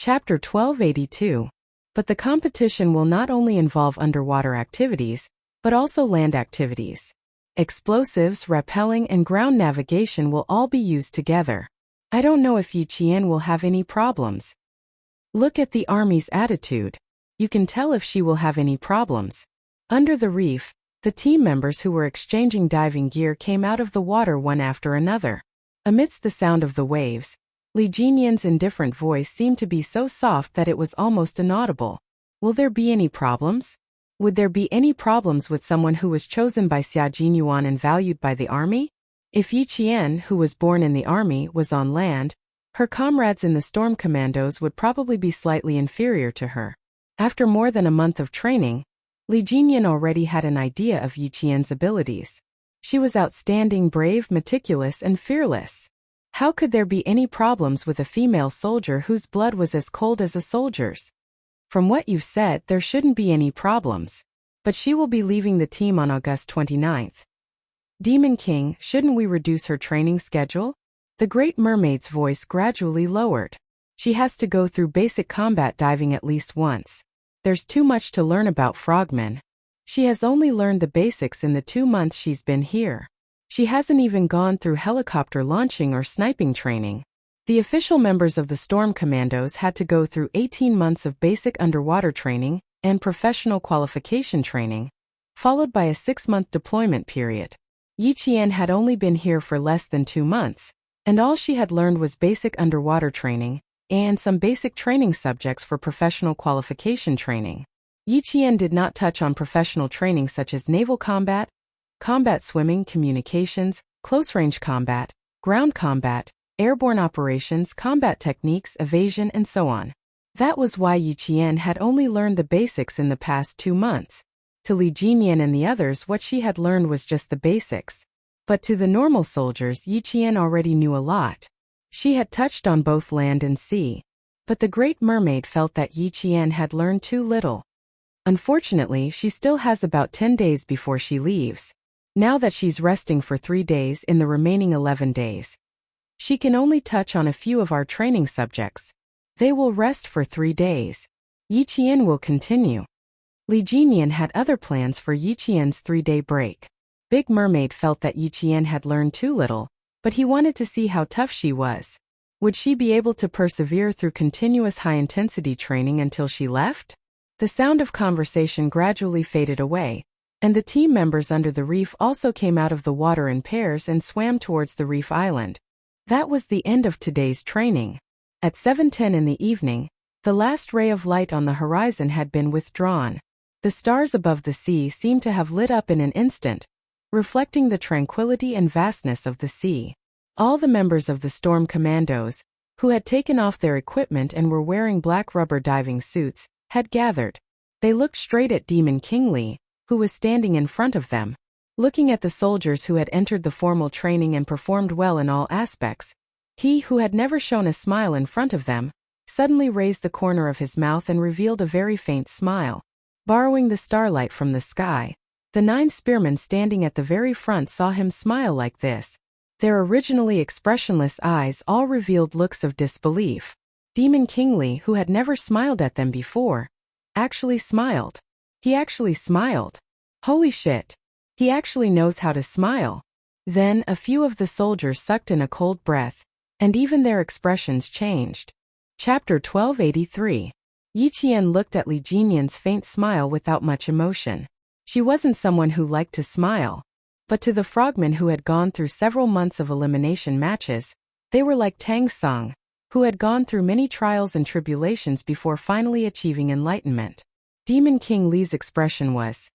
Chapter 1282. But the competition will not only involve underwater activities, but also land activities. Explosives, rappelling, and ground navigation will all be used together. I don't know if Yi Qian will have any problems. Look at the army's attitude. You can tell if she will have any problems. Under the reef, the team members who were exchanging diving gear came out of the water one after another. Amidst the sound of the waves, Li Jinyan's indifferent voice seemed to be so soft that it was almost inaudible. Will there be any problems? Would there be any problems with someone who was chosen by Xia Jinyuan and valued by the army? If Yi Qian, who was born in the army, was on land, her comrades in the storm commandos would probably be slightly inferior to her. After more than a month of training, Li Jinyan already had an idea of Yi Qian's abilities. She was outstanding, brave, meticulous, and fearless. How could there be any problems with a female soldier whose blood was as cold as a soldier's? From what you've said, there shouldn't be any problems. But she will be leaving the team on August 29th. Demon King, shouldn't we reduce her training schedule? The Great Mermaid's voice gradually lowered. She has to go through basic combat diving at least once. There's too much to learn about frogmen. She has only learned the basics in the 2 months she's been here. She hasn't even gone through helicopter launching or sniping training. The official members of the Storm Commandos had to go through 18 months of basic underwater training and professional qualification training, followed by a 6-month deployment period. Yi Qian had only been here for less than 2 months, and all she had learned was basic underwater training and some basic training subjects for professional qualification training. Yi Qian did not touch on professional training such as naval combat, combat swimming, communications, close-range combat, ground combat, airborne operations, combat techniques, evasion, and so on. That was why Yi Qian had only learned the basics in the past 2 months. To Li Jinyan and the others, what she had learned was just the basics. But to the normal soldiers, Yi Qian already knew a lot. She had touched on both land and sea. But the Great Mermaid felt that Yi Qian had learned too little. Unfortunately, she still has about 10 days before she leaves. Now that she's resting for 3 days in the remaining 11 days, she can only touch on a few of our training subjects. They will rest for 3 days. Yi Qian will continue. Li Jinyan had other plans for Yi Qian's 3-day break. Big Mermaid felt that Yi Qian had learned too little, but he wanted to see how tough she was. Would she be able to persevere through continuous high-intensity training until she left? The sound of conversation gradually faded away, and the team members under the reef also came out of the water in pairs and swam towards the reef island. That was the end of today's training. At 7:10 in the evening, the last ray of light on the horizon had been withdrawn. The stars above the sea seemed to have lit up in an instant, reflecting the tranquility and vastness of the sea. All the members of the Storm Commandos, who had taken off their equipment and were wearing black rubber diving suits, had gathered. They looked straight at Demon King Li, who was standing in front of them. Looking at the soldiers who had entered the formal training and performed well in all aspects, he who had never shown a smile in front of them, suddenly raised the corner of his mouth and revealed a very faint smile. Borrowing the starlight from the sky, the 9 spearmen standing at the very front saw him smile like this. Their originally expressionless eyes all revealed looks of disbelief. Demon King Li, who had never smiled at them before, actually smiled. He actually smiled. Holy shit. He actually knows how to smile. Then a few of the soldiers sucked in a cold breath, and even their expressions changed. Chapter 1283. Yi Qian looked at Li Jinyan's faint smile without much emotion. She wasn't someone who liked to smile. But to the frogmen who had gone through several months of elimination matches, they were like Tang Sung, who had gone through many trials and tribulations before finally achieving enlightenment. Demon King Li's expression was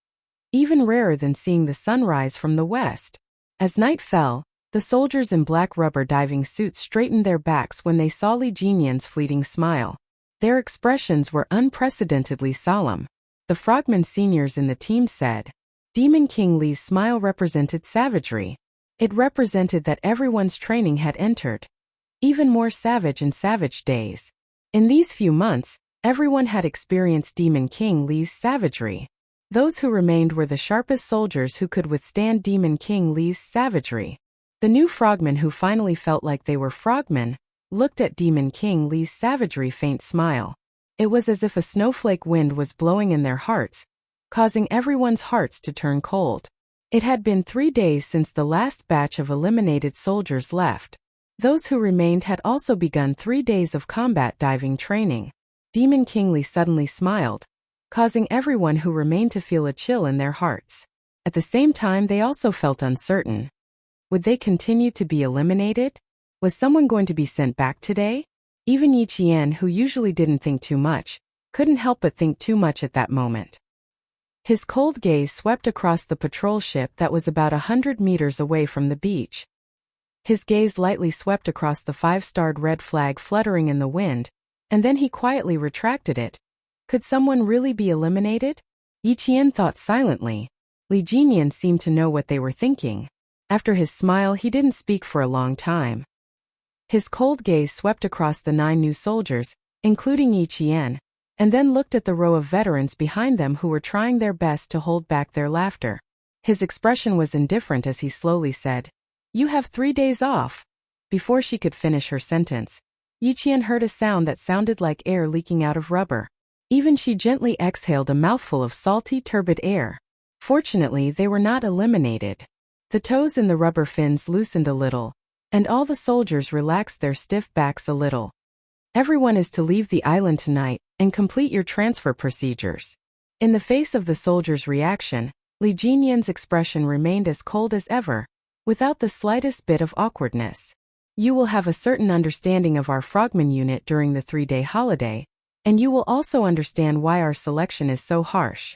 even rarer than seeing the sunrise from the west. As night fell, the soldiers in black rubber diving suits straightened their backs when they saw Li Jinyan's fleeting smile. Their expressions were unprecedentedly solemn. The frogmen seniors in the team said, Demon King Li's smile represented savagery. It represented that everyone's training had entered even more savage and savage days. In these few months, everyone had experienced Demon King Li's savagery. Those who remained were the sharpest soldiers who could withstand Demon King Li's savagery. The new frogmen who finally felt like they were frogmen looked at Demon King Li's savagery faint smile. It was as if a snowflake wind was blowing in their hearts, causing everyone's hearts to turn cold. It had been 3 days since the last batch of eliminated soldiers left. Those who remained had also begun 3 days of combat diving training. Demon King Li suddenly smiled, causing everyone who remained to feel a chill in their hearts. At the same time, they also felt uncertain. Would they continue to be eliminated? Was someone going to be sent back today? Even Yi Qian, who usually didn't think too much, couldn't help but think too much at that moment. His cold gaze swept across the patrol ship that was about 100 meters away from the beach. His gaze lightly swept across the 5-starred red flag fluttering in the wind, and then he quietly retracted it. Could someone really be eliminated? Yi Qian thought silently. Li Jinyan seemed to know what they were thinking. After his smile, he didn't speak for a long time. His cold gaze swept across the 9 new soldiers, including Yi Qian, and then looked at the row of veterans behind them who were trying their best to hold back their laughter. His expression was indifferent as he slowly said, "You have 3 days off." Before she could finish her sentence, Yi Qian heard a sound that sounded like air leaking out of rubber. Even she gently exhaled a mouthful of salty, turbid air. Fortunately, they were not eliminated. The toes in the rubber fins loosened a little, and all the soldiers relaxed their stiff backs a little. Everyone is to leave the island tonight and complete your transfer procedures. In the face of the soldiers' reaction, Li Jinyan's expression remained as cold as ever, without the slightest bit of awkwardness. You will have a certain understanding of our frogman unit during the 3-day holiday, and you will also understand why our selection is so harsh.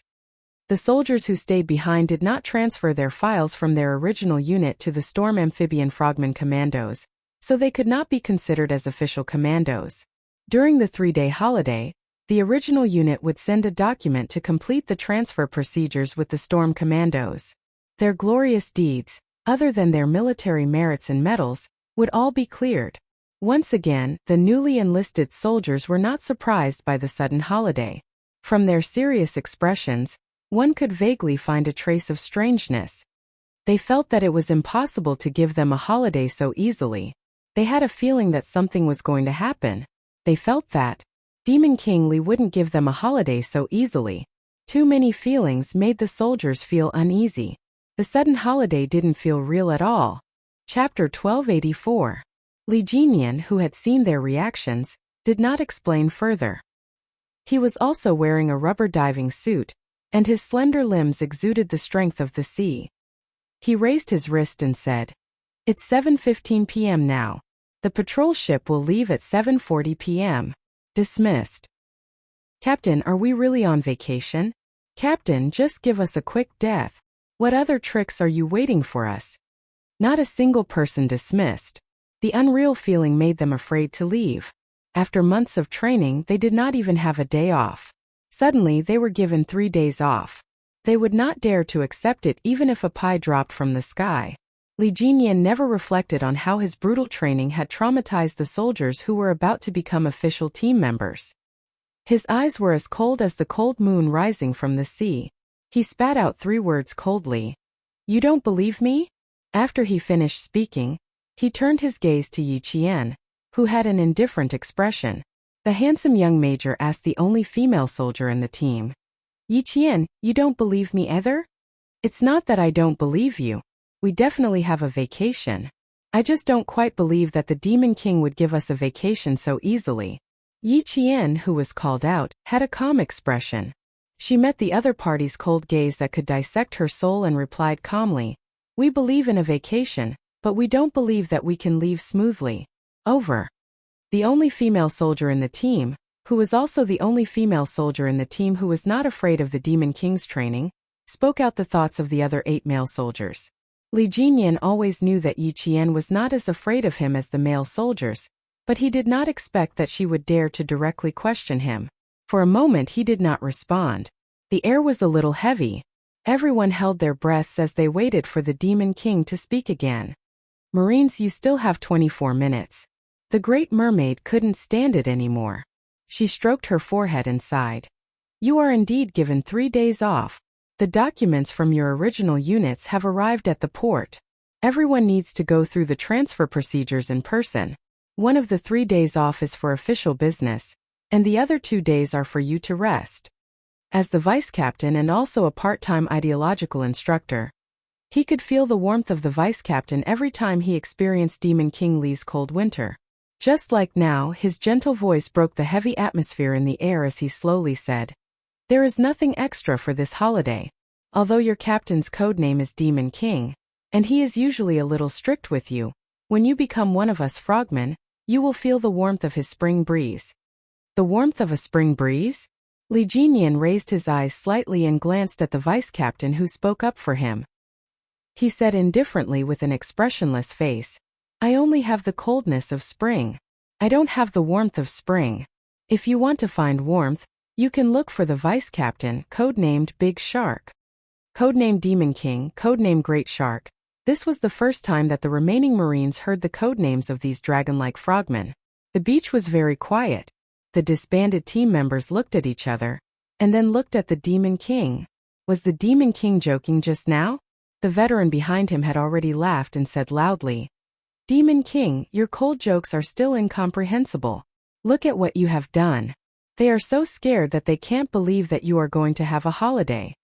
The soldiers who stayed behind did not transfer their files from their original unit to the Storm Amphibian Frogman Commandos, so they could not be considered as official commandos. During the 3-day holiday, the original unit would send a document to complete the transfer procedures with the Storm Commandos. Their glorious deeds, other than their military merits and medals, would all be cleared. Once again, the newly enlisted soldiers were not surprised by the sudden holiday. From their serious expressions, one could vaguely find a trace of strangeness. They felt that it was impossible to give them a holiday so easily. They had a feeling that something was going to happen. They felt that Demon King Li wouldn't give them a holiday so easily. Too many feelings made the soldiers feel uneasy. The sudden holiday didn't feel real at all. Chapter 1284. Li Jinyan, who had seen their reactions, did not explain further. He was also wearing a rubber diving suit, and his slender limbs exuded the strength of the sea. He raised his wrist and said, "It's 7:15 p.m. now. The patrol ship will leave at 7:40 p.m. Dismissed." "Captain, are we really on vacation?" "Captain, just give us a quick death. What other tricks are you waiting for us?" Not a single person dismissed. The unreal feeling made them afraid to leave. After months of training, they did not even have a day off. Suddenly, they were given 3 days off. They would not dare to accept it even if a pie dropped from the sky. Li Jinyan never reflected on how his brutal training had traumatized the soldiers who were about to become official team members. His eyes were as cold as the cold moon rising from the sea. He spat out 3 words coldly. "You don't believe me?" After he finished speaking, he turned his gaze to Yi Qian, who had an indifferent expression. The handsome young major asked the only female soldier in the team. "Yi Qian, you don't believe me either?" "It's not that I don't believe you. We definitely have a vacation. I just don't quite believe that the Demon King would give us a vacation so easily." Yi Qian, who was called out, had a calm expression. She met the other party's cold gaze that could dissect her soul and replied calmly, "We believe in a vacation, but we don't believe that we can leave smoothly. Over." The only female soldier in the team, who was also the only female soldier in the team who was not afraid of the Demon King's training, spoke out the thoughts of the other 8 male soldiers. Li Jinyan always knew that Yi Qian was not as afraid of him as the male soldiers, but he did not expect that she would dare to directly question him. For a moment he did not respond. The air was a little heavy. Everyone held their breaths as they waited for the Demon King to speak again. "Marines, you still have 24 minutes. The Great Mermaid couldn't stand it anymore. She stroked her forehead and sighed. "You are indeed given 3 days off. The documents from your original units have arrived at the port. Everyone needs to go through the transfer procedures in person. One of the 3 days off is for official business, and the other 2 days are for you to rest. As the vice captain and also a part-time ideological instructor, he could feel the warmth of the vice captain every time he experienced Demon King Li's cold winter. Just like now, his gentle voice broke the heavy atmosphere in the air as he slowly said, "There is nothing extra for this holiday. Although your captain's code name is Demon King, and he is usually a little strict with you, when you become one of us frogmen, you will feel the warmth of his spring breeze." The warmth of a spring breeze? Li Jinyan raised his eyes slightly and glanced at the vice-captain who spoke up for him. He said indifferently with an expressionless face, "I only have the coldness of spring. I don't have the warmth of spring. If you want to find warmth, you can look for the vice-captain, codenamed Big Shark. Codenamed Demon King, codenamed Great Shark." This was the first time that the remaining Marines heard the codenames of these dragon-like frogmen. The beach was very quiet. The disbanded team members looked at each other, and then looked at the Demon King. Was the Demon King joking just now? The veteran behind him had already laughed and said loudly, "Demon King, your cold jokes are still incomprehensible. Look at what you have done. They are so scared that they can't believe that you are going to have a holiday."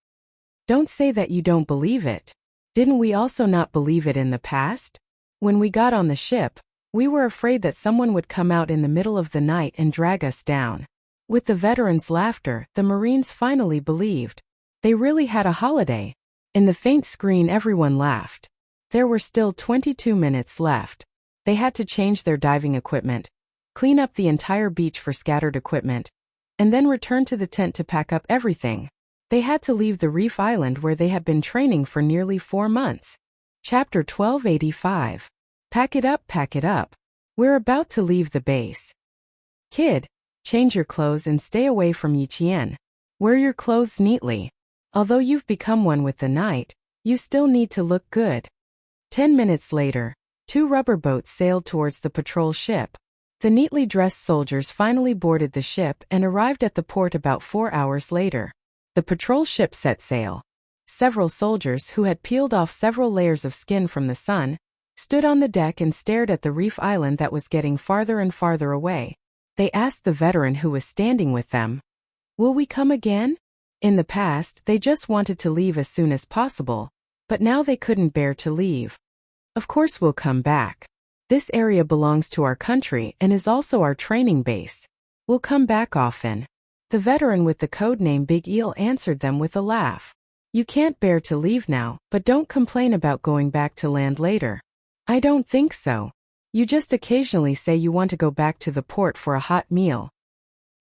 "Don't say that you don't believe it. Didn't we also not believe it in the past? When we got on the ship, we were afraid that someone would come out in the middle of the night and drag us down." With the veterans' laughter, the Marines finally believed. They really had a holiday. In the faint screen, everyone laughed. There were still 22 minutes left. They had to change their diving equipment, clean up the entire beach for scattered equipment, and then return to the tent to pack up everything. They had to leave the reef island where they had been training for nearly 4 months. Chapter 1285. Pack it up, pack it up. We're about to leave the base. Kid, change your clothes and stay away from Yiqian. Wear your clothes neatly. Although you've become one with the night, you still need to look good. 10 minutes later, 2 rubber boats sailed towards the patrol ship. The neatly dressed soldiers finally boarded the ship and arrived at the port about 4 hours later. The patrol ship set sail. Several soldiers who had peeled off several layers of skin from the sun stood on the deck and stared at the reef island that was getting farther and farther away. They asked the veteran who was standing with them, "Will we come again?" In the past, they just wanted to leave as soon as possible, but now they couldn't bear to leave. "Of course we'll come back. This area belongs to our country and is also our training base. We'll come back often." The veteran with the code name Big Eel answered them with a laugh. "You can't bear to leave now, but don't complain about going back to land later." "I don't think so. You just occasionally say you want to go back to the port for a hot meal.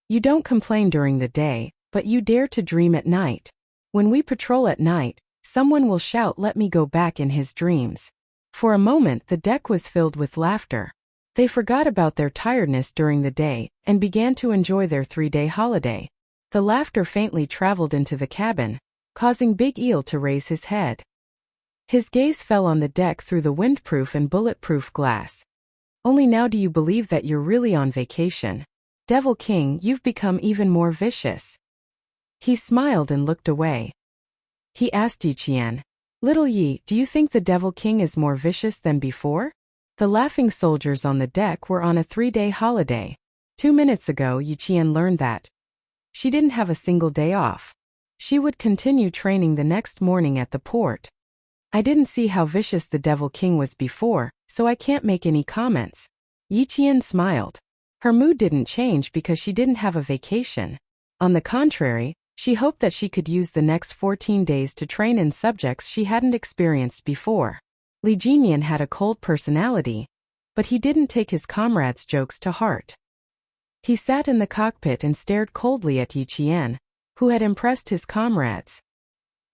You don't complain during the day, but you dare to dream at night. When we patrol at night, someone will shout, 'Let me go back,' in his dreams." For a moment the deck was filled with laughter. They forgot about their tiredness during the day and began to enjoy their 3-day holiday. The laughter faintly traveled into the cabin, causing Big Eel to raise his head. His gaze fell on the deck through the windproof and bulletproof glass. "Only now do you believe that you're really on vacation. Devil King, you've become even more vicious." He smiled and looked away. He asked Yiqian, "Little Yi, do you think the Devil King is more vicious than before?" The laughing soldiers on the deck were on a 3-day holiday. 2 minutes ago, Yiqian learned that she didn't have a single day off. She would continue training the next morning at the port. "I didn't see how vicious the Devil King was before, so I can't make any comments." Yiqian smiled. Her mood didn't change because she didn't have a vacation. On the contrary, she hoped that she could use the next 14 days to train in subjects she hadn't experienced before. Li Jinyan had a cold personality, but he didn't take his comrades' jokes to heart. He sat in the cockpit and stared coldly at Yiqian, who had impressed his comrades.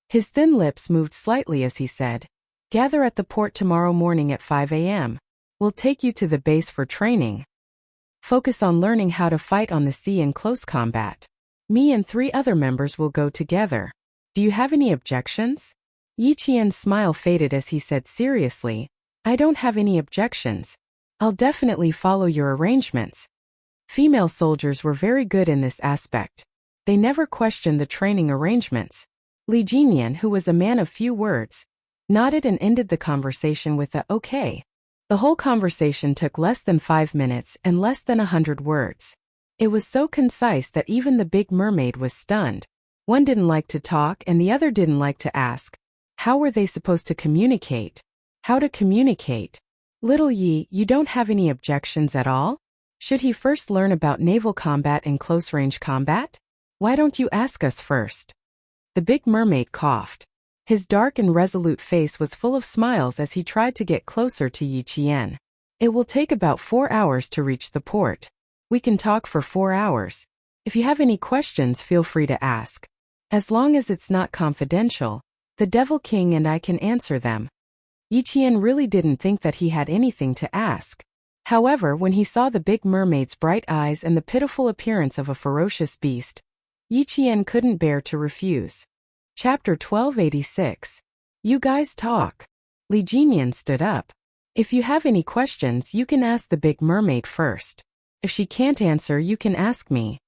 His thin lips moved slightly as he said, "Gather at the port tomorrow morning at 5 a.m. We'll take you to the base for training. Focus on learning how to fight on the sea in close combat. Me and 3 other members will go together. Do you have any objections?" Yiqian's smile faded as he said seriously, "I don't have any objections. I'll definitely follow your arrangements." Female soldiers were very good in this aspect. They never questioned the training arrangements. Li Jinyan, who was a man of few words, nodded and ended the conversation with a "okay." The whole conversation took less than 5 minutes and less than 100 words. It was so concise that even the big mermaid was stunned. One didn't like to talk and the other didn't like to ask. How were they supposed to communicate? How to communicate? Little Yi, you don't have any objections at all? Should he first learn about naval combat and close-range combat? Why don't you ask us first? The big mermaid coughed. His dark and resolute face was full of smiles as he tried to get closer to Yi Qian. It will take about 4 hours to reach the port. We can talk for 4 hours. If you have any questions, feel free to ask. As long as it's not confidential, the Devil King and I can answer them. Yi Qian really didn't think that he had anything to ask. However, when he saw the big mermaid's bright eyes and the pitiful appearance of a ferocious beast, Yi Qian couldn't bear to refuse. Chapter 1286. You guys talk. Li Jinian stood up. If you have any questions, you can ask the big mermaid first. If she can't answer, you can ask me.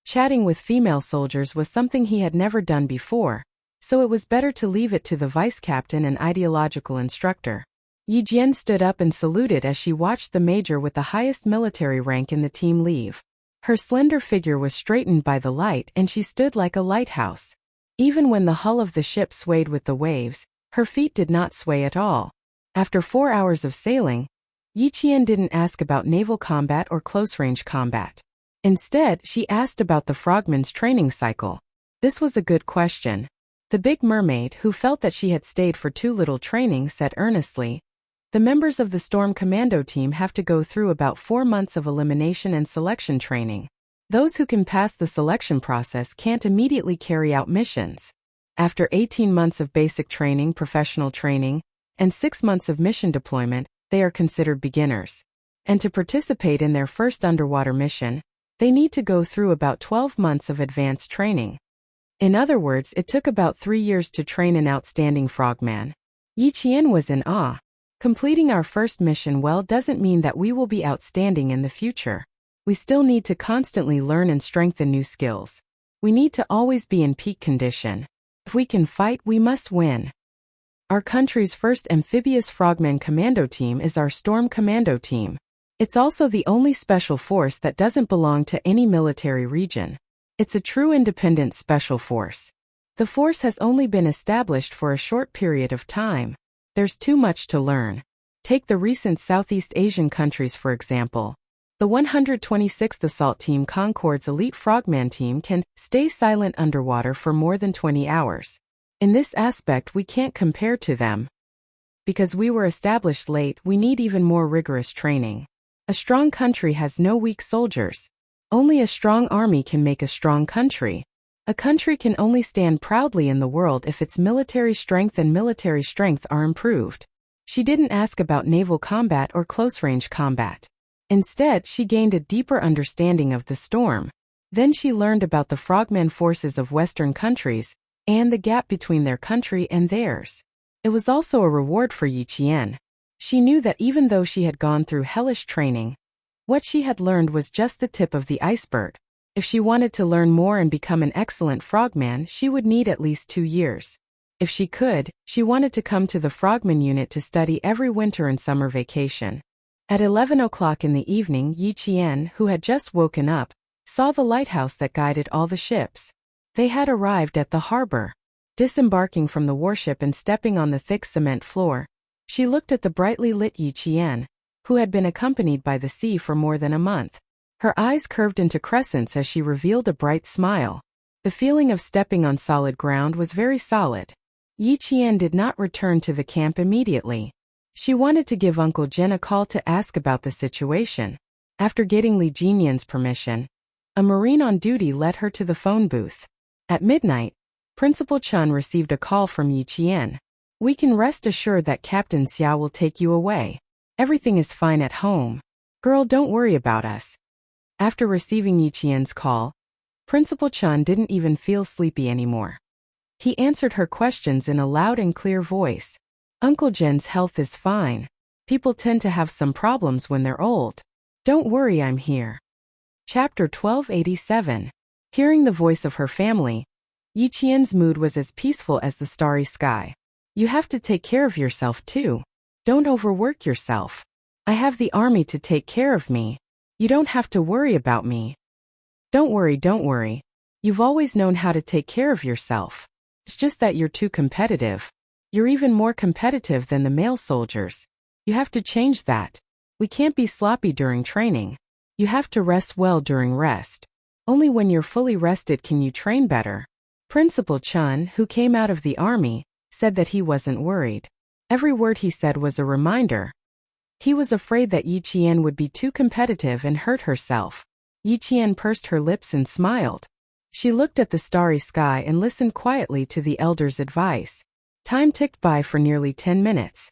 Chatting with female soldiers was something he had never done before, so it was better to leave it to the vice captain and ideological instructor. Yi Jian stood up and saluted as she watched the major with the highest military rank in the team leave. Her slender figure was straightened by the light and she stood like a lighthouse. Even when the hull of the ship swayed with the waves, her feet did not sway at all. After 4 hours of sailing, Yi Qian didn't ask about naval combat or close-range combat. Instead, she asked about the frogman's training cycle. This was a good question. The big mermaid, who felt that she had stayed for too little training, said earnestly, "The members of the Storm Commando team have to go through about 4 months of elimination and selection training. Those who can pass the selection process can't immediately carry out missions. After 18 months of basic training, professional training, and 6 months of mission deployment, they are considered beginners. And to participate in their first underwater mission, they need to go through about 12 months of advanced training." In other words, it took about 3 years to train an outstanding frogman. Yi Qian was in awe. Completing our first mission well doesn't mean that we will be outstanding in the future. We still need to constantly learn and strengthen new skills. We need to always be in peak condition. If we can fight, we must win. Our country's first amphibious frogman commando team is our Storm Commando team. It's also the only special force that doesn't belong to any military region. It's a true independent special force. The force has only been established for a short period of time. There's too much to learn. Take the recent Southeast Asian countries for example. The 126th Assault Team Concord's elite frogman team can stay silent underwater for more than 20 hours. In this aspect, we can't compare to them. Because we were established late, we need even more rigorous training. A strong country has no weak soldiers. Only a strong army can make a strong country. A country can only stand proudly in the world if its military strength and military strength are improved. She didn't ask about naval combat or close-range combat. Instead, she gained a deeper understanding of the storm. Then she learned about the frogman forces of Western countries, and the gap between their country and theirs. It was also a reward for Yi Qian. She knew that even though she had gone through hellish training, what she had learned was just the tip of the iceberg. If she wanted to learn more and become an excellent frogman, she would need at least 2 years. If she could, she wanted to come to the frogman unit to study every winter and summer vacation. At 11 o'clock in the evening, Yi Qian, who had just woken up, saw the lighthouse that guided all the ships. They had arrived at the harbor. Disembarking from the warship and stepping on the thick cement floor, she looked at the brightly lit Yi Qian, who had been accompanied by the sea for more than a month. Her eyes curved into crescents as she revealed a bright smile. The feeling of stepping on solid ground was very solid. Yi Qian did not return to the camp immediately. She wanted to give Uncle Jin a call to ask about the situation. After getting Li Jinian's permission, a Marine on duty led her to the phone booth. At midnight, Principal Chun received a call from Yi Qian. "We can rest assured that Captain Xia will take you away. Everything is fine at home. Girl, don't worry about us." After receiving Yi Qian's call, Principal Chun didn't even feel sleepy anymore. He answered her questions in a loud and clear voice. "Uncle Jin's health is fine. People tend to have some problems when they're old. Don't worry, I'm here." Chapter 1287. Hearing the voice of her family, Yi Qian's mood was as peaceful as the starry sky. "You have to take care of yourself too. Don't overwork yourself. I have the army to take care of me. You don't have to worry about me. Don't worry. You've always known how to take care of yourself. It's just that you're too competitive. You're even more competitive than the male soldiers. You have to change that. We can't be sloppy during training. You have to rest well during rest. Only when you're fully rested can you train better. Principal Chun, who came out of the army, said that he wasn't worried. Every word he said was a reminder. He was afraid that Yi Qian would be too competitive and hurt herself. Yi Qian pursed her lips and smiled. She looked at the starry sky and listened quietly to the elder's advice. Time ticked by for nearly 10 minutes.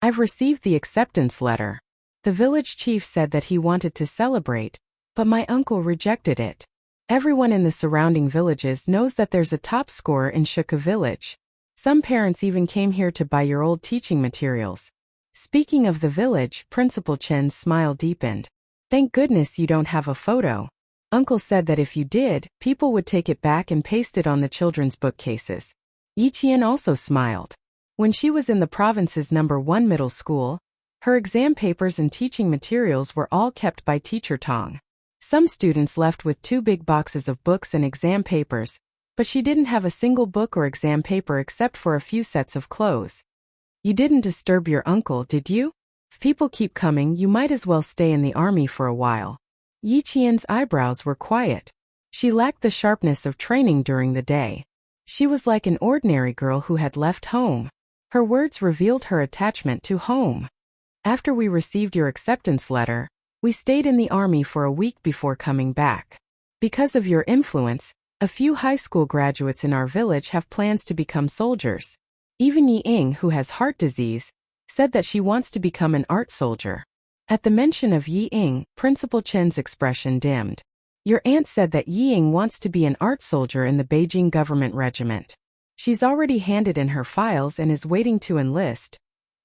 I've received the acceptance letter. The village chief said that he wanted to celebrate, but my uncle rejected it. Everyone in the surrounding villages knows that there's a top scorer in Shuka village. Some parents even came here to buy your old teaching materials. Speaking of the village, Principal Chen's smile deepened. Thank goodness you don't have a photo. Uncle said that if you did, people would take it back and paste it on the children's bookcases. Yi Qian also smiled. When she was in the province's #1 middle school, her exam papers and teaching materials were all kept by Teacher Tong. Some students left with 2 big boxes of books and exam papers, but she didn't have a single book or exam paper except for a few sets of clothes. You didn't disturb your uncle, did you? If people keep coming, you might as well stay in the army for a while. Yi Qian's eyebrows were quiet. She lacked the sharpness of training during the day. She was like an ordinary girl who had left home. Her words revealed her attachment to home. After we received your acceptance letter, we stayed in the army for a week before coming back. Because of your influence, a few high school graduates in our village have plans to become soldiers. Even Yi Ying, who has heart disease, said that she wants to become an art soldier. At the mention of Yi Ying, Principal Chen's expression dimmed. Your aunt said that Yi Ying wants to be an art soldier in the Beijing government regiment. She's already handed in her files and is waiting to enlist.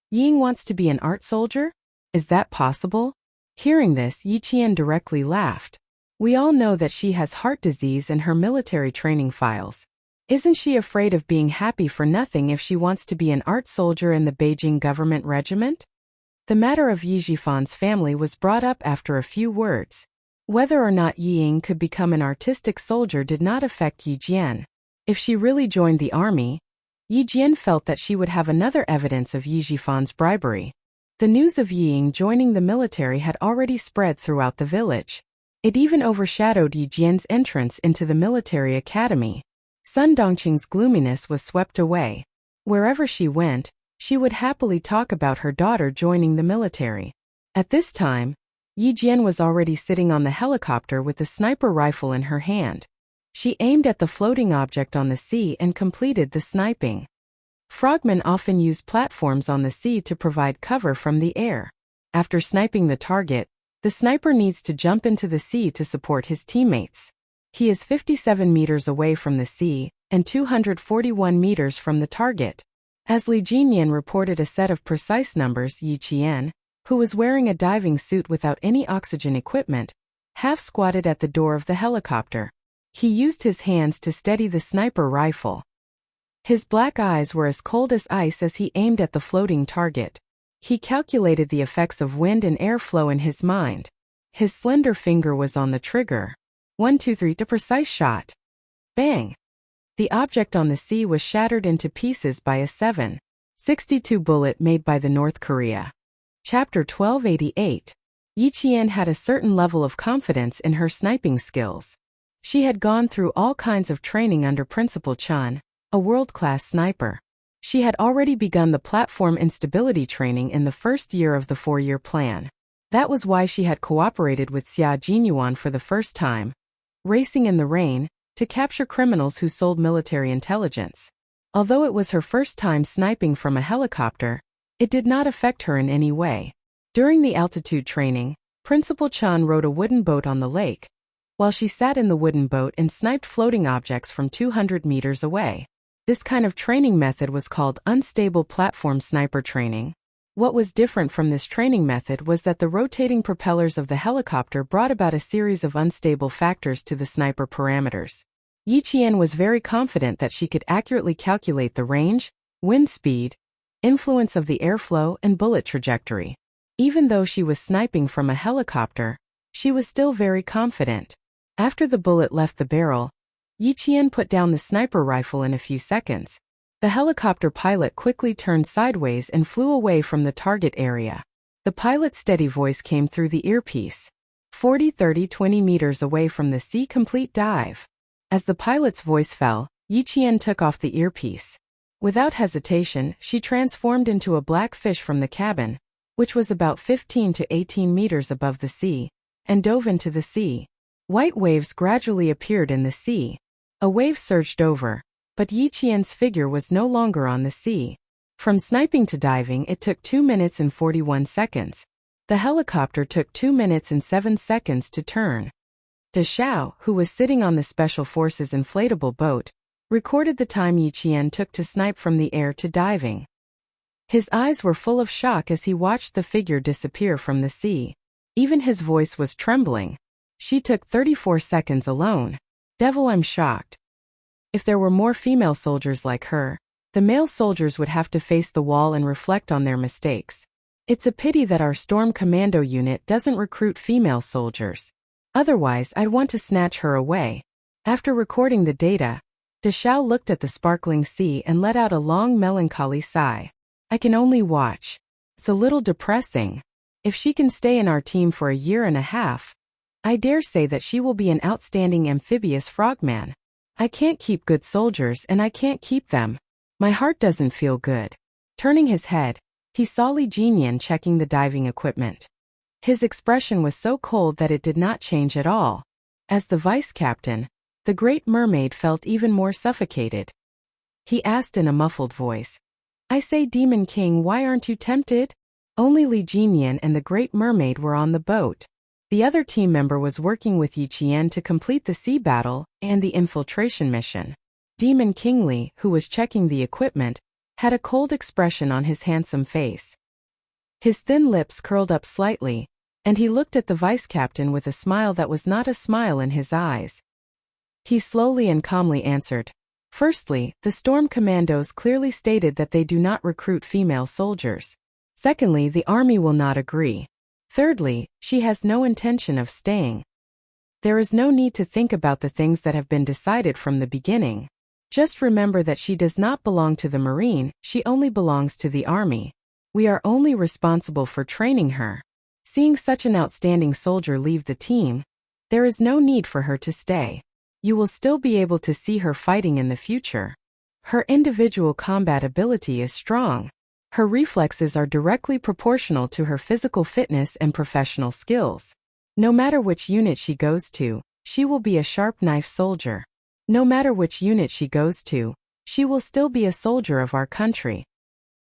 Yi Ying wants to be an art soldier? Is that possible? Hearing this, Yi Qian directly laughed. We all know that she has heart disease and her military training files. Isn't she afraid of being happy for nothing if she wants to be an art soldier in the Beijing government regiment? The matter of Yi Jifan's family was brought up after a few words. Whether or not Yi Ying could become an artistic soldier did not affect Yi Jian. If she really joined the army, Yi Jian felt that she would have another evidence of Yi Jifan's bribery. The news of Yi Ying joining the military had already spread throughout the village. It even overshadowed Yi Jian's entrance into the military academy. Sun Dongqing's gloominess was swept away. Wherever she went, she would happily talk about her daughter joining the military. At this time, Yi Jian was already sitting on the helicopter with the sniper rifle in her hand. She aimed at the floating object on the sea and completed the sniping. Frogmen often use platforms on the sea to provide cover from the air. After sniping the target, the sniper needs to jump into the sea to support his teammates. He is 57 meters away from the sea and 241 meters from the target. As Li Jinyan reported a set of precise numbers, Yi Qian, who was wearing a diving suit without any oxygen equipment, half-squatted at the door of the helicopter. He used his hands to steady the sniper rifle. His black eyes were as cold as ice as he aimed at the floating target. He calculated the effects of wind and airflow in his mind. His slender finger was on the trigger. 1, 2, 3, a precise shot. Bang! The object on the sea was shattered into pieces by a 7.62 bullet made by the North Korea. Chapter 1288. Yi Qian had a certain level of confidence in her sniping skills. She had gone through all kinds of training under Principal Chun, a world-class sniper. She had already begun the platform instability training in the first year of the 4-year plan. That was why she had cooperated with Xia Jinyuan for the first time, racing in the rain, to capture criminals who sold military intelligence. Although it was her first time sniping from a helicopter, it did not affect her in any way. During the altitude training, Principal Chun rowed a wooden boat on the lake, while she sat in the wooden boat and sniped floating objects from 200 meters away. This kind of training method was called unstable platform sniper training. What was different from this training method was that the rotating propellers of the helicopter brought about a series of unstable factors to the sniper parameters. Yi Qian was very confident that she could accurately calculate the range, wind speed, influence of the airflow, and bullet trajectory. Even though she was sniping from a helicopter, she was still very confident. After the bullet left the barrel, Yi Qian put down the sniper rifle in a few seconds. The helicopter pilot quickly turned sideways and flew away from the target area. The pilot's steady voice came through the earpiece. 40, 30, 20 meters away from the sea, complete dive. As the pilot's voice fell, Yi Qian took off the earpiece. Without hesitation, she transformed into a black fish from the cabin, which was about 15 to 18 meters above the sea, and dove into the sea. White waves gradually appeared in the sea. A wave surged over, but Yi Qian's figure was no longer on the sea. From sniping to diving, it took 2 minutes and 41 seconds. The helicopter took 2 minutes and 7 seconds to turn. De Xiao, who was sitting on the Special Forces inflatable boat, recorded the time Yi Qian took to snipe from the air to diving. His eyes were full of shock as he watched the figure disappear from the sea. Even his voice was trembling. She took 34 seconds alone. Devil, I'm shocked. If there were more female soldiers like her, the male soldiers would have to face the wall and reflect on their mistakes. It's a pity that our Storm Commando unit doesn't recruit female soldiers. Otherwise, I'd want to snatch her away. After recording the data, De Xiao looked at the sparkling sea and let out a long melancholy sigh. I can only watch. It's a little depressing. If she can stay in our team for a year and a half, I dare say that she will be an outstanding amphibious frogman. I can't keep good soldiers and I can't keep them. My heart doesn't feel good. Turning his head, he saw Li Jinyan checking the diving equipment. His expression was so cold that it did not change at all. As the vice captain, the Great Mermaid felt even more suffocated. He asked in a muffled voice, I say, Demon King, why aren't you tempted? Only Li Jinyan and the Great Mermaid were on the boat. The other team member was working with Yi Qian to complete the sea battle and the infiltration mission. Demon King Li, who was checking the equipment, had a cold expression on his handsome face. His thin lips curled up slightly, and he looked at the vice captain with a smile that was not a smile in his eyes. He slowly and calmly answered, Firstly, the Storm Commandos clearly stated that they do not recruit female soldiers. Secondly, the army will not agree. Thirdly, she has no intention of staying. There is no need to think about the things that have been decided from the beginning. Just remember that she does not belong to the Marine, she only belongs to the Army. We are only responsible for training her. Seeing such an outstanding soldier leave the team, there is no need for her to stay. You will still be able to see her fighting in the future. Her individual combat ability is strong. Her reflexes are directly proportional to her physical fitness and professional skills. No matter which unit she goes to, she will be a sharp knife soldier. No matter which unit she goes to, she will still be a soldier of our country.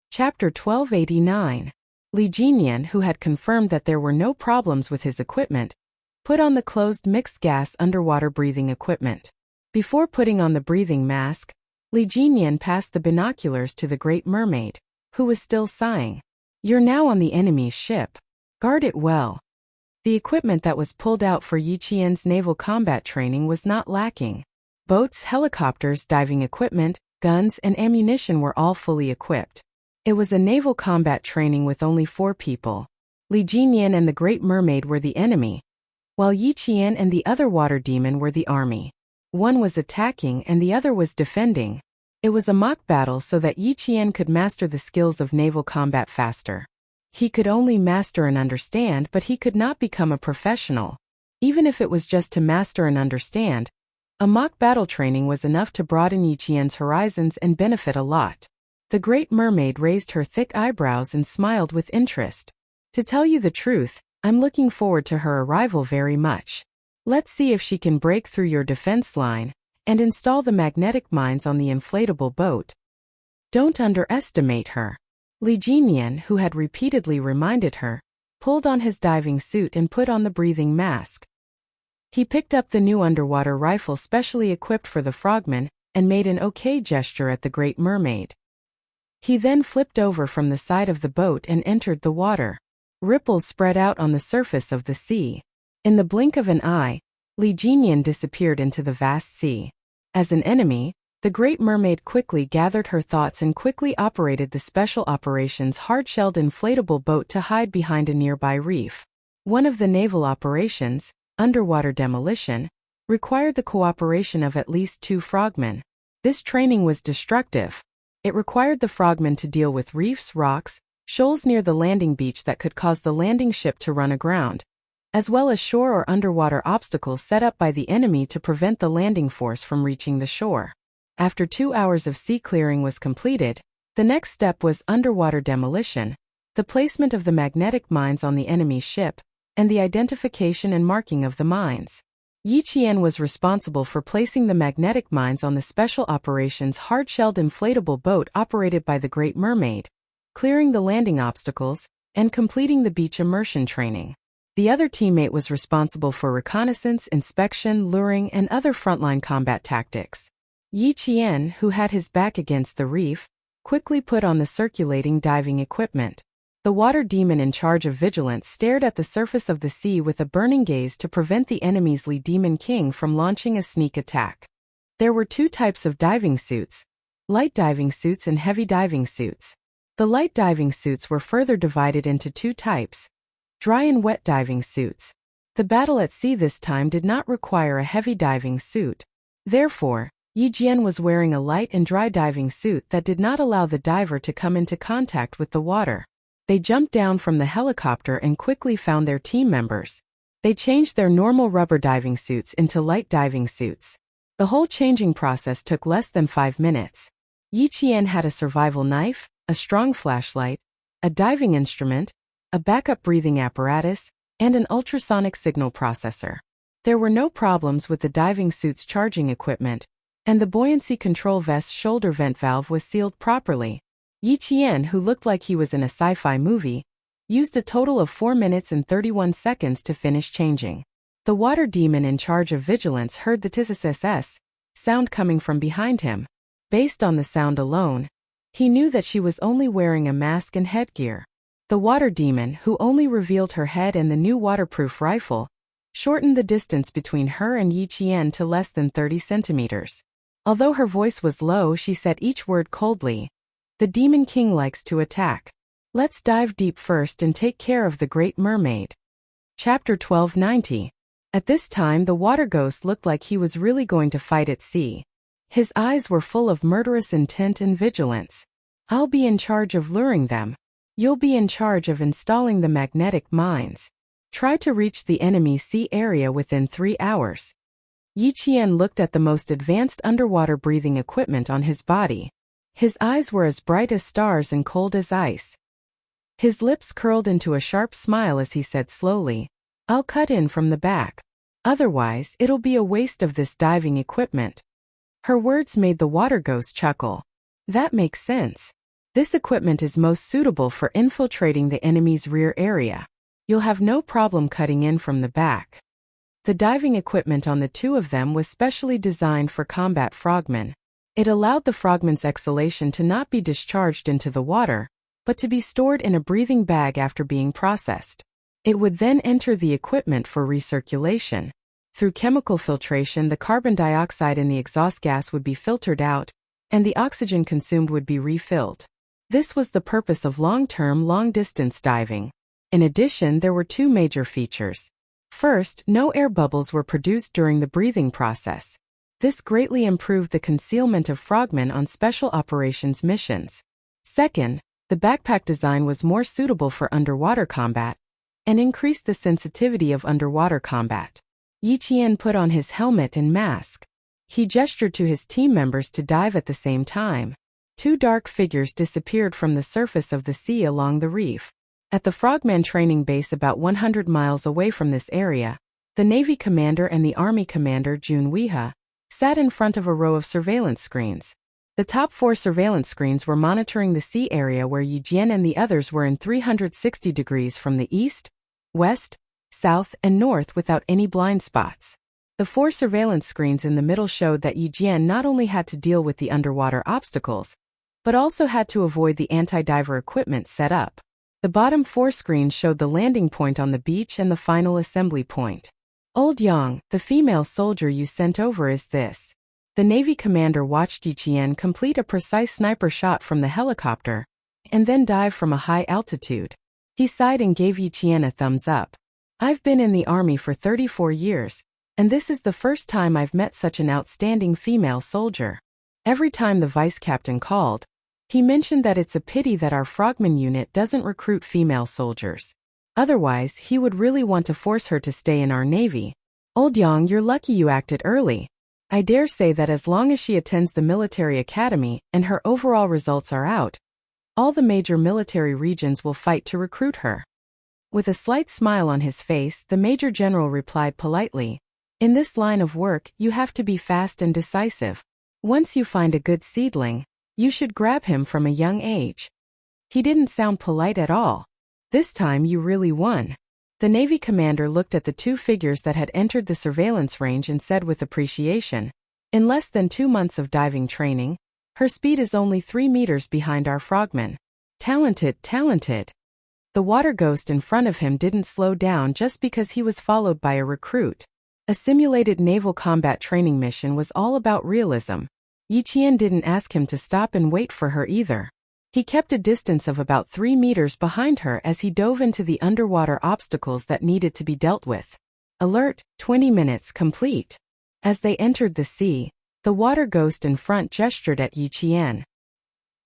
Chapter 1289. Li Jinyan, who had confirmed that there were no problems with his equipment, put on the closed mixed gas underwater breathing equipment. Before putting on the breathing mask, Li Jinyan passed the binoculars to the Great Mermaid, who was still sighing. You're now on the enemy's ship. Guard it well. The equipment that was pulled out for Yi Qian's naval combat training was not lacking. Boats, helicopters, diving equipment, guns, and ammunition were all fully equipped. It was a naval combat training with only 4 people. Li Jinyan and the Great Mermaid were the enemy, while Yi Qian and the other water demon were the army. One was attacking and the other was defending. It was a mock battle so that Yi Qian could master the skills of naval combat faster. He could only master and understand, but he could not become a professional. Even if it was just to master and understand, a mock battle training was enough to broaden Yi Qian's horizons and benefit a lot. The Great Mermaid raised her thick eyebrows and smiled with interest. To tell you the truth, I'm looking forward to her arrival very much. Let's see if she can break through your defense line and install the magnetic mines on the inflatable boat. Don't underestimate her. Li Jinyan, who had repeatedly reminded her, pulled on his diving suit and put on the breathing mask. He picked up the new underwater rifle specially equipped for the frogman and made an okay gesture at the Great Mermaid. He then flipped over from the side of the boat and entered the water. Ripples spread out on the surface of the sea. In the blink of an eye, Li Jinyan disappeared into the vast sea. As an enemy, The Great Mermaid quickly gathered her thoughts and quickly operated the Special Operations hard-shelled inflatable boat to hide behind a nearby reef. One of the naval operations, underwater demolition, required the cooperation of at least 2 frogmen. This training was destructive. It required the frogmen to deal with reefs, rocks, shoals near the landing beach that could cause the landing ship to run aground, as well as shore or underwater obstacles set up by the enemy to prevent the landing force from reaching the shore. After 2 hours of sea clearing was completed, the next step was underwater demolition, the placement of the magnetic mines on the enemy's ship, and the identification and marking of the mines. Yi Qian was responsible for placing the magnetic mines on the Special Operations hard-shelled inflatable boat operated by the Great Mermaid, clearing the landing obstacles, and completing the beach immersion training. The other teammate was responsible for reconnaissance, inspection, luring, and other frontline combat tactics. Yi Qian, who had his back against the reef, quickly put on the circulating diving equipment. The water demon in charge of vigilance stared at the surface of the sea with a burning gaze to prevent the enemy's Lee Demon King from launching a sneak attack. There were 2 types of diving suits: light diving suits and heavy diving suits. The light diving suits were further divided into 2 types: dry and wet diving suits. The battle at sea this time did not require a heavy diving suit. Therefore, Yi Jian was wearing a light and dry diving suit that did not allow the diver to come into contact with the water. They jumped down from the helicopter and quickly found their team members. They changed their normal rubber diving suits into light diving suits. The whole changing process took less than 5 minutes. Yi Qian had a survival knife, a strong flashlight, a diving instrument, a backup breathing apparatus, and an ultrasonic signal processor. There were no problems with the diving suit's charging equipment, and the buoyancy control vest's shoulder vent valve was sealed properly. Yi Qian, who looked like he was in a sci-fi movie, used a total of 4 minutes and 31 seconds to finish changing. The water demon in charge of vigilance heard the tss sound coming from behind him. Based on the sound alone, he knew that she was only wearing a mask and headgear. The water demon, who only revealed her head and the new waterproof rifle, shortened the distance between her and Yi Qian to less than 30 centimeters. Although her voice was low, she said each word coldly. The Demon King likes to attack. Let's dive deep first and take care of the Great Mermaid. Chapter 1290. At this time, the water ghost looked like he was really going to fight at sea. His eyes were full of murderous intent and vigilance. I'll be in charge of luring them. You'll be in charge of installing the magnetic mines. Try to reach the enemy sea area within 3 hours. Yi Qian looked at the most advanced underwater breathing equipment on his body. His eyes were as bright as stars and cold as ice. His lips curled into a sharp smile as he said slowly, I'll cut in from the back. Otherwise, it'll be a waste of this diving equipment. Her words made the water ghost chuckle. That makes sense. This equipment is most suitable for infiltrating the enemy's rear area. You'll have no problem cutting in from the back. The diving equipment on the 2 of them was specially designed for combat frogmen. It allowed the frogman's exhalation to not be discharged into the water, but to be stored in a breathing bag after being processed. It would then enter the equipment for recirculation. Through chemical filtration, the carbon dioxide in the exhaust gas would be filtered out, and the oxygen consumed would be refilled. This was the purpose of long-term, long-distance diving. In addition, there were 2 major features. First, no air bubbles were produced during the breathing process. This greatly improved the concealment of frogmen on special operations missions. Second, the backpack design was more suitable for underwater combat and increased the sensitivity of underwater combat. Yi Qian put on his helmet and mask. He gestured to his team members to dive at the same time. 2 dark figures disappeared from the surface of the sea along the reef. At the Frogman training base about 100 miles away from this area, the Navy commander and the Army commander, Jun Weha, sat in front of a row of surveillance screens. The top 4 surveillance screens were monitoring the sea area where Yi Jian and the others were in 360 degrees from the east, west, south, and north without any blind spots. The 4 surveillance screens in the middle showed that Yi Jian not only had to deal with the underwater obstacles, but also had to avoid the anti-diver equipment set up. The bottom 4 screens showed the landing point on the beach and the final assembly point. Old Yang, the female soldier you sent over, is this. The Navy commander watched Yiqian complete a precise sniper shot from the helicopter, and then dive from a high altitude. He sighed and gave Yiqian a thumbs up. I've been in the army for 34 years, and this is the first time I've met such an outstanding female soldier. Every time the vice captain called, he mentioned that it's a pity that our frogman unit doesn't recruit female soldiers. Otherwise, he would really want to force her to stay in our navy. Old Yang, you're lucky you acted early. I dare say that as long as she attends the military academy and her overall results are out, all the major military regions will fight to recruit her. With a slight smile on his face, the Major General replied politely, in this line of work, you have to be fast and decisive. Once you find a good seedling, you should grab him from a young age. He didn't sound polite at all. This time you really won. The Navy commander looked at the two figures that had entered the surveillance range and said with appreciation, in less than 2 months of diving training, her speed is only 3 meters behind our frogmen. Talented, talented. The water ghost in front of him didn't slow down just because he was followed by a recruit. A simulated naval combat training mission was all about realism. Yiqian didn't ask him to stop and wait for her either. He kept a distance of about 3 meters behind her as he dove into the underwater obstacles that needed to be dealt with. Alert, 20 minutes complete. As they entered the sea, the water ghost in front gestured at Yiqian.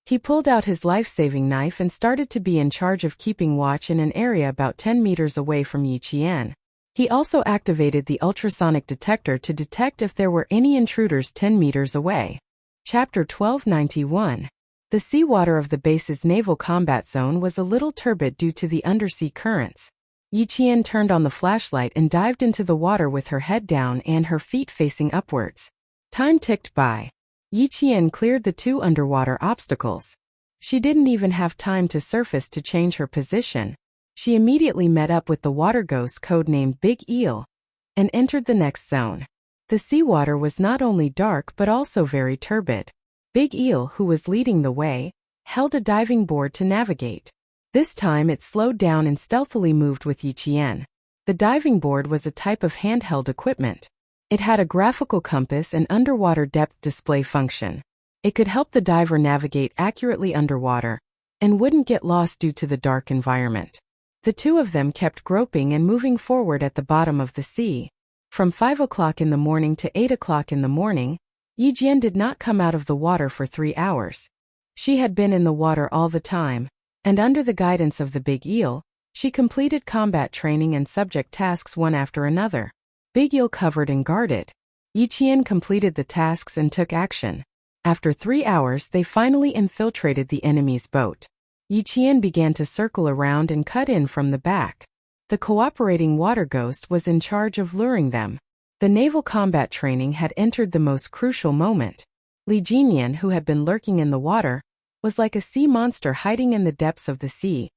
He pulled out his life-saving knife and started to be in charge of keeping watch in an area about 10 meters away from Yiqian. He also activated the ultrasonic detector to detect if there were any intruders 10 meters away. Chapter 1291. The seawater of the base's naval combat zone was a little turbid due to the undersea currents. Yiqian turned on the flashlight and dived into the water with her head down and her feet facing upwards. Time ticked by. Yiqian cleared the 2 underwater obstacles. She didn't even have time to surface to change her position. She immediately met up with the water ghost codenamed Big Eel and entered the next zone. The seawater was not only dark but also very turbid. Big Eel, who was leading the way, held a diving board to navigate. This time it slowed down and stealthily moved with Yiqian. The diving board was a type of handheld equipment. It had a graphical compass and underwater depth display function. It could help the diver navigate accurately underwater and wouldn't get lost due to the dark environment. The two of them kept groping and moving forward at the bottom of the sea. From 5 o'clock in the morning to 8 o'clock in the morning, Yiqian did not come out of the water for 3 hours. She had been in the water all the time, and under the guidance of the Big Eel, she completed combat training and subject tasks one after another. Big Eel covered and guarded. Yiqian completed the tasks and took action. After 3 hours, they finally infiltrated the enemy's boat. Yiqian began to circle around and cut in from the back. The cooperating water ghost was in charge of luring them. The naval combat training had entered the most crucial moment. Li Jinyan, who had been lurking in the water, was like a sea monster hiding in the depths of the sea,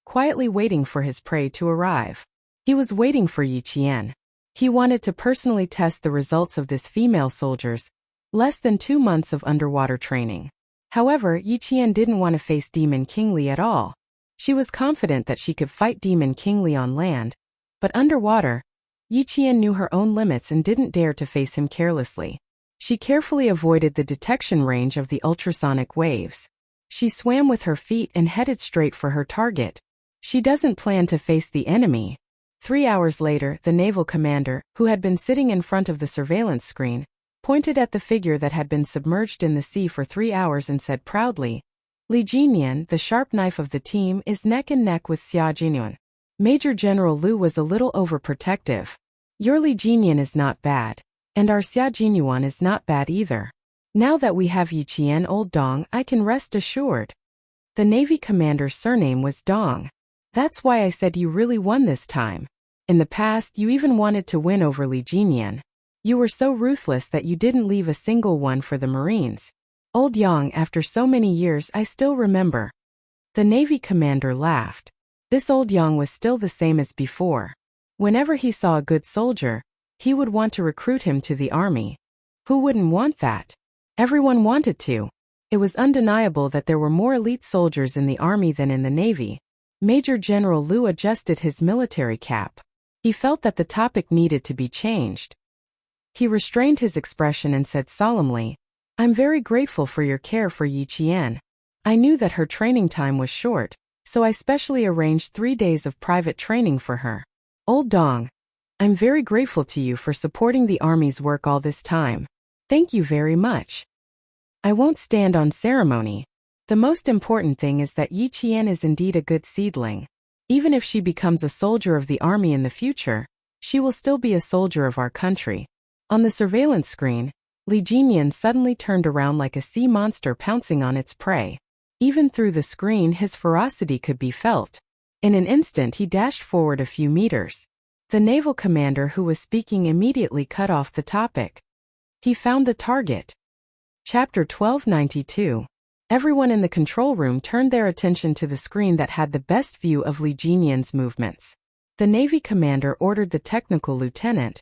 quietly waiting for his prey to arrive. He was waiting for Yiqian. He wanted to personally test the results of this female soldier's less than 2 months of underwater training. However, Yiqian didn't want to face Demon King Li at all. She was confident that she could fight Demon King Li on land, but underwater, Yiqian knew her own limits and didn't dare to face him carelessly. She carefully avoided the detection range of the ultrasonic waves. She swam with her feet and headed straight for her target. She doesn't plan to face the enemy. 3 hours later, the naval commander, who had been sitting in front of the surveillance screen, pointed at the figure that had been submerged in the sea for 3 hours and said proudly, Li Jinyan, the sharp knife of the team, is neck and neck with Xia Jinyuan. Major General Lu was a little overprotective. Your Li Jinyan is not bad, and our Xia Jinyuan is not bad either. Now that we have Yiqian old Dong, I can rest assured. The Navy commander's surname was Dong. That's why I said you really won this time. In the past, you even wanted to win over Li Jinyan. You were so ruthless that you didn't leave a single one for the Marines. Old Yang, after so many years, I still remember. The Navy commander laughed. This old Yang was still the same as before. Whenever he saw a good soldier, he would want to recruit him to the army. Who wouldn't want that? Everyone wanted to. It was undeniable that there were more elite soldiers in the army than in the Navy. Major General Lu adjusted his military cap. He felt that the topic needed to be changed. He restrained his expression and said solemnly, "I'm very grateful for your care for Yi Qian. I knew that her training time was short, so I specially arranged 3 days of private training for her. Old Dong, I'm very grateful to you for supporting the army's work all this time. Thank you very much. I won't stand on ceremony. The most important thing is that Yi Qian is indeed a good seedling. Even if she becomes a soldier of the army in the future, she will still be a soldier of our country." On the surveillance screen, Li Jinyan suddenly turned around like a sea monster pouncing on its prey. Even through the screen, his ferocity could be felt. In an instant, he dashed forward a few meters. The naval commander who was speaking immediately cut off the topic. He found the target. Chapter 1292. Everyone in the control room turned their attention to the screen that had the best view of Li Jinyan's movements. The Navy commander ordered the technical lieutenant,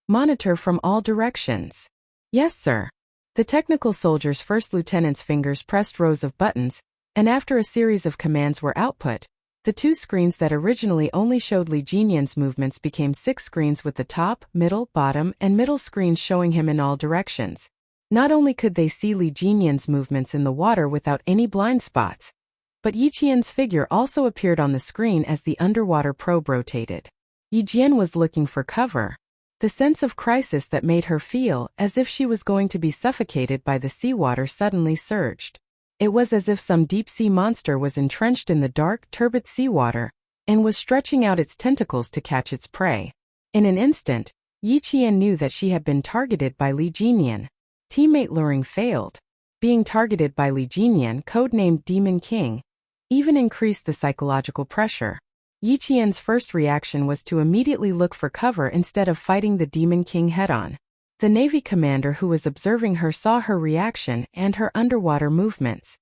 "Monitor from all directions." "Yes, sir." The technical soldier's first lieutenant's fingers pressed rows of buttons, and after a series of commands were output, the 2 screens that originally only showed Li Jinyan's movements became 6 screens with the top, middle, bottom, and middle screens showing him in all directions. Not only could they see Li Jinyan's movements in the water without any blind spots, but Yi Qian's figure also appeared on the screen as the underwater probe rotated. Yi Jian was looking for cover. The sense of crisis that made her feel as if she was going to be suffocated by the seawater suddenly surged. It was as if some deep-sea monster was entrenched in the dark, turbid seawater and was stretching out its tentacles to catch its prey. In an instant, Yi Qian knew that she had been targeted by Li Jinyan. Teammate luring failed. Being targeted by Li Jinyan, codenamed Demon King, even increased the psychological pressure. Yi Qian's first reaction was to immediately look for cover instead of fighting the Demon King head-on. The Navy commander who was observing her saw her reaction and her underwater movements.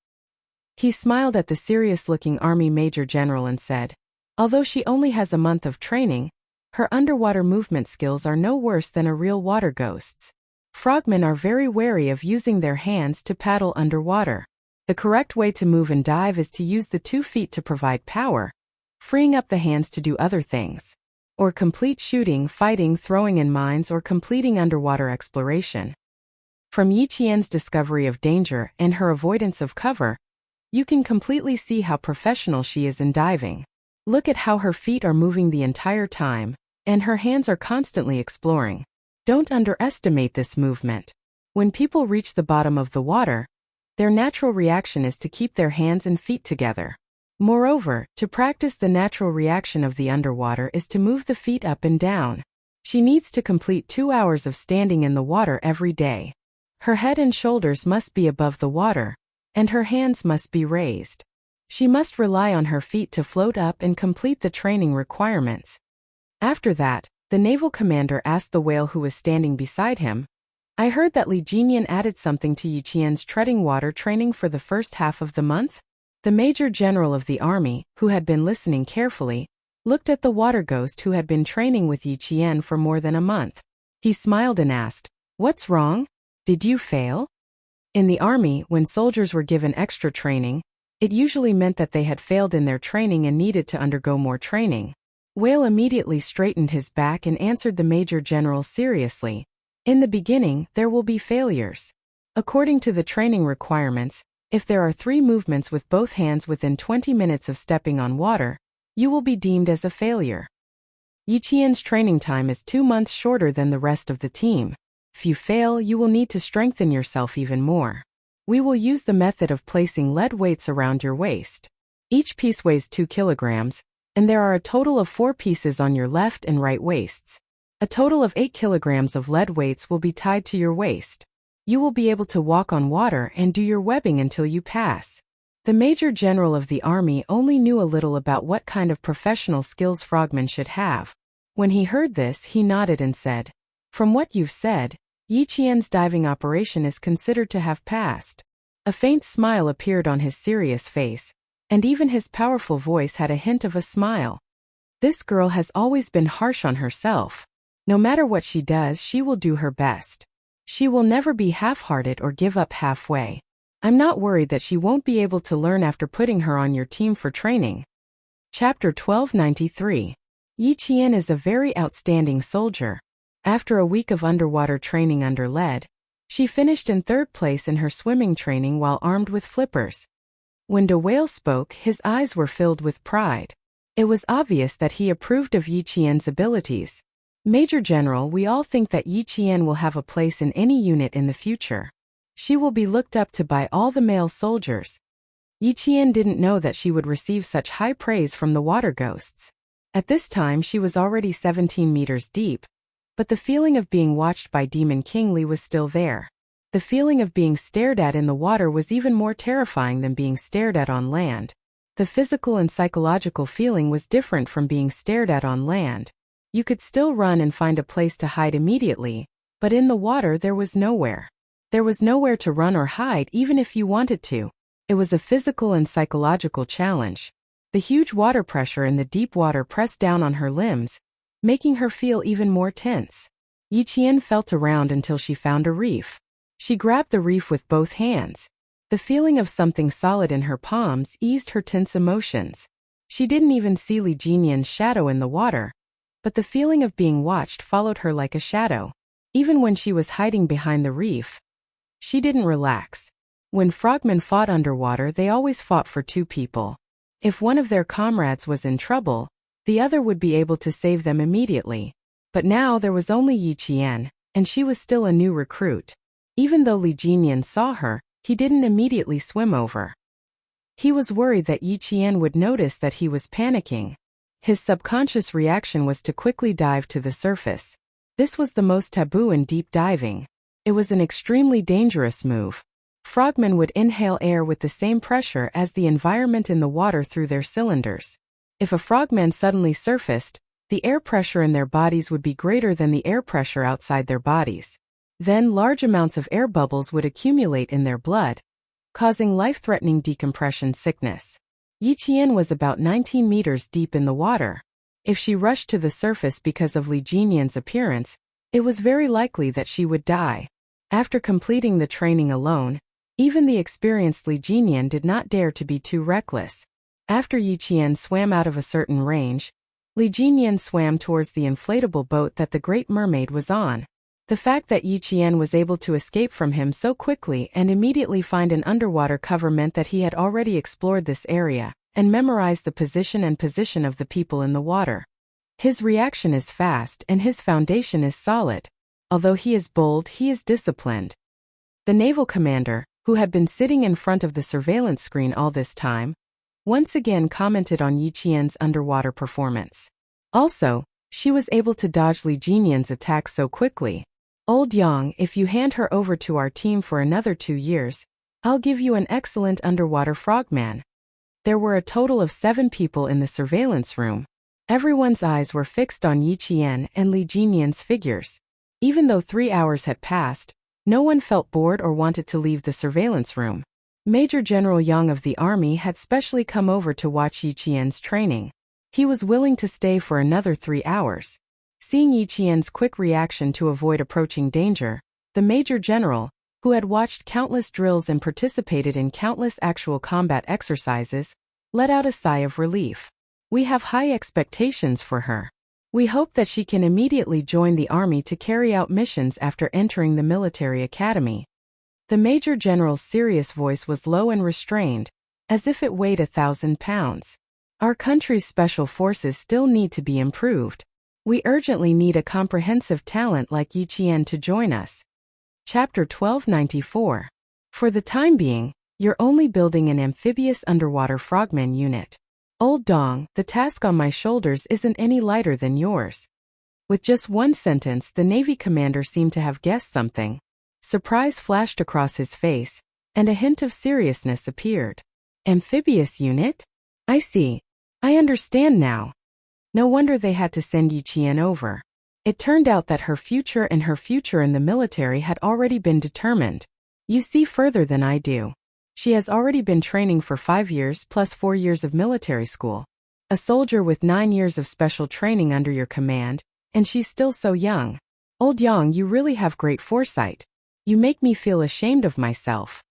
He smiled at the serious-looking Army Major General and said, "Although she only has a month of training, her underwater movement skills are no worse than a real water ghost's. Frogmen are very wary of using their hands to paddle underwater. The correct way to move and dive is to use the 2 feet to provide power, freeing up the hands to do other things, or complete shooting, fighting, throwing in mines, or completing underwater exploration." From Yi Qian's discovery of danger and her avoidance of cover, you can completely see how professional she is in diving. Look at how her feet are moving the entire time, and her hands are constantly exploring. Don't underestimate this movement. When people reach the bottom of the water, their natural reaction is to keep their hands and feet together. Moreover, to practice the natural reaction of the underwater is to move the feet up and down. She needs to complete 2 hours of standing in the water every day. Her head and shoulders must be above the water, and her hands must be raised. She must rely on her feet to float up and complete the training requirements. After that, the naval commander asked the whale who was standing beside him, "I heard that Li Jinyan added something to Yi Qian's treading water training for the first half of the month?" The Major General of the Army, who had been listening carefully, looked at the water ghost who had been training with Yi Qian for more than a month. He smiled and asked, "What's wrong? Did you fail?" In the army, when soldiers were given extra training, it usually meant that they had failed in their training and needed to undergo more training. Whale immediately straightened his back and answered the Major General seriously, "In the beginning, there will be failures. According to the training requirements, if there are 3 movements with both hands within 20 minutes of stepping on water, you will be deemed as a failure. Yi Qian's training time is 2 months shorter than the rest of the team. If you fail, you will need to strengthen yourself even more. We will use the method of placing lead weights around your waist. Each piece weighs 2 kilograms, and there are a total of 4 pieces on your left and right waists. A total of 8 kilograms of lead weights will be tied to your waist. You will be able to walk on water and do your webbing until you pass." The Major General of the Army only knew a little about what kind of professional skills frogmen should have. When he heard this, he nodded and said, "From what you've said, Yi Qian's diving operation is considered to have passed." A faint smile appeared on his serious face, and even his powerful voice had a hint of a smile. "This girl has always been harsh on herself. No matter what she does, she will do her best. She will never be half-hearted or give up halfway. I'm not worried that she won't be able to learn after putting her on your team for training." Chapter 1293. Yi Qian is a very outstanding soldier. After a week of underwater training under lead, she finished in 3rd place in her swimming training while armed with flippers. When De Whale spoke, his eyes were filled with pride. It was obvious that he approved of Yi Qian's abilities. Major General, we all think that Yi Qian will have a place in any unit in the future. She will be looked up to by all the male soldiers. Yi Qian didn't know that she would receive such high praise from the water ghosts. At this time she was already 17 meters deep, but the feeling of being watched by Demon King Li was still there. The feeling of being stared at in the water was even more terrifying than being stared at on land. The physical and psychological feeling was different from being stared at on land. You could still run and find a place to hide immediately, but in the water there was nowhere. There was nowhere to run or hide even if you wanted to. It was a physical and psychological challenge. The huge water pressure in the deep water pressed down on her limbs, making her feel even more tense. Yi Qian felt around until she found a reef. She grabbed the reef with both hands. The feeling of something solid in her palms eased her tense emotions. She didn't even see Li Jinian's shadow in the water, but the feeling of being watched followed her like a shadow. Even when she was hiding behind the reef, she didn't relax. When frogmen fought underwater, they always fought for 2 people. If one of their comrades was in trouble, the other would be able to save them immediately. But now there was only Yi Qian, and she was still a new recruit. Even though Li Jinian saw her, he didn't immediately swim over. He was worried that Yi Qian would notice that he was panicking. His subconscious reaction was to quickly dive to the surface. This was the most taboo in deep diving. It was an extremely dangerous move. Frogmen would inhale air with the same pressure as the environment in the water through their cylinders. If a frogman suddenly surfaced, the air pressure in their bodies would be greater than the air pressure outside their bodies. Then large amounts of air bubbles would accumulate in their blood, causing life-threatening decompression sickness. Yi Qian was about 19 meters deep in the water. If she rushed to the surface because of Li Jinian's appearance, it was very likely that she would die. After completing the training alone, even the experienced Li Jinian did not dare to be too reckless. After Yi Qian swam out of a certain range, Li Jinian swam towards the inflatable boat that the Great Mermaid was on. The fact that Yi Qian was able to escape from him so quickly and immediately find an underwater cover meant that he had already explored this area and memorized the position of the people in the water. His reaction is fast and his foundation is solid. Although he is bold, he is disciplined. The naval commander, who had been sitting in front of the surveillance screen all this time, once again commented on Yi Qian's underwater performance. Also, she was able to dodge Li Jinian's attack so quickly. Old Yang, if you hand her over to our team for another 2 years, I'll give you an excellent underwater frogman. There were a total of 7 people in the surveillance room. Everyone's eyes were fixed on Yi Qian and Li Jinian's figures. Even though 3 hours had passed, no one felt bored or wanted to leave the surveillance room. Major General Yang of the army had specially come over to watch Yi Qian's training. He was willing to stay for another 3 hours. Seeing Yi Qian's quick reaction to avoid approaching danger, the Major General, who had watched countless drills and participated in countless actual combat exercises, let out a sigh of relief. We have high expectations for her. We hope that she can immediately join the army to carry out missions after entering the military academy. The Major General's serious voice was low and restrained, as if it weighed 1,000 pounds. Our country's special forces still need to be improved. We urgently need a comprehensive talent like Yi Qian to join us. Chapter 1294. For the time being, you're only building an amphibious underwater frogman unit. Old Dong, the task on my shoulders isn't any lighter than yours. With just one sentence, the Navy commander seemed to have guessed something. Surprise flashed across his face, and a hint of seriousness appeared. Amphibious unit? I see. I understand now. No wonder they had to send Yi Qian over. It turned out that her future and her future in the military had already been determined. You see further than I do. She has already been training for 5 years plus 4 years of military school. A soldier with 9 years of special training under your command, and she's still so young. Old Yang, you really have great foresight. You make me feel ashamed of myself.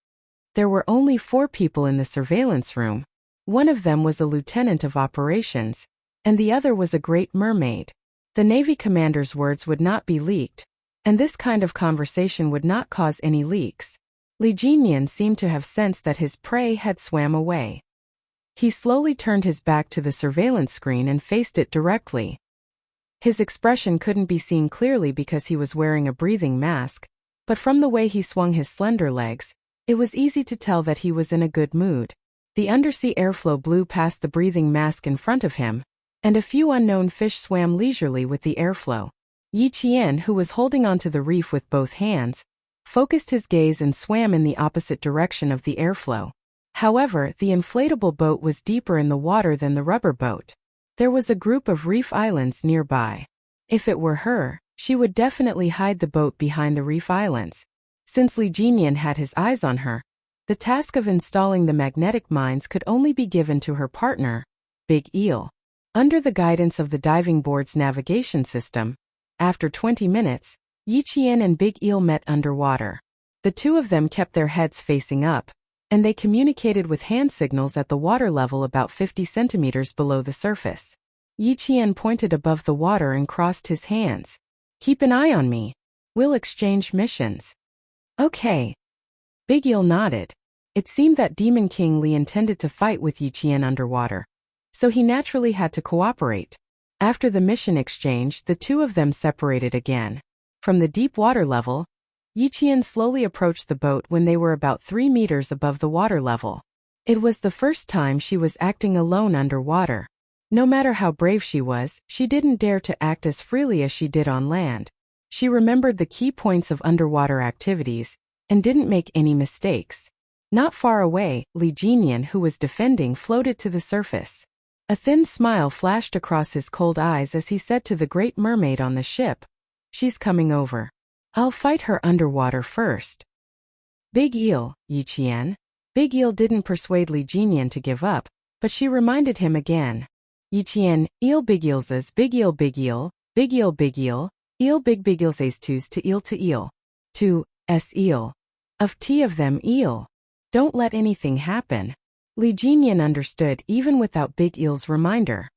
There were only 4 people in the surveillance room. One of them was a lieutenant of operations, and the other was a great mermaid. The Navy commander's words would not be leaked, and this kind of conversation would not cause any leaks. Li Jinyan seemed to have sensed that his prey had swam away. He slowly turned his back to the surveillance screen and faced it directly. His expression couldn't be seen clearly because he was wearing a breathing mask, but from the way he swung his slender legs, it was easy to tell that he was in a good mood. The undersea airflow blew past the breathing mask in front of him, and a few unknown fish swam leisurely with the airflow. Yi Qian, who was holding onto the reef with both hands, focused his gaze and swam in the opposite direction of the airflow. However, the inflatable boat was deeper in the water than the rubber boat. There was a group of reef islands nearby. If it were her, she would definitely hide the boat behind the reef islands. Since Li Jinyan had his eyes on her, the task of installing the magnetic mines could only be given to her partner, Big Eel. Under the guidance of the diving board's navigation system, after 20 minutes, Yi Qian and Big Eel met underwater. The two of them kept their heads facing up, and they communicated with hand signals at the water level about 50 centimeters below the surface. Yi Qian pointed above the water and crossed his hands. "Keep an eye on me. We'll exchange missions." "Okay." Big Eel nodded. It seemed that Demon King Li intended to fight with Yi Qian underwater, so he naturally had to cooperate. After the mission exchange, the two of them separated again. From the deep water level, Yi Qian slowly approached the boat when they were about 3 meters above the water level. It was the first time she was acting alone underwater. No matter how brave she was, she didn't dare to act as freely as she did on land. She remembered the key points of underwater activities, and didn't make any mistakes. Not far away, Li Jinyan, who was defending, floated to the surface. A thin smile flashed across his cold eyes as he said to the Great Mermaid on the ship, "She's coming over. I'll fight her underwater first." "Big Eel, Yi Qian." Big Eel didn't persuade Li Jinyan to give up, but she reminded him again. "Yi Qian, Eel Big Eelses Big Eel Big Eel, Big Eel Big Eel, Eel Big Eel says twos to Eel. 2s Eel. Of T of them Eel. Don't let anything happen." Li Jinyan understood even without Big Eel's reminder.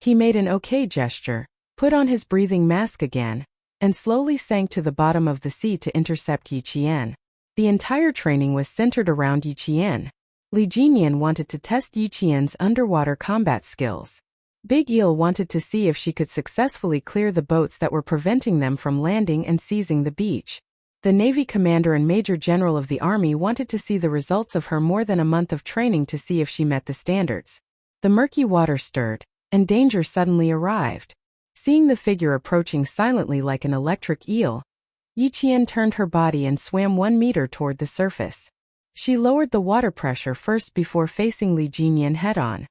He made an okay gesture, put on his breathing mask again, and slowly sank to the bottom of the sea to intercept Yi Qian. The entire training was centered around Yi Qian. Li Jinyan wanted to test Yi Qian's underwater combat skills. Big Eel wanted to see if she could successfully clear the boats that were preventing them from landing and seizing the beach. The Navy commander and Major General of the Army wanted to see the results of her more than a month of training to see if she met the standards. The murky water stirred, and danger suddenly arrived. Seeing the figure approaching silently like an electric eel, Yi Qian turned her body and swam 1 meter toward the surface. She lowered the water pressure first before facing Li Jinyan head-on.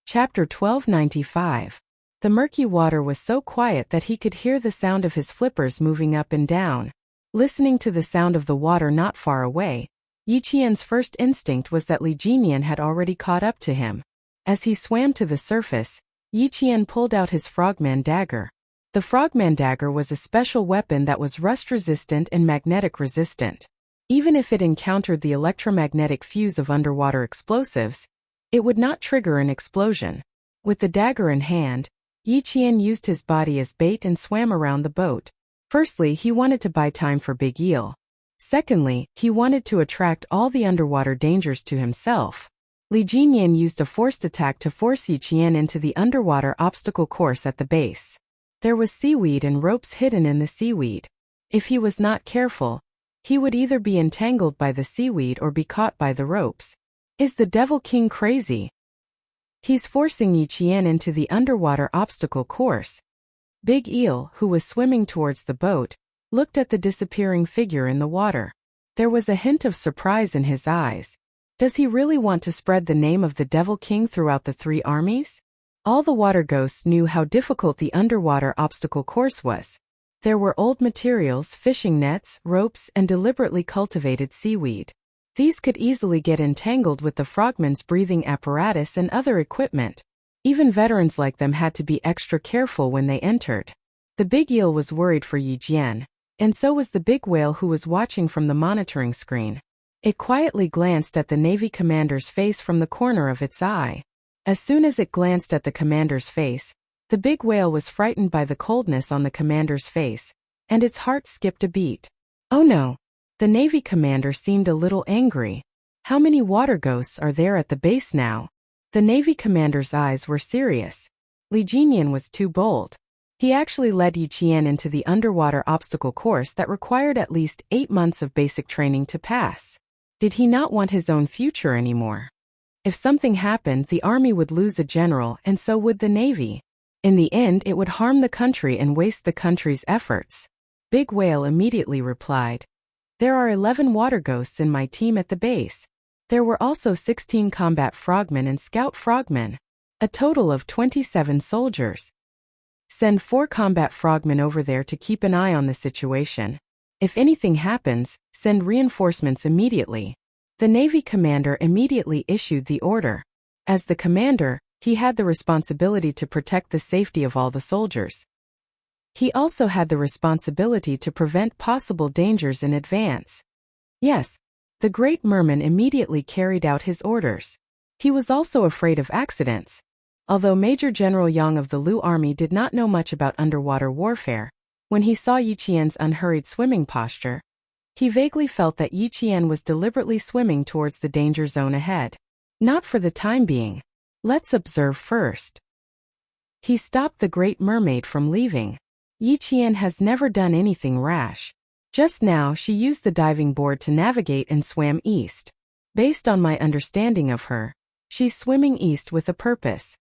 Chapter 1295. The murky water was so quiet that he could hear the sound of his flippers moving up and down. Listening to the sound of the water not far away, Yi Qian's first instinct was that Li Jinyan had already caught up to him. As he swam to the surface, Yi Qian pulled out his frogman dagger. The frogman dagger was a special weapon that was rust-resistant and magnetic-resistant. Even if it encountered the electromagnetic fuse of underwater explosives, it would not trigger an explosion. With the dagger in hand, Yi Qian used his body as bait and swam around the boat. Firstly, he wanted to buy time for Big Eel. Secondly, he wanted to attract all the underwater dangers to himself. Li Jinyan used a forced attack to force Yi Qian into the underwater obstacle course at the base. There was seaweed and ropes hidden in the seaweed. If he was not careful, he would either be entangled by the seaweed or be caught by the ropes. Is the Devil King crazy? He's forcing Yi Qian into the underwater obstacle course. Big Eel, who was swimming towards the boat, looked at the disappearing figure in the water. There was a hint of surprise in his eyes. Does he really want to spread the name of the Devil King throughout the 3 armies? All the water ghosts knew how difficult the underwater obstacle course was. There were old materials, fishing nets, ropes, and deliberately cultivated seaweed. These could easily get entangled with the frogman's breathing apparatus and other equipment. Even veterans like them had to be extra careful when they entered. The Big Eel was worried for Yi Jian, and so was the big whale who was watching from the monitoring screen. It quietly glanced at the Navy commander's face from the corner of its eye. As soon as it glanced at the commander's face, The big whale was frightened by the coldness on the commander's face, and its heart skipped a beat. Oh no! The Navy commander seemed a little angry. How many water ghosts are there at the base now? The Navy commander's eyes were serious. Li Jinyan was too bold. He actually led Yi Qian into the underwater obstacle course that required at least 8 months of basic training to pass. Did he not want his own future anymore? If something happened, the army would lose a general, and so would the Navy. In the end, it would harm the country and waste the country's efforts. Big Whale immediately replied, "There are 11 water ghosts in my team at the base. There were also 16 combat frogmen and scout frogmen. A total of 27 soldiers. Send 4 combat frogmen over there to keep an eye on the situation. If anything happens, send reinforcements immediately." The Navy commander immediately issued the order. As the commander, he had the responsibility to protect the safety of all the soldiers. He also had the responsibility to prevent possible dangers in advance. Yes, the Great Merman immediately carried out his orders. He was also afraid of accidents. Although Major General Yang of the Lu Army did not know much about underwater warfare, when he saw Yi Qian's unhurried swimming posture, he vaguely felt that Yi Qian was deliberately swimming towards the danger zone ahead. Not for the time being. Let's observe first. He stopped the Great Mermaid from leaving. Yi Qian has never done anything rash. Just now she used the diving board to navigate and swam east. Based on my understanding of her, she's swimming east with a purpose.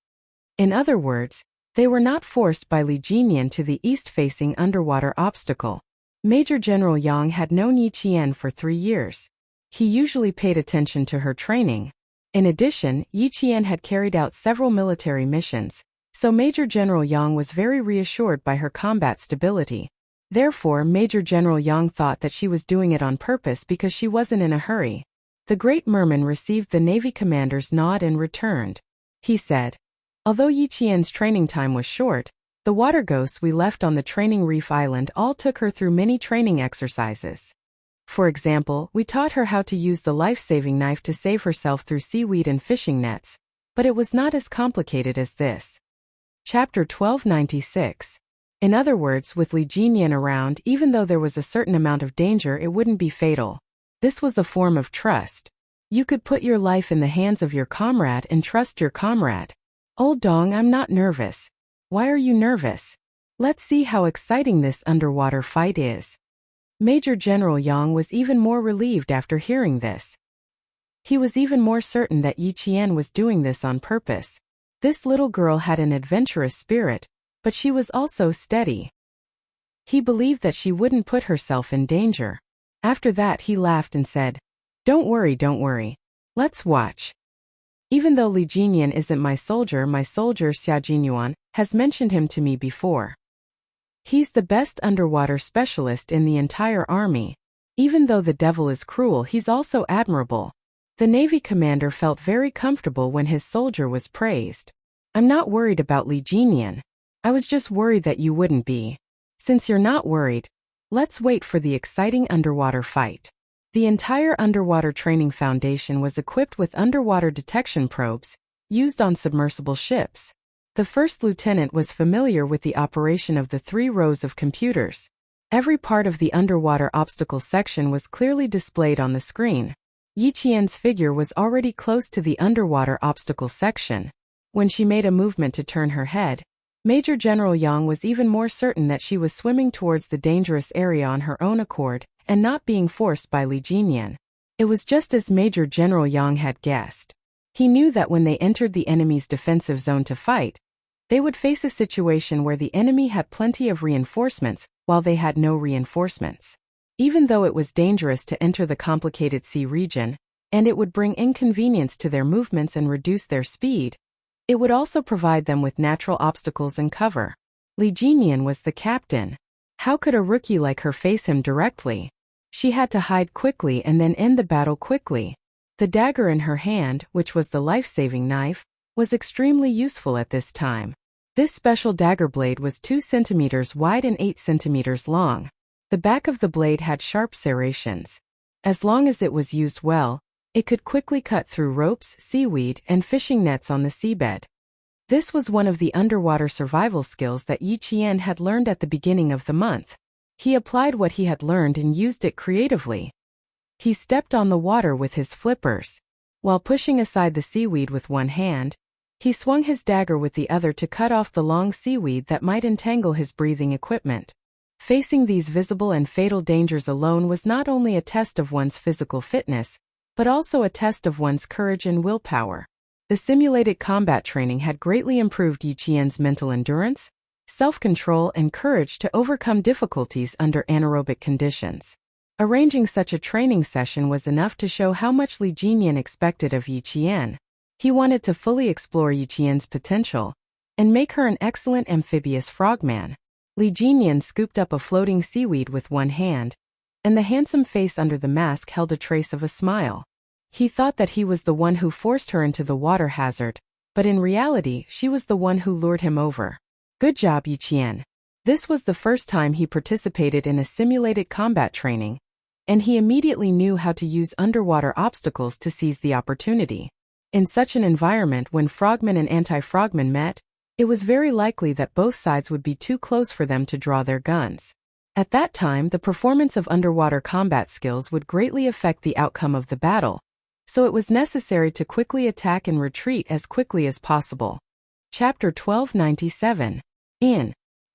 In other words, they were not forced by Li Jinyan to the east-facing underwater obstacle. Major General Yang had known Yi Qian for 3 years. He usually paid attention to her training. In addition, Yi Qian had carried out several military missions, so Major General Yang was very reassured by her combat stability. Therefore, Major General Yang thought that she was doing it on purpose because she wasn't in a hurry. The Great Merman received the Navy commander's nod and returned. He said, "Although Yi Qian's training time was short, the water ghosts we left on the training reef island all took her through many training exercises. For example, we taught her how to use the life-saving knife to save herself through seaweed and fishing nets, but it was not as complicated as this." Chapter 1296. In other words, with Li Jinyan around, even though there was a certain amount of danger, it wouldn't be fatal. This was a form of trust. You could put your life in the hands of your comrade and trust your comrade. "Old Dong, I'm not nervous." "Why are you nervous?" "Let's see how exciting this underwater fight is." Major General Yang was even more relieved after hearing this. He was even more certain that Yi Qian was doing this on purpose. This little girl had an adventurous spirit, but she was also steady. He believed that she wouldn't put herself in danger. After that he laughed and said, don't worry. Let's watch." Even though Li Jinyan isn't my soldier Xia Jinyuan has mentioned him to me before. He's the best underwater specialist in the entire army. Even though the devil is cruel, he's also admirable. The Navy commander felt very comfortable when his soldier was praised. "I'm not worried about Li Jinyan. I was just worried that you wouldn't be. Since you're not worried, let's wait for the exciting underwater fight." The entire underwater training foundation was equipped with underwater detection probes, used on submersible ships. The first lieutenant was familiar with the operation of the 3 rows of computers. Every part of the underwater obstacle section was clearly displayed on the screen. Yi Qian's figure was already close to the underwater obstacle section. When she made a movement to turn her head, Major General Yang was even more certain that she was swimming towards the dangerous area on her own accord and not being forced by Li Jinyan. It was just as Major General Yang had guessed. He knew that when they entered the enemy's defensive zone to fight, they would face a situation where the enemy had plenty of reinforcements, while they had no reinforcements. Even though it was dangerous to enter the complicated sea region, and it would bring inconvenience to their movements and reduce their speed, it would also provide them with natural obstacles and cover. Li Jinyan was the captain. How could a rookie like her face him directly? She had to hide quickly and then end the battle quickly. The dagger in her hand, which was the life-saving knife, was extremely useful at this time. This special dagger blade was 2 centimeters wide and 8 centimeters long. The back of the blade had sharp serrations. As long as it was used well, it could quickly cut through ropes, seaweed, and fishing nets on the seabed. This was one of the underwater survival skills that Yi Qian had learned at the beginning of the month. He applied what he had learned and used it creatively. He stepped on the water with his flippers. While pushing aside the seaweed with one hand, he swung his dagger with the other to cut off the long seaweed that might entangle his breathing equipment. Facing these visible and fatal dangers alone was not only a test of one's physical fitness, but also a test of one's courage and willpower. The simulated combat training had greatly improved Yi Qian's mental endurance, self-control, and courage to overcome difficulties under anaerobic conditions. Arranging such a training session was enough to show how much Li Jinyan expected of Yi Qian. He wanted to fully explore Yi Qian's potential and make her an excellent amphibious frogman. Li Jinyan scooped up a floating seaweed with one hand, and the handsome face under the mask held a trace of a smile. He thought that he was the one who forced her into the water hazard, but in reality she was the one who lured him over. Good job, Yi Qian. This was the first time he participated in a simulated combat training, and he immediately knew how to use underwater obstacles to seize the opportunity. In such an environment, when frogmen and anti-frogmen met, it was very likely that both sides would be too close for them to draw their guns. At that time, the performance of underwater combat skills would greatly affect the outcome of the battle, so it was necessary to quickly attack and retreat as quickly as possible. Chapter 1297.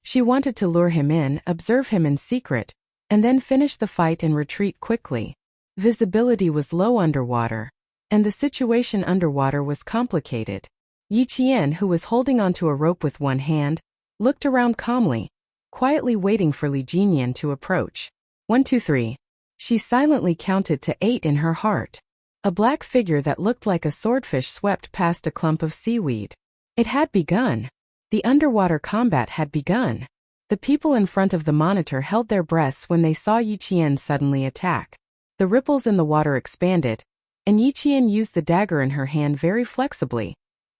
She wanted to lure him in, observe him in secret, and then finish the fight and retreat quickly. Visibility was low underwater, and the situation underwater was complicated. Yi Qian, who was holding onto a rope with one hand, looked around calmly, quietly waiting for Li Jinyan to approach. 1, 2, 3. She silently counted to 8 in her heart. A black figure that looked like a swordfish swept past a clump of seaweed. It had begun. The underwater combat had begun. The people in front of the monitor held their breaths when they saw Yi Qian suddenly attack. The ripples in the water expanded, and Yi Qian used the dagger in her hand very flexibly,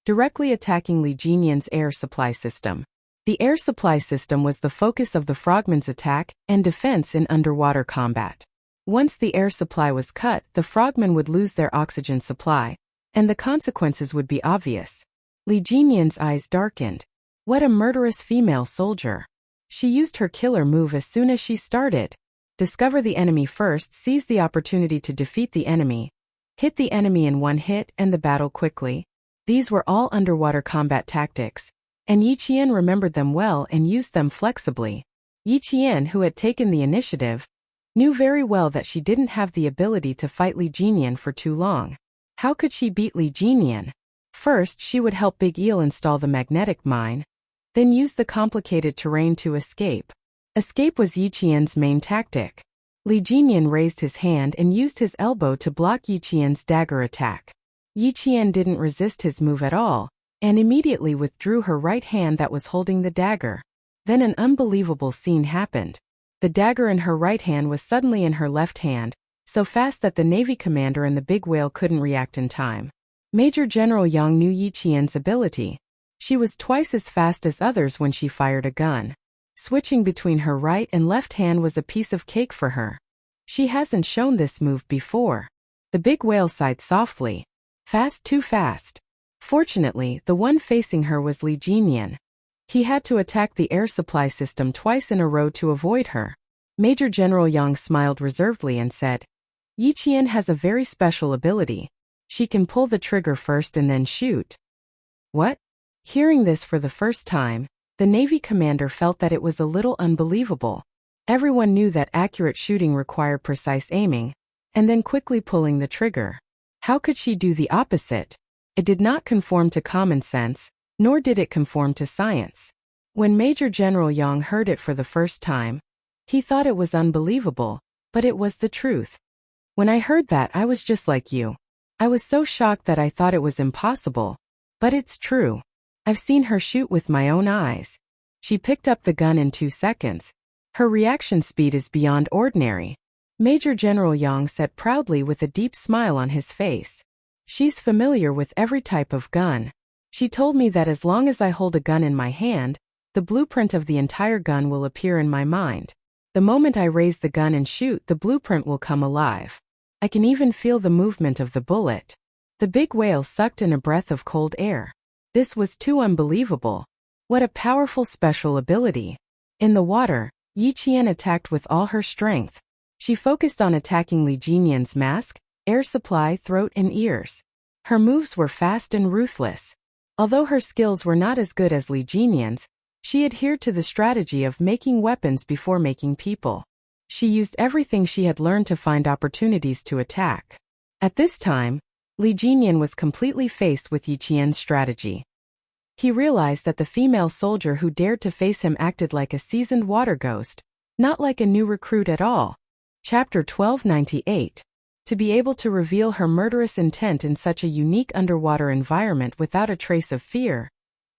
directly attacking Li Jinyan's air supply system. The air supply system was the focus of the frogmen's attack and defense in underwater combat. Once the air supply was cut, the frogmen would lose their oxygen supply, and the consequences would be obvious. Li Jinyan's eyes darkened. What a murderous female soldier. She used her killer move as soon as she started. Discover the enemy first, seize the opportunity to defeat the enemy, hit the enemy in one hit, and the battle quickly. These were all underwater combat tactics, and Yi Qian remembered them well and used them flexibly. Yi Qian, who had taken the initiative, knew very well that she didn't have the ability to fight Li Jinyan for too long. How could she beat Li Jinyan? First, she would help Big Eel install the magnetic mine, then use the complicated terrain to escape. Escape was Yi Qian's main tactic. Li Jinyan raised his hand and used his elbow to block Yi Qian's dagger attack. Yi Qian didn't resist his move at all, and immediately withdrew her right hand that was holding the dagger. Then an unbelievable scene happened. The dagger in her right hand was suddenly in her left hand, so fast that the Navy commander and the big whale couldn't react in time. Major General Yang knew Yi Qian's ability. She was twice as fast as others when she fired a gun. Switching between her right and left hand was a piece of cake for her. She hasn't shown this move before. The big whale sighed softly. Fast, too fast. Fortunately, the one facing her was Li Jinyan. He had to attack the air supply system twice in a row to avoid her. Major General Yang smiled reservedly and said, Yi Qian has a very special ability. She can pull the trigger first and then shoot. What? Hearing this for the first time, the Navy commander felt that it was a little unbelievable. Everyone knew that accurate shooting required precise aiming, and then quickly pulling the trigger. How could she do the opposite? It did not conform to common sense, nor did it conform to science. When Major General Yang heard it for the first time, he thought it was unbelievable, but it was the truth. When I heard that, I was just like you. I was so shocked that I thought it was impossible. But it's true. I've seen her shoot with my own eyes. She picked up the gun in 2 seconds. Her reaction speed is beyond ordinary. Major General Yang said proudly with a deep smile on his face. She's familiar with every type of gun. She told me that as long as I hold a gun in my hand, the blueprint of the entire gun will appear in my mind. The moment I raise the gun and shoot, the blueprint will come alive. I can even feel the movement of the bullet. The big whale sucked in a breath of cold air. This was too unbelievable. What a powerful special ability. In the water, Yi Qian attacked with all her strength. She focused on attacking Li Jinyan's mask, air supply, throat and ears. Her moves were fast and ruthless. Although her skills were not as good as Li Jinyan's, she adhered to the strategy of making weapons before making people. She used everything she had learned to find opportunities to attack. At this time, Li Jinyan was completely faced with Yi Qian's strategy. He realized that the female soldier who dared to face him acted like a seasoned water ghost, not like a new recruit at all. Chapter 1298. To be able to reveal her murderous intent in such a unique underwater environment without a trace of fear.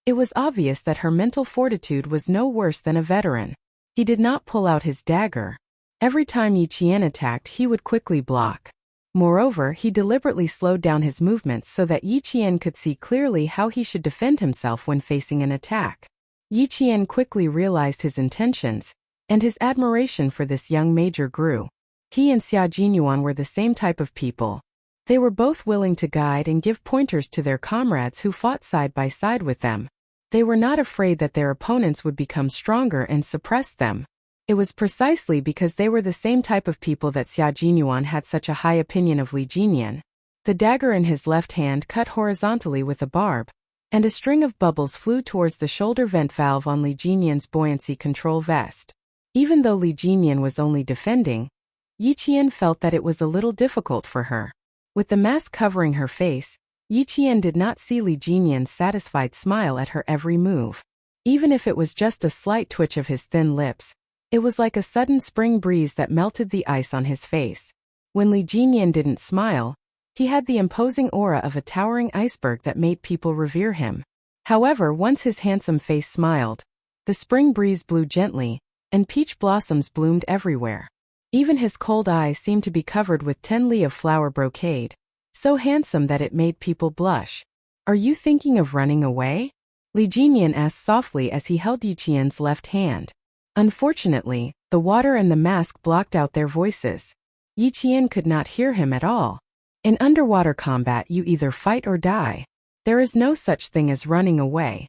It was obvious that her mental fortitude was no worse than a veteran. He did not pull out his dagger. Every time Yi Qian attacked, he would quickly block. Moreover, he deliberately slowed down his movements so that Yi Qian could see clearly how he should defend himself when facing an attack. Yi Qian quickly realized his intentions, and his admiration for this young major grew. He and Xia Jinyuan were the same type of people. They were both willing to guide and give pointers to their comrades who fought side by side with them. They were not afraid that their opponents would become stronger and suppress them. It was precisely because they were the same type of people that Xia Jinyuan had such a high opinion of Li Jinyan. The dagger in his left hand cut horizontally with a barb, and a string of bubbles flew towards the shoulder vent valve on Li Jinyan's buoyancy control vest. Even though Li Jinyan was only defending, Yi Qian felt that it was a little difficult for her. With the mask covering her face, Yi Qian did not see Li Jinyan's satisfied smile at her every move. Even if it was just a slight twitch of his thin lips, it was like a sudden spring breeze that melted the ice on his face. When Li Jinyan didn't smile, he had the imposing aura of a towering iceberg that made people revere him. However, once his handsome face smiled, the spring breeze blew gently, and peach blossoms bloomed everywhere. Even his cold eyes seemed to be covered with 10 li of flower brocade, so handsome that it made people blush. "Are you thinking of running away?" Li Jinyan asked softly as he held Yi Qian's left hand. Unfortunately, the water and the mask blocked out their voices. Yi Qian could not hear him at all. In underwater combat, you either fight or die. There is no such thing as running away.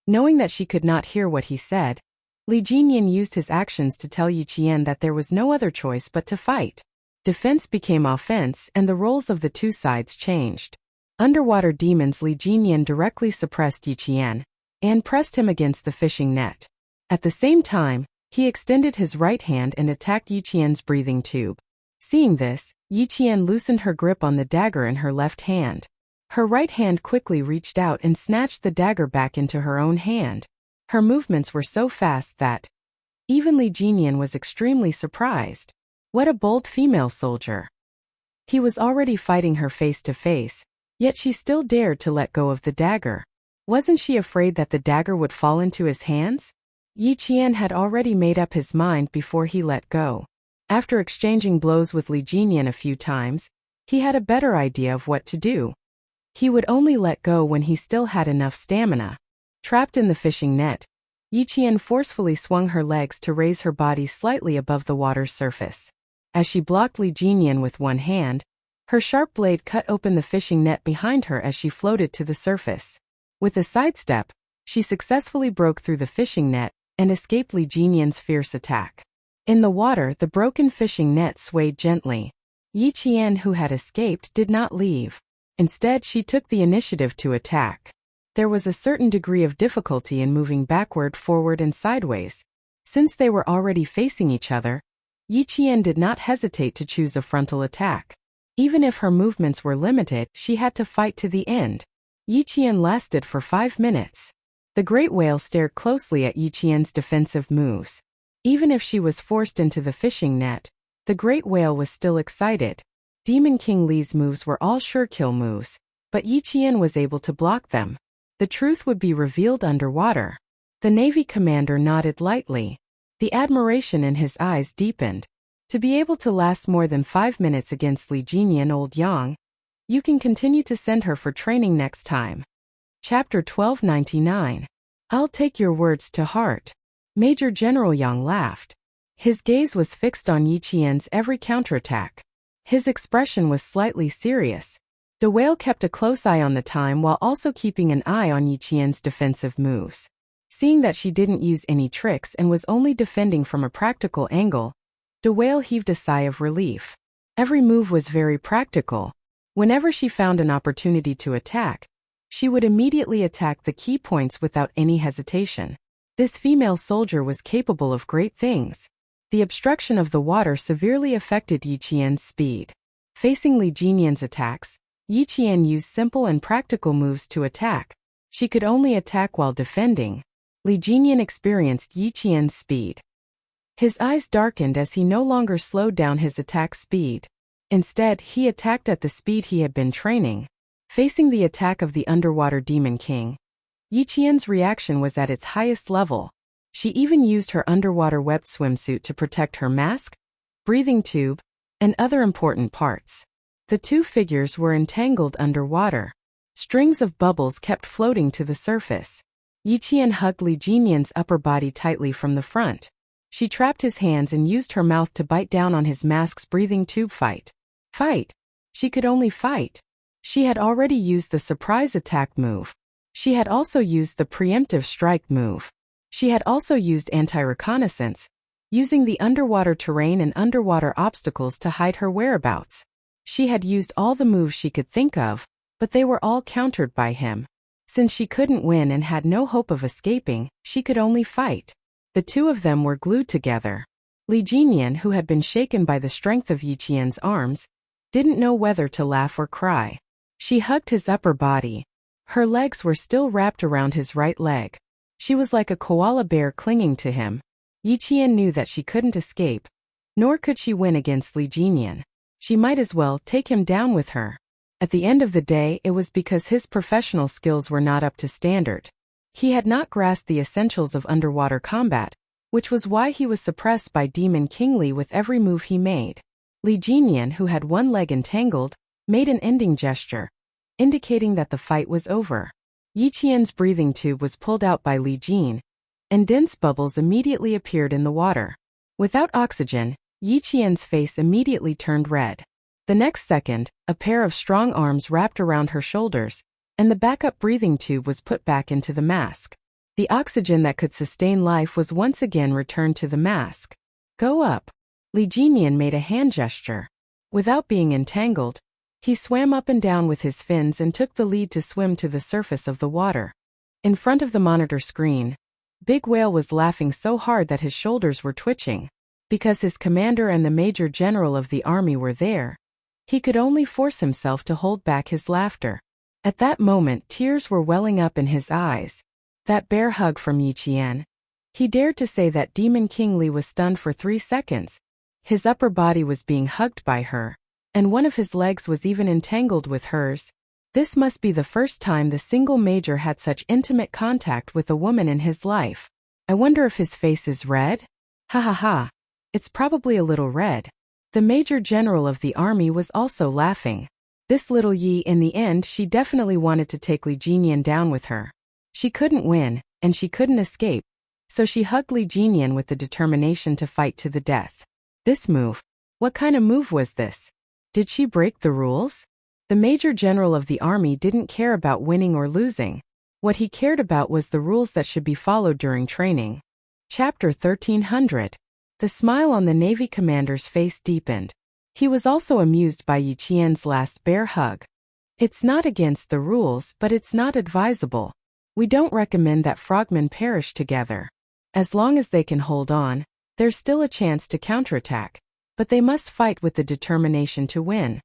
Knowing that she could not hear what he said, Li Jinyan used his actions to tell Yi Qian that there was no other choice but to fight. Defense became offense and the roles of the two sides changed. Underwater demons Li Jinyan directly suppressed Yi Qian and pressed him against the fishing net. At the same time, he extended his right hand and attacked Yi Qian's breathing tube. Seeing this, Yi Qian loosened her grip on the dagger in her left hand. Her right hand quickly reached out and snatched the dagger back into her own hand. Her movements were so fast that even Li Jinyan was extremely surprised. What a bold female soldier. He was already fighting her face to face, yet she still dared to let go of the dagger. Wasn't she afraid that the dagger would fall into his hands? Yi Qian had already made up his mind before he let go. After exchanging blows with Li Jinyan a few times, he had a better idea of what to do. He would only let go when he still had enough stamina. Trapped in the fishing net, Yi Qian forcefully swung her legs to raise her body slightly above the water's surface. As she blocked Li Jinyan with one hand, her sharp blade cut open the fishing net behind her as she floated to the surface. With a sidestep, she successfully broke through the fishing net and escaped Li Jinyan's fierce attack. In the water, the broken fishing net swayed gently. Yi Qian, who had escaped, did not leave. Instead, she took the initiative to attack. There was a certain degree of difficulty in moving backward, forward, and sideways. Since they were already facing each other, Yi Qian did not hesitate to choose a frontal attack. Even if her movements were limited, she had to fight to the end. Yi Qian lasted for 5 minutes. The great whale stared closely at Yi Qian's defensive moves. Even if she was forced into the fishing net, the great whale was still excited. Demon King Li's moves were all sure-kill moves, but Yi Qian was able to block them. The truth would be revealed underwater. The Navy commander nodded lightly. The admiration in his eyes deepened. To be able to last more than 5 minutes against Li Jinyan, old Yang, you can continue to send her for training next time. Chapter 1299. I'll take your words to heart. Major General Yang laughed. His gaze was fixed on Yi Qian's every counterattack. His expression was slightly serious. De Whale kept a close eye on the time while also keeping an eye on Yi Qian's defensive moves. Seeing that she didn't use any tricks and was only defending from a practical angle, De Whale heaved a sigh of relief. Every move was very practical. Whenever she found an opportunity to attack, she would immediately attack the key points without any hesitation. This female soldier was capable of great things. The obstruction of the water severely affected Yi Qian's speed. Facing Li Jinyan's attacks, Yi Qian used simple and practical moves to attack. She could only attack while defending. Li Jinyan experienced Yi Qian's speed. His eyes darkened as he no longer slowed down his attack speed. Instead, he attacked at the speed he had been training. Facing the attack of the underwater Demon King, Yi Qian's reaction was at its highest level. She even used her underwater webbed swimsuit to protect her mask, breathing tube, and other important parts. The two figures were entangled underwater. Strings of bubbles kept floating to the surface. Yi Qian hugged Li Jinyan's upper body tightly from the front. She trapped his hands and used her mouth to bite down on his mask's breathing tube. Fight. Fight. She could only fight. She had already used the surprise attack move. She had also used the preemptive strike move. She had also used anti-reconnaissance, using the underwater terrain and underwater obstacles to hide her whereabouts. She had used all the moves she could think of, but they were all countered by him. Since she couldn't win and had no hope of escaping, she could only fight. The two of them were glued together. Li Jinyan, who had been shaken by the strength of Yi Qian's arms, didn't know whether to laugh or cry. She hugged his upper body. Her legs were still wrapped around his right leg. She was like a koala bear clinging to him. Yi Qian knew that she couldn't escape, nor could she win against Li Jinyan. She might as well take him down with her. At the end of the day, it was because his professional skills were not up to standard. He had not grasped the essentials of underwater combat, which was why he was suppressed by Demon King Li with every move he made. Li Jinyan, who had one leg entangled, made an ending gesture, indicating that the fight was over. Yi Qian's breathing tube was pulled out by Li Jin, and dense bubbles immediately appeared in the water. Without oxygen, Yi Qian's face immediately turned red. The next second, a pair of strong arms wrapped around her shoulders, and the backup breathing tube was put back into the mask. The oxygen that could sustain life was once again returned to the mask. Go up. Li Jinyan made a hand gesture. Without being entangled, he swam up and down with his fins and took the lead to swim to the surface of the water. In front of the monitor screen, Big Whale was laughing so hard that his shoulders were twitching. Because his commander and the major general of the army were there, he could only force himself to hold back his laughter. At that moment, tears were welling up in his eyes. That bear hug from Yi Qian. He dared to say that Demon King Li was stunned for 3 seconds. His upper body was being hugged by her, and one of his legs was even entangled with hers. This must be the first time the single major had such intimate contact with a woman in his life. I wonder if his face is red? Ha ha ha. It's probably a little red. The major general of the army was also laughing. This little Yi, in the end, she definitely wanted to take Li Jinyan down with her. She couldn't win, and she couldn't escape, so she hugged Li Jinyan with the determination to fight to the death. This move. What kind of move was this? Did she break the rules? The major general of the army didn't care about winning or losing. What he cared about was the rules that should be followed during training. Chapter 1300. The smile on the Navy commander's face deepened. He was also amused by Yi Qian's last bear hug. It's not against the rules, but it's not advisable. We don't recommend that frogmen perish together. As long as they can hold on, there's still a chance to counterattack, but they must fight with the determination to win.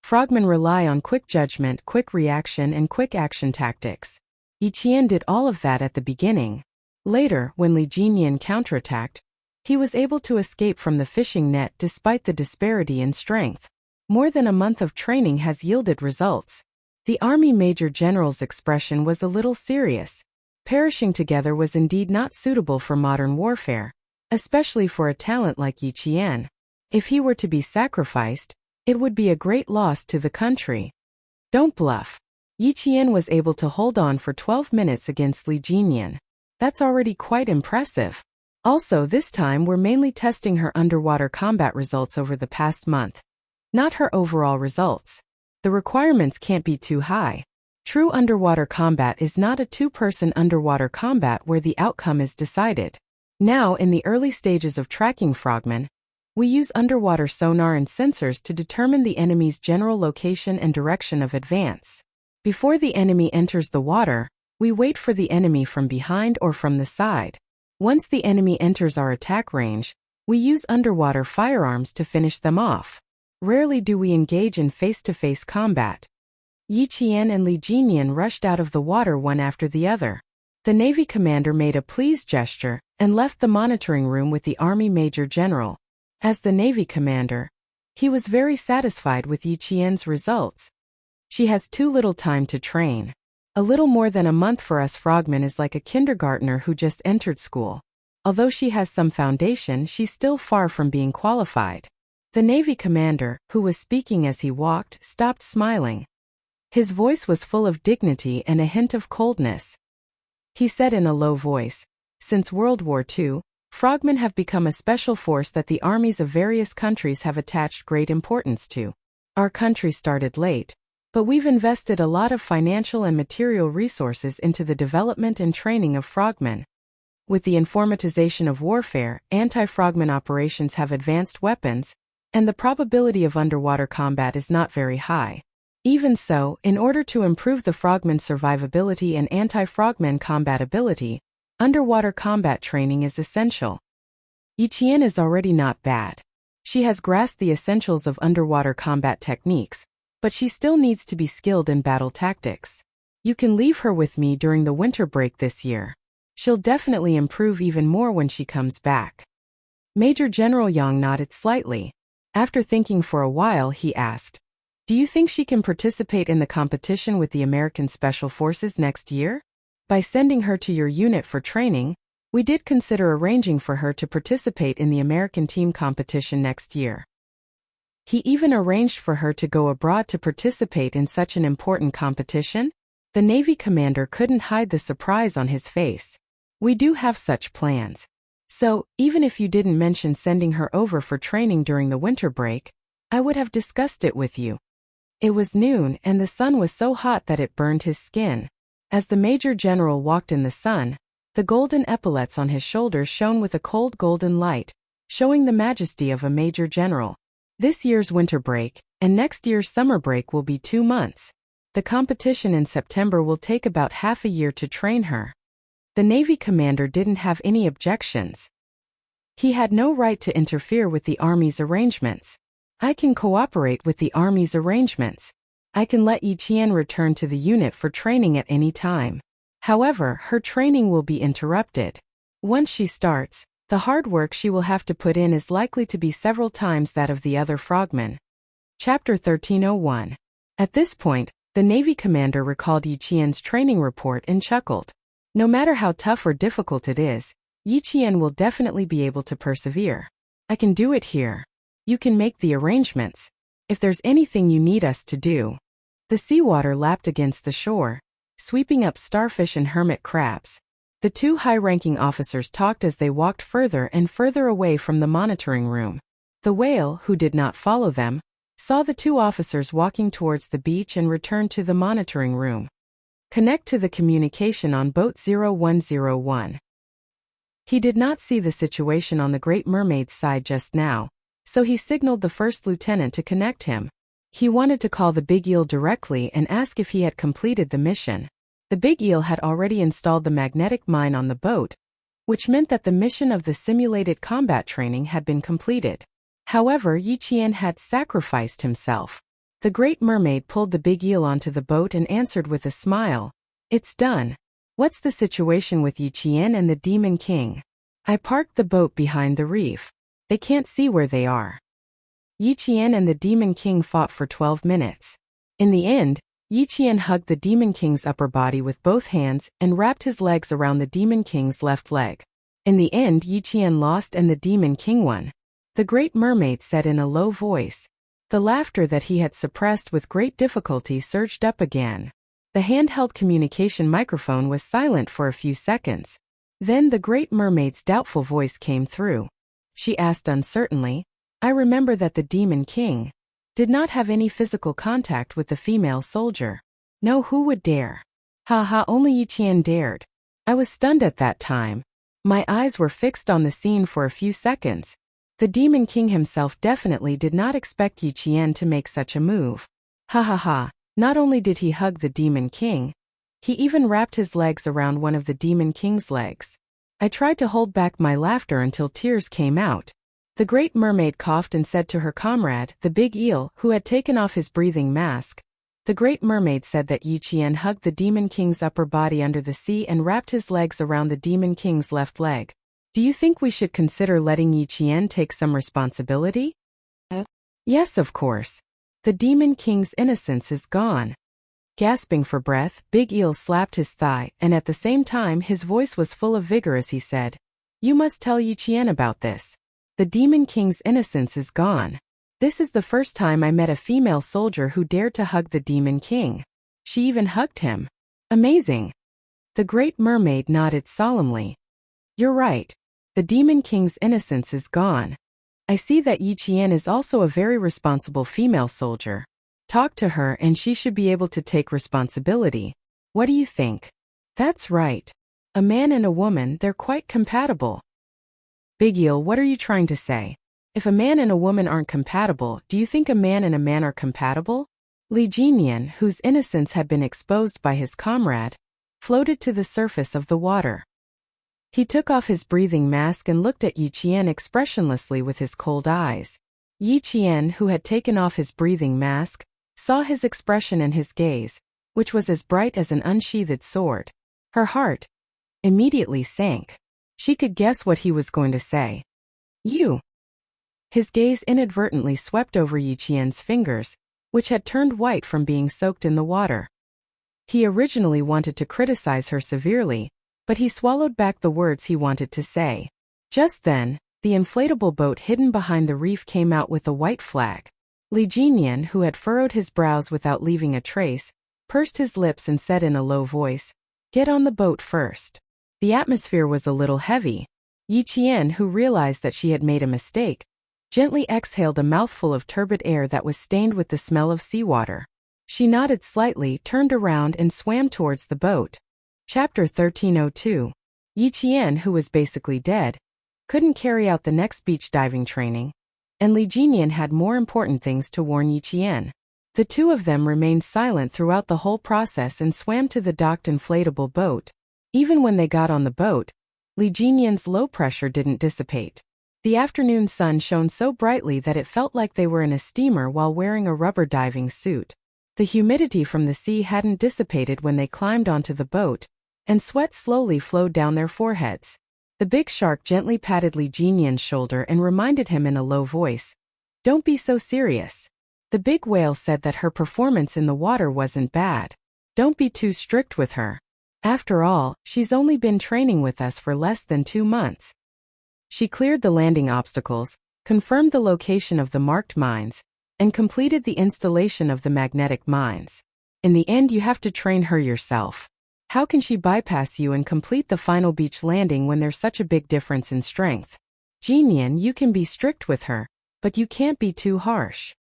Frogmen rely on quick judgment, quick reaction, and quick action tactics. Yi Qian did all of that at the beginning. Later, when Li Jinyan counterattacked, he was able to escape from the fishing net despite the disparity in strength. More than a month of training has yielded results. The army major general's expression was a little serious. Perishing together was indeed not suitable for modern warfare, especially for a talent like Yi Qian. If he were to be sacrificed, it would be a great loss to the country. Don't bluff. Yi Qian was able to hold on for 12 minutes against Li Jinyan. That's already quite impressive. Also, this time we're mainly testing her underwater combat results over the past month, not her overall results. The requirements can't be too high. True underwater combat is not a two-person underwater combat where the outcome is decided. Now, in the early stages of tracking frogmen, we use underwater sonar and sensors to determine the enemy's general location and direction of advance. Before the enemy enters the water, we wait for the enemy from behind or from the side. Once the enemy enters our attack range, we use underwater firearms to finish them off. Rarely do we engage in face-to-face combat. Yi Qian and Li Jinyan rushed out of the water one after the other. The Navy commander made a pleased gesture and left the monitoring room with the Army Major General. As the Navy commander, he was very satisfied with Yi Qian's results. She has too little time to train. A little more than a month for us frogmen is like a kindergartner who just entered school. Although she has some foundation, she's still far from being qualified. The Navy commander, who was speaking as he walked, stopped smiling. His voice was full of dignity and a hint of coldness. He said in a low voice, "Since World War II, frogmen have become a special force that the armies of various countries have attached great importance to. Our country started late, but we've invested a lot of financial and material resources into the development and training of frogmen. With the informatization of warfare, anti-frogmen operations have advanced weapons, and the probability of underwater combat is not very high. Even so, in order to improve the frogmen's survivability and anti-frogmen combatability, underwater combat training is essential." Yi Qian is already not bad. She has grasped the essentials of underwater combat techniques, but she still needs to be skilled in battle tactics. You can leave her with me during the winter break this year. She'll definitely improve even more when she comes back. Major General Yang nodded slightly. After thinking for a while, he asked, "Do you think she can participate in the competition with the American Special Forces next year? By sending her to your unit for training, we did consider arranging for her to participate in the American team competition next year. He even arranged for her to go abroad to participate in such an important competition?" The Navy commander couldn't hide the surprise on his face. "We do have such plans. So, even if you didn't mention sending her over for training during the winter break, I would have discussed it with you." It was noon and the sun was so hot that it burned his skin. As the Major General walked in the sun, the golden epaulets on his shoulders shone with a cold golden light, showing the majesty of a Major General. This year's winter break, and next year's summer break will be 2 months. The competition in September will take about half a year to train her. The Navy commander didn't have any objections. He had no right to interfere with the Army's arrangements. "I can cooperate with the Army's arrangements. I can let Yi Qian return to the unit for training at any time. However, her training will be interrupted. Once she starts, the hard work she will have to put in is likely to be several times that of the other frogmen." Chapter 1301. At this point, the Navy commander recalled Yi Qian's training report and chuckled. No matter how tough or difficult it is, Yi Qian will definitely be able to persevere. "I can do it here. You can make the arrangements. If there's anything you need us to do." The seawater lapped against the shore, sweeping up starfish and hermit crabs. The two high-ranking officers talked as they walked further and further away from the monitoring room. The whale, who did not follow them, saw the two officers walking towards the beach and returned to the monitoring room. "Connect to the communication on boat 0101. He did not see the situation on the Great Mermaid's side just now, so he signaled the first lieutenant to connect him. He wanted to call the Big Eel directly and ask if he had completed the mission. The Big Eel had already installed the magnetic mine on the boat, which meant that the mission of the simulated combat training had been completed. However, Yi Qian had sacrificed himself. The Great Mermaid pulled the Big Eel onto the boat and answered with a smile, "It's done. What's the situation with Yi Qian and the Demon King?" "I parked the boat behind the reef. They can't see where they are." Yi Qian and the Demon King fought for 12 minutes. In the end, Yi Qian hugged the Demon King's upper body with both hands and wrapped his legs around the Demon King's left leg. In the end, Yi Qian lost and the Demon King won. The Great Mermaid said in a low voice. The laughter that he had suppressed with great difficulty surged up again. The handheld communication microphone was silent for a few seconds. Then the Great Mermaid's doubtful voice came through. She asked uncertainly, "I remember that the Demon King, did not have any physical contact with the female soldier. No, who would dare? Ha, only Yi Qian dared. I was stunned at that time. My eyes were fixed on the scene for a few seconds. The Demon King himself definitely did not expect Yi Qian to make such a move. Ha. Not only did he hug the Demon King, he even wrapped his legs around one of the Demon King's legs. I tried to hold back my laughter until tears came out. The Great Mermaid coughed and said to her comrade, the Big Eel, who had taken off his breathing mask. The Great Mermaid said that Yi Qian hugged the Demon King's upper body under the sea and wrapped his legs around the Demon King's left leg. Do you think we should consider letting Yi Qian take some responsibility? Yes, of course. The Demon King's innocence is gone. Gasping for breath, Big Eel slapped his thigh, and at the same time his voice was full of vigor as he said, You must tell Yi Qian about this. The Demon King's innocence is gone. This is the first time I met a female soldier who dared to hug the Demon King. She even hugged him. Amazing. The Great Mermaid nodded solemnly. You're right. The Demon King's innocence is gone. I see that Yi Qian is also a very responsible female soldier. Talk to her and she should be able to take responsibility. What do you think? That's right. A man and a woman, they're quite compatible. Big Eel, what are you trying to say? If a man and a woman aren't compatible, do you think a man and a man are compatible? Li Jinyan, whose innocence had been exposed by his comrade, floated to the surface of the water. He took off his breathing mask and looked at Yi Qian expressionlessly with his cold eyes. Yi Qian, who had taken off his breathing mask, saw his expression and his gaze, which was as bright as an unsheathed sword. Her heart immediately sank. She could guess what he was going to say. You. His gaze inadvertently swept over Yi Qian's fingers, which had turned white from being soaked in the water. He originally wanted to criticize her severely, but he swallowed back the words he wanted to say. Just then, the inflatable boat hidden behind the reef came out with a white flag. Li Jinyan, who had furrowed his brows without leaving a trace, pursed his lips and said in a low voice, Get on the boat first. The atmosphere was a little heavy. Yi Qian, who realized that she had made a mistake, gently exhaled a mouthful of turbid air that was stained with the smell of seawater. She nodded slightly, turned around and swam towards the boat. Chapter 1302. Yi Qian, who was basically dead, couldn't carry out the next beach diving training, and Li Jinyan had more important things to warn Yi Qian. The two of them remained silent throughout the whole process and swam to the docked inflatable boat. Even when they got on the boat, Li Jinyan's low pressure didn't dissipate. The afternoon sun shone so brightly that it felt like they were in a steamer while wearing a rubber diving suit. The humidity from the sea hadn't dissipated when they climbed onto the boat, and sweat slowly flowed down their foreheads. The big shark gently patted Li Jinyan's shoulder and reminded him in a low voice, Don't be so serious. The big whale said that her performance in the water wasn't bad. Don't be too strict with her. After all, she's only been training with us for less than 2 months. She cleared the landing obstacles, confirmed the location of the marked mines, and completed the installation of the magnetic mines. In the end, you have to train her yourself. How can she bypass you and complete the final beach landing when there's such a big difference in strength? Jinyan, you can be strict with her, but you can't be too harsh.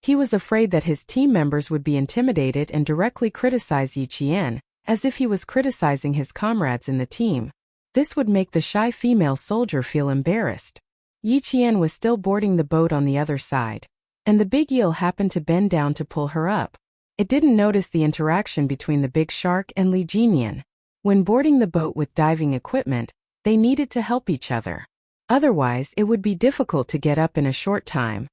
He was afraid that his team members would be intimidated and directly criticize Yi Qian, as if he was criticizing his comrades in the team. This would make the shy female soldier feel embarrassed. Yi Qian was still boarding the boat on the other side, and the big eel happened to bend down to pull her up. It didn't notice the interaction between the big shark and Li Jinyan. When boarding the boat with diving equipment, they needed to help each other. Otherwise, it would be difficult to get up in a short time.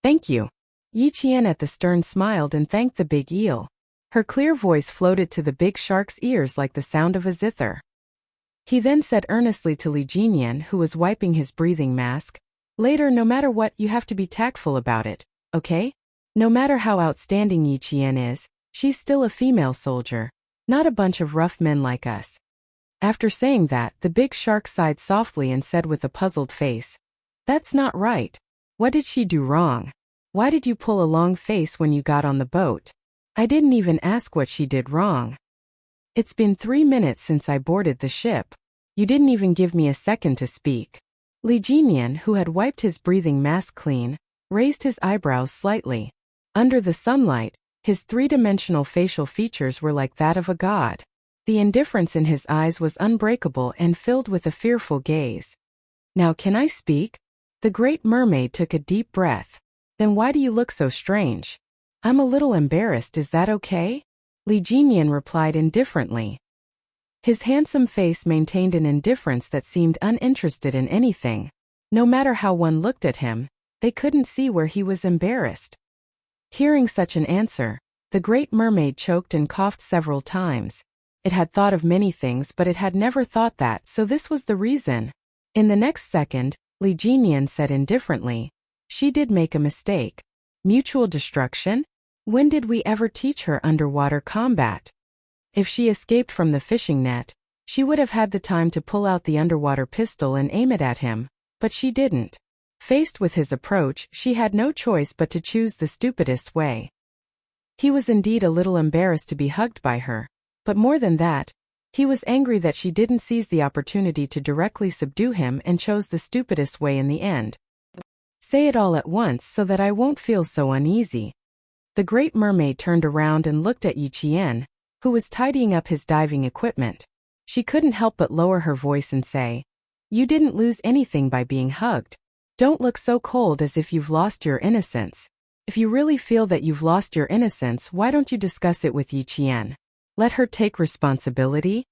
Thank you. Yi Qian at the stern smiled and thanked the big eel. Her clear voice floated to the big shark's ears like the sound of a zither. He then said earnestly to Li Jinyan, who was wiping his breathing mask, Later, no matter what, you have to be tactful about it, okay? No matter how outstanding Yi Qian is, she's still a female soldier, not a bunch of rough men like us. After saying that, the big shark sighed softly and said with a puzzled face, That's not right. What did she do wrong? Why did you pull a long face when you got on the boat? I didn't even ask what she did wrong. It's been 3 minutes since I boarded the ship. You didn't even give me a second to speak. Li Jinyan, who had wiped his breathing mask clean, raised his eyebrows slightly. Under the sunlight, his three-dimensional facial features were like that of a god. The indifference in his eyes was unbreakable and filled with a fearful gaze. "Now can I speak?" The Great Mermaid took a deep breath. "Then why do you look so strange?" "I'm a little embarrassed, is that okay?" Li Jinyan replied indifferently. His handsome face maintained an indifference that seemed uninterested in anything. No matter how one looked at him, they couldn't see where he was embarrassed. Hearing such an answer, the Great Mermaid choked and coughed several times. It had thought of many things, but it had never thought that, so this was the reason. In the next second, Li Jinyan said indifferently, "She did make a mistake. Mutual destruction? When did we ever teach her underwater combat? If she escaped from the fishing net, she would have had the time to pull out the underwater pistol and aim it at him, but she didn't. Faced with his approach, she had no choice but to choose the stupidest way." He was indeed a little embarrassed to be hugged by her, but more than that, he was angry that she didn't seize the opportunity to directly subdue him and chose the stupidest way in the end. "Say it all at once so that I won't feel so uneasy." The Great Mermaid turned around and looked at Yi Qian, who was tidying up his diving equipment. She couldn't help but lower her voice and say, "You didn't lose anything by being hugged. Don't look so cold as if you've lost your innocence. If you really feel that you've lost your innocence, why don't you discuss it with Yi Qian? Let her take responsibility?"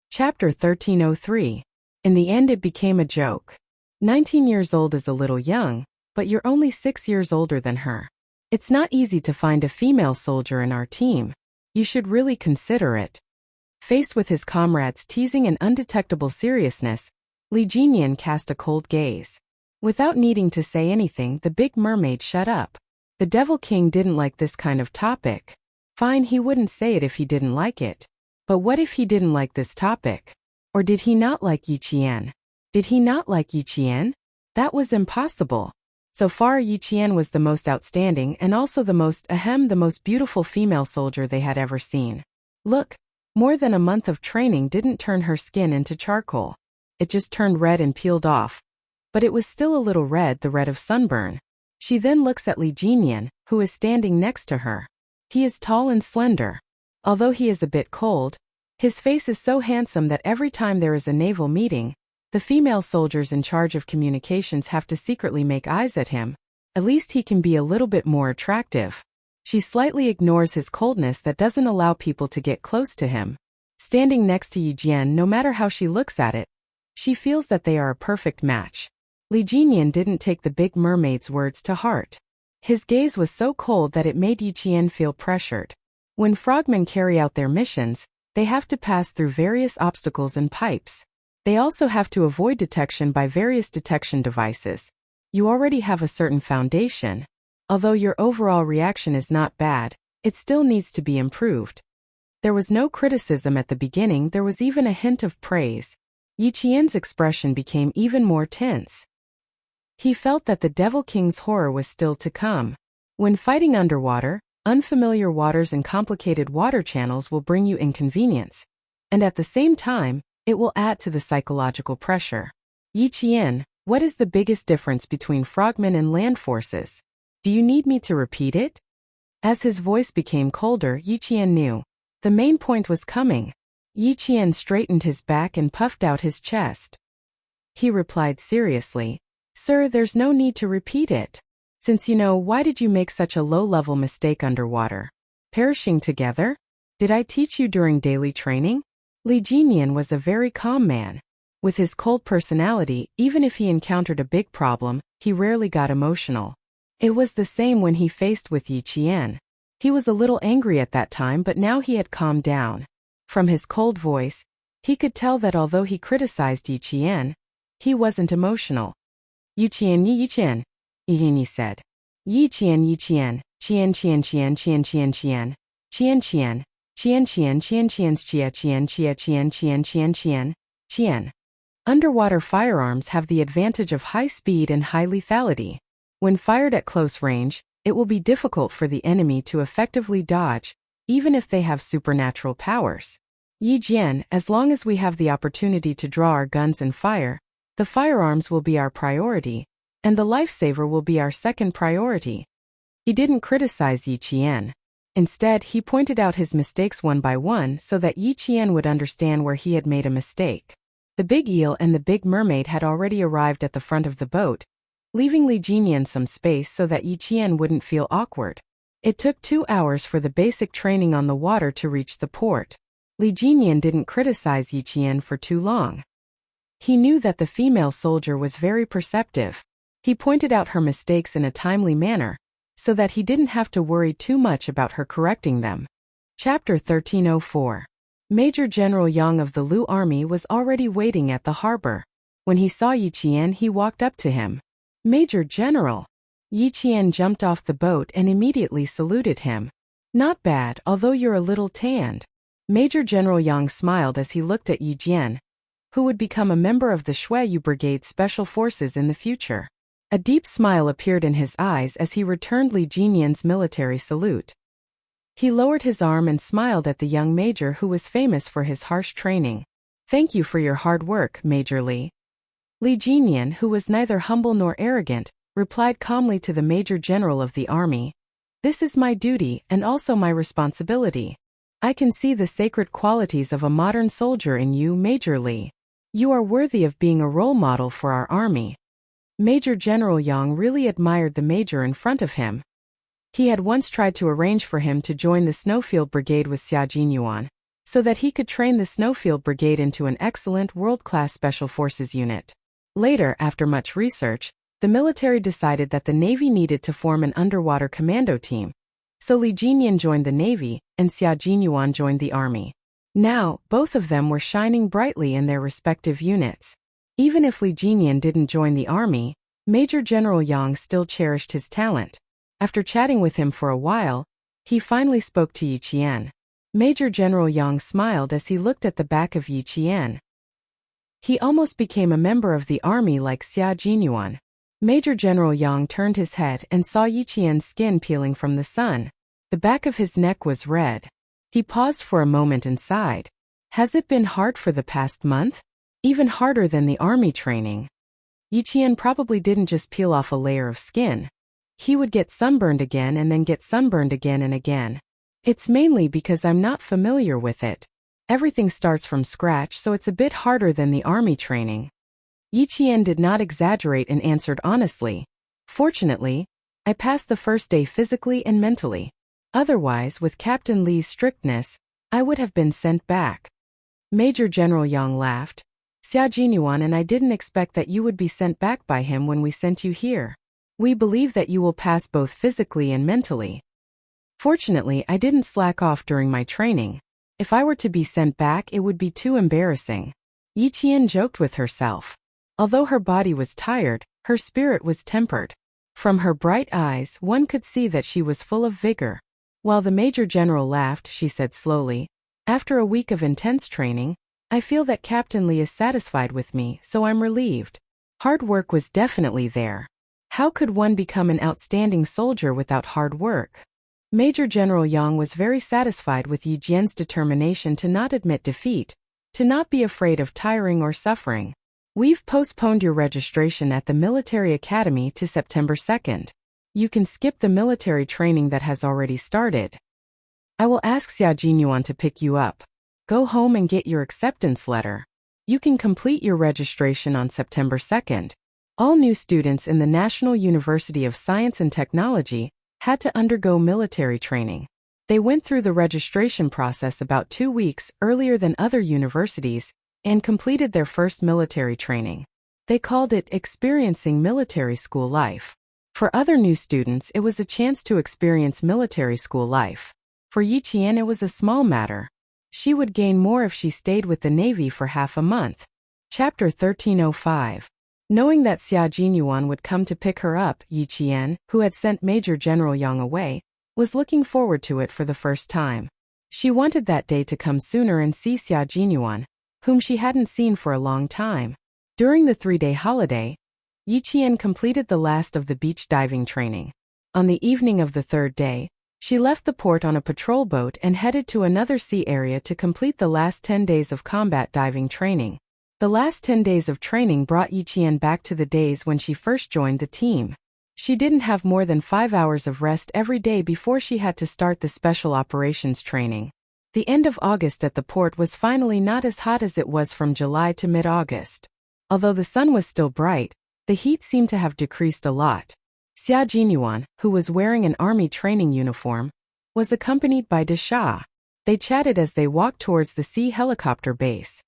Chapter 1303. In the end it became a joke. 19 years old is a little young, but you're only 6 years older than her. It's not easy to find a female soldier in our team. You should really consider it. Faced with his comrade's teasing and undetectable seriousness, Li Jinyan cast a cold gaze. Without needing to say anything, the big mermaid shut up. The Devil King didn't like this kind of topic. Fine, he wouldn't say it if he didn't like it. But what if he didn't like this topic? Or did he not like Yi Qian? Did he not like Yi Qian? That was impossible. So far Yi Qian was the most outstanding and also the most beautiful female soldier they had ever seen. Look, more than a month of training didn't turn her skin into charcoal. It just turned red and peeled off. But it was still a little red, the red of sunburn. She then looks at Li Jinyan, who is standing next to her. He is tall and slender. Although he is a bit cold, his face is so handsome that every time there is a naval meeting, the female soldiers in charge of communications have to secretly make eyes at him. At least he can be a little bit more attractive. She slightly ignores his coldness that doesn't allow people to get close to him. Standing next to Yi Jian, no matter how she looks at it, she feels that they are a perfect match. Li Jinyan didn't take the big mermaid's words to heart. His gaze was so cold that it made Yi Qian feel pressured. When frogmen carry out their missions, they have to pass through various obstacles and pipes. They also have to avoid detection by various detection devices. You already have a certain foundation. Although your overall reaction is not bad, it still needs to be improved. There was no criticism at the beginning, there was even a hint of praise. Yi Qian's expression became even more tense. He felt that the Devil King's horror was still to come. When fighting underwater, unfamiliar waters and complicated water channels will bring you inconvenience. And at the same time, it will add to the psychological pressure. Yi Qian, what is the biggest difference between frogmen and land forces? Do you need me to repeat it? As his voice became colder, Yi Qian knew. The main point was coming. Yi Qian straightened his back and puffed out his chest. He replied seriously, "Sir, there's no need to repeat it. Since you know, why did you make such a low-level mistake underwater? Perishing together? Did I teach you during daily training?" Li Jinyan was a very calm man. With his cold personality, even if he encountered a big problem, he rarely got emotional. It was the same when he faced with Yi Qian. He was a little angry at that time, but now he had calmed down. From his cold voice, he could tell that although he criticized Yi Qian, he wasn't emotional. "Yi Qian, Yi Qian," Yi said. "Yi Qian, Qian, Qian, Qian, Qian, Qian, Qian, Qian, Qian, Qian. Qian Qian Qian Qian's Qia Qian Qia Qian Qian Qian Qian Qian." Underwater firearms have the advantage of high speed and high lethality. When fired at close range, it will be difficult for the enemy to effectively dodge, even if they have supernatural powers. Yi Jian, as long as we have the opportunity to draw our guns and fire, the firearms will be our priority. and the lifesaver will be our second priority. He didn't criticize Yi Qian. Instead, he pointed out his mistakes one by one so that Yi Qian would understand where he had made a mistake. The big eel and the big mermaid had already arrived at the front of the boat, leaving Li Jinian some space so that Yi Qian wouldn't feel awkward. It took 2 hours for the basic training on the water to reach the port. Li Jinian didn't criticize Yi Qian for too long. He knew that the female soldier was very perceptive. He pointed out her mistakes in a timely manner, so that he didn't have to worry too much about her correcting them. Chapter 1304. Major General Yang of the Lu Army was already waiting at the harbor. When he saw Yi Qian, he walked up to him. "Major General." Yi Qian jumped off the boat and immediately saluted him. "Not bad, although you're a little tanned." Major General Yang smiled as he looked at Yi Jian, who would become a member of the Shuiyu Brigade Special Forces in the future. A deep smile appeared in his eyes as he returned Li Jinian's military salute. He lowered his arm and smiled at the young major who was famous for his harsh training. "Thank you for your hard work, Major Li." Li Jinian, who was neither humble nor arrogant, replied calmly to the Major General of the army. "This is my duty and also my responsibility. I can see the sacred qualities of a modern soldier in you, Major Li. You are worthy of being a role model for our army." Major General Yang really admired the major in front of him. He had once tried to arrange for him to join the Snowfield Brigade with Xia Jinyuan, so that he could train the Snowfield Brigade into an excellent world-class Special Forces unit. Later, after much research, the military decided that the Navy needed to form an underwater commando team. So Li Jinian joined the Navy, and Xia Jinyuan joined the Army. Now, both of them were shining brightly in their respective units. Even if Li Jinian didn't join the Army, Major General Yang still cherished his talent. After chatting with him for a while, he finally spoke to Yi Qian. Major General Yang smiled as he looked at the back of Yi Qian. He almost became a member of the army like Xia Jinyuan. Major General Yang turned his head and saw Yi Qian's skin peeling from the sun. The back of his neck was red. He paused for a moment and sighed. "Has it been hard for the past month? Even harder than the army training?" Yi Qian probably didn't just peel off a layer of skin. He would get sunburned again and then get sunburned again and again. "It's mainly because I'm not familiar with it. Everything starts from scratch, so it's a bit harder than the army training." Yi Qian did not exaggerate and answered honestly. "Fortunately, I passed the first day physically and mentally. Otherwise, with Captain Li's strictness, I would have been sent back." Major General Yang laughed. "Xia Jinyuan and I didn't expect that you would be sent back by him when we sent you here. We believe that you will pass both physically and mentally. Fortunately, I didn't slack off during my training. If I were to be sent back, it would be too embarrassing." Yi Qian joked with herself. Although her body was tired, her spirit was tempered. From her bright eyes, one could see that she was full of vigor. While the Major General laughed, she said slowly, "After a week of intense training, I feel that Captain Li is satisfied with me, so I'm relieved. Hard work was definitely there. How could one become an outstanding soldier without hard work?" Major General Yang was very satisfied with Yi Jian's determination to not admit defeat, to not be afraid of tiring or suffering. "We've postponed your registration at the military academy to September 2nd. You can skip the military training that has already started. I will ask Xia Jinyuan to pick you up. Go home and get your acceptance letter. You can complete your registration on September 2nd. All new students in the National University of Science and Technology had to undergo military training. They went through the registration process about 2 weeks earlier than other universities and completed their first military training. They called it experiencing military school life. For other new students, it was a chance to experience military school life. For Yi Qian, it was a small matter. She would gain more if she stayed with the Navy for half a month. Chapter 1305. Knowing that Xia Jinyuan would come to pick her up, Yi Qian, who had sent Major General Yang away, was looking forward to it for the first time. She wanted that day to come sooner and see Xia Jinyuan, whom she hadn't seen for a long time. During the 3-day holiday, Yi Qian completed the last of the beach diving training. On the evening of the 3rd day, she left the port on a patrol boat and headed to another sea area to complete the last 10 days of combat diving training. The last 10 days of training brought Yiqian back to the days when she first joined the team. She didn't have more than 5 hours of rest every day before she had to start the special operations training. The end of August at the port was finally not as hot as it was from July to mid-August. Although the sun was still bright, the heat seemed to have decreased a lot. Xia Jinyuan, who was wearing an army training uniform, was accompanied by Desha. They chatted as they walked towards the sea helicopter base.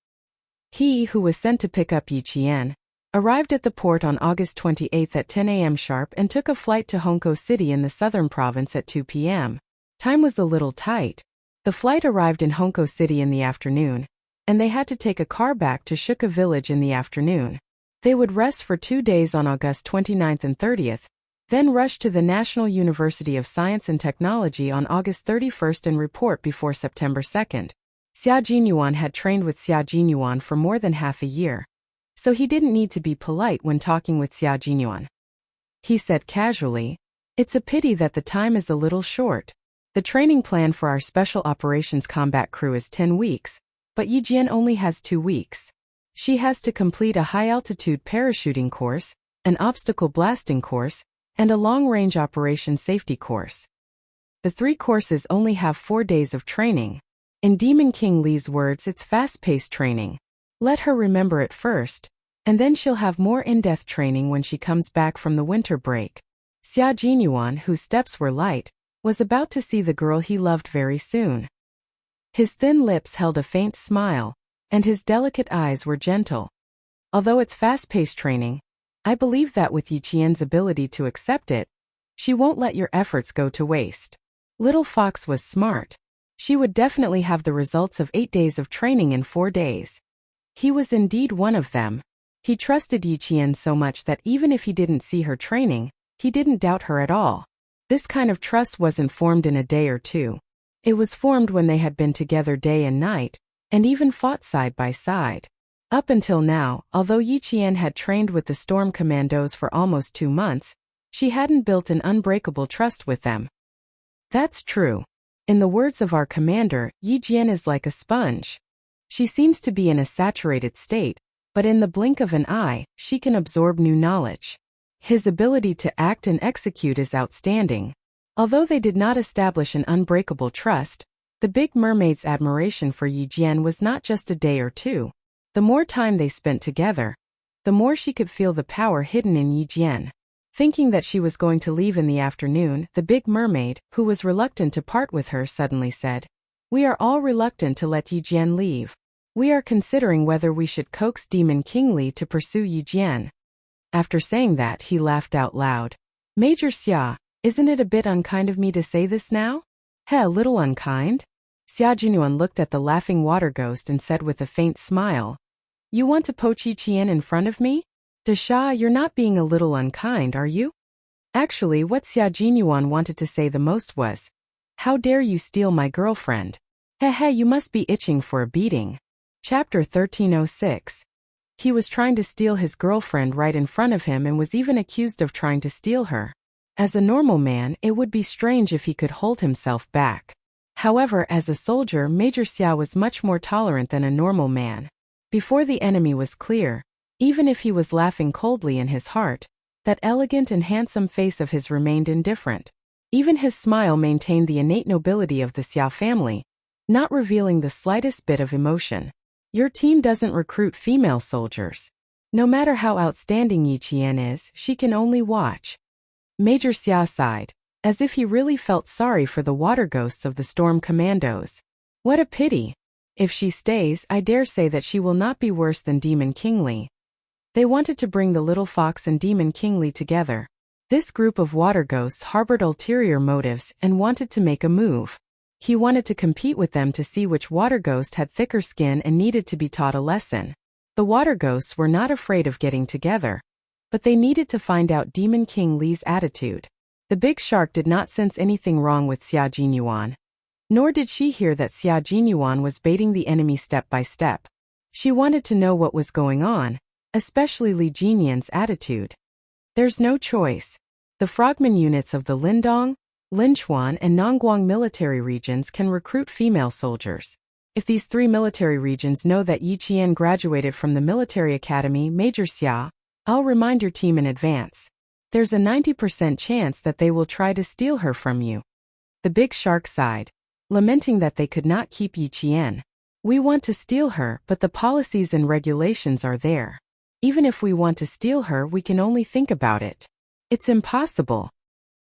He, who was sent to pick up Yiqian, arrived at the port on August 28 at 10 a.m. sharp and took a flight to Hongkou City in the southern province at 2 p.m. Time was a little tight. The flight arrived in Hongkou City in the afternoon, and they had to take a car back to Shuka village in the afternoon. They would rest for 2 days on August 29 and 30, then rush to the National University of Science and Technology on August 31 and report before September 2. Xia Jinyuan had trained with Xia Jinyuan for more than half a year, so he didn't need to be polite when talking with Xia Jinyuan. He said casually, "It's a pity that the time is a little short. The training plan for our Special Operations Combat Crew is 10 weeks, but Yijian only has 2 weeks. She has to complete a high-altitude parachuting course, an obstacle blasting course, and a long-range operation safety course. The 3 courses only have 4 days of training. In Demon King Li's words, it's fast-paced training. Let her remember it first, and then she'll have more in-depth training when she comes back from the winter break." Xia Jinyuan, whose steps were light, was about to see the girl he loved very soon. His thin lips held a faint smile, and his delicate eyes were gentle. "Although it's fast-paced training, I believe that with Yiqian's ability to accept it, she won't let your efforts go to waste." Little Fox was smart. She would definitely have the results of 8 days of training in 4 days. He was indeed one of them. He trusted Yiqian so much that even if he didn't see her training, he didn't doubt her at all. This kind of trust wasn't formed in a day or two. It was formed when they had been together day and night, and even fought side by side. Up until now, although Yiqian had trained with the Storm Commandos for almost 2 months, she hadn't built an unbreakable trust with them. That's true. In the words of our commander, Yijian is like a sponge. She seems to be in a saturated state, but in the blink of an eye, she can absorb new knowledge. His ability to act and execute is outstanding. Although they did not establish an unbreakable trust, the Big Mermaid's admiration for Yijian was not just a day or two. The more time they spent together, the more she could feel the power hidden in Yijian. Thinking that she was going to leave in the afternoon, the Big Mermaid, who was reluctant to part with her, suddenly said, "We are all reluctant to let Yijian leave. We are considering whether we should coax Demon King Li to pursue Yijian." After saying that, he laughed out loud. "Major Xia, isn't it a bit unkind of me to say this now?" "A little unkind?" Xia Jinyuan looked at the laughing water ghost and said with a faint smile, "You want to poach Yiqian in front of me? Desha, you're not being a little unkind, are you?" Actually, what Xia Jinyuan wanted to say the most was, "How dare you steal my girlfriend? You must be itching for a beating." Chapter 1306. He was trying to steal his girlfriend right in front of him and was even accused of trying to steal her. As a normal man, it would be strange if he could hold himself back. However, as a soldier, Major Xia was much more tolerant than a normal man. Before the enemy was clear, even if he was laughing coldly in his heart, that elegant and handsome face of his remained indifferent. Even his smile maintained the innate nobility of the Xia family, not revealing the slightest bit of emotion. Your team doesn't recruit female soldiers. No matter how outstanding Yiqian is, she can only watch. Major Xia sighed, as if he really felt sorry for the water ghosts of the Storm Commandos. What a pity. If she stays, I dare say that she will not be worse than Demon King Li. They wanted to bring the Little Fox and Demon King Li together. This group of water ghosts harbored ulterior motives and wanted to make a move. He wanted to compete with them to see which water ghost had thicker skin and needed to be taught a lesson. The water ghosts were not afraid of getting together, but they needed to find out Demon King Li's attitude. The big shark did not sense anything wrong with Xia Jinyuan. Nor did she hear that Xia Jinyuan was baiting the enemy step by step. She wanted to know what was going on, especially Li Jinyan's attitude. There's no choice. The frogman units of the Lindong, Linchuan and Nongguang military regions can recruit female soldiers. If these 3 military regions know that Yi Qian graduated from the military academy Major Xia, I'll remind your team in advance. There's a 90% chance that they will try to steal her from you. The big shark sighed, lamenting that they could not keep Yi Qian. We want to steal her, but the policies and regulations are there. Even if we want to steal her, we can only think about it. It's impossible.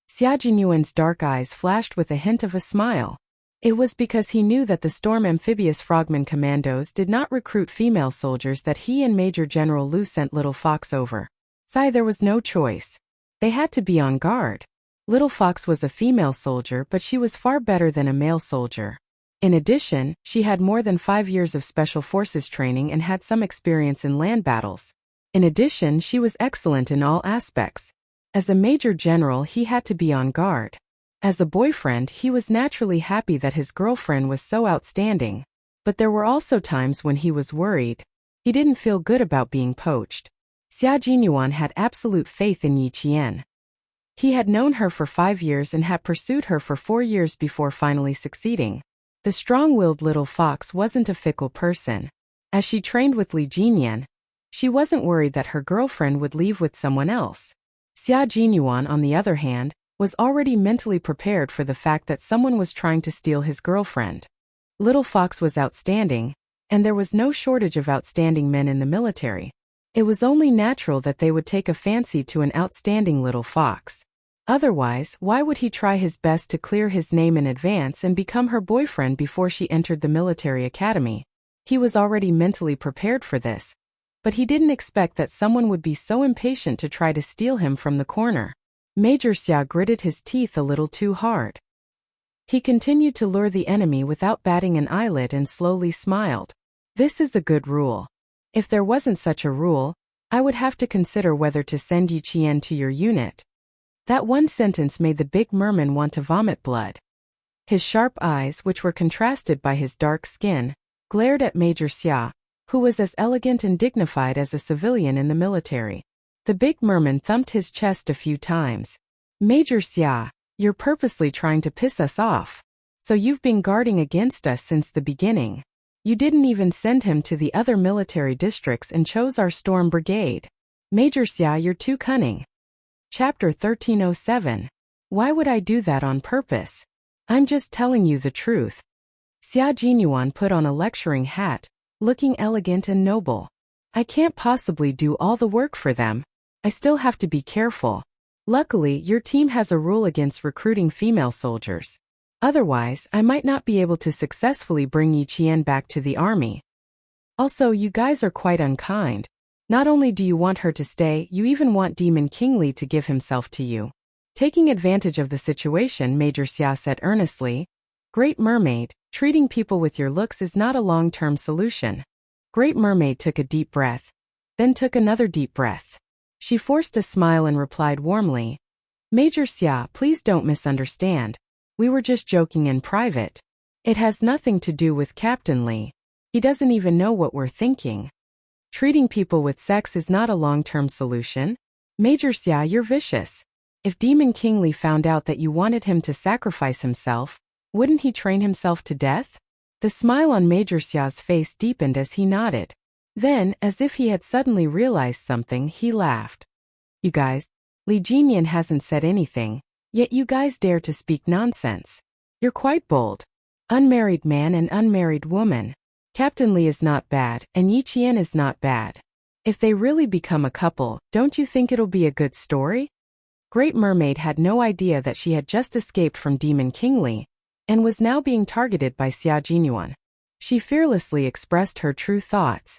Xia Jinyuan's dark eyes flashed with a hint of a smile. It was because he knew that the Storm Amphibious Frogman Commandos did not recruit female soldiers that he and Major General Lu sent Little Fox over. There was no choice. They had to be on guard. Little Fox was a female soldier, but she was far better than a male soldier. In addition, she had more than 5 years of special forces training and had some experience in land battles. In addition, she was excellent in all aspects. As a major general, he had to be on guard. As a boyfriend, he was naturally happy that his girlfriend was so outstanding. But there were also times when he was worried. He didn't feel good about being poached. Xia Jinyuan had absolute faith in Yi Qian. He had known her for 5 years and had pursued her for 4 years before finally succeeding. The strong-willed little fox wasn't a fickle person. As she trained with Li Jinyan, she wasn't worried that her girlfriend would leave with someone else. Xia Jinyuan, on the other hand, was already mentally prepared for the fact that someone was trying to steal his girlfriend. Little Fox was outstanding, and there was no shortage of outstanding men in the military. It was only natural that they would take a fancy to an outstanding little fox. Otherwise, why would he try his best to clear his name in advance and become her boyfriend before she entered the military academy? He was already mentally prepared for this. But he didn't expect that someone would be so impatient to try to steal him from the corner. Major Xia gritted his teeth a little too hard. He continued to lure the enemy without batting an eyelid and slowly smiled. This is a good rule. If there wasn't such a rule, I would have to consider whether to send Yi Qian to your unit. That one sentence made the big merman want to vomit blood. His sharp eyes, which were contrasted by his dark skin, glared at Major Xia, who was as elegant and dignified as a civilian in the military. The big merman thumped his chest a few times. Major Xia, you're purposely trying to piss us off. So you've been guarding against us since the beginning. You didn't even send him to the other military districts and chose our Storm Brigade. Major Xia, you're too cunning. Chapter 1307. Why would I do that on purpose? I'm just telling you the truth. Xia Jinyuan put on a lecturing hat, looking elegant and noble. I can't possibly do all the work for them. I still have to be careful. Luckily, your team has a rule against recruiting female soldiers. Otherwise, I might not be able to successfully bring Yi Qian back to the army. Also, you guys are quite unkind. Not only do you want her to stay, you even want Demon King Li to give himself to you. Taking advantage of the situation, Major Xia said earnestly, Great Mermaid, treating people with your looks is not a long-term solution. Great Mermaid took a deep breath, then took another deep breath. She forced a smile and replied warmly, Major Xia, please don't misunderstand. We were just joking in private. It has nothing to do with Captain Li. He doesn't even know what we're thinking. Treating people with sex is not a long-term solution. Major Xia, you're vicious. If Demon King Li found out that you wanted him to sacrifice himself, wouldn't he train himself to death? The smile on Major Xia's face deepened as he nodded. Then, as if he had suddenly realized something, he laughed. You guys, Li Jinyan hasn't said anything, yet you guys dare to speak nonsense. You're quite bold. Unmarried man and unmarried woman. Captain Li is not bad, and Yi Qian is not bad. If they really become a couple, don't you think it'll be a good story? Great Mermaid had no idea that she had just escaped from Demon King Li, and was now being targeted by Xia Jinyuan. She fearlessly expressed her true thoughts.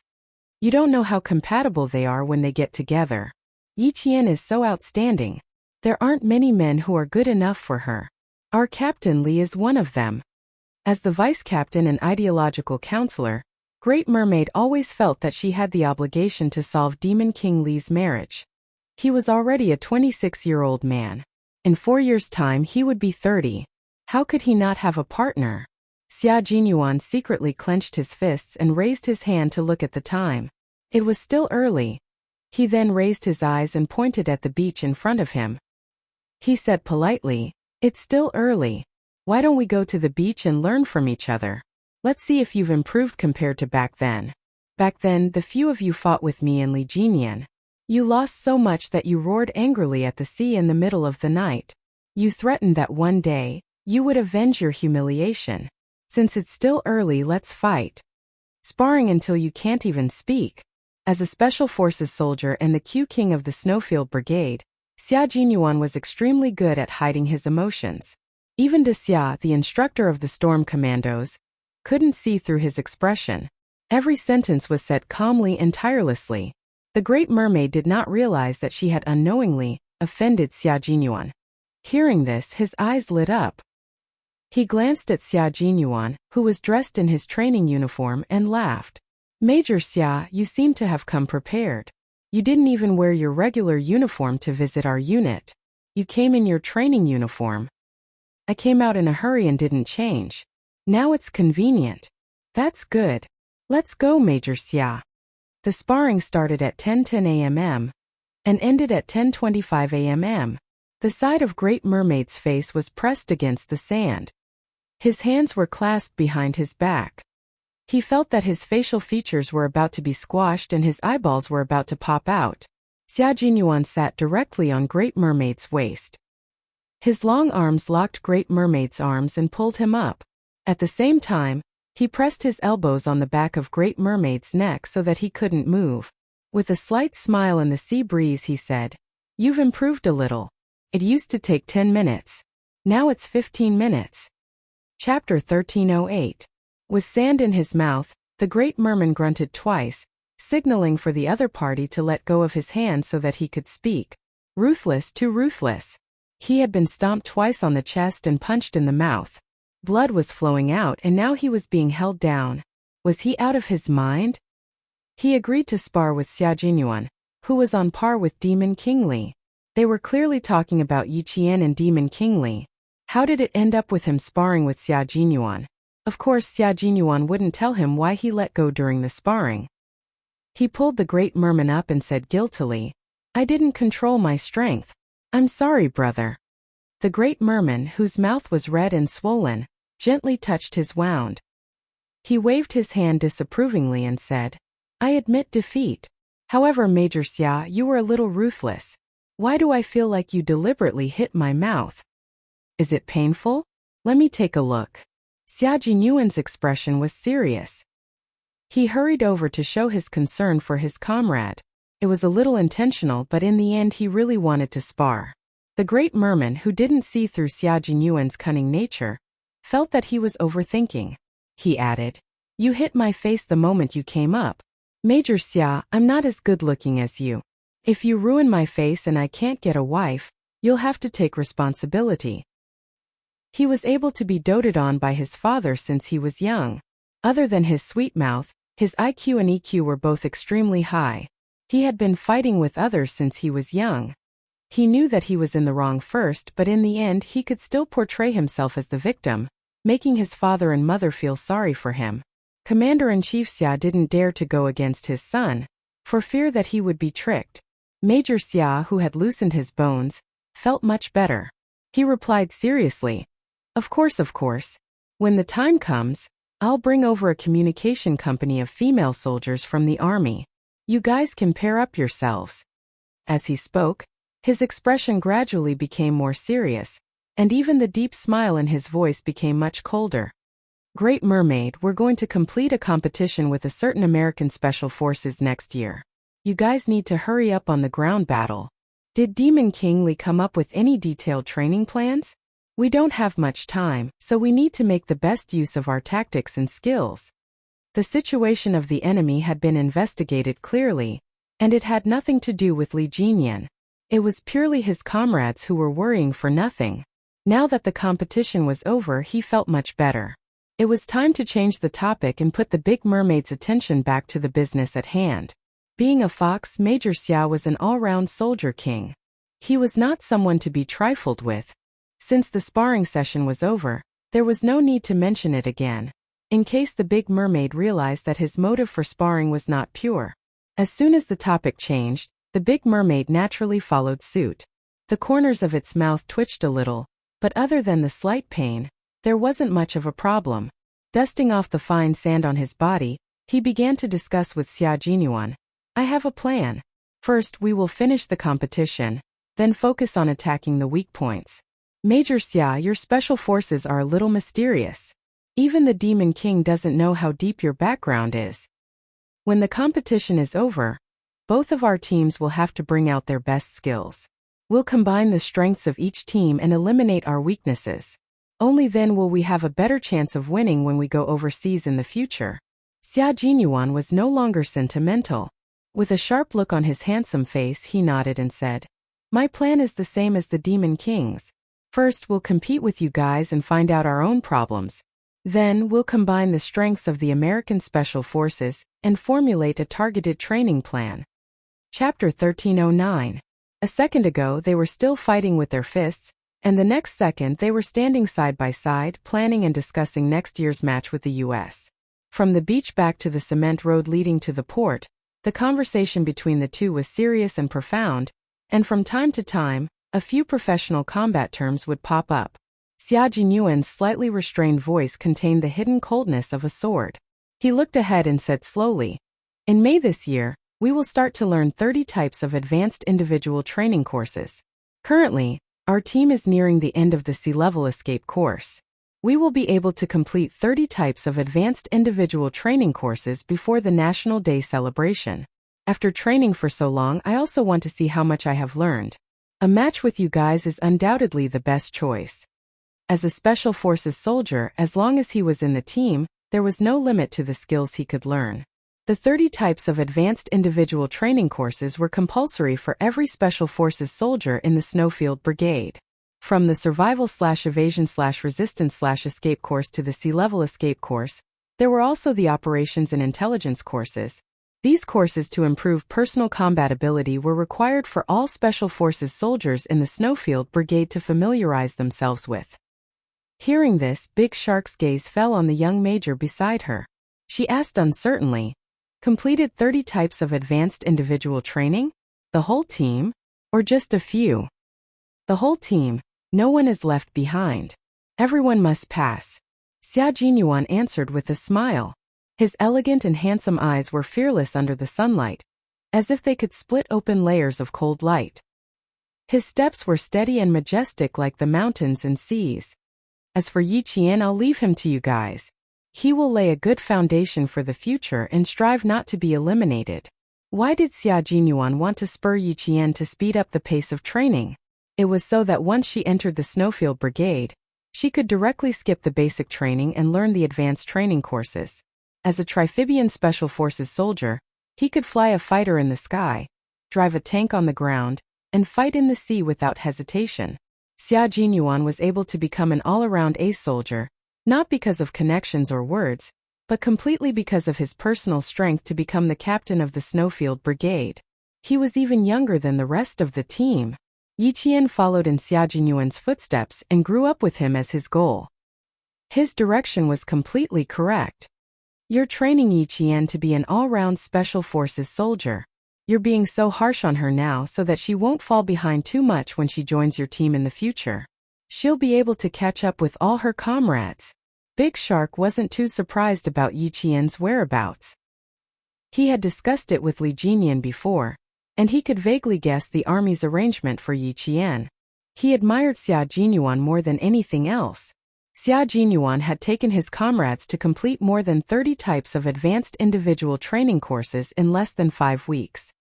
You don't know how compatible they are when they get together. Yi Qian is so outstanding. There aren't many men who are good enough for her. Our Captain Li is one of them. As the vice captain and ideological counselor, Great Mermaid always felt that she had the obligation to solve Demon King Li's marriage. He was already a 26-year-old man. In 4 years' time he would be 30. How could he not have a partner? Xia Jinyuan secretly clenched his fists and raised his hand to look at the time. It was still early. He then raised his eyes and pointed at the beach in front of him. He said politely, It's still early. Why don't we go to the beach and learn from each other? Let's see if you've improved compared to back then. Back then, the few of you fought with me and Li Jinian. You lost so much that you roared angrily at the sea in the middle of the night. You threatened that one day, you would avenge your humiliation. Since it's still early, let's fight. Sparring until you can't even speak. As a Special Forces soldier and the Q King of the Snowfield Brigade, Xia Jinyuan was extremely good at hiding his emotions. Even De Xia, the instructor of the Storm Commandos, couldn't see through his expression. Every sentence was said calmly and tirelessly. The Great Mermaid did not realize that she had unknowingly offended Xia Jinyuan. Hearing this, his eyes lit up. He glanced at Xia Jinyuan, who was dressed in his training uniform, and laughed. Major Xia, you seem to have come prepared. You didn't even wear your regular uniform to visit our unit. You came in your training uniform. I came out in a hurry and didn't change. Now it's convenient. That's good. Let's go, Major Xia. The sparring started at 10:10 a.m. and ended at 10:25 a.m. The side of Great Mermaid's face was pressed against the sand. His hands were clasped behind his back. He felt that his facial features were about to be squashed and his eyeballs were about to pop out. Xia Jinyuan sat directly on Great Mermaid's waist. His long arms locked Great Mermaid's arms and pulled him up. At the same time, he pressed his elbows on the back of Great Mermaid's neck so that he couldn't move. With a slight smile in the sea breeze, he said, "You've improved a little. It used to take 10 minutes. Now it's 15 minutes." Chapter 1308. With sand in his mouth, the Great Merman grunted twice, signaling for the other party to let go of his hand so that he could speak. Ruthless, too ruthless. He had been stomped twice on the chest and punched in the mouth. Blood was flowing out and now he was being held down. Was he out of his mind? He agreed to spar with Xia Jinyuan, who was on par with Demon King Li. They were clearly talking about Yi Qian and Demon King Li. How did it end up with him sparring with Xia Jinyuan? Of course, Xia Jinyuan wouldn't tell him why he let go during the sparring. He pulled the Great Merman up and said guiltily, "I didn't control my strength. I'm sorry, brother." The Great Merman, whose mouth was red and swollen, gently touched his wound. He waved his hand disapprovingly and said, "I admit defeat. However, Major Xia, you were a little ruthless. Why do I feel like you deliberately hit my mouth? Is it painful? Let me take a look." Xia Jinyuan's expression was serious. He hurried over to show his concern for his comrade. It was a little intentional, but in the end he really wanted to spar. The Great Merman, who didn't see through Xia Jinyuan's cunning nature, felt that he was overthinking. He added, "You hit my face the moment you came up. Major Xia, I'm not as good-looking as you. If you ruin my face and I can't get a wife, you'll have to take responsibility." He was able to be doted on by his father since he was young. Other than his sweet mouth, his IQ and EQ were both extremely high. He had been fighting with others since he was young. He knew that he was in the wrong first, but in the end he could still portray himself as the victim, making his father and mother feel sorry for him. Commander-in-Chief Xia didn't dare to go against his son, for fear that he would be tricked. Major Xia, who had loosened his bones, felt much better. He replied seriously, Of course. When the time comes, I'll bring over a communication company of female soldiers from the army. You guys can pair up yourselves." As he spoke, his expression gradually became more serious, and even the deep smile in his voice became much colder. "Great Mermaid, we're going to complete a competition with a certain American Special Forces next year. You guys need to hurry up on the ground battle. Did Demon King Li come up with any detailed training plans? We don't have much time, so we need to make the best use of our tactics and skills." The situation of the enemy had been investigated clearly, and it had nothing to do with Li Jinian. It was purely his comrades who were worrying for nothing. Now that the competition was over, he felt much better. It was time to change the topic and put the Big Mermaid's attention back to the business at hand. Being a fox, Major Xia was an all-round soldier king. He was not someone to be trifled with. Since the sparring session was over, there was no need to mention it again, in case the Big Mermaid realized that his motive for sparring was not pure. As soon as the topic changed, the Big Mermaid naturally followed suit. The corners of its mouth twitched a little, but other than the slight pain, there wasn't much of a problem. Dusting off the fine sand on his body, he began to discuss with Xia Jinyuan. I have a plan. First, we will finish the competition, then focus on attacking the weak points. Major Xia, your special forces are a little mysterious. Even the Demon King doesn't know how deep your background is. When the competition is over, both of our teams will have to bring out their best skills. We'll combine the strengths of each team and eliminate our weaknesses. Only then will we have a better chance of winning when we go overseas in the future. Xia Jinyuan was no longer sentimental. With a sharp look on his handsome face, he nodded and said, My plan is the same as the Demon King's. First, we'll compete with you guys and find out our own problems. Then, we'll combine the strengths of the American Special Forces and formulate a targeted training plan. Chapter 1309. A second ago, they were still fighting with their fists, and the next second they were standing side by side, planning and discussing next year's match with the U.S. From the beach back to the cement road leading to the port, the conversation between the two was serious and profound, and from time to time, a few professional combat terms would pop up. Xia Jinyuan's slightly restrained voice contained the hidden coldness of a sword. He looked ahead and said slowly, In May this year, we will start to learn 30 types of advanced individual training courses. Currently, our team is nearing the end of the sea-level escape course. We will be able to complete 30 types of advanced individual training courses before the National Day celebration. After training for so long, I also want to see how much I have learned. A match with you guys is undoubtedly the best choice. As a Special Forces soldier, as long as he was in the team, there was no limit to the skills he could learn. The 30 types of advanced individual training courses were compulsory for every Special Forces soldier in the Snowfield Brigade. From the Survival/Evasion/Resistance/Escape course to the Sea-Level Escape course, there were also the Operations and Intelligence courses. These courses to improve personal combat ability were required for all Special Forces soldiers in the Snowfield Brigade to familiarize themselves with. Hearing this, Big Shark's gaze fell on the young major beside her. She asked uncertainly, Completed 30 types of advanced individual training? The whole team? Or just a few? The whole team. No one is left behind. Everyone must pass. Xia Jinyuan answered with a smile. His elegant and handsome eyes were fearless under the sunlight, as if they could split open layers of cold light. His steps were steady and majestic like the mountains and seas. As for Yi Qian, I'll leave him to you guys. He will lay a good foundation for the future and strive not to be eliminated. Why did Xia Jinyuan want to spur Yi Qian to speed up the pace of training? It was so that once she entered the Snowfield Brigade, she could directly skip the basic training and learn the advanced training courses. As a Triphibian Special Forces soldier, he could fly a fighter in the sky, drive a tank on the ground, and fight in the sea without hesitation. Xia Jinyuan was able to become an all-around ace soldier, not because of connections or words, but completely because of his personal strength to become the captain of the Snowfield Brigade. He was even younger than the rest of the team. Yi Qian followed in Xia Jinyuan's footsteps and grew up with him as his goal. His direction was completely correct. You're training Yi Qian to be an all-round Special Forces soldier. You're being so harsh on her now so that she won't fall behind too much when she joins your team in the future. She'll be able to catch up with all her comrades. Big Shark wasn't too surprised about Yi Qian's whereabouts. He had discussed it with Li Jinyan before, and he could vaguely guess the army's arrangement for Yi Qian. He admired Xia Jinyuan more than anything else. Xia Jinyuan had taken his comrades to complete more than 30 types of advanced individual training courses in less than 5 weeks.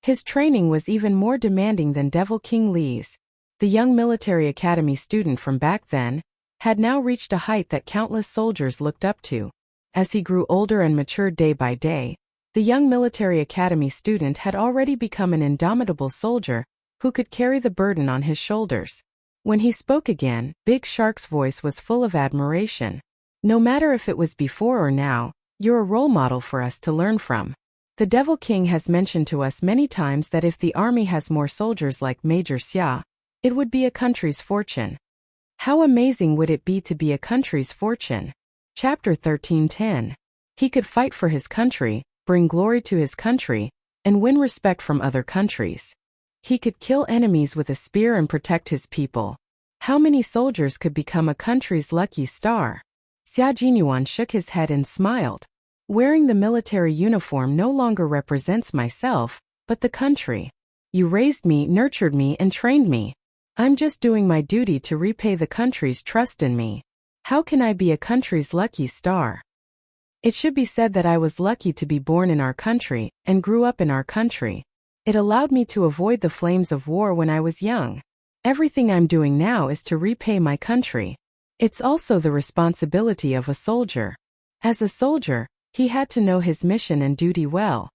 His training was even more demanding than Devil King Li's. The young military academy student from back then had now reached a height that countless soldiers looked up to. As he grew older and matured day by day, the young military academy student had already become an indomitable soldier who could carry the burden on his shoulders. When he spoke again, Big Shark's voice was full of admiration. No matter if it was before or now, you're a role model for us to learn from. The Devil King has mentioned to us many times that if the army has more soldiers like Major Xia, it would be a country's fortune. How amazing would it be to be a country's fortune? Chapter 1310. He could fight for his country, bring glory to his country, and win respect from other countries. He could kill enemies with a spear and protect his people. How many soldiers could become a country's lucky star? Xia Jinyuan shook his head and smiled. Wearing the military uniform no longer represents myself, but the country. You raised me, nurtured me, and trained me. I'm just doing my duty to repay the country's trust in me. How can I be a country's lucky star? It should be said that I was lucky to be born in our country and grew up in our country. It allowed me to avoid the flames of war when I was young. Everything I'm doing now is to repay my country. It's also the responsibility of a soldier. As a soldier, he had to know his mission and duty well.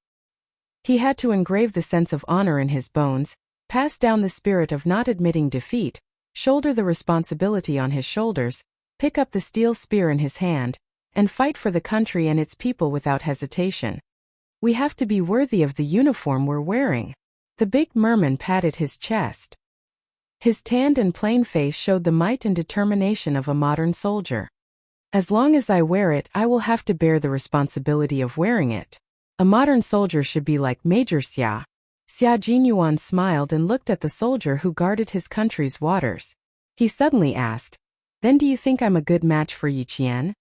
He had to engrave the sense of honor in his bones, pass down the spirit of not admitting defeat, shoulder the responsibility on his shoulders, pick up the steel spear in his hand, and fight for the country and its people without hesitation. We have to be worthy of the uniform we're wearing. The big merman patted his chest. His tanned and plain face showed the might and determination of a modern soldier. As long as I wear it, I will have to bear the responsibility of wearing it. A modern soldier should be like Major Xia. Xia Jinyuan smiled and looked at the soldier who guarded his country's waters. He suddenly asked, "Then do you think I'm a good match for Yi Qian?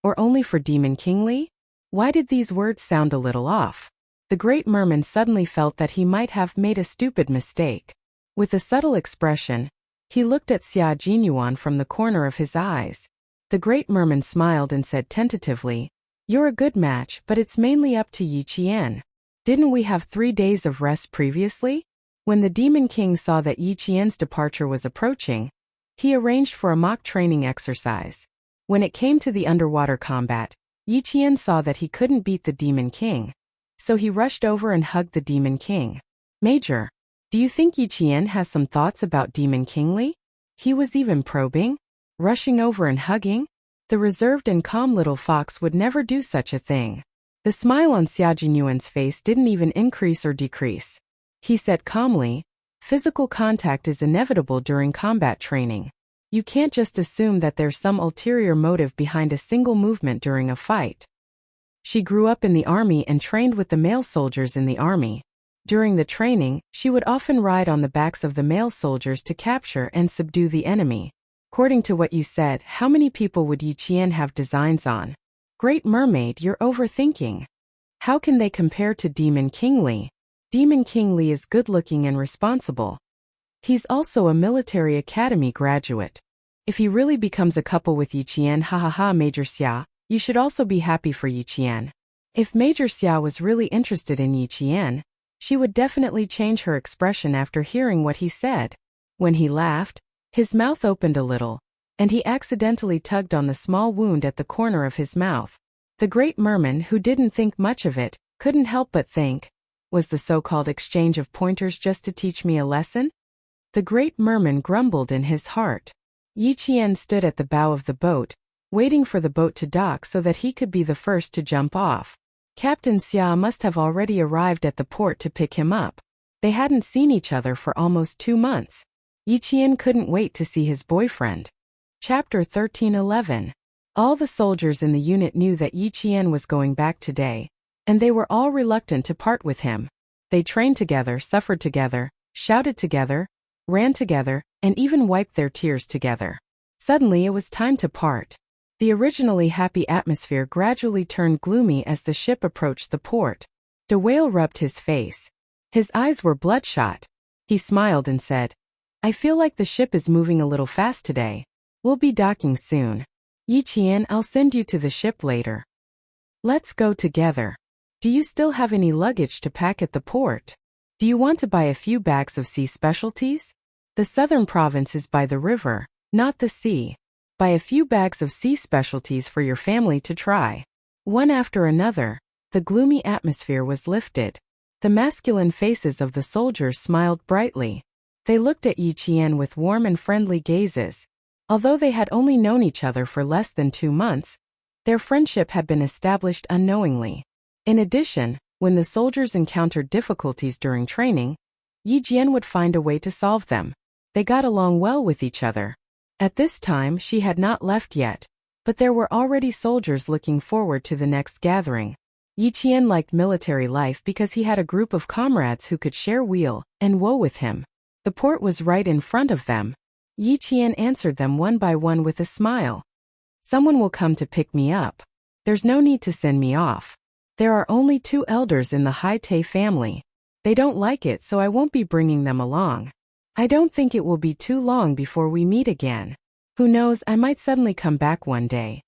Or only for Demon King Li?" Why did these words sound a little off? The great merman suddenly felt that he might have made a stupid mistake. With a subtle expression, he looked at Xia Jinyuan from the corner of his eyes. The great merman smiled and said tentatively, "You're a good match, but it's mainly up to Yi Qian. Didn't we have 3 days of rest previously?" When the Demon King saw that Yi Qian's departure was approaching, he arranged for a mock training exercise. When it came to the underwater combat, Yi Qian saw that he couldn't beat the Demon King. So he rushed over and hugged the Demon King. "Major, do you think Yi Qian has some thoughts about Demon King Li?" He was even probing, rushing over and hugging. The reserved and calm little fox would never do such a thing. The smile on Xia Jinyuan's face didn't even increase or decrease. He said calmly, "Physical contact is inevitable during combat training. You can't just assume that there's some ulterior motive behind a single movement during a fight." She grew up in the army and trained with the male soldiers in the army. During the training, she would often ride on the backs of the male soldiers to capture and subdue the enemy. According to what you said, how many people would Yi Qian have designs on? Great Mermaid, you're overthinking. How can they compare to Demon King Li? Demon King Li is good-looking and responsible. He's also a military academy graduate. If he really becomes a couple with Yi Qian, Major Xia, you should also be happy for Yi Qian. If Major Xia was really interested in Yi Qian, she would definitely change her expression after hearing what he said. When he laughed, his mouth opened a little, and he accidentally tugged on the small wound at the corner of his mouth. The great merman, who didn't think much of it, couldn't help but think, was the so-called exchange of pointers just to teach me a lesson? The great merman grumbled in his heart. Yi Qian stood at the bow of the boat, waiting for the boat to dock so that he could be the first to jump off. Captain Xia must have already arrived at the port to pick him up. They hadn't seen each other for almost 2 months. Yi Qian couldn't wait to see his boyfriend. Chapter 13:11. All the soldiers in the unit knew that Yi Qian was going back today, and they were all reluctant to part with him. They trained together, suffered together, shouted together, ran together, and even wiped their tears together. Suddenly it was time to part. The originally happy atmosphere gradually turned gloomy as the ship approached the port. De Whale rubbed his face. His eyes were bloodshot. He smiled and said, "I feel like the ship is moving a little fast today. We'll be docking soon. Yi Qian, I'll send you to the ship later. Let's go together. Do you still have any luggage to pack at the port? Do you want to buy a few bags of sea specialties? The southern province is by the river, not the sea. Buy a few bags of sea specialties for your family to try." One after another, the gloomy atmosphere was lifted. The masculine faces of the soldiers smiled brightly. They looked at Yi Qian with warm and friendly gazes. Although they had only known each other for less than 2 months, their friendship had been established unknowingly. In addition, when the soldiers encountered difficulties during training, Yi Qian would find a way to solve them. They got along well with each other. At this time, she had not left yet, but there were already soldiers looking forward to the next gathering. Yi Qian liked military life because he had a group of comrades who could share weal and woe with him. The port was right in front of them. Yi Qian answered them one by one with a smile. Someone will come to pick me up. There's no need to send me off. There are only 2 elders in the Haite family. They don't like it, so I won't be bringing them along. I don't think it will be too long before we meet again. Who knows, I might suddenly come back one day.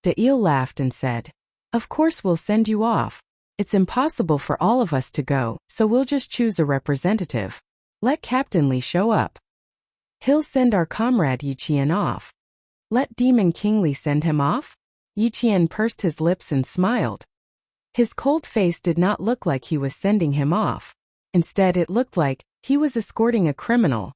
The eel laughed and said, "Of course we'll send you off. It's impossible for all of us to go, so we'll just choose a representative. Let Captain Li show up. He'll send our comrade Yiqian off." "Let Demon King Li send him off?" Yiqian pursed his lips and smiled. His cold face did not look like he was sending him off. Instead, it looked like he was escorting a criminal.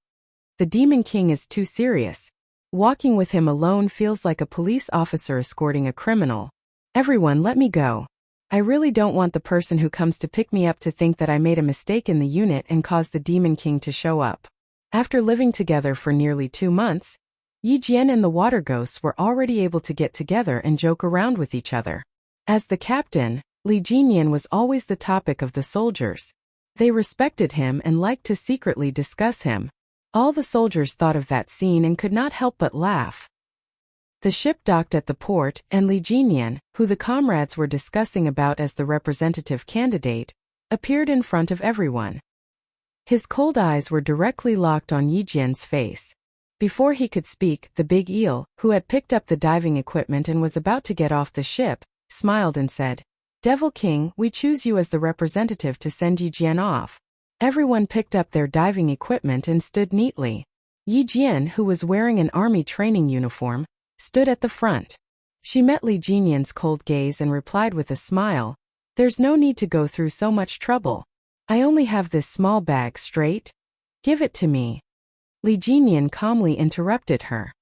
The Demon King is too serious. Walking with him alone feels like a police officer escorting a criminal. "Everyone, let me go. I really don't want the person who comes to pick me up to think that I made a mistake in the unit and caused the Demon King to show up." After living together for nearly 2 months, Yi Jian and the water ghosts were already able to get together and joke around with each other. As the captain, Li Jinian was always the topic of the soldiers. They respected him and liked to secretly discuss him. All the soldiers thought of that scene and could not help but laugh. The ship docked at the port, and Li Jinian, who the comrades were discussing about as the representative candidate, appeared in front of everyone. His cold eyes were directly locked on Yi Jian's face. Before he could speak, the big eel, who had picked up the diving equipment and was about to get off the ship, smiled and said, "Devil King, we choose you as the representative to send Yi Jian off." Everyone picked up their diving equipment and stood neatly. Yi Jian, who was wearing an army training uniform, stood at the front. She met Li Jinian's cold gaze and replied with a smile, "There's no need to go through so much trouble. I only have this small bag, straight? Give it to me." Li Jinian calmly interrupted her.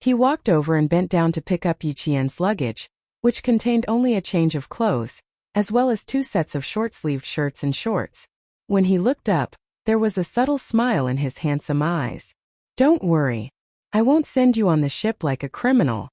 He walked over and bent down to pick up Yi Jian's luggage, which contained only a change of clothes, as well as 2 sets of short-sleeved shirts and shorts. When he looked up, there was a subtle smile in his handsome eyes. "Don't worry. I won't send you on the ship like a criminal."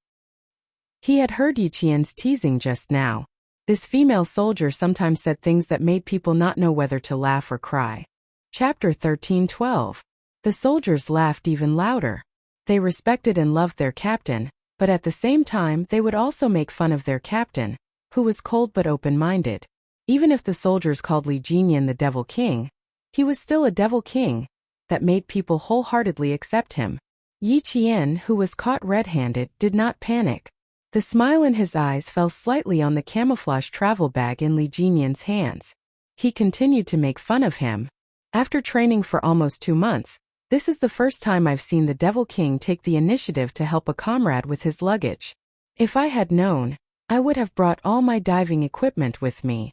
He had heard Yi Jian's teasing just now. This female soldier sometimes said things that made people not know whether to laugh or cry. Chapter 13:12. The soldiers laughed even louder. They respected and loved their captain, but at the same time they would also make fun of their captain, who was cold but open-minded. Even if the soldiers called Li Jinian the Devil King, he was still a Devil King that made people wholeheartedly accept him. Yi Qian, who was caught red-handed, did not panic. The smile in his eyes fell slightly on the camouflage travel bag in Li Jinian's hands. He continued to make fun of him. "After training for almost 2 months, this is the first time I've seen the Devil King take the initiative to help a comrade with his luggage. If I had known, I would have brought all my diving equipment with me."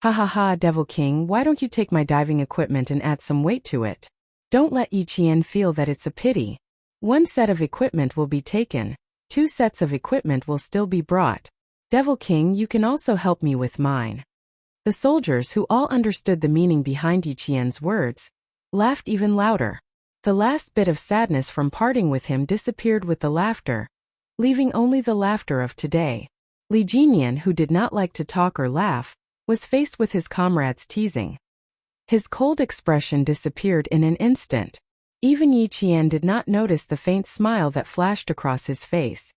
"Ha ha ha, Devil King, why don't you take my diving equipment and add some weight to it? Don't let Yi Qian feel that it's a pity. 1 set of equipment will be taken. 2 sets of equipment will still be brought. Devil King, you can also help me with mine." The soldiers, who all understood the meaning behind Yi Qian's words, laughed even louder. The last bit of sadness from parting with him disappeared with the laughter, leaving only the laughter of today. Li Jinian, who did not like to talk or laugh, was faced with his comrade's teasing. His cold expression disappeared in an instant. Even Yi Qian did not notice the faint smile that flashed across his face.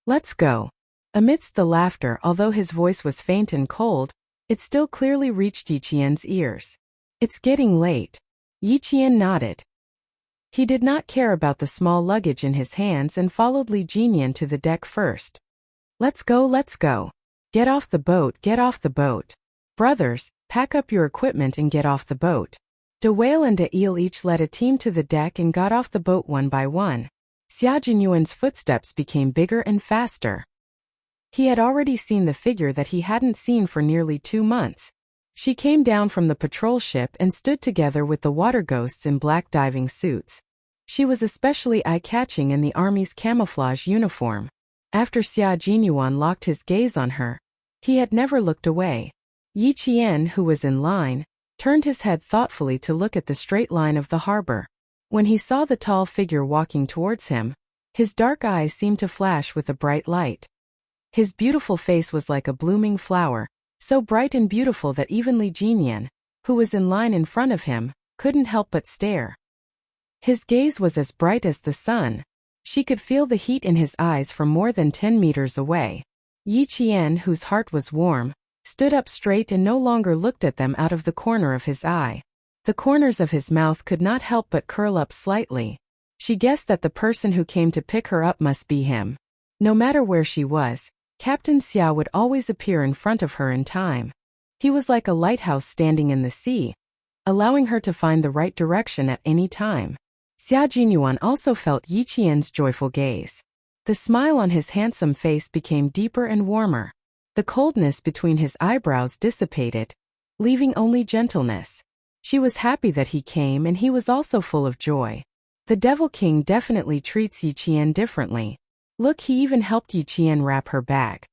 "Let's go." Amidst the laughter, although his voice was faint and cold, it still clearly reached Yi Qian's ears. "It's getting late." Yi Qian nodded. He did not care about the small luggage in his hands and followed Li Jinian to the deck first. Let's go, let's go. Get off the boat, get off the boat. Brothers, pack up your equipment and get off the boat." De Whale and De Eel each led a team to the deck and got off the boat one by one. Xia Jinyuan's footsteps became bigger and faster. He had already seen the figure that he hadn't seen for nearly 2 months. She came down from the patrol ship and stood together with the water ghosts in black diving suits. She was especially eye-catching in the army's camouflage uniform. After Xia Jinyuan locked his gaze on her, he had never looked away. Yi Qian, who was in line, turned his head thoughtfully to look at the straight line of the harbor. When he saw the tall figure walking towards him, his dark eyes seemed to flash with a bright light. His beautiful face was like a blooming flower, so bright and beautiful that even Li Jinian, who was in line in front of him, couldn't help but stare. His gaze was as bright as the sun, She could feel the heat in his eyes from more than 10 meters away. Yi Qian, whose heart was warm, stood up straight and no longer looked at them out of the corner of his eye. The corners of his mouth could not help but curl up slightly. She guessed that the person who came to pick her up must be him. No matter where she was, Captain Xia would always appear in front of her in time. He was like a lighthouse standing in the sea, allowing her to find the right direction at any time. Xia Jinyuan also felt Yi Qian's joyful gaze. The smile on his handsome face became deeper and warmer. The coldness between his eyebrows dissipated, leaving only gentleness. She was happy that he came, and he was also full of joy. The Devil King definitely treats Yi Qian differently. Look, he even helped Yi Qian wrap her bag.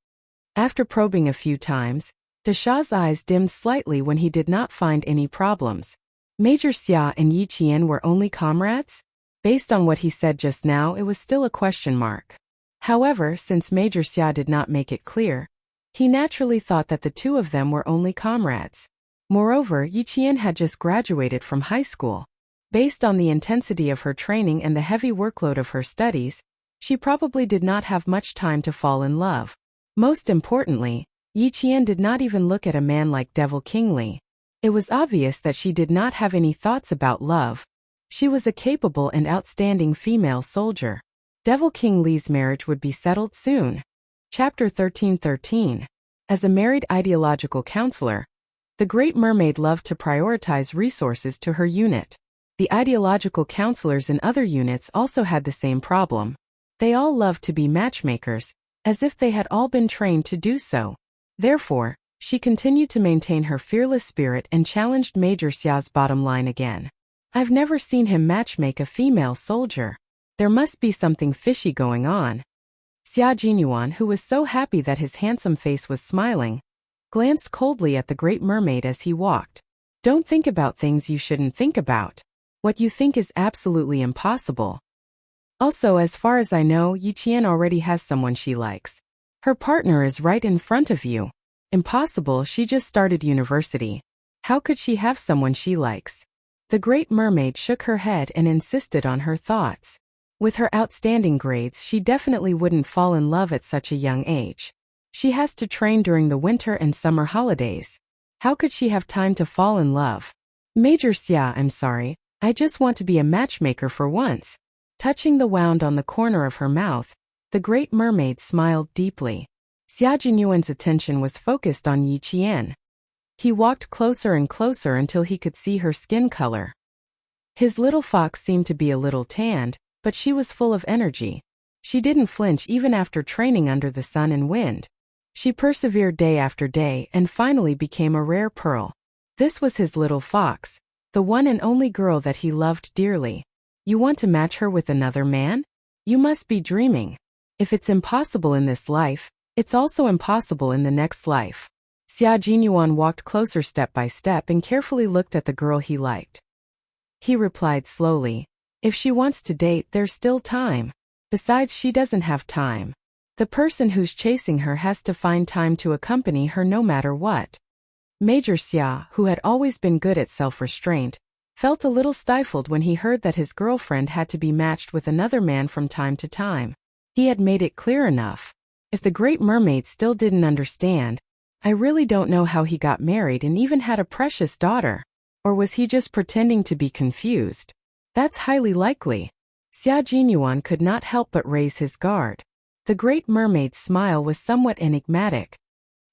After probing a few times, Dasha's eyes dimmed slightly when he did not find any problems. Major Xia and Yi Qian were only comrades? Based on what he said just now, it was still a question mark. However, since Major Xia did not make it clear, he naturally thought that the two of them were only comrades. Moreover, Yi Qian had just graduated from high school. Based on the intensity of her training and the heavy workload of her studies, she probably did not have much time to fall in love. Most importantly, Yi Qian did not even look at a man like Devil King Li. It was obvious that she did not have any thoughts about love. She was a capable and outstanding female soldier. Devil King Li's marriage would be settled soon. Chapter 13:13. As a married ideological counselor, the Great Mermaid loved to prioritize resources to her unit. The ideological counselors in other units also had the same problem. They all loved to be matchmakers, as if they had all been trained to do so. Therefore, she continued to maintain her fearless spirit and challenged Major Xia's bottom line again. I've never seen him matchmake a female soldier. There must be something fishy going on. Xia Jinyuan, who was so happy that his handsome face was smiling, glanced coldly at the Great Mermaid as he walked. Don't think about things you shouldn't think about. What you think is absolutely impossible. Also, as far as I know, Yi Qian already has someone she likes. Her partner is right in front of you. Impossible, she just started university. How could she have someone she likes? The Great Mermaid shook her head and insisted on her thoughts. With her outstanding grades, she definitely wouldn't fall in love at such a young age. She has to train during the winter and summer holidays. How could she have time to fall in love? Major Xia, I'm sorry, I just want to be a matchmaker for once. Touching the wound on the corner of her mouth, the Great Mermaid smiled deeply. Xia Jinyuan's attention was focused on Yi Qian. He walked closer and closer until he could see her skin color. His little fox seemed to be a little tanned, but she was full of energy. She didn't flinch even after training under the sun and wind. She persevered day after day and finally became a rare pearl. This was his little fox, the one and only girl that he loved dearly. You want to match her with another man? You must be dreaming. If it's impossible in this life, it's also impossible in the next life. Xia Jinyuan walked closer step by step and carefully looked at the girl he liked. He replied slowly, if she wants to date, there's still time. Besides, she doesn't have time. The person who's chasing her has to find time to accompany her no matter what. Major Xia, who had always been good at self-restraint, felt a little stifled when he heard that his girlfriend had to be matched with another man from time to time. He had made it clear enough. If the Great Mermaid still didn't understand, I really don't know how he got married and even had a precious daughter. Or was he just pretending to be confused? That's highly likely. Xia Jinyuan could not help but raise his guard. The Great Mermaid's smile was somewhat enigmatic.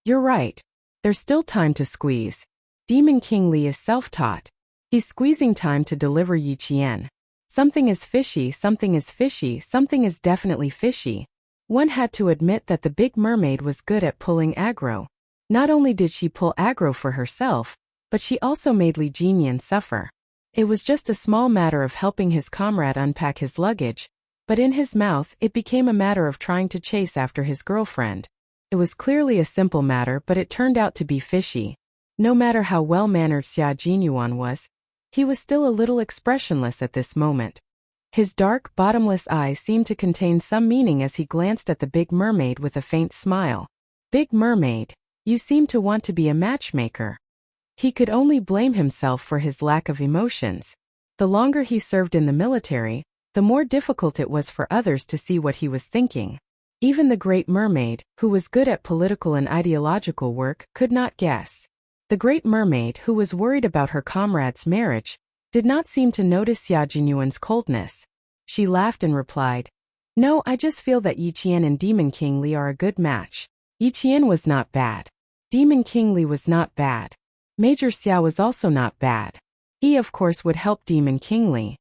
You're right. There's still time to squeeze. Demon King Li is self-taught. He's squeezing time to deliver Yi Qian. Something is fishy, something is fishy, something is definitely fishy. One had to admit that the Big Mermaid was good at pulling aggro. Not only did she pull aggro for herself, but she also made Li Jinyan suffer. It was just a small matter of helping his comrade unpack his luggage, but in his mouth it became a matter of trying to chase after his girlfriend. It was clearly a simple matter, but it turned out to be fishy. No matter how well-mannered Xia Jinyuan was, he was still a little expressionless at this moment. His dark, bottomless eyes seemed to contain some meaning as he glanced at the Big Mermaid with a faint smile. Big Mermaid, you seem to want to be a matchmaker. He could only blame himself for his lack of emotions. The longer he served in the military, the more difficult it was for others to see what he was thinking. Even the Great Mermaid, who was good at political and ideological work, could not guess. The Great Mermaid, who was worried about her comrade's marriage, did not seem to notice Xia Jinyuan's coldness. She laughed and replied, "No, I just feel that Yi Qian and Demon King Li are a good match. Yi Qian was not bad. Demon King Li was not bad. Major Xia was also not bad. He of course would help Demon King Li."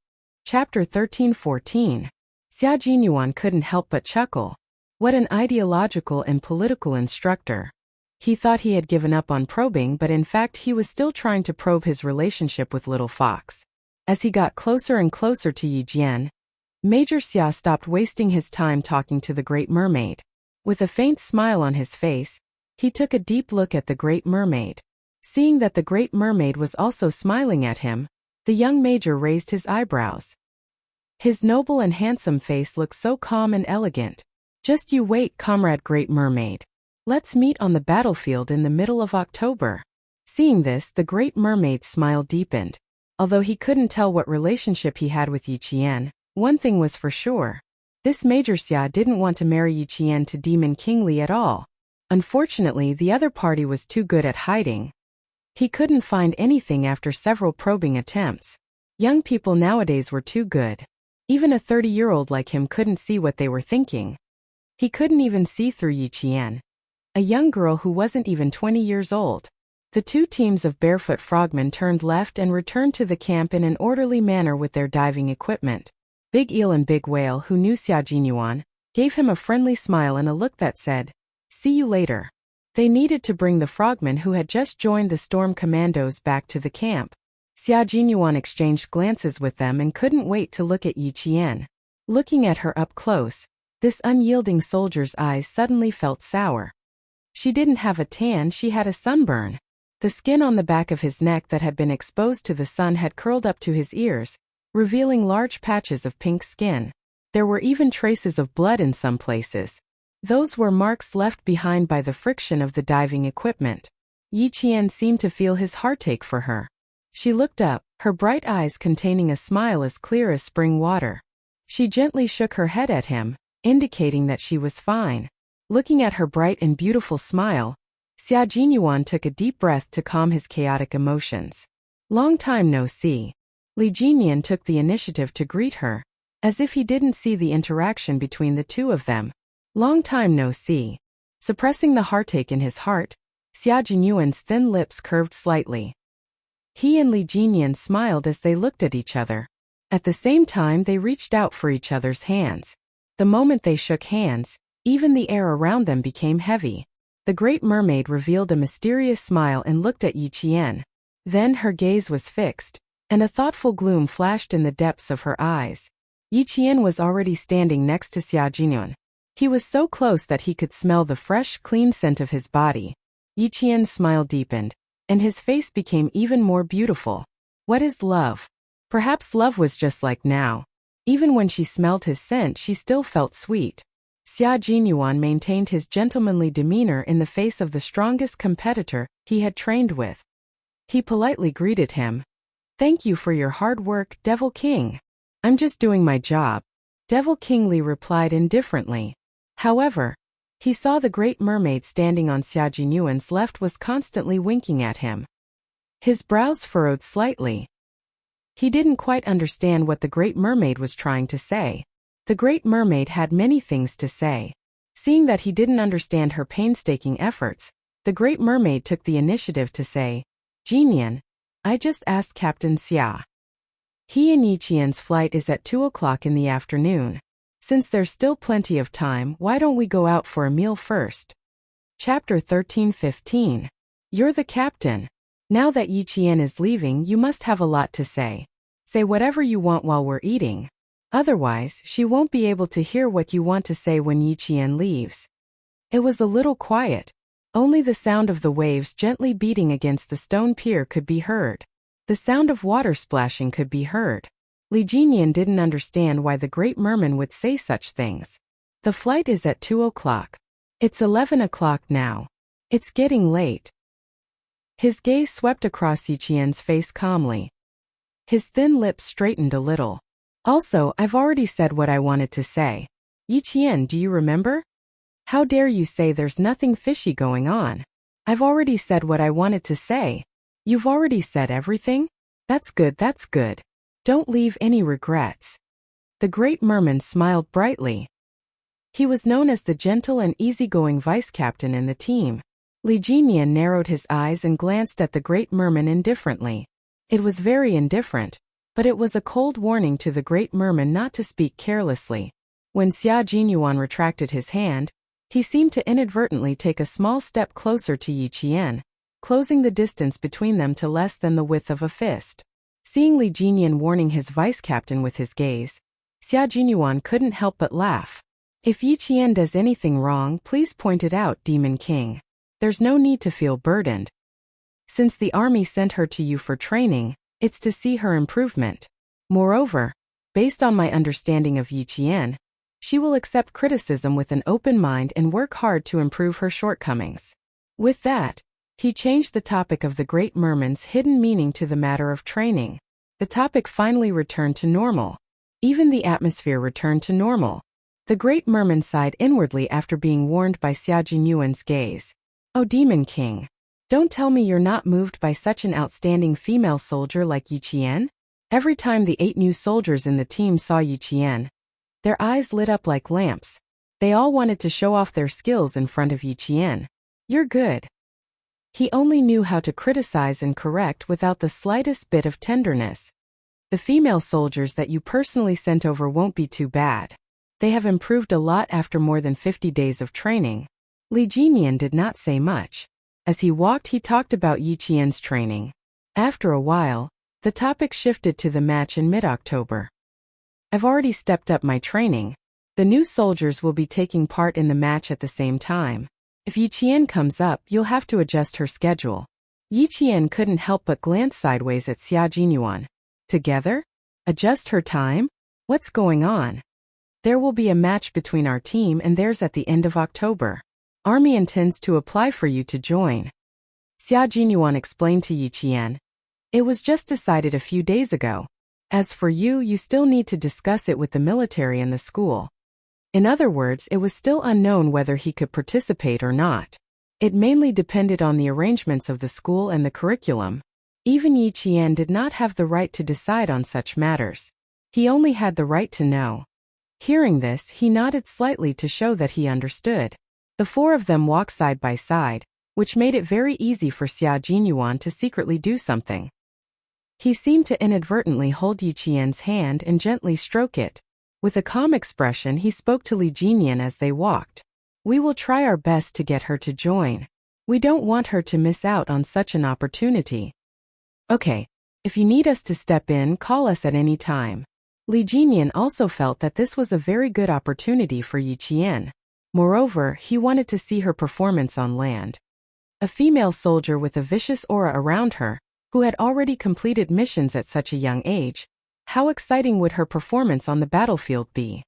Chapter 13-14. Xia Jinyuan couldn't help but chuckle. What an ideological and political instructor. He thought he had given up on probing, but in fact he was still trying to probe his relationship with Little Fox. As he got closer and closer to Yi Jian, Major Xia stopped wasting his time talking to the Great Mermaid. With a faint smile on his face, he took a deep look at the Great Mermaid. Seeing that the Great Mermaid was also smiling at him, the young major raised his eyebrows. His noble and handsome face looked so calm and elegant. "Just you wait, Comrade Great Mermaid. Let's meet on the battlefield in the middle of October." Seeing this, the Great Mermaid's smile deepened. Although he couldn't tell what relationship he had with Yi Qian, one thing was for sure. This Major Xia didn't want to marry Yi Qian to Demon King Li at all. Unfortunately, the other party was too good at hiding. He couldn't find anything after several probing attempts. Young people nowadays were too good. Even a 30-year-old like him couldn't see what they were thinking. He couldn't even see through Yi Qian, a young girl who wasn't even 20 years old. The two teams of barefoot frogmen turned left and returned to the camp in an orderly manner with their diving equipment. Big Eel and Big Whale, who knew Xia Jinyuan, gave him a friendly smile and a look that said, "See you later." They needed to bring the frogmen who had just joined the storm commandos back to the camp. Xia Jinyuan exchanged glances with them and couldn't wait to look at Yi Qian. Looking at her up close, this unyielding soldier's eyes suddenly felt sour. She didn't have a tan, she had a sunburn. The skin on the back of his neck that had been exposed to the sun had curled up to his ears, revealing large patches of pink skin. There were even traces of blood in some places. Those were marks left behind by the friction of the diving equipment. Yi Qian seemed to feel his heartache for her. She looked up, her bright eyes containing a smile as clear as spring water. She gently shook her head at him, indicating that she was fine. Looking at her bright and beautiful smile, Xia Jinyuan took a deep breath to calm his chaotic emotions. "Long time no see." Li Jinyan took the initiative to greet her, as if he didn't see the interaction between the two of them. "Long time no see." Suppressing the heartache in his heart, Xia Jinyuan's thin lips curved slightly. He and Li Jinyan smiled as they looked at each other. At the same time, they reached out for each other's hands. The moment they shook hands, even the air around them became heavy. The Great Mermaid revealed a mysterious smile and looked at Yi Qian. Then her gaze was fixed, and a thoughtful gloom flashed in the depths of her eyes. Yi Qian was already standing next to Xia Jinyuan. He was so close that he could smell the fresh, clean scent of his body. Yi Qian's smile deepened, and his face became even more beautiful. What is love? Perhaps love was just like now. Even when she smelled his scent, she still felt sweet. Xia Jinyuan maintained his gentlemanly demeanor in the face of the strongest competitor he had trained with. He politely greeted him. "Thank you for your hard work, Devil King." "I'm just doing my job," Devil King Li replied indifferently. However, he saw the Great Mermaid standing on Xia Jinyuan's left was constantly winking at him. His brows furrowed slightly. He didn't quite understand what the Great Mermaid was trying to say. The Great Mermaid had many things to say. Seeing that he didn't understand her painstaking efforts, the Great Mermaid took the initiative to say, "Jinyan, I just asked Captain Xia. He and Yi Qian's flight is at 2 o'clock in the afternoon. Since there's still plenty of time, why don't we go out for a meal first?" Chapter 13-15. You're the captain. Now that Yi Qian is leaving, you must have a lot to say. Say whatever you want while we're eating. Otherwise, she won't be able to hear what you want to say when Yi Qian leaves. It was a little quiet. Only the sound of the waves gently beating against the stone pier could be heard. The sound of water splashing could be heard. Li Jinyan didn't understand why the Great Merman would say such things. The flight is at 2 o'clock. It's 11 o'clock now. It's getting late. His gaze swept across Yi Qian's face calmly. His thin lips straightened a little. Also, I've already said what I wanted to say. Yi Qian, do you remember? How dare you say there's nothing fishy going on? I've already said what I wanted to say. You've already said everything? That's good, that's good. Don't leave any regrets. The great merman smiled brightly. He was known as the gentle and easygoing vice-captain in the team. Li Jinyan narrowed his eyes and glanced at the great merman indifferently. It was very indifferent, but it was a cold warning to the great merman not to speak carelessly. When Xia Jinyuan retracted his hand, he seemed to inadvertently take a small step closer to Yi Qian, closing the distance between them to less than the width of a fist. Seeing Li Jinyan warning his vice-captain with his gaze, Xia Jinyuan couldn't help but laugh. If Yi Qian does anything wrong, please point it out, Demon King. There's no need to feel burdened. Since the army sent her to you for training, it's to see her improvement. Moreover, based on my understanding of Yi Qian, she will accept criticism with an open mind and work hard to improve her shortcomings. With that, he changed the topic of the great merman's hidden meaning to the matter of training. The topic finally returned to normal. Even the atmosphere returned to normal. The great merman sighed inwardly after being warned by Xia Jinyuan's gaze. Oh, Demon King, don't tell me you're not moved by such an outstanding female soldier like Yi Qian? Every time the 8 new soldiers in the team saw Yi Qian, their eyes lit up like lamps. They all wanted to show off their skills in front of Yi Qian. You're good. He only knew how to criticize and correct without the slightest bit of tenderness. The female soldiers that you personally sent over won't be too bad. They have improved a lot after more than 50 days of training. Li Jinyan did not say much. As he walked, he talked about Yi Qian's training. After a while, the topic shifted to the match in mid-October. I've already stepped up my training. The new soldiers will be taking part in the match at the same time. If Yi Qian comes up, you'll have to adjust her schedule. Yi Qian couldn't help but glance sideways at Xia Jinyuan. Together? Adjust her time? What's going on? There will be a match between our team and theirs at the end of October. Army intends to apply for you to join. Xia Jinyuan explained to Yi Qian. It was just decided a few days ago. As for you, you still need to discuss it with the military and the school. In other words, it was still unknown whether he could participate or not. It mainly depended on the arrangements of the school and the curriculum. Even Yi Qian did not have the right to decide on such matters. He only had the right to know. Hearing this, he nodded slightly to show that he understood. The 4 of them walked side by side, which made it very easy for Xia Jinyuan to secretly do something. He seemed to inadvertently hold Yi Qian's hand and gently stroke it. With a calm expression, he spoke to Li Jinyan as they walked. We will try our best to get her to join. We don't want her to miss out on such an opportunity. Okay, if you need us to step in, call us at any time. Li Jinyan also felt that this was a very good opportunity for Yi Qian. Moreover, he wanted to see her performance on land. A female soldier with a vicious aura around her, who had already completed missions at such a young age, how exciting would her performance on the battlefield be?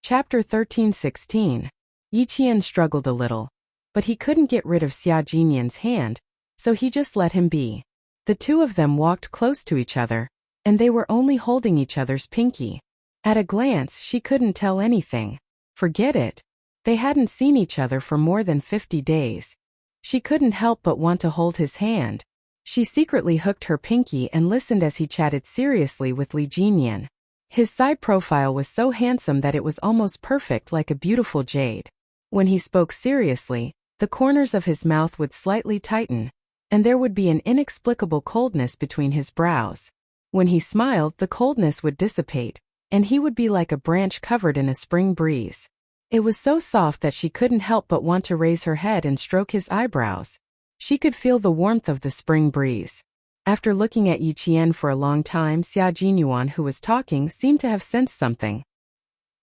Chapter 13-16. Yi Qian struggled a little, but he couldn't get rid of Xia Jinyan's hand, so he just let him be. The 2 of them walked close to each other, and they were only holding each other's pinky. At a glance, she couldn't tell anything. Forget it. They hadn't seen each other for more than 50 days. She couldn't help but want to hold his hand. She secretly hooked her pinky and listened as he chatted seriously with Li Jinyan. His side profile was so handsome that it was almost perfect, like a beautiful jade. When he spoke seriously, the corners of his mouth would slightly tighten, and there would be an inexplicable coldness between his brows. When he smiled, the coldness would dissipate, and he would be like a branch covered in a spring breeze. It was so soft that she couldn't help but want to raise her head and stroke his eyebrows. She could feel the warmth of the spring breeze. After looking at Yi Qian for a long time, Xia Jinyuan, who was talking, seemed to have sensed something.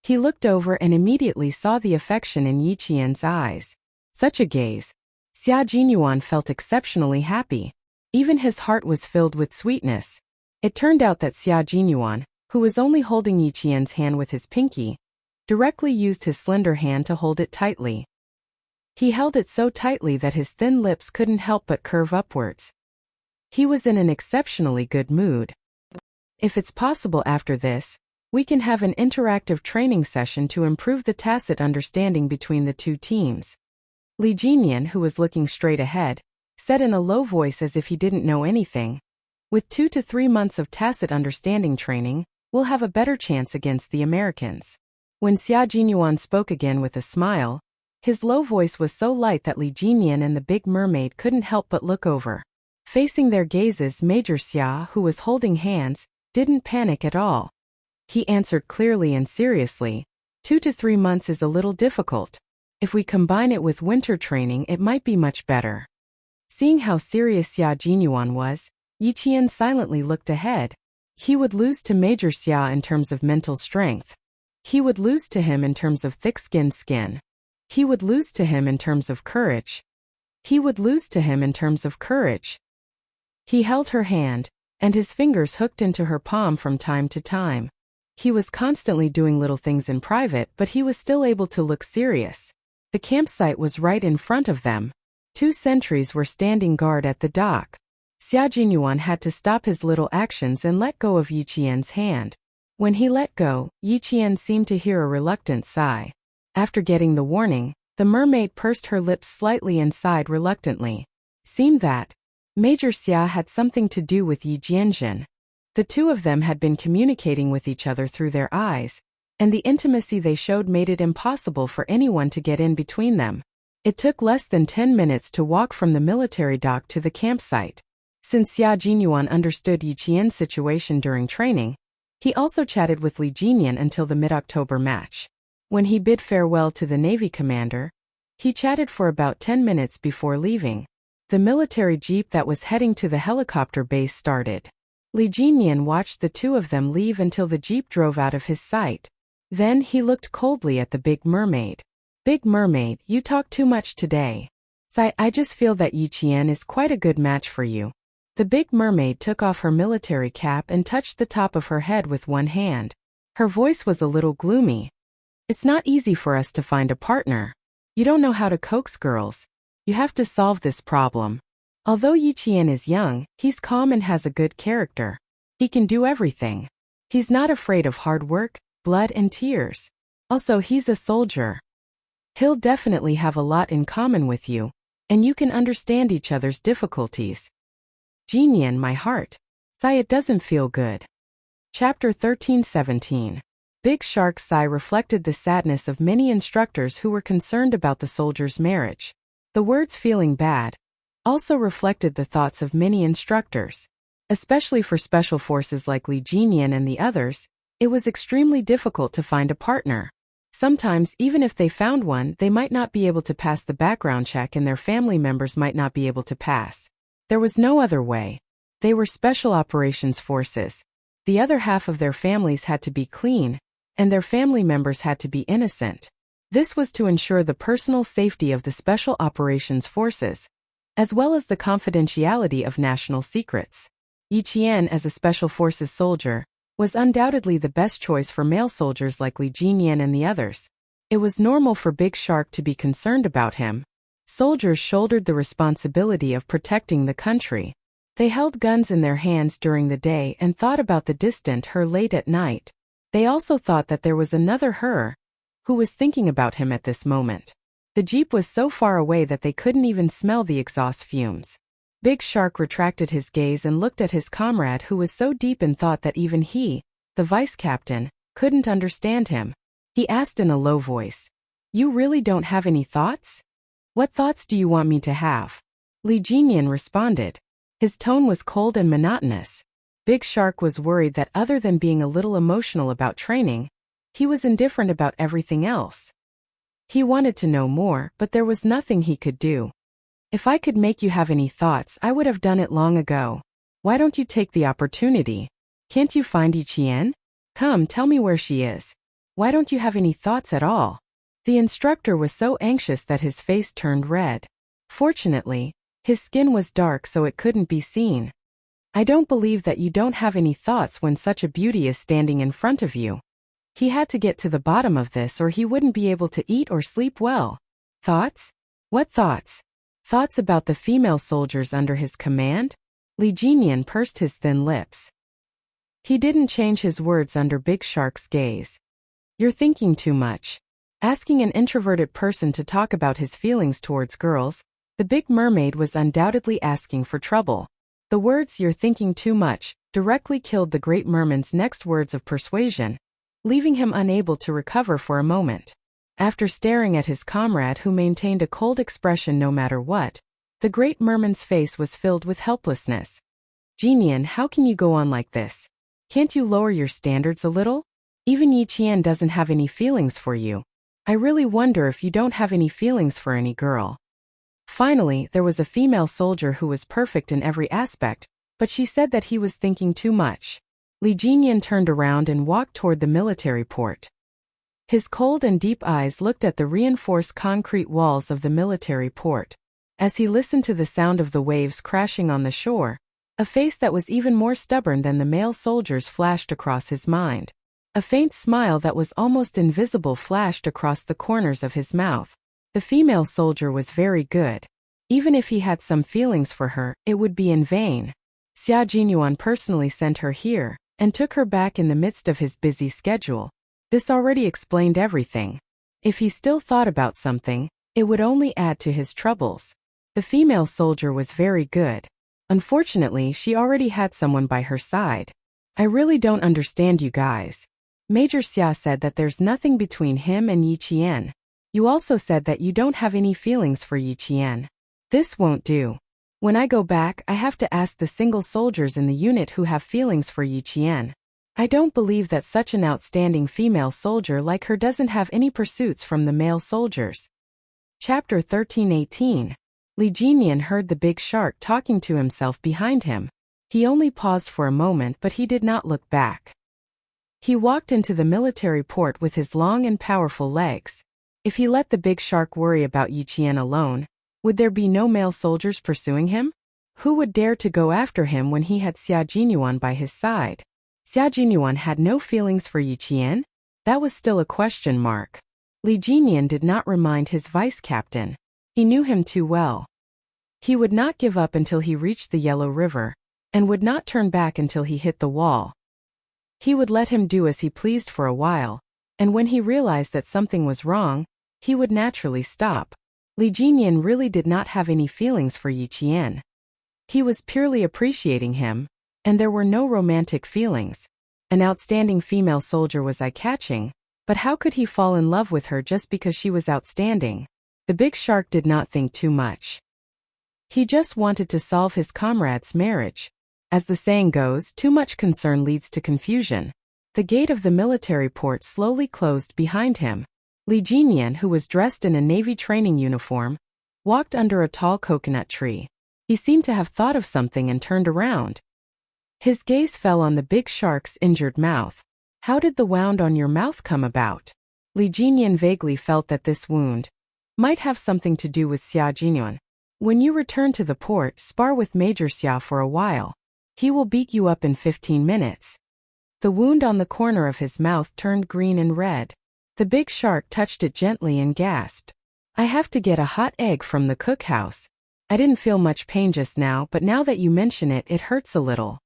He looked over and immediately saw the affection in Yi Qian's eyes. Such a gaze. Xia Jinyuan felt exceptionally happy. Even his heart was filled with sweetness. It turned out that Xia Jinyuan, who was only holding Yi Qian's hand with his pinky, directly used his slender hand to hold it tightly. He held it so tightly that his thin lips couldn't help but curve upwards. He was in an exceptionally good mood. If it's possible after this, We can have an interactive training session to improve the tacit understanding between the two teams. Li Jinyan, who was looking straight ahead, said in a low voice as if he didn't know anything. With 2 to 3 months of tacit understanding training, we'll have a better chance against the Americans. When Xia Jinyuan spoke again with a smile, his low voice was so light that Li Jinyan and the big mermaid couldn't help but look over. Facing their gazes, Major Xia, who was holding hands, didn't panic at all. He answered clearly and seriously, 2 to 3 months is a little difficult. If we combine it with winter training, it might be much better. Seeing how serious Xia Jinyuan was, Yi Qian silently looked ahead. He would lose to Major Xia in terms of mental strength. He would lose to him in terms of thick-skinned skin. He would lose to him in terms of courage. He would lose to him in terms of courage. He held her hand, and his fingers hooked into her palm from time to time. He was constantly doing little things in private, but he was still able to look serious. The campsite was right in front of them. 2 sentries were standing guard at the dock. Xia Jinyuan had to stop his little actions and let go of Yi Qian's hand. When he let go, Yi Qian seemed to hear a reluctant sigh. After getting the warning, the mermaid pursed her lips slightly and sighed reluctantly. Seemed that Major Xia had something to do with Yi Jianzhen. The two of them had been communicating with each other through their eyes, and the intimacy they showed made it impossible for anyone to get in between them. It took less than 10 minutes to walk from the military dock to the campsite. Since Xia Jinyuan understood Yi Qian's situation during training, he also chatted with Li Jinyan until the mid-October match. When he bid farewell to the Navy commander, he chatted for about 10 minutes before leaving. The military jeep that was heading to the helicopter base started. Li Jinyan watched the two of them leave until the jeep drove out of his sight. Then he looked coldly at the big mermaid. Big mermaid, you talk too much today. I just feel that Yi Qian is quite a good match for you. The big mermaid took off her military cap and touched the top of her head with one hand. Her voice was a little gloomy. It's not easy for us to find a partner. You don't know how to coax girls. You have to solve this problem. Although Yi Qian is young, he's calm and has a good character. He can do everything. He's not afraid of hard work, blood and tears. Also, he's a soldier. He'll definitely have a lot in common with you, and you can understand each other's difficulties. Jinyan, my heart. It doesn't feel good. Chapter 13-17. Big Shark's sigh reflected the sadness of many instructors who were concerned about the soldier's marriage. The words feeling bad also reflected the thoughts of many instructors. Especially for special forces like Li Jinyan and the others, it was extremely difficult to find a partner. Sometimes, even if they found one, they might not be able to pass the background check and their family members might not be able to pass. There was no other way. They were special operations forces. The other half of their families had to be clean, and their family members had to be innocent. This was to ensure the personal safety of the special operations forces, as well as the confidentiality of national secrets. Yi Qian, as a special forces soldier, was undoubtedly the best choice for male soldiers like Li Jinyan and the others. It was normal for Big Shark to be concerned about him. Soldiers shouldered the responsibility of protecting the country. They held guns in their hands during the day and thought about the distant her late at night. They also thought that there was another her who was thinking about him at this moment. The jeep was so far away that they couldn't even smell the exhaust fumes. Big Shark retracted his gaze and looked at his comrade, who was so deep in thought that even he, the vice captain, couldn't understand him. He asked in a low voice, "You really don't have any thoughts? What thoughts do you want me to have?" Li Jinyan responded. His tone was cold and monotonous. Big Shark was worried that other than being a little emotional about training, he was indifferent about everything else. He wanted to know more, but there was nothing he could do. "If I could make you have any thoughts, I would have done it long ago. Why don't you take the opportunity? Can't you find Yi Qian? Come, tell me where she is. Why don't you have any thoughts at all?" The instructor was so anxious that his face turned red. Fortunately, his skin was dark so it couldn't be seen. "I don't believe that you don't have any thoughts when such a beauty is standing in front of you." He had to get to the bottom of this or he wouldn't be able to eat or sleep well. Thoughts? What thoughts? Thoughts about the female soldiers under his command? Li Jinyan pursed his thin lips. He didn't change his words under Big Shark's gaze. You're thinking too much. Asking an introverted person to talk about his feelings towards girls, the Big Mermaid was undoubtedly asking for trouble. The words "you're thinking too much" directly killed the Great Merman's next words of persuasion, leaving him unable to recover for a moment. After staring at his comrade who maintained a cold expression no matter what, the Great Merman's face was filled with helplessness. Jinian, how can you go on like this? Can't you lower your standards a little? Even Yi Qian doesn't have any feelings for you. I really wonder if you don't have any feelings for any girl. Finally, there was a female soldier who was perfect in every aspect, but she said that he was thinking too much. Li Jinian turned around and walked toward the military port. His cold and deep eyes looked at the reinforced concrete walls of the military port. As he listened to the sound of the waves crashing on the shore, a face that was even more stubborn than the male soldiers flashed across his mind. A faint smile that was almost invisible flashed across the corners of his mouth. The female soldier was very good. Even if he had some feelings for her, it would be in vain. Xia Jinyuan personally sent her here, and took her back in the midst of his busy schedule. This already explained everything. If he still thought about something, it would only add to his troubles. The female soldier was very good. Unfortunately, she already had someone by her side. I really don't understand you guys. Major Xia said that there's nothing between him and Yi Qian. You also said that you don't have any feelings for Yi Qian. This won't do. When I go back, I have to ask the single soldiers in the unit who have feelings for Yi Qian. I don't believe that such an outstanding female soldier like her doesn't have any pursuits from the male soldiers. Chapter 13:18. Li Jinian heard the Big Shark talking to himself behind him. He only paused for a moment, but he did not look back. He walked into the military port with his long and powerful legs. If he let the Big Shark worry about Yi Qian alone, would there be no male soldiers pursuing him? Who would dare to go after him when he had Xia Jinyuan by his side? Xia Jinyuan had no feelings for Yi Qian? That was still a question mark. Li Jinian did not remind his vice-captain. He knew him too well. He would not give up until he reached the Yellow River, and would not turn back until he hit the wall. He would let him do as he pleased for a while, and when he realized that something was wrong, he would naturally stop. Li Jinian really did not have any feelings for Yi Qian. He was purely appreciating him, and there were no romantic feelings. An outstanding female soldier was eye-catching, but how could he fall in love with her just because she was outstanding? The Big Shark did not think too much. He just wanted to solve his comrade's marriage. As the saying goes, too much concern leads to confusion. The gate of the military port slowly closed behind him. Li Jinian, who was dressed in a Navy training uniform, walked under a tall coconut tree. He seemed to have thought of something and turned around. His gaze fell on the Big Shark's injured mouth. How did the wound on your mouth come about? Li Jinian vaguely felt that this wound might have something to do with Xia Jinyuan. When you return to the port, spar with Major Xia for a while. He will beat you up in 15 minutes. The wound on the corner of his mouth turned green and red. The Big Shark touched it gently and gasped. I have to get a hot egg from the cookhouse. I didn't feel much pain just now, but now that you mention it, it hurts a little.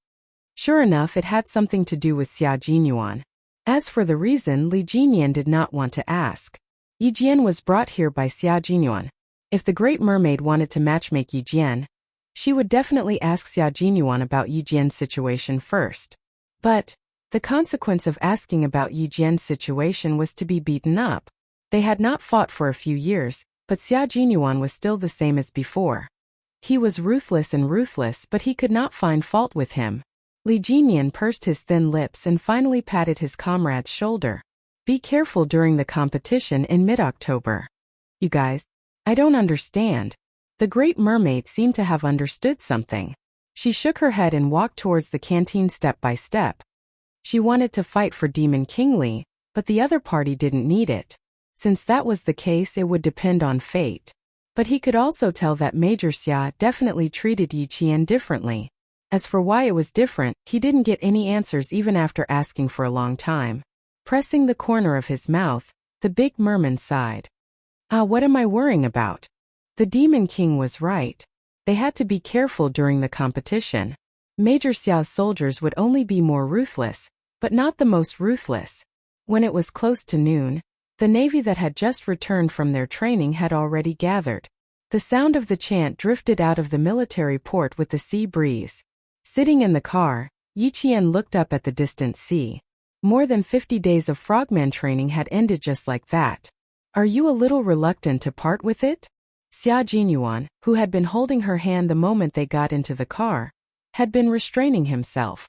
Sure enough, it had something to do with Xia Jinyuan. As for the reason, Li Jinian did not want to ask. Yi Jian was brought here by Xia Jinyuan. If the Great Mermaid wanted to matchmake Yi Jian, she would definitely ask Xia Jinyuan about Yi Jian's situation first. But the consequence of asking about Yi Jian's situation was to be beaten up. They had not fought for a few years, but Xia Jinyuan was still the same as before. He was ruthless, but he could not find fault with him. Li Jinian pursed his thin lips and finally patted his comrade's shoulder. Be careful during the competition in mid-October. You guys, I don't understand. The Great Mermaid seemed to have understood something. She shook her head and walked towards the canteen step by step. She wanted to fight for Demon King Li, but the other party didn't need it. Since that was the case, it would depend on fate. But he could also tell that Major Xia definitely treated Yi Qian differently. As for why it was different, he didn't get any answers even after asking for a long time. Pressing the corner of his mouth, the Big Merman sighed. What am I worrying about? The Demon King was right. They had to be careful during the competition. Major Xiao's soldiers would only be more ruthless, but not the most ruthless. When it was close to noon, the navy that had just returned from their training had already gathered. The sound of the chant drifted out of the military port with the sea breeze. Sitting in the car, Yi Qian looked up at the distant sea. More than 50 days of frogman training had ended just like that. Are you a little reluctant to part with it? Xia Jinyuan, who had been holding her hand the moment they got into the car, had been restraining himself.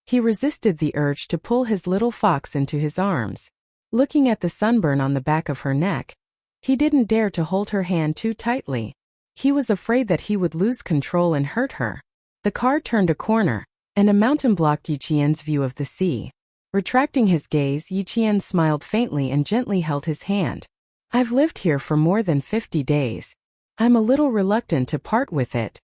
He resisted the urge to pull his little fox into his arms. Looking at the sunburn on the back of her neck, he didn't dare to hold her hand too tightly. He was afraid that he would lose control and hurt her. The car turned a corner, and a mountain blocked Yi Qian's view of the sea. Retracting his gaze, Yi Qian smiled faintly and gently held his hand. I've lived here for more than 50 days. I'm a little reluctant to part with it.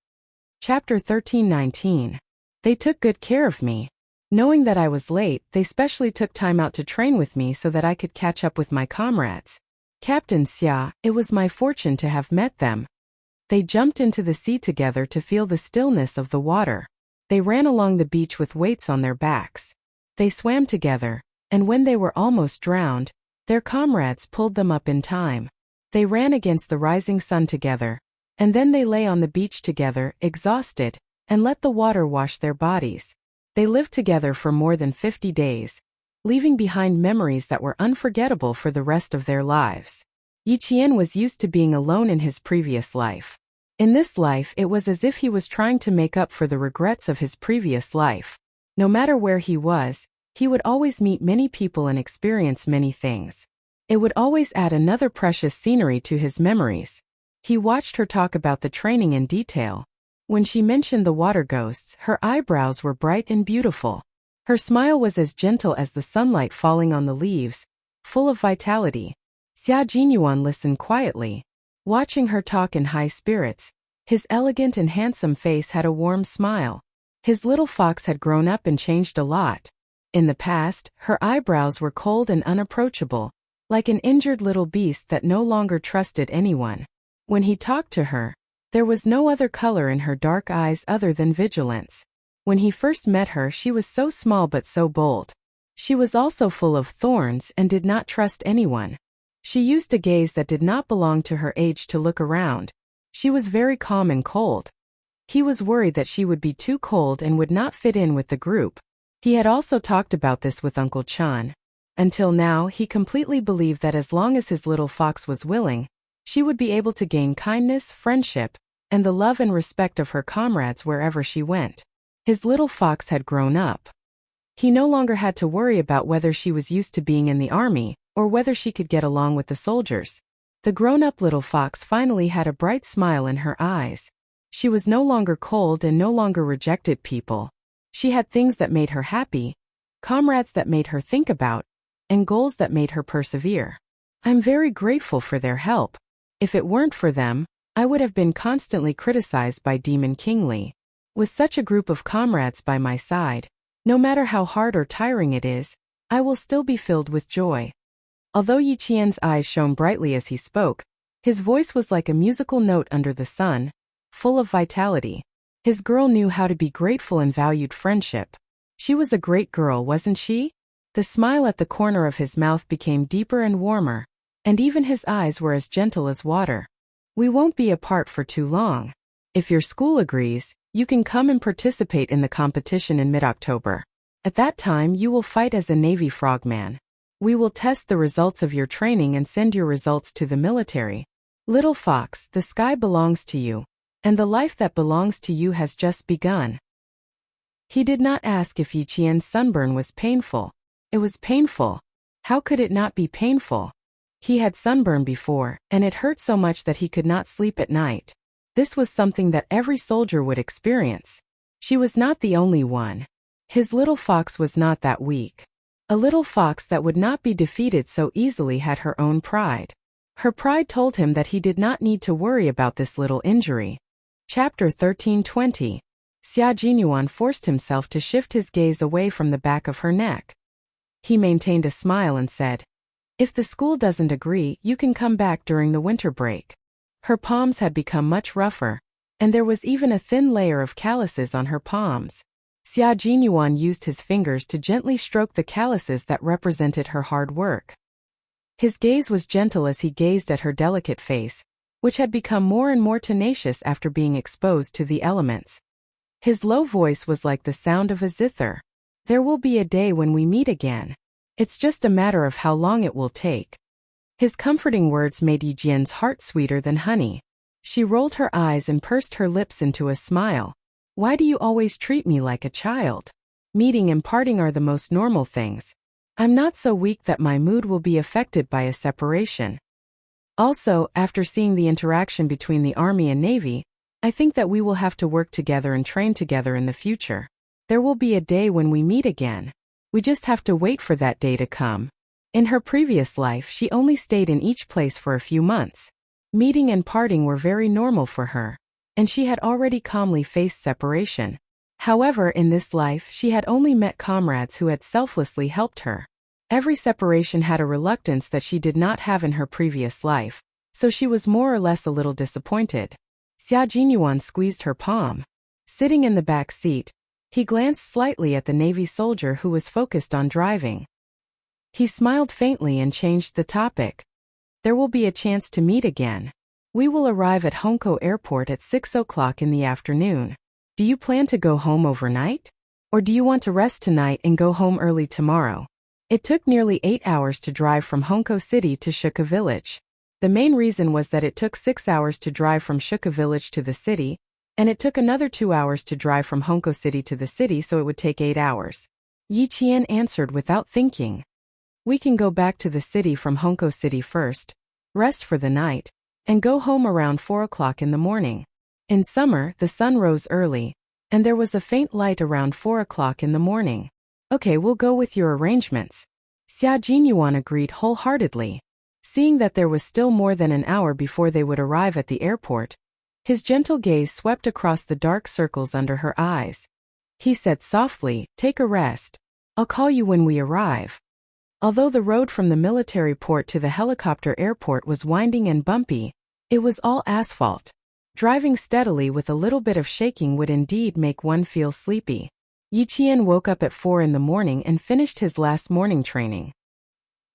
Chapter 13:19. They took good care of me. Knowing that I was late, they specially took time out to train with me so that I could catch up with my comrades. Captain Xia, it was my fortune to have met them. They jumped into the sea together to feel the stillness of the water. They ran along the beach with weights on their backs. They swam together, and when they were almost drowned, their comrades pulled them up in time. They ran against the rising sun together, and then they lay on the beach together, exhausted, and let the water wash their bodies. They lived together for more than 50 days, leaving behind memories that were unforgettable for the rest of their lives. Yi Qian was used to being alone in his previous life. In this life, it was as if he was trying to make up for the regrets of his previous life. No matter where he was, he would always meet many people and experience many things. It would always add another precious scenery to his memories. He watched her talk about the training in detail. When she mentioned the water ghosts, her eyebrows were bright and beautiful. Her smile was as gentle as the sunlight falling on the leaves, full of vitality. Xia Jinyuan listened quietly, watching her talk in high spirits. His elegant and handsome face had a warm smile. His little fox had grown up and changed a lot. In the past, her eyebrows were cold and unapproachable, like an injured little beast that no longer trusted anyone. When he talked to her, there was no other color in her dark eyes other than vigilance. When he first met her, she was so small but so bold. She was also full of thorns and did not trust anyone. She used a gaze that did not belong to her age to look around. She was very calm and cold. He was worried that she would be too cold and would not fit in with the group. He had also talked about this with Uncle Chan. Until now, he completely believed that as long as his little fox was willing, she would be able to gain kindness, friendship, and the love and respect of her comrades wherever she went. His little fox had grown up. He no longer had to worry about whether she was used to being in the army, or whether she could get along with the soldiers. The grown-up little fox finally had a bright smile in her eyes. She was no longer cold and no longer rejected people. She had things that made her happy, comrades that made her think about, and goals that made her persevere. I'm very grateful for their help. If it weren't for them, I would have been constantly criticized by Demon King Li. With such a group of comrades by my side, no matter how hard or tiring it is, I will still be filled with joy. Although Yi Qian's eyes shone brightly as he spoke, his voice was like a musical note under the sun, full of vitality. His girl knew how to be grateful and valued friendship. She was a great girl, wasn't she? The smile at the corner of his mouth became deeper and warmer, and even his eyes were as gentle as water. We won't be apart for too long. If your school agrees, you can come and participate in the competition in mid-October. At that time, you will fight as a Navy frogman. We will test the results of your training and send your results to the military. Little fox, the sky belongs to you, and the life that belongs to you has just begun. He did not ask if Yi Qian's sunburn was painful. It was painful. How could it not be painful? He had sunburn before, and it hurt so much that he could not sleep at night. This was something that every soldier would experience. She was not the only one. His little fox was not that weak. A little fox that would not be defeated so easily had her own pride. Her pride told him that he did not need to worry about this little injury. Chapter 13:20. Xia Jinyuan forced himself to shift his gaze away from the back of her neck. He maintained a smile and said, "If the school doesn't agree, you can come back during the winter break." Her palms had become much rougher, and there was even a thin layer of calluses on her palms. Xia Jinyuan used his fingers to gently stroke the calluses that represented her hard work. His gaze was gentle as he gazed at her delicate face, which had become more and more tenacious after being exposed to the elements. His low voice was like the sound of a zither. There will be a day when we meet again. It's just a matter of how long it will take. His comforting words made Yijian's heart sweeter than honey. She rolled her eyes and pursed her lips into a smile. Why do you always treat me like a child? Meeting and parting are the most normal things. I'm not so weak that my mood will be affected by a separation. Also, after seeing the interaction between the Army and Navy, I think that we will have to work together and train together in the future. There will be a day when we meet again. We just have to wait for that day to come. In her previous life, she only stayed in each place for a few months. Meeting and parting were very normal for her, and she had already calmly faced separation. However, in this life, she had only met comrades who had selflessly helped her. Every separation had a reluctance that she did not have in her previous life, so she was more or less a little disappointed. Xia Jinyuan squeezed her palm. Sitting in the back seat, he glanced slightly at the Navy soldier who was focused on driving. He smiled faintly and changed the topic. There will be a chance to meet again. We will arrive at Hongkou Airport at 6 o'clock in the afternoon. Do you plan to go home overnight? Or do you want to rest tonight and go home early tomorrow? It took nearly 8 hours to drive from Hongkou City to Shuka Village. The main reason was that it took 6 hours to drive from Shuka Village to the city, and it took another 2 hours to drive from Hongkou City to the city, so it would take 8 hours. Yi Qian answered without thinking. We can go back to the city from Hongkou City first, rest for the night, and go home around 4 o'clock in the morning. In summer, the sun rose early, and there was a faint light around 4 o'clock in the morning. Okay, we'll go with your arrangements. Xia Jinyuan agreed wholeheartedly. Seeing that there was still more than an hour before they would arrive at the airport, his gentle gaze swept across the dark circles under her eyes. He said softly, "Take a rest. I'll call you when we arrive." Although the road from the military port to the helicopter airport was winding and bumpy, it was all asphalt. Driving steadily with a little bit of shaking would indeed make one feel sleepy. Yi Qian woke up at 4 in the morning and finished his last morning training.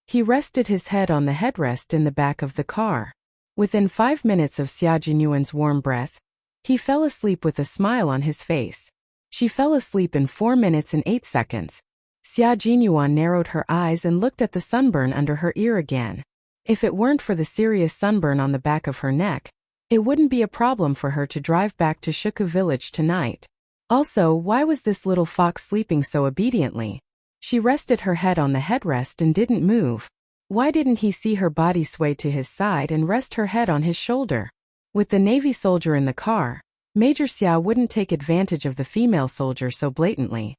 He rested his head on the headrest in the back of the car. Within 5 minutes of Xia Jinyuan's warm breath, he fell asleep with a smile on his face. She fell asleep in 4 minutes and 8 seconds. Xia Jinyuan narrowed her eyes and looked at the sunburn under her ear again. If it weren't for the serious sunburn on the back of her neck, it wouldn't be a problem for her to drive back to Shuku Village tonight. Also, why was this little fox sleeping so obediently? She rested her head on the headrest and didn't move. Why didn't he see her body sway to his side and rest her head on his shoulder? With the Navy soldier in the car, Major Xia wouldn't take advantage of the female soldier so blatantly.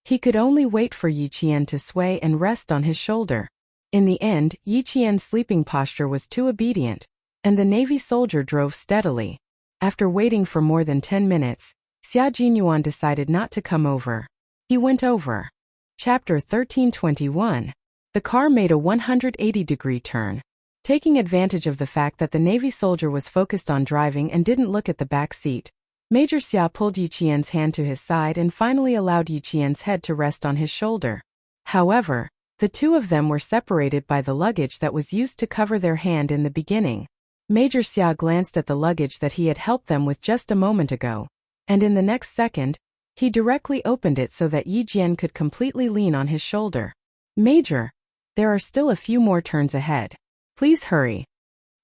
He could only wait for Yi Qian to sway and rest on his shoulder. In the end, Yi Qian's sleeping posture was too obedient, and the Navy soldier drove steadily. After waiting for more than 10 minutes, Xia Jinyuan decided not to come over. He went over. Chapter 1321. The car made a 180-degree turn. Taking advantage of the fact that the Navy soldier was focused on driving and didn't look at the back seat, Major Xia pulled Yi Qian's hand to his side and finally allowed Yi Qian's head to rest on his shoulder. However, the two of them were separated by the luggage that was used to cover their hand in the beginning. Major Xia glanced at the luggage that he had helped them with just a moment ago, and in the next second, he directly opened it so that Yi Jian could completely lean on his shoulder. "Major, there are still a few more turns ahead. Please hurry."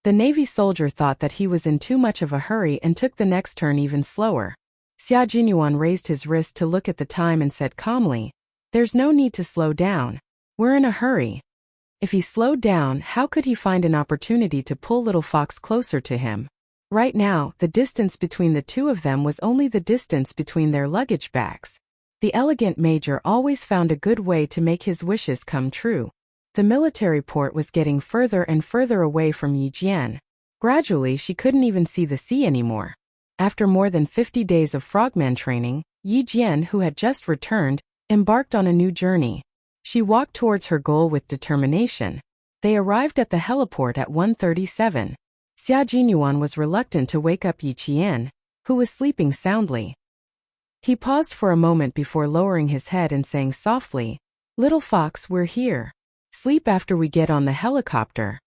The Navy soldier thought that he was in too much of a hurry and took the next turn even slower. Xia Jinyuan raised his wrist to look at the time and said calmly, "There's no need to slow down. We're in a hurry." If he slowed down, how could he find an opportunity to pull Little Fox closer to him? Right now, the distance between the two of them was only the distance between their luggage bags. The elegant major always found a good way to make his wishes come true. The military port was getting further and further away from Yi Jian. Gradually, she couldn't even see the sea anymore. After more than 50 days of frogman training, Yi Jian, who had just returned, embarked on a new journey. She walked towards her goal with determination. They arrived at the heliport at 1:37. Xia Jinyuan was reluctant to wake up Yi Qian, who was sleeping soundly. He paused for a moment before lowering his head and saying softly, "Little fox, we're here. Sleep after we get on the helicopter."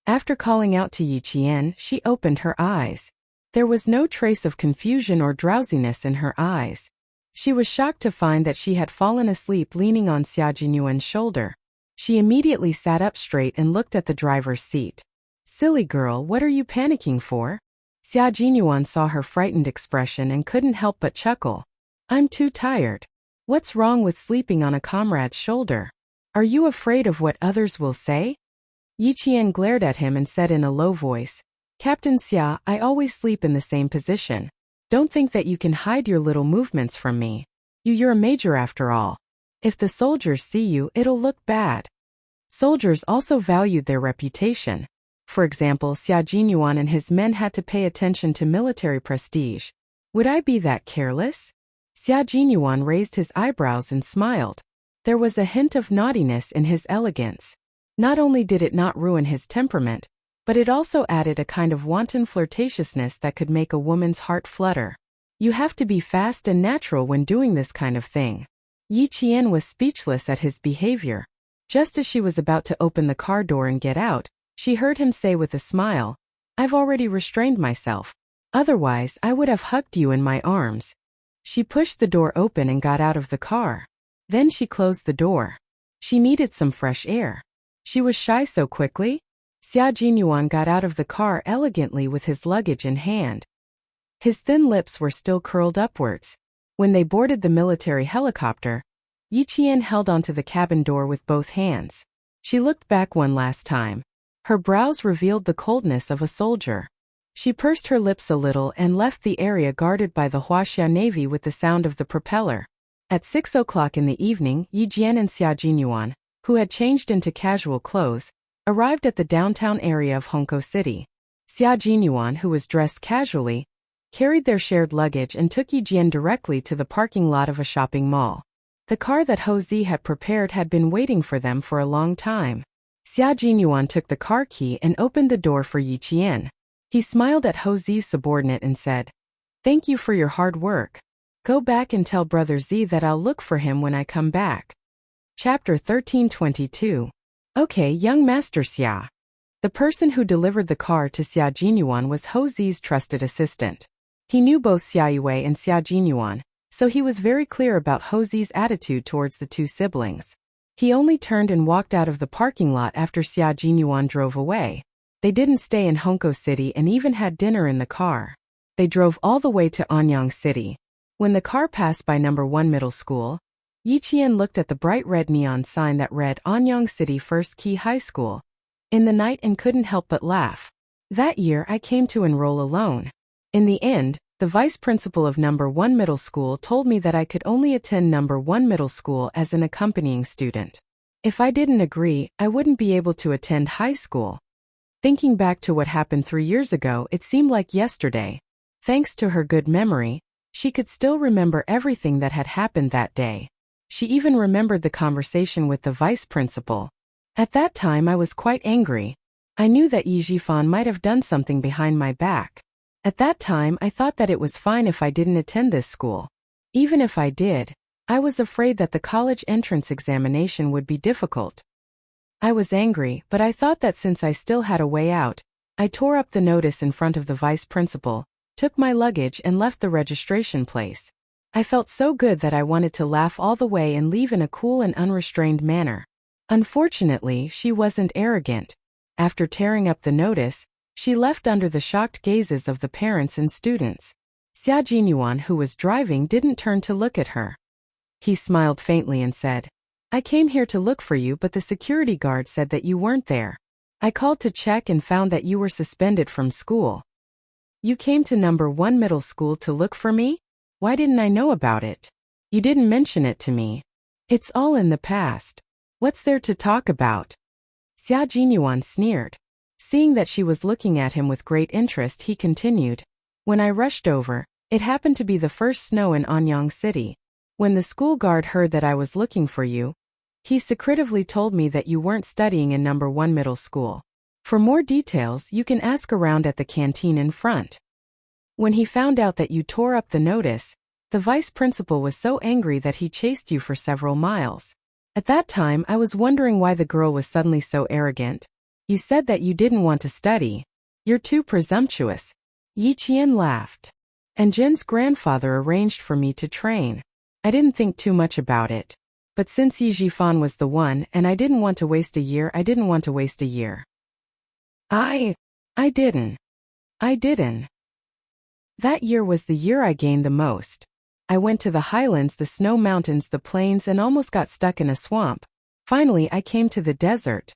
After calling out to Yi Qian, she opened her eyes. There was no trace of confusion or drowsiness in her eyes. She was shocked to find that she had fallen asleep leaning on Xia Jinyuan's shoulder. She immediately sat up straight and looked at the driver's seat. "Silly girl, what are you panicking for?" Xia Jinyuan saw her frightened expression and couldn't help but chuckle. "I'm too tired. What's wrong with sleeping on a comrade's shoulder? Are you afraid of what others will say?" Yi Qian glared at him and said in a low voice, "Captain Xia, I always sleep in the same position. Don't think that you can hide your little movements from me. You're a major after all. If the soldiers see you, it'll look bad." Soldiers also valued their reputation. For example, Xia Jinyuan and his men had to pay attention to military prestige. Would I be that careless? Xia Jinyuan raised his eyebrows and smiled. There was a hint of naughtiness in his elegance. Not only did it not ruin his temperament, but it also added a kind of wanton flirtatiousness that could make a woman's heart flutter. You have to be fast and natural when doing this kind of thing. Yi Qian was speechless at his behavior. Just as she was about to open the car door and get out, she heard him say with a smile, "I've already restrained myself. Otherwise, I would have hugged you in my arms." She pushed the door open and got out of the car. Then she closed the door. She needed some fresh air. She was shy so quickly. Xia Jinyuan got out of the car elegantly with his luggage in hand. His thin lips were still curled upwards. When they boarded the military helicopter, Yi Qian held onto the cabin door with both hands. She looked back one last time. Her brows revealed the coldness of a soldier. She pursed her lips a little and left the area guarded by the Huaxia Navy with the sound of the propeller. At 6 o'clock in the evening, Yi Jian and Xia Jinyuan, who had changed into casual clothes, arrived at the downtown area of Hongkou City. Xia Jinyuan, who was dressed casually, carried their shared luggage and took Yi Jian directly to the parking lot of a shopping mall. The car that Ho Zi had prepared had been waiting for them for a long time. Xia Jinyuan took the car key and opened the door for Yi Qian. He smiled at Ho Zi's subordinate and said, "Thank you for your hard work. Go back and tell Brother Z that I'll look for him when I come back." Chapter 1322. "Okay, young Master Xia." The person who delivered the car to Xia Jinyuan was Ho Zi's trusted assistant. He knew both Xia Yue and Xia Jinyuan, so he was very clear about Ho Zi's attitude towards the two siblings. He only turned and walked out of the parking lot after Xia Jinyuan drove away. They didn't stay in Hongkou City and even had dinner in the car. They drove all the way to Anyang City. When the car passed by number 1 middle school, Yi Qian looked at the bright red neon sign that read Anyang City First Key High School in the night and couldn't help but laugh. That year I came to enroll alone. In the end, the vice principal of number 1 middle school told me that I could only attend number 1 middle school as an accompanying student. If I didn't agree, I wouldn't be able to attend high school. Thinking back to what happened 3 years ago, it seemed like yesterday. Thanks to her good memory, she could still remember everything that had happened that day. She even remembered the conversation with the vice principal. At that time I was quite angry. I knew that Yi Zhifan might have done something behind my back. At that time I thought that it was fine if I didn't attend this school. Even if I did, I was afraid that the college entrance examination would be difficult. I was angry, but I thought that since I still had a way out, I tore up the notice in front of the vice principal, took my luggage and left the registration place. I felt so good that I wanted to laugh all the way and leave in a cool and unrestrained manner. Unfortunately, she wasn't arrogant. After tearing up the notice, she left under the shocked gazes of the parents and students. Xia Jinyuan, who was driving, didn't turn to look at her. He smiled faintly and said, "I came here to look for you, but the security guard said that you weren't there. I called to check and found that you were suspended from school." "You came to number 1 middle school to look for me? Why didn't I know about it? You didn't mention it to me. It's all in the past. What's there to talk about?" Xia Jinyuan sneered. Seeing that she was looking at him with great interest, he continued, "When I rushed over, it happened to be the first snow in Anyang City. When the school guard heard that I was looking for you, he secretively told me that you weren't studying in number 1 middle school. For more details, you can ask around at the canteen in front." When he found out that you tore up the notice, the vice principal was so angry that he chased you for several miles. At that time I was wondering why the girl was suddenly so arrogant. You said that you didn't want to study. You're too presumptuous. Yi Qian laughed. And Jin's grandfather arranged for me to train. I didn't think too much about it. But since Yi Jifan was the one and I didn't want to waste a year, I didn't. I didn't. That year was the year I gained the most. I went to the highlands, the snow mountains, the plains, and almost got stuck in a swamp. Finally I came to the desert.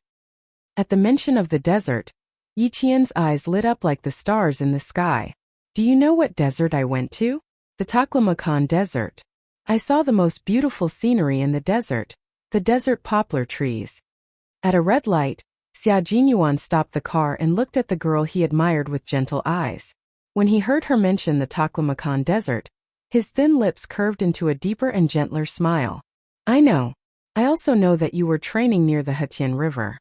At the mention of the desert, Yi Qian's eyes lit up like the stars in the sky. Do you know what desert I went to? The Taklamakan Desert. I saw the most beautiful scenery in the desert poplar trees. At a red light, Xia Jinyuan stopped the car and looked at the girl he admired with gentle eyes. When he heard her mention the Taklamakan Desert, his thin lips curved into a deeper and gentler smile. I know. I also know that you were training near the Hetian River.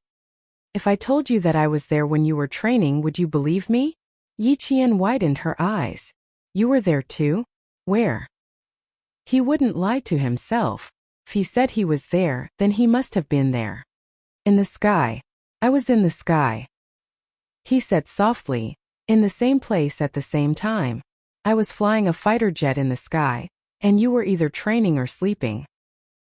If I told you that I was there when you were training, would you believe me? Yi Qian widened her eyes. You were there too? Where? He wouldn't lie to himself. If he said he was there, then he must have been there. In the sky. I was in the sky. He said softly, in the same place at the same time. I was flying a fighter jet in the sky, and you were either training or sleeping.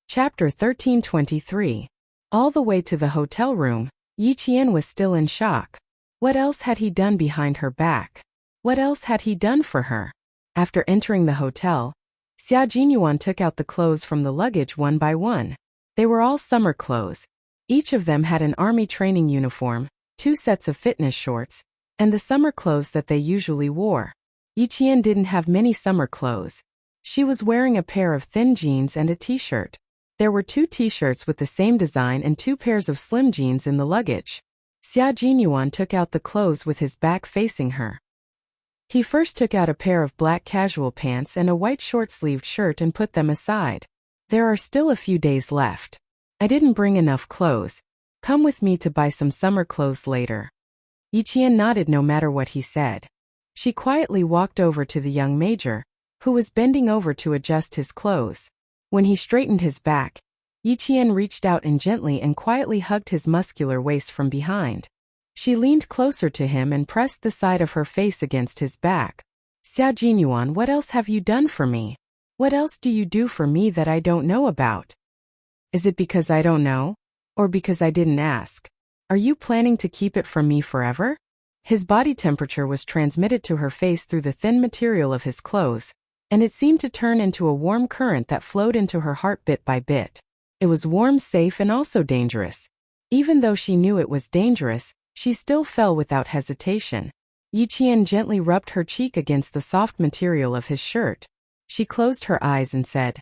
Chapter 1323. All the way to the hotel room, Yi Qian was still in shock. What else had he done behind her back? What else had he done for her? After entering the hotel, Xia Jinyuan took out the clothes from the luggage one by one. They were all summer clothes. Each of them had an army training uniform, 2 sets of fitness shorts, and the summer clothes that they usually wore. Yi Qian didn't have many summer clothes. She was wearing a pair of thin jeans and a t-shirt. There were 2 t-shirts with the same design and 2 pairs of slim jeans in the luggage. Xia Jinyuan took out the clothes with his back facing her. He first took out a pair of black casual pants and a white short-sleeved shirt and put them aside. There are still a few days left. I didn't bring enough clothes. Come with me to buy some summer clothes later. Yi Qian nodded no matter what he said. She quietly walked over to the young major, who was bending over to adjust his clothes. When he straightened his back, Yi Qian reached out and gently and quietly hugged his muscular waist from behind. She leaned closer to him and pressed the side of her face against his back. Xia Jinyuan, what else have you done for me? What else do you do for me that I don't know about? Is it because I don't know? Or because I didn't ask? Are you planning to keep it from me forever? His body temperature was transmitted to her face through the thin material of his clothes, and it seemed to turn into a warm current that flowed into her heart bit by bit. It was warm, safe, and also dangerous. Even though she knew it was dangerous, she still fell without hesitation. Yi Qian gently rubbed her cheek against the soft material of his shirt. She closed her eyes and said,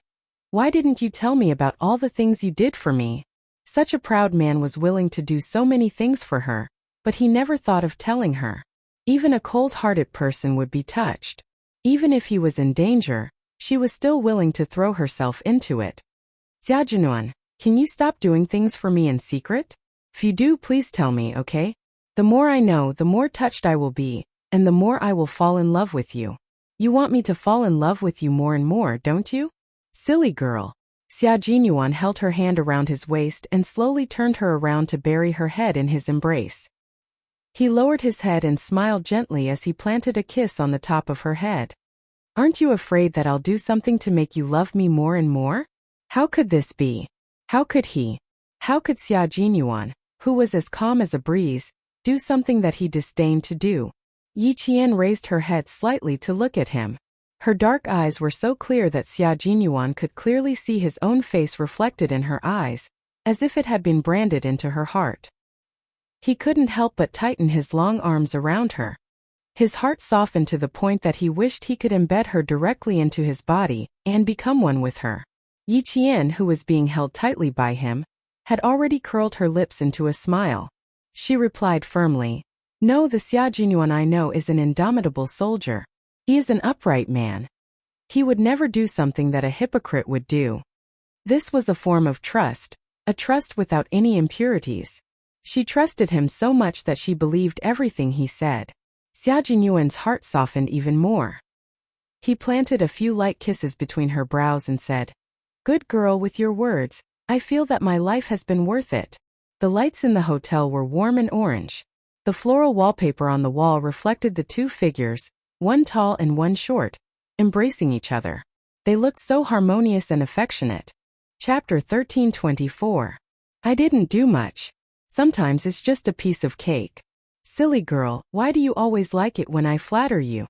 "Why didn't you tell me about all the things you did for me?" Such a proud man was willing to do so many things for her, but he never thought of telling her. Even a cold-hearted person would be touched. Even if he was in danger, she was still willing to throw herself into it. Xia Jinyuan, can you stop doing things for me in secret? If you do, please tell me, okay? The more I know, the more touched I will be, and the more I will fall in love with you. You want me to fall in love with you more and more, don't you? Silly girl. Xia Jinyuan held her hand around his waist and slowly turned her around to bury her head in his embrace. He lowered his head and smiled gently as he planted a kiss on the top of her head. Aren't you afraid that I'll do something to make you love me more and more? How could this be? How could he? How could Xia Jinyuan, who was as calm as a breeze, do something that he disdained to do? Yi Qian raised her head slightly to look at him. Her dark eyes were so clear that Xia Jinyuan could clearly see his own face reflected in her eyes, as if it had been branded into her heart. He couldn't help but tighten his long arms around her. His heart softened to the point that he wished he could embed her directly into his body and become one with her. Yi Qian, who was being held tightly by him, had already curled her lips into a smile. She replied firmly, "No, the Xia Jinyuan I know is an indomitable soldier. He is an upright man. He would never do something that a hypocrite would do." This was a form of trust, a trust without any impurities. She trusted him so much that she believed everything he said. Xia Jinyuan's heart softened even more. He planted a few light kisses between her brows and said, "Good girl with your words, I feel that my life has been worth it." The lights in the hotel were warm and orange. The floral wallpaper on the wall reflected the two figures, one tall and one short, embracing each other. They looked so harmonious and affectionate. Chapter 13:24. I didn't do much. Sometimes it's just a piece of cake. Silly girl, why do you always like it when I flatter you?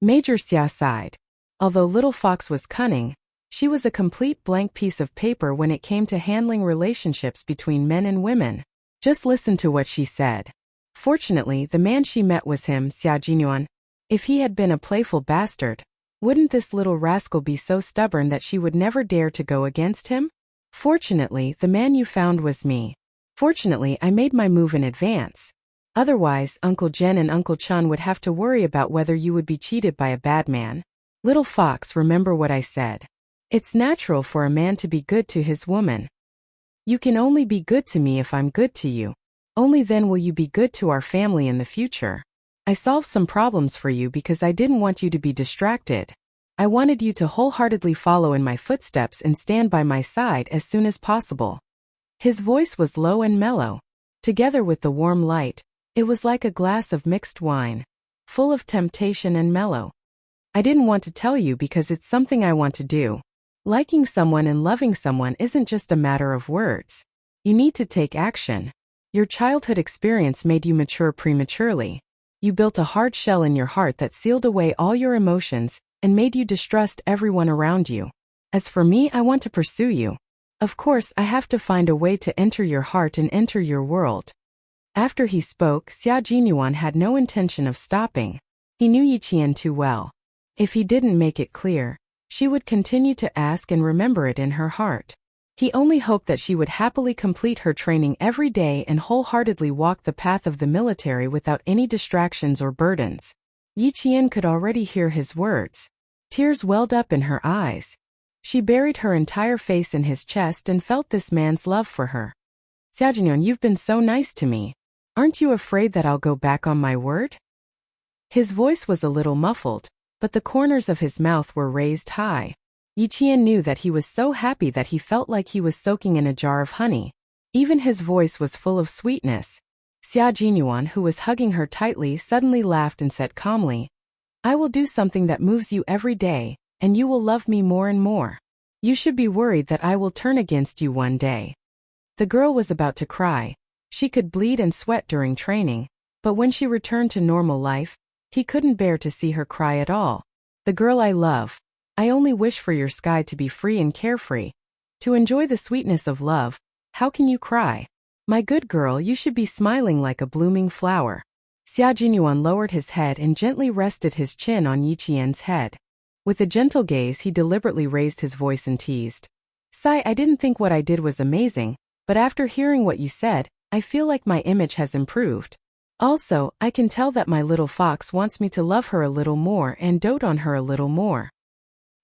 Major Xia sighed. Although Little Fox was cunning, she was a complete blank piece of paper when it came to handling relationships between men and women. Just listen to what she said. Fortunately, the man she met was him, Xia Jinyuan. If he had been a playful bastard, wouldn't this little rascal be so stubborn that she would never dare to go against him? Fortunately, the man you found was me. Fortunately, I made my move in advance. Otherwise, Uncle Jen and Uncle Chun would have to worry about whether you would be cheated by a bad man. Little Fox, remember what I said. It's natural for a man to be good to his woman. You can only be good to me if I'm good to you. Only then will you be good to our family in the future. I solved some problems for you because I didn't want you to be distracted. I wanted you to wholeheartedly follow in my footsteps and stand by my side as soon as possible. His voice was low and mellow. Together with the warm light, it was like a glass of mixed wine, full of temptation and mellow. I didn't want to tell you because it's something I want to do. Liking someone and loving someone isn't just a matter of words. You need to take action. Your childhood experience made you mature prematurely. You built a hard shell in your heart that sealed away all your emotions and made you distrust everyone around you. As for me, I want to pursue you. Of course, I have to find a way to enter your heart and enter your world. After he spoke, Xia Jinyuan had no intention of stopping. He knew Yiqian too well. If he didn't make it clear, she would continue to ask and remember it in her heart. He only hoped that she would happily complete her training every day and wholeheartedly walk the path of the military without any distractions or burdens. Yiqian could already hear his words. Tears welled up in her eyes. She buried her entire face in his chest and felt this man's love for her. Xia Jinyuan, you've been so nice to me. Aren't you afraid that I'll go back on my word? His voice was a little muffled, but the corners of his mouth were raised high. Yiqian knew that he was so happy that he felt like he was soaking in a jar of honey. Even his voice was full of sweetness. Xia Jinyuan, who was hugging her tightly, suddenly laughed and said calmly, "I will do something that moves you every day, and you will love me more and more. You should be worried that I will turn against you one day." The girl was about to cry. She could bleed and sweat during training, but when she returned to normal life, he couldn't bear to see her cry at all. "The girl I love. I only wish for your sky to be free and carefree. To enjoy the sweetness of love, how can you cry? My good girl, you should be smiling like a blooming flower." Xia Jinyuan lowered his head and gently rested his chin on Yiqian's head. With a gentle gaze, he deliberately raised his voice and teased, "Sai, I didn't think what I did was amazing, but after hearing what you said, I feel like my image has improved. Also, I can tell that my little fox wants me to love her a little more and dote on her a little more.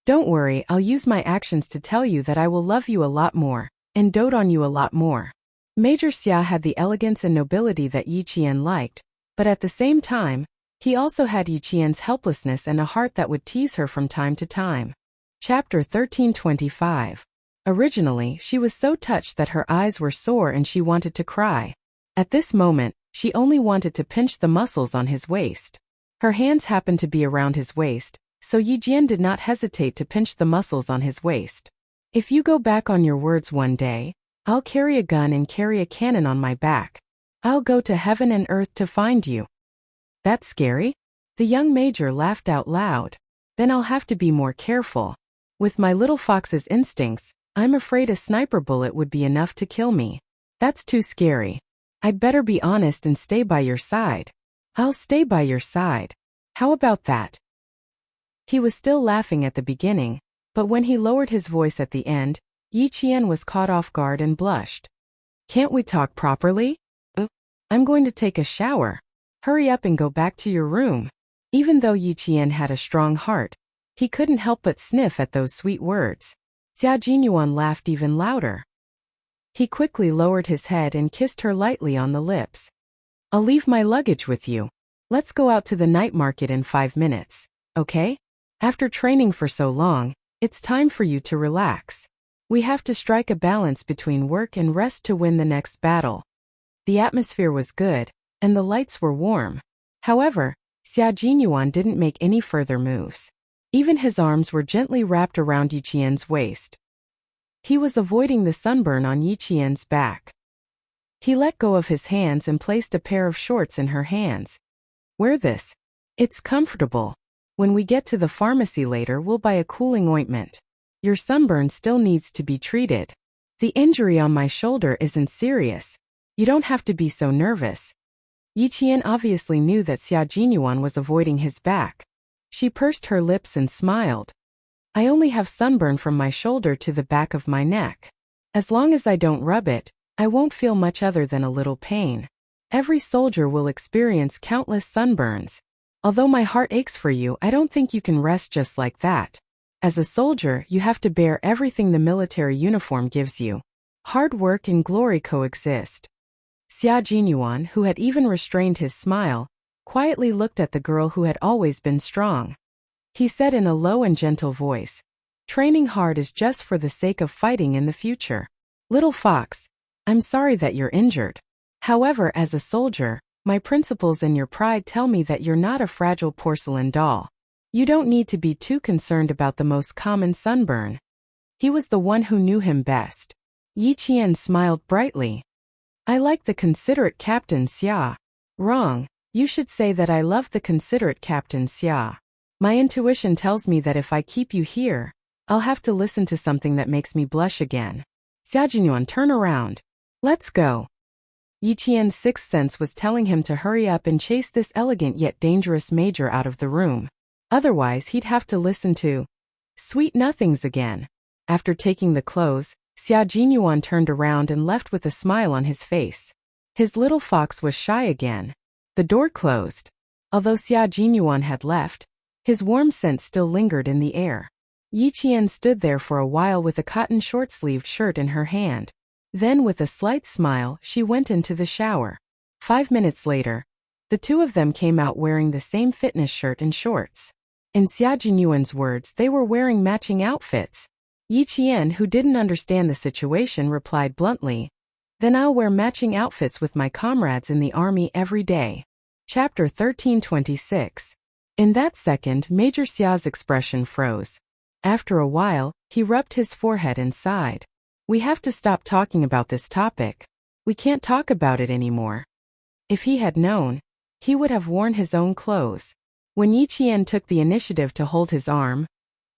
Don't worry, I'll use my actions to tell you that I will love you a lot more, and dote on you a lot more." Major Xia had the elegance and nobility that Yiqian liked, but at the same time, he also had Yiqian's helplessness and a heart that would tease her from time to time. Chapter 13:25. Originally, she was so touched that her eyes were sore and she wanted to cry. At this moment, she only wanted to pinch the muscles on his waist. Her hands happened to be around his waist, so Yiqian did not hesitate to pinch the muscles on his waist. "If you go back on your words one day, I'll carry a gun and carry a cannon on my back. I'll go to heaven and earth to find you." "That's scary?" The young major laughed out loud. "Then I'll have to be more careful. With my little fox's instincts, I'm afraid a sniper bullet would be enough to kill me. That's too scary. I'd better be honest and stay by your side." "I'll stay by your side. How about that?" He was still laughing at the beginning, but when he lowered his voice at the end, Yiqian was caught off guard and blushed. "Can't we talk properly? I'm going to take a shower. Hurry up and go back to your room." Even though Yiqian had a strong heart, he couldn't help but sniff at those sweet words. Xia Jinyuan laughed even louder. He quickly lowered his head and kissed her lightly on the lips. "I'll leave my luggage with you. Let's go out to the night market in 5 minutes, okay? After training for so long, it's time for you to relax. We have to strike a balance between work and rest to win the next battle. The atmosphere was good, and the lights were warm. However, Xia Jinyuan didn't make any further moves. Even his arms were gently wrapped around Yi Qian's waist. He was avoiding the sunburn on Yi Qian's back. He let go of his hands and placed a pair of shorts in her hands. Wear this. It's comfortable. When we get to the pharmacy later, we'll buy a cooling ointment. Your sunburn still needs to be treated. The injury on my shoulder isn't serious. You don't have to be so nervous. Yi Qian obviously knew that Xia Jinyuan was avoiding his back. She pursed her lips and smiled. I only have sunburn from my shoulder to the back of my neck. As long as I don't rub it, I won't feel much other than a little pain. Every soldier will experience countless sunburns. Although my heart aches for you, I don't think you can rest just like that. As a soldier, you have to bear everything the military uniform gives you. Hard work and glory coexist. Xia Jinyuan, who had even restrained his smile, quietly looked at the girl who had always been strong. He said in a low and gentle voice, "Training hard is just for the sake of fighting in the future. Little fox, I'm sorry that you're injured. However, as a soldier, my principles and your pride tell me that you're not a fragile porcelain doll. You don't need to be too concerned about the most common sunburn." He was the one who knew him best. Yi Qian smiled brightly. I like the considerate Captain Xia. Wrong, you should say that I love the considerate Captain Xia. My intuition tells me that if I keep you here, I'll have to listen to something that makes me blush again. Xia Jinyuan, turn around. Let's go. Yi Qian's sixth sense was telling him to hurry up and chase this elegant yet dangerous major out of the room. Otherwise, he'd have to listen to sweet nothings again. After taking the clothes, Xia Jinyuan turned around and left with a smile on his face. His little fox was shy again. The door closed. Although Xia Jinyuan had left, his warm scent still lingered in the air. Yi Qian stood there for a while with a cotton short-sleeved shirt in her hand. Then with a slight smile, she went into the shower. 5 minutes later, the two of them came out wearing the same fitness shirt and shorts. In Xia Jinyuan's words, they were wearing matching outfits. Yi Qian, who didn't understand the situation, replied bluntly, "Then I'll wear matching outfits with my comrades in the army every day." Chapter 1326. In that second, Major Xia's expression froze. After a while, he rubbed his forehead and sighed. We have to stop talking about this topic. We can't talk about it anymore. If he had known, he would have worn his own clothes. When Yi Qian took the initiative to hold his arm,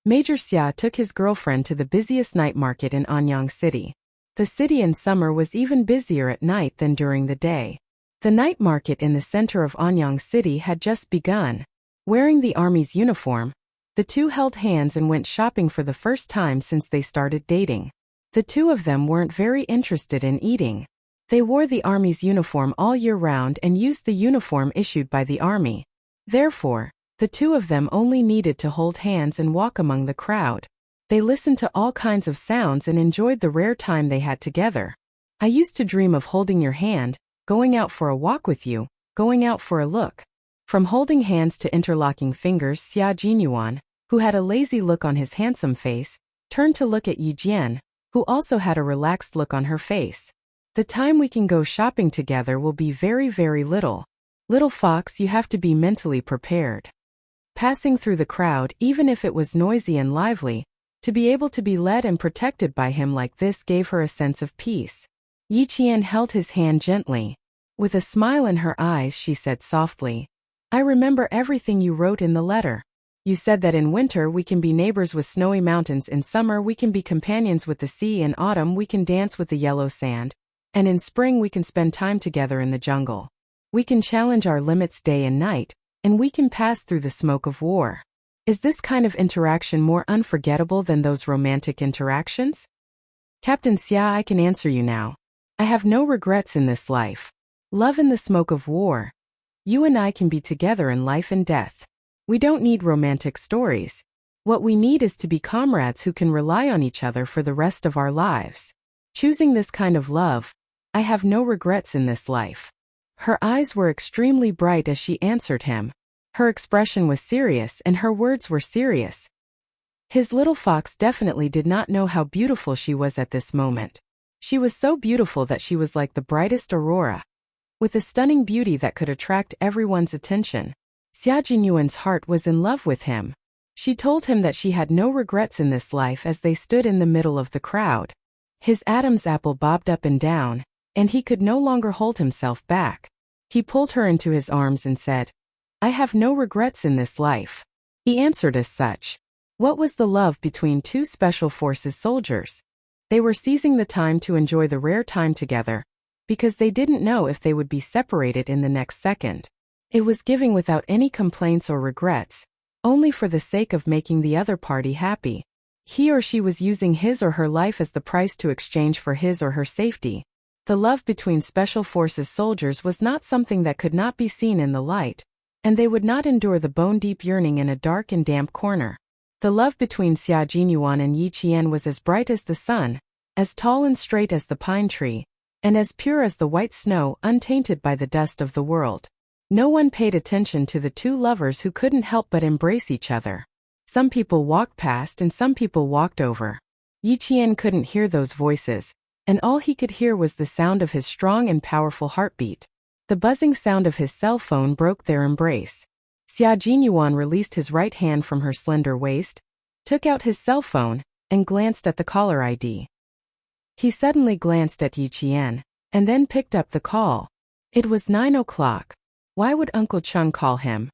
Major Xia took his girlfriend to the busiest night market in Anyang City. The city in summer was even busier at night than during the day. The night market in the center of Anyang City had just begun. Wearing the army's uniform, the two held hands and went shopping for the first time since they started dating. The two of them weren't very interested in eating. They wore the army's uniform all year round and used the uniform issued by the army. Therefore, the two of them only needed to hold hands and walk among the crowd. They listened to all kinds of sounds and enjoyed the rare time they had together. I used to dream of holding your hand, going out for a walk with you, going out for a look. From holding hands to interlocking fingers, Xia Jinyuan, who had a lazy look on his handsome face, turned to look at Yi Jian, who also had a relaxed look on her face. The time we can go shopping together will be very, very little. Little fox, you have to be mentally prepared. Passing through the crowd, even if it was noisy and lively, to be able to be led and protected by him like this gave her a sense of peace. Yi Qian held his hand gently. With a smile in her eyes, she said softly, I remember everything you wrote in the letter. You said that in winter we can be neighbors with snowy mountains, in summer we can be companions with the sea, in autumn we can dance with the yellow sand, and in spring we can spend time together in the jungle. We can challenge our limits day and night, and we can pass through the smoke of war. Is this kind of interaction more unforgettable than those romantic interactions? Captain Xia, I can answer you now. I have no regrets in this life. Love in the smoke of war. You and I can be together in life and death. We don't need romantic stories. What we need is to be comrades who can rely on each other for the rest of our lives. Choosing this kind of love, I have no regrets in this life. Her eyes were extremely bright as she answered him. Her expression was serious and her words were serious. His little fox definitely did not know how beautiful she was at this moment. She was so beautiful that she was like the brightest aurora, with a stunning beauty that could attract everyone's attention. Xia Jinyuan's heart was in love with him. She told him that she had no regrets in this life as they stood in the middle of the crowd. His Adam's apple bobbed up and down, and he could no longer hold himself back. He pulled her into his arms and said, "I have no regrets in this life." He answered as such. What was the love between two special forces soldiers? They were seizing the time to enjoy the rare time together, because they didn't know if they would be separated in the next second. It was giving without any complaints or regrets, only for the sake of making the other party happy. He or she was using his or her life as the price to exchange for his or her safety. The love between special forces soldiers was not something that could not be seen in the light, and they would not endure the bone-deep yearning in a dark and damp corner. The love between Xia Jinyuan and Yi Qian was as bright as the sun, as tall and straight as the pine tree, and as pure as the white snow untainted by the dust of the world. No one paid attention to the two lovers who couldn't help but embrace each other. Some people walked past and some people walked over. Yi Qian couldn't hear those voices, and all he could hear was the sound of his strong and powerful heartbeat. The buzzing sound of his cell phone broke their embrace. Xia Jinyuan released his right hand from her slender waist, took out his cell phone, and glanced at the caller ID. He suddenly glanced at Yi Qian, and then picked up the call. It was 9 o'clock. Why would Uncle Chung call him?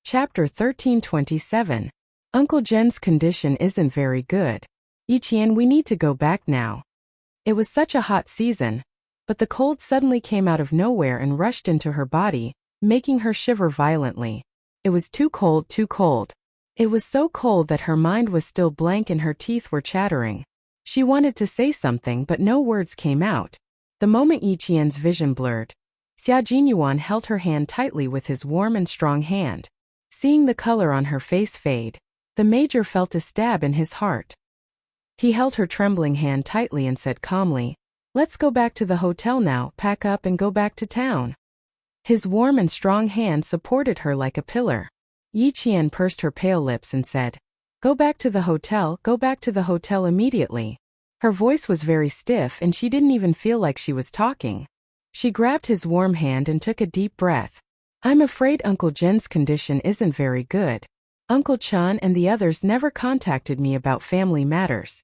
Chapter 1327. Uncle Jen's condition isn't very good. Yi Qian, we need to go back now. It was such a hot season, but the cold suddenly came out of nowhere and rushed into her body, making her shiver violently. It was too cold, too cold. It was so cold that her mind was still blank and her teeth were chattering. She wanted to say something but no words came out. The moment Yi Qian's vision blurred, Xia Jinyuan held her hand tightly with his warm and strong hand. Seeing the color on her face fade, the major felt a stab in his heart. He held her trembling hand tightly and said calmly, "Let's go back to the hotel now, pack up and go back to town." His warm and strong hand supported her like a pillar. Yi Qian pursed her pale lips and said, go back to the hotel immediately." Her voice was very stiff and she didn't even feel like she was talking. She grabbed his warm hand and took a deep breath. "I'm afraid Uncle Jen's condition isn't very good. Uncle Chan and the others never contacted me about family matters.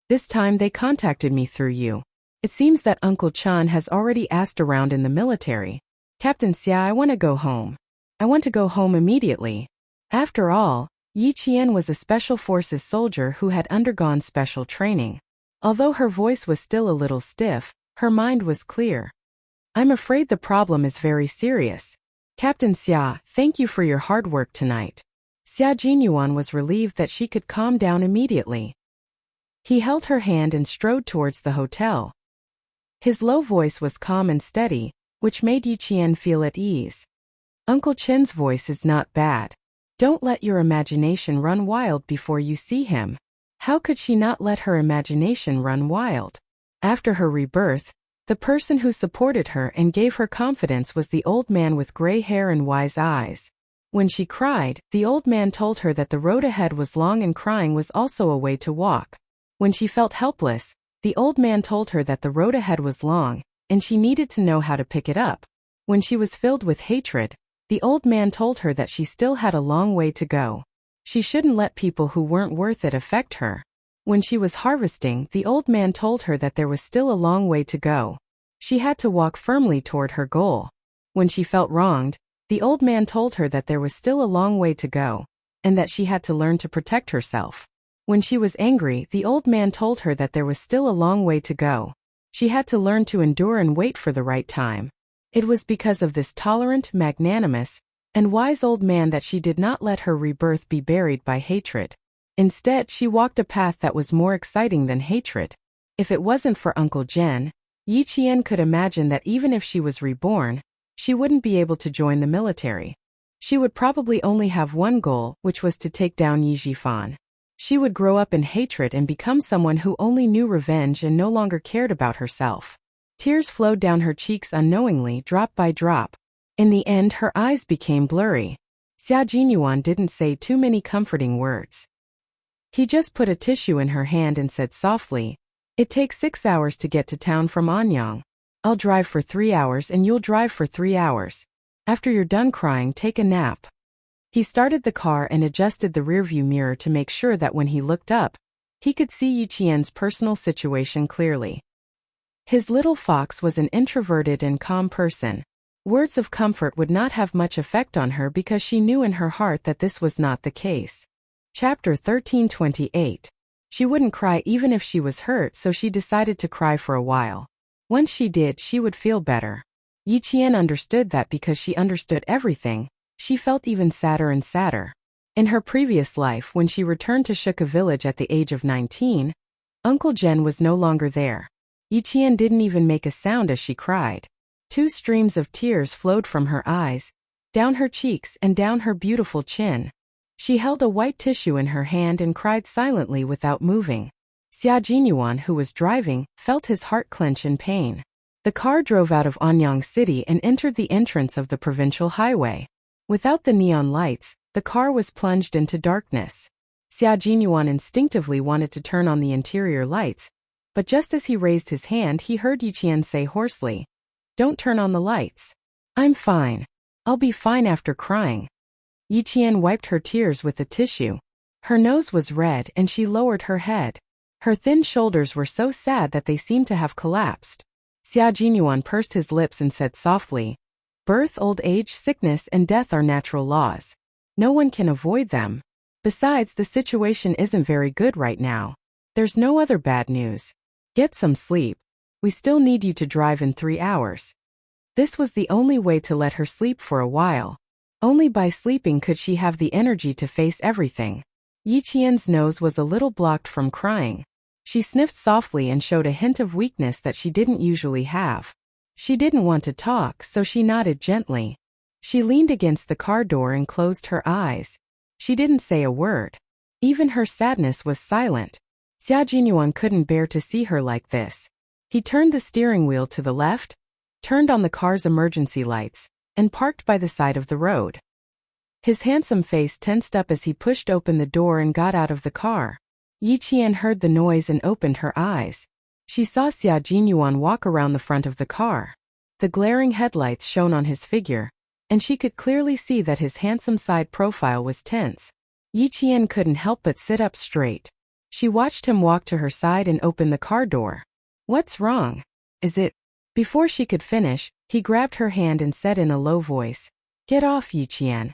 This time they contacted me through you. It seems that Uncle Chan has already asked around in the military. Captain Xia, I want to go home. I want to go home immediately." After all, Yi Qian was a special forces soldier who had undergone special training. Although her voice was still a little stiff, her mind was clear. "I'm afraid the problem is very serious. Captain Xia, thank you for your hard work tonight." Xia Jinyuan was relieved that she could calm down immediately. He held her hand and strode towards the hotel. His low voice was calm and steady, which made Yi Qian feel at ease. "Uncle Chen's voice is not bad. Don't let your imagination run wild before you see him." How could she not let her imagination run wild? After her rebirth, the person who supported her and gave her confidence was the old man with gray hair and wise eyes. When she cried, the old man told her that the road ahead was long and crying was also a way to walk. When she felt helpless, the old man told her that the road ahead was long, and she needed to know how to pick it up. When she was filled with hatred, the old man told her that she still had a long way to go. She shouldn't let people who weren't worth it affect her. When she was harvesting, the old man told her that there was still a long way to go. She had to walk firmly toward her goal. When she felt wronged, the old man told her that there was still a long way to go, and that she had to learn to protect herself. When she was angry, the old man told her that there was still a long way to go. She had to learn to endure and wait for the right time. It was because of this tolerant, magnanimous, and wise old man that she did not let her rebirth be buried by hatred. Instead, she walked a path that was more exciting than hatred. If it wasn't for Uncle Jen, Yi Qian could imagine that even if she was reborn, she wouldn't be able to join the military. She would probably only have one goal, which was to take down Yi Jifan. She would grow up in hatred and become someone who only knew revenge and no longer cared about herself. Tears flowed down her cheeks unknowingly, drop by drop. In the end, her eyes became blurry. Xia Jinyuan didn't say too many comforting words. He just put a tissue in her hand and said softly, "It takes 6 hours to get to town from Anyang. I'll drive for 3 hours and you'll drive for 3 hours. After you're done crying, take a nap." He started the car and adjusted the rearview mirror to make sure that when he looked up, he could see Yiqian's personal situation clearly. His little fox was an introverted and calm person. Words of comfort would not have much effect on her because she knew in her heart that this was not the case. Chapter 1328. She wouldn't cry even if she was hurt, so she decided to cry for a while. Once she did, she would feel better. Yiqian understood that because she understood everything, she felt even sadder and sadder. In her previous life, when she returned to Shuka village at the age of 19, Uncle Jen was no longer there. Yiqian didn't even make a sound as she cried. 2 streams of tears flowed from her eyes, down her cheeks and down her beautiful chin. She held a white tissue in her hand and cried silently without moving. Xia Jinyuan, who was driving, felt his heart clench in pain. The car drove out of Anyang City and entered the entrance of the provincial highway. Without the neon lights, the car was plunged into darkness. Xia Jinyuan instinctively wanted to turn on the interior lights, but just as he raised his hand, he heard Yiqian say hoarsely, "Don't turn on the lights. I'm fine. I'll be fine after crying." Yiqian wiped her tears with the tissue. Her nose was red and she lowered her head. Her thin shoulders were so sad that they seemed to have collapsed. Xia Jinyuan pursed his lips and said softly, "Birth, old age, sickness, and death are natural laws. No one can avoid them. Besides, the situation isn't very good right now. There's no other bad news. Get some sleep. We still need you to drive in 3 hours." This was the only way to let her sleep for a while. Only by sleeping could she have the energy to face everything. Yiqian's nose was a little blocked from crying. She sniffed softly and showed a hint of weakness that she didn't usually have. She didn't want to talk, so she nodded gently. She leaned against the car door and closed her eyes. She didn't say a word. Even her sadness was silent. Xia Jinyuan couldn't bear to see her like this. He turned the steering wheel to the left, turned on the car's emergency lights, and parked by the side of the road. His handsome face tensed up as he pushed open the door and got out of the car. Yiqian heard the noise and opened her eyes. She saw Xia Jinyuan walk around the front of the car. The glaring headlights shone on his figure, and she could clearly see that his handsome side profile was tense. Yiqian couldn't help but sit up straight. She watched him walk to her side and open the car door. "What's wrong? Is it?" Before she could finish, he grabbed her hand and said in a low voice, "Get off, Yiqian."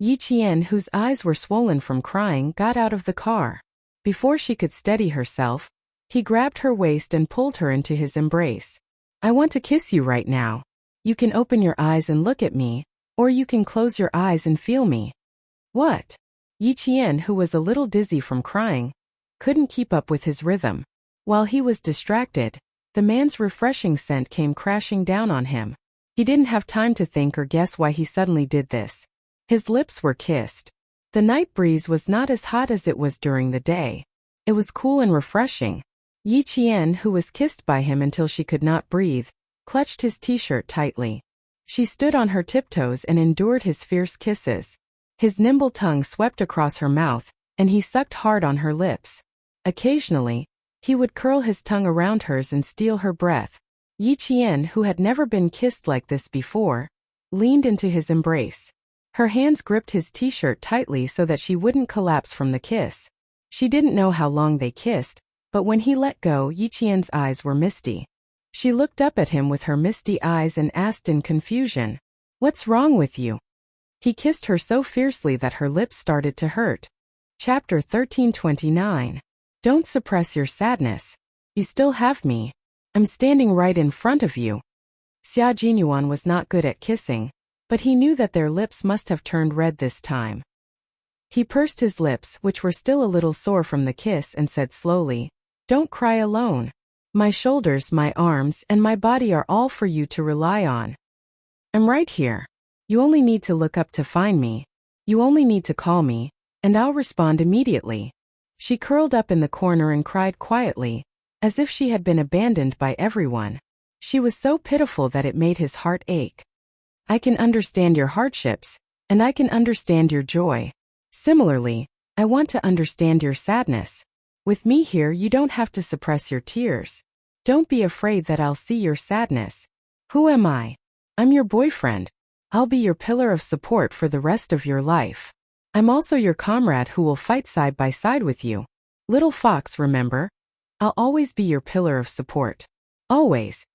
Yiqian, whose eyes were swollen from crying, got out of the car. Before she could steady herself, he grabbed her waist and pulled her into his embrace. "I want to kiss you right now. You can open your eyes and look at me, or you can close your eyes and feel me." "What?" Yiqian, who was a little dizzy from crying, couldn't keep up with his rhythm. While he was distracted, the man's refreshing scent came crashing down on him. He didn't have time to think or guess why he suddenly did this. His lips were kissed. The night breeze was not as hot as it was during the day. It was cool and refreshing. Yiqian, who was kissed by him until she could not breathe, clutched his t-shirt tightly. She stood on her tiptoes and endured his fierce kisses. His nimble tongue swept across her mouth, and he sucked hard on her lips. Occasionally, he would curl his tongue around hers and steal her breath. Yiqian, who had never been kissed like this before, leaned into his embrace. Her hands gripped his t-shirt tightly so that she wouldn't collapse from the kiss. She didn't know how long they kissed, but when he let go, Yiqian's eyes were misty. She looked up at him with her misty eyes and asked in confusion, "What's wrong with you?" He kissed her so fiercely that her lips started to hurt. Chapter 1329. Don't suppress your sadness. You still have me. I'm standing right in front of you. Xia Jinyuan was not good at kissing, but he knew that their lips must have turned red this time. He pursed his lips, which were still a little sore from the kiss, and said slowly, "Don't cry alone. My shoulders, my arms, and my body are all for you to rely on. I'm right here. You only need to look up to find me. You only need to call me, and I'll respond immediately." She curled up in the corner and cried quietly, as if she had been abandoned by everyone. She was so pitiful that it made his heart ache. "I can understand your hardships, and I can understand your joy. Similarly, I want to understand your sadness. With me here, you don't have to suppress your tears. Don't be afraid that I'll see your sadness. Who am I? I'm your boyfriend. I'll be your pillar of support for the rest of your life. I'm also your comrade who will fight side by side with you. Little fox, remember? I'll always be your pillar of support. Always.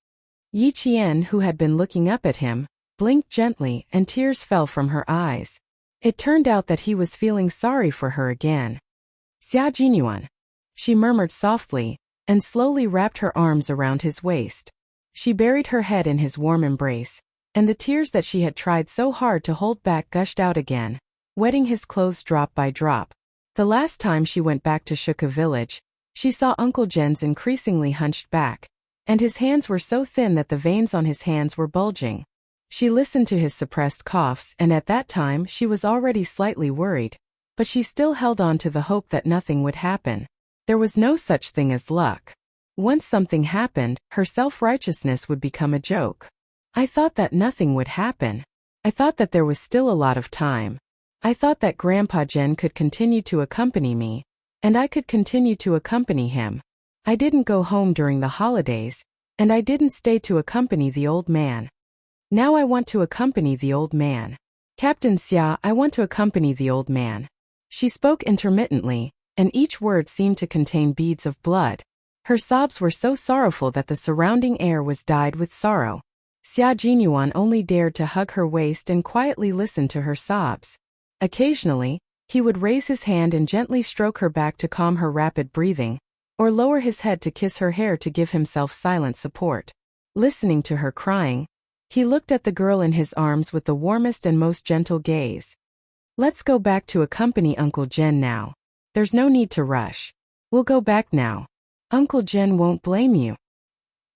Yi Qian, who had been looking up at him, blinked gently and tears fell from her eyes. It turned out that he was feeling sorry for her again. Xia Jinyuan. She murmured softly, and slowly wrapped her arms around his waist. She buried her head in his warm embrace, and the tears that she had tried so hard to hold back gushed out again, wetting his clothes drop by drop. The last time she went back to Shuka village, she saw Uncle Jen's increasingly hunched back, and his hands were so thin that the veins on his hands were bulging. She listened to his suppressed coughs, and at that time she was already slightly worried, but she still held on to the hope that nothing would happen. There was no such thing as luck. Once something happened, her self-righteousness would become a joke. I thought that nothing would happen. I thought that there was still a lot of time. I thought that Grandpa Jen could continue to accompany me, and I could continue to accompany him. I didn't go home during the holidays, and I didn't stay to accompany the old man. Now I want to accompany the old man. Captain Xia, I want to accompany the old man. She spoke intermittently, and each word seemed to contain beads of blood. Her sobs were so sorrowful that the surrounding air was dyed with sorrow. Xia Jinyuan only dared to hug her waist and quietly listen to her sobs. Occasionally, he would raise his hand and gently stroke her back to calm her rapid breathing, or lower his head to kiss her hair to give himself silent support. Listening to her crying, he looked at the girl in his arms with the warmest and most gentle gaze. Let's go back to accompany Uncle Jen now. There's no need to rush. We'll go back now. Uncle Jen won't blame you.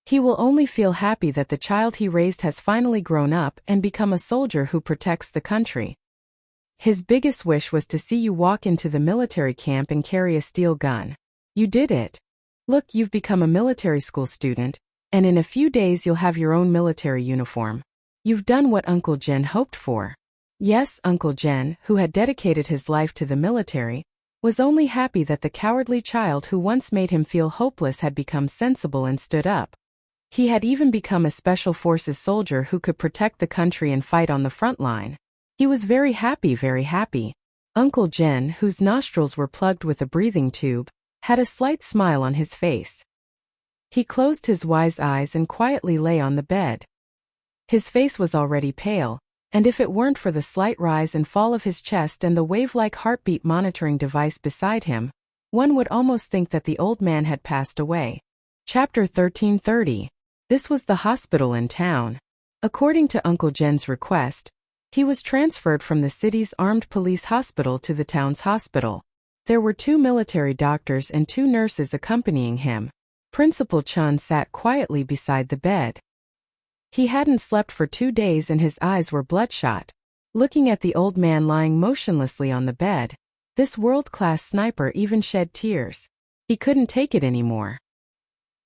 He will only feel happy that the child he raised has finally grown up and become a soldier who protects the country. His biggest wish was to see you walk into the military camp and carry a steel gun. You did it. Look, you've become a military school student, and in a few days you'll have your own military uniform. You've done what Uncle Jen hoped for. Yes, Uncle Jen, who had dedicated his life to the military, was only happy that the cowardly child who once made him feel hopeless had become sensible and stood up. He had even become a special forces soldier who could protect the country and fight on the front line. He was very happy, very happy. Uncle Jen, whose nostrils were plugged with a breathing tube, had a slight smile on his face. He closed his wise eyes and quietly lay on the bed. His face was already pale, and if it weren't for the slight rise and fall of his chest and the wave-like heartbeat monitoring device beside him, one would almost think that the old man had passed away. Chapter 1330. This was the hospital in town. According to Uncle Jen's request, he was transferred from the city's armed police hospital to the town's hospital. There were 2 military doctors and 2 nurses accompanying him. Principal Chun sat quietly beside the bed. He hadn't slept for 2 days and his eyes were bloodshot. Looking at the old man lying motionlessly on the bed, this world-class sniper even shed tears. He couldn't take it anymore.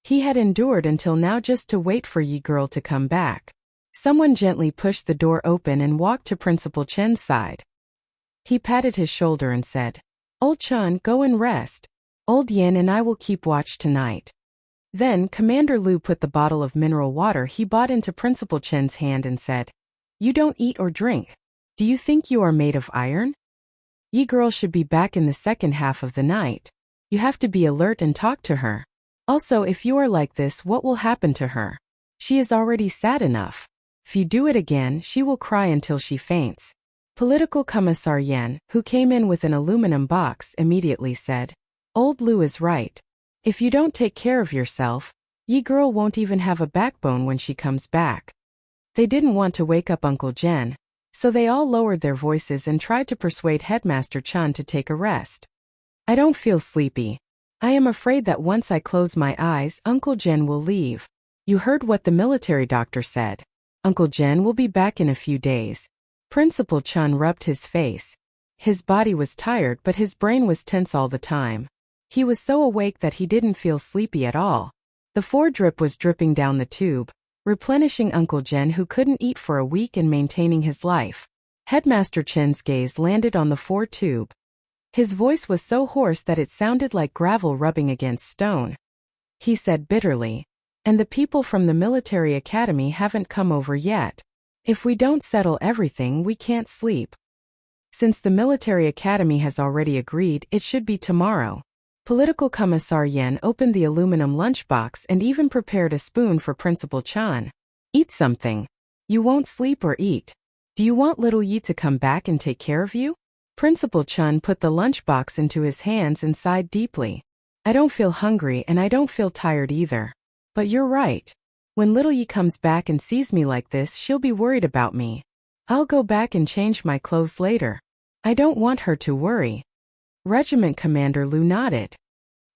He had endured until now just to wait for Yi girl to come back. Someone gently pushed the door open and walked to Principal Chen's side. He patted his shoulder and said, "Old Chun, go and rest. Old Yin and I will keep watch tonight." Then Commander Liu put the bottle of mineral water he bought into Principal Chen's hand and said, "You don't eat or drink. Do you think you are made of iron? Yi girl should be back in the second half of the night. You have to be alert and talk to her. Also, if you are like this, what will happen to her? She is already sad enough. If you do it again, she will cry until she faints." Political Commissar Yan, who came in with an aluminum box, immediately said, "Old Liu is right. If you don't take care of yourself, Yi girl won't even have a backbone when she comes back." They didn't want to wake up Uncle Jen, so they all lowered their voices and tried to persuade Headmaster Chun to take a rest. "I don't feel sleepy. I am afraid that once I close my eyes, Uncle Jen will leave. You heard what the military doctor said. Uncle Jen will be back in a few days." Principal Chun rubbed his face. His body was tired but his brain was tense all the time. He was so awake that he didn't feel sleepy at all. The 4-drip was dripping down the tube, replenishing Uncle Jen who couldn't eat for a week and maintaining his life. Headmaster Chen's gaze landed on the 4-tube. His voice was so hoarse that it sounded like gravel rubbing against stone. He said bitterly, "And the people from the military academy haven't come over yet. If we don't settle everything, we can't sleep." Since the military academy has already agreed, it should be tomorrow. Political Commissar Yen opened the aluminum lunchbox and even prepared a spoon for Principal Chan. "Eat something. You won't sleep or eat. Do you want little Yi to come back and take care of you?" Principal Chun put the lunchbox into his hands and sighed deeply. "I don't feel hungry and I don't feel tired either. But you're right. When little Yi comes back and sees me like this, she'll be worried about me. I'll go back and change my clothes later. I don't want her to worry." Regiment Commander Lu nodded.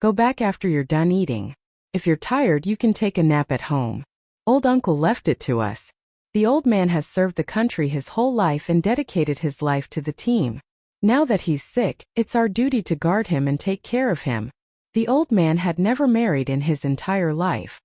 "Go back after you're done eating. If you're tired, you can take a nap at home. Old uncle left it to us. The old man has served the country his whole life and dedicated his life to the team. Now that he's sick, it's our duty to guard him and take care of him." The old man had never married in his entire life.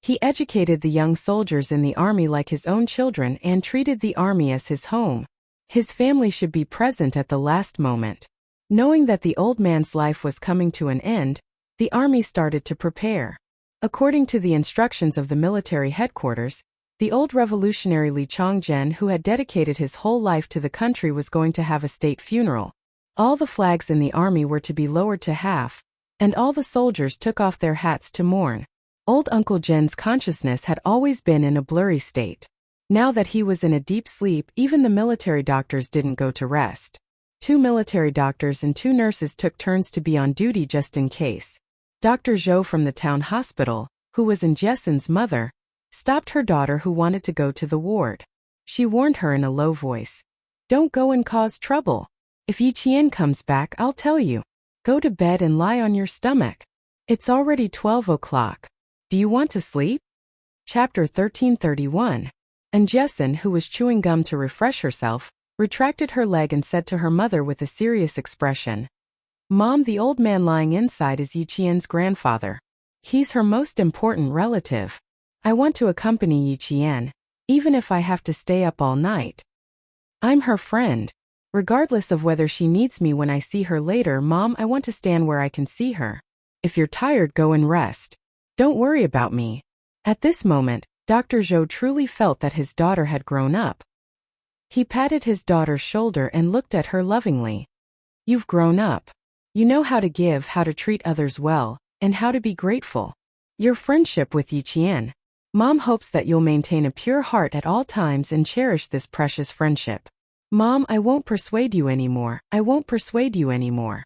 He educated the young soldiers in the army like his own children and treated the army as his home. His family should be present at the last moment. Knowing that the old man's life was coming to an end, the army started to prepare. According to the instructions of the military headquarters, the old revolutionary Li Chongzhen, who had dedicated his whole life to the country, was going to have a state funeral. All the flags in the army were to be lowered to half, and all the soldiers took off their hats to mourn. Old Uncle Zhen's consciousness had always been in a blurry state. Now that he was in a deep sleep, even the military doctors didn't go to rest. 2 military doctors and 2 nurses took turns to be on duty just in case. Dr. Zhou from the town hospital, who was in Jessen's mother, stopped her daughter who wanted to go to the ward. She warned her in a low voice, "Don't go and cause trouble. If Yi Qian comes back, I'll tell you. Go to bed and lie on your stomach. It's already 12 o'clock. Do you want to sleep?" Chapter 1331. And Jessen, who was chewing gum to refresh herself, retracted her leg and said to her mother with a serious expression, "Mom, the old man lying inside is Yi Qian's grandfather. He's her most important relative. I want to accompany Yi Qian, even if I have to stay up all night. I'm her friend. Regardless of whether she needs me when I see her later, Mom, I want to stand where I can see her. If you're tired, go and rest. Don't worry about me." At this moment, Dr. Zhou truly felt that his daughter had grown up. He patted his daughter's shoulder and looked at her lovingly. "You've grown up. You know how to give, how to treat others well, and how to be grateful. Your friendship with Yi Qian. Mom hopes that you'll maintain a pure heart at all times and cherish this precious friendship. Mom, I won't persuade you anymore. I won't persuade you anymore."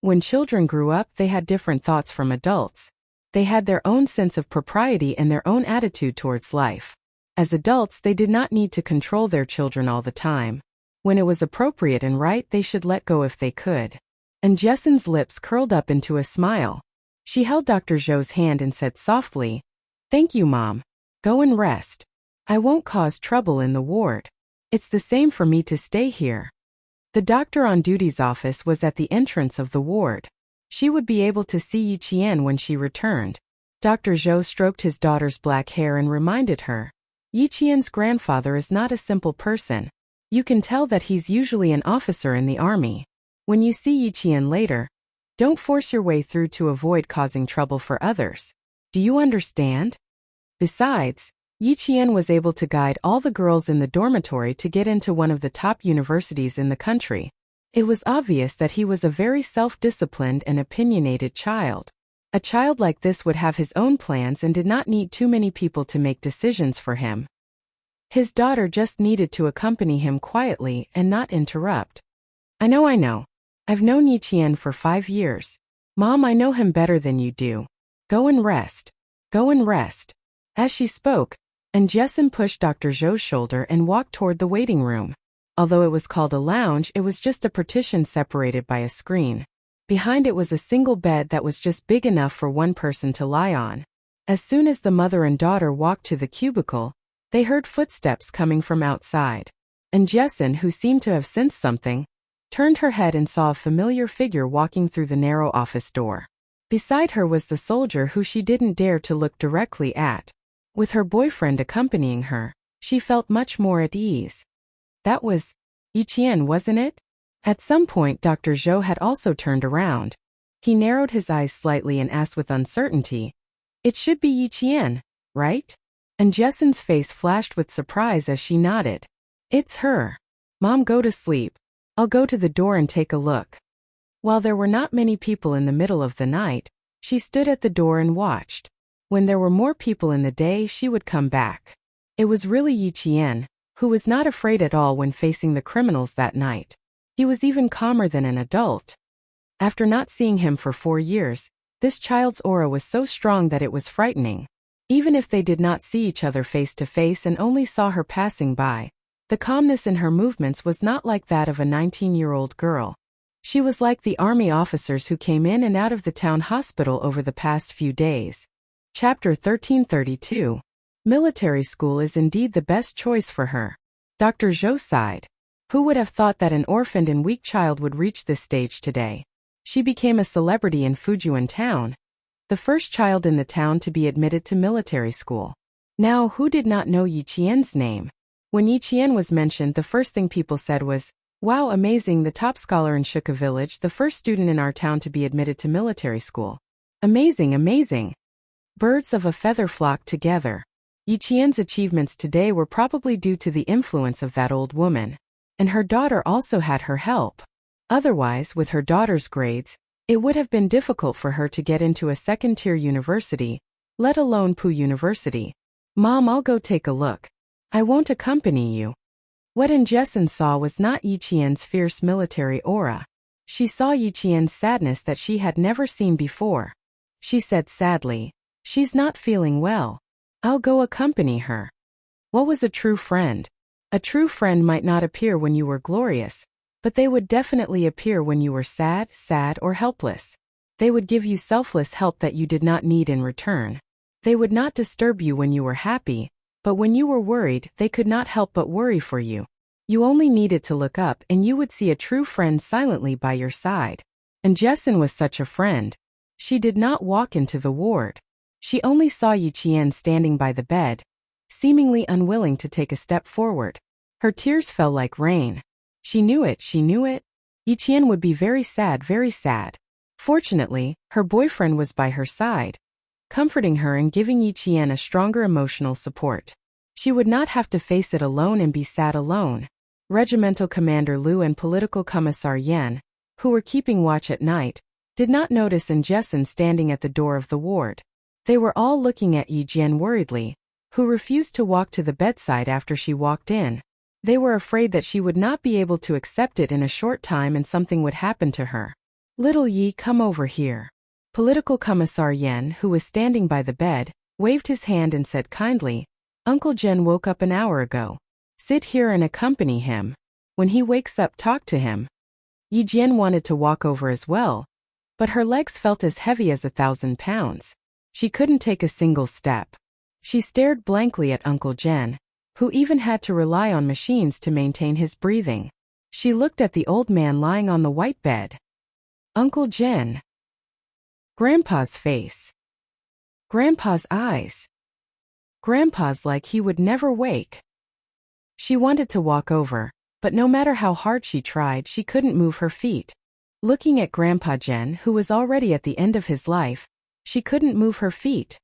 When children grew up, they had different thoughts from adults. They had their own sense of propriety and their own attitude towards life. As adults, they did not need to control their children all the time. When it was appropriate and right, they should let go if they could. And Jessen's lips curled up into a smile. She held Dr. Zhou's hand and said softly, "Thank you, Mom. Go and rest. I won't cause trouble in the ward. It's the same for me to stay here." The doctor on duty's office was at the entrance of the ward. She would be able to see Yi Qian when she returned. Dr. Zhou stroked his daughter's black hair and reminded her, "Yi Qian's grandfather is not a simple person. You can tell that he's usually an officer in the army. When you see Yi Qian later, don't force your way through to avoid causing trouble for others. Do you understand?" Besides, Yi Qian was able to guide all the girls in the dormitory to get into one of the top universities in the country. It was obvious that he was a very self-disciplined and opinionated child. A child like this would have his own plans and did not need too many people to make decisions for him. His daughter just needed to accompany him quietly and not interrupt. I know. I've known Yi Qian for 5 years. Mom, I know him better than you do. Go and rest. Go and rest." As she spoke, and Jessen pushed Dr. Zhou's shoulder and walked toward the waiting room. Although it was called a lounge, it was just a partition separated by a screen. Behind it was a single bed that was just big enough for one person to lie on. As soon as the mother and daughter walked to the cubicle, they heard footsteps coming from outside. And Jessen, who seemed to have sensed something, turned her head and saw a familiar figure walking through the narrow office door. Beside her was the soldier who she didn't dare to look directly at. With her boyfriend accompanying her, she felt much more at ease. That was Yiqian, wasn't it? At some point Dr. Zhou had also turned around. He narrowed his eyes slightly and asked with uncertainty, "It should be Yiqian, right?" And Jessen's face flashed with surprise as she nodded. "It's her. Mom, go to sleep. I'll go to the door and take a look." While there were not many people in the middle of the night, she stood at the door and watched. When there were more people in the day, she would come back. It was really Yiqian, who was not afraid at all when facing the criminals that night. He was even calmer than an adult. After not seeing him for 4 years, this child's aura was so strong that it was frightening. Even if they did not see each other face to face and only saw her passing by, the calmness in her movements was not like that of a 19-year-old girl. She was like the army officers who came in and out of the town hospital over the past few days. Chapter 1332. Military school is indeed the best choice for her. Dr. Zhou sighed. Who would have thought that an orphaned and weak child would reach this stage today? She became a celebrity in Fujian town, the first child in the town to be admitted to military school. Now, who did not know Yiqian's name? When Yiqian was mentioned, the first thing people said was, "Wow, amazing, the top scholar in Shuka village, the first student in our town to be admitted to military school. Amazing, amazing." Birds of a feather flocked together. Yiqian's achievements today were probably due to the influence of that old woman. And her daughter also had her help. Otherwise, with her daughter's grades, it would have been difficult for her to get into a second-tier university, let alone Pu University. "Mom, I'll go take a look. I won't accompany you." What Jessen saw was not Yiqian's fierce military aura. She saw Yiqian's sadness that she had never seen before. She said sadly, "She's not feeling well. I'll go accompany her." What was a true friend? A true friend might not appear when you were glorious, but they would definitely appear when you were sad, or helpless. They would give you selfless help that you did not need in return. They would not disturb you when you were happy, but when you were worried, they could not help but worry for you. You only needed to look up and you would see a true friend silently by your side. And Jessen was such a friend. She did not walk into the ward. She only saw Yiqian standing by the bed, seemingly unwilling to take a step forward. Her tears fell like rain. She knew it. Yiqian would be very sad, very sad. Fortunately, her boyfriend was by her side, comforting her and giving Yiqian a stronger emotional support. She would not have to face it alone and be sad alone. Regimental Commander Liu and Political Commissar Yan, who were keeping watch at night, did not notice Jessen standing at the door of the ward. They were all looking at Yiqian worriedly, who refused to walk to the bedside after she walked in. They were afraid that she would not be able to accept it in a short time and something would happen to her. "Little Yi, come over here." Political Commissar Yan, who was standing by the bed, waved his hand and said kindly, "Uncle Jen woke up an hour ago. Sit here and accompany him. When he wakes up, talk to him." Yiqian wanted to walk over as well, but her legs felt as heavy as 1,000 pounds. She couldn't take a single step. She stared blankly at Uncle Jen, who even had to rely on machines to maintain his breathing. She looked at the old man lying on the white bed. Uncle Jen. Grandpa's face. Grandpa's eyes. Grandpa's like he would never wake. She wanted to walk over, but no matter how hard she tried, she couldn't move her feet. Looking at Grandpa Jen, who was already at the end of his life, she couldn't move her feet.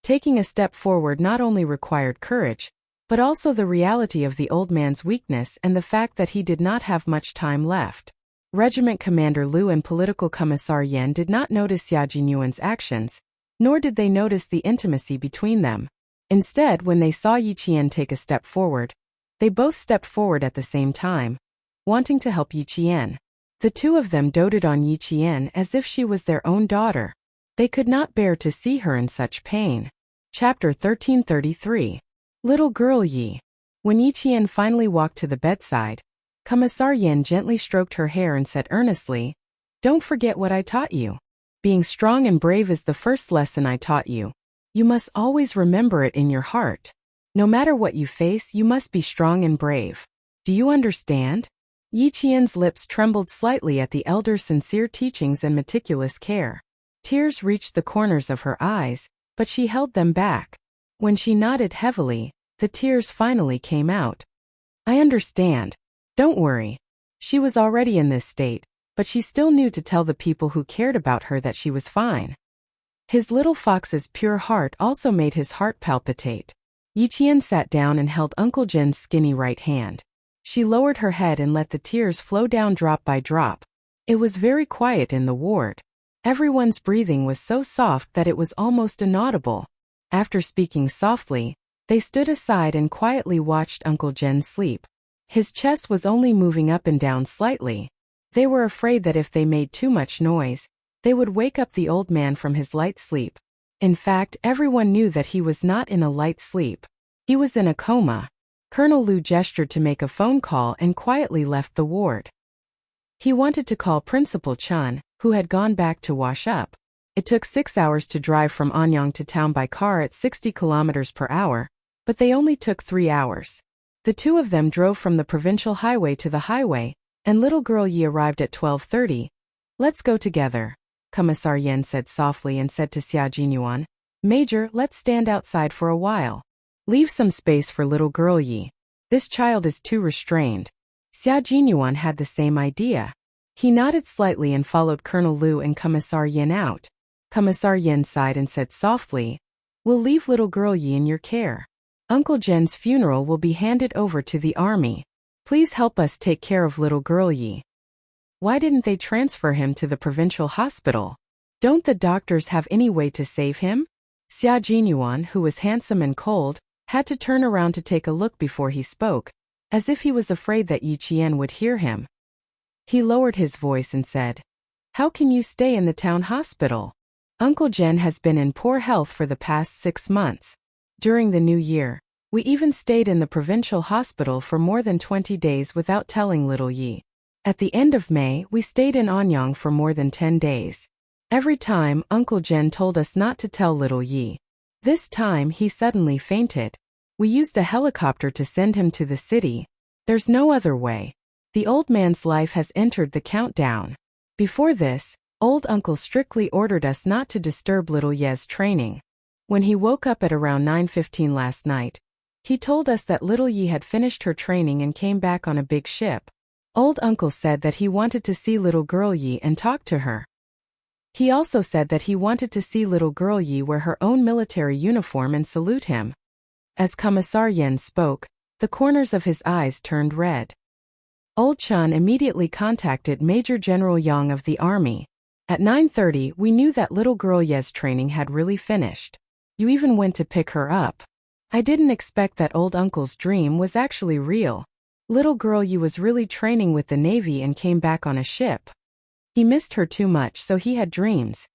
Taking a step forward not only required courage, but also the reality of the old man's weakness and the fact that he did not have much time left. Regiment Commander Liu and Political Commissar Yan did not notice Xia Jinyuan's actions, nor did they notice the intimacy between them. Instead, when they saw Yiqian take a step forward, they both stepped forward at the same time, wanting to help Yiqian. The two of them doted on Yiqian as if she was their own daughter. They could not bear to see her in such pain. Chapter 1333. Little Girl Yi. When Yiqian finally walked to the bedside, Commissar Yan gently stroked her hair and said earnestly, "Don't forget what I taught you. Being strong and brave is the first lesson I taught you. You must always remember it in your heart. No matter what you face, you must be strong and brave. Do you understand?" Yiqian's lips trembled slightly at the elder's sincere teachings and meticulous care. Tears reached the corners of her eyes, but she held them back. When she nodded heavily, the tears finally came out. I understand. Don't worry. She was already in this state, but she still knew to tell the people who cared about her that she was fine. His little fox's pure heart also made his heart palpitate. Yiqian sat down and held Uncle Jen's skinny right hand. She lowered her head and let the tears flow down drop by drop. It was very quiet in the ward. Everyone's breathing was so soft that it was almost inaudible. After speaking softly, they stood aside and quietly watched Uncle Jen sleep. His chest was only moving up and down slightly. They were afraid that if they made too much noise, they would wake up the old man from his light sleep. In fact, everyone knew that he was not in a light sleep. He was in a coma. Colonel Liu gestured to make a phone call and quietly left the ward. He wanted to call Principal Chun, who had gone back to wash up. It took 6 hours to drive from Anyang to town by car at 60 kilometers per hour, but they only took 3 hours. The two of them drove from the provincial highway to the highway, and little girl Yi arrived at 12:30. Let's go together, Commissar Yen said softly and said to Xia Jinyuan, Major, let's stand outside for a while. Leave some space for little girl Yi. This child is too restrained. Xia Jinyuan had the same idea. He nodded slightly and followed Colonel Liu and Commissar Yen out. Commissar Yen sighed and said softly, We'll leave little girl Yi in your care. Uncle Jen's funeral will be handed over to the army. Please help us take care of little girl Yi. Why didn't they transfer him to the provincial hospital? Don't the doctors have any way to save him? Xia Jinyuan, who was handsome and cold, had to turn around to take a look before he spoke, as if he was afraid that Yiqian would hear him. He lowered his voice and said, How can you stay in the town hospital? Uncle Jen has been in poor health for the past 6 months. During the new year, we even stayed in the provincial hospital for more than 20 days without telling little Yi. At the end of May, we stayed in Anyang for more than 10 days. Every time, Uncle Jen told us not to tell little Yi. This time, he suddenly fainted. We used a helicopter to send him to the city. There's no other way. The old man's life has entered the countdown. Before this, old uncle strictly ordered us not to disturb little Ye's training. When he woke up at around 9:15 last night, he told us that little Yi had finished her training and came back on a big ship. Old uncle said that he wanted to see little girl Yi and talk to her. He also said that he wanted to see little girl Yi wear her own military uniform and salute him. As Commissar Yen spoke, the corners of his eyes turned red. Old Chun immediately contacted Major General Yang of the army. At 9:30, we knew that little girl Ye's training had really finished. You even went to pick her up. I didn't expect that old uncle's dream was actually real. Little girl Yi was really training with the Navy and came back on a ship. He missed her too much, so he had dreams.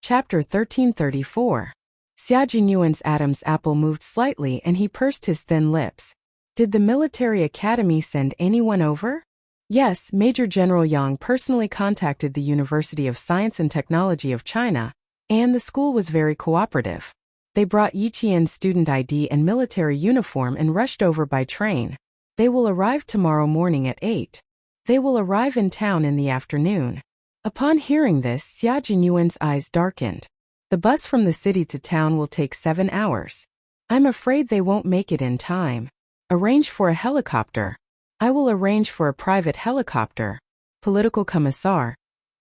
Chapter 1334. Xia Jinyuan's Adam's apple moved slightly and he pursed his thin lips. Did the military academy send anyone over? Yes, Major General Yang personally contacted the University of Science and Technology of China, and the school was very cooperative. They brought Yiqian's student ID and military uniform and rushed over by train. They will arrive tomorrow morning at 8. They will arrive in town in the afternoon. Upon hearing this, Xia Jinyuan's eyes darkened. The bus from the city to town will take 7 hours. I'm afraid they won't make it in time. Arrange for a helicopter. I will arrange for a private helicopter. Political Commissar.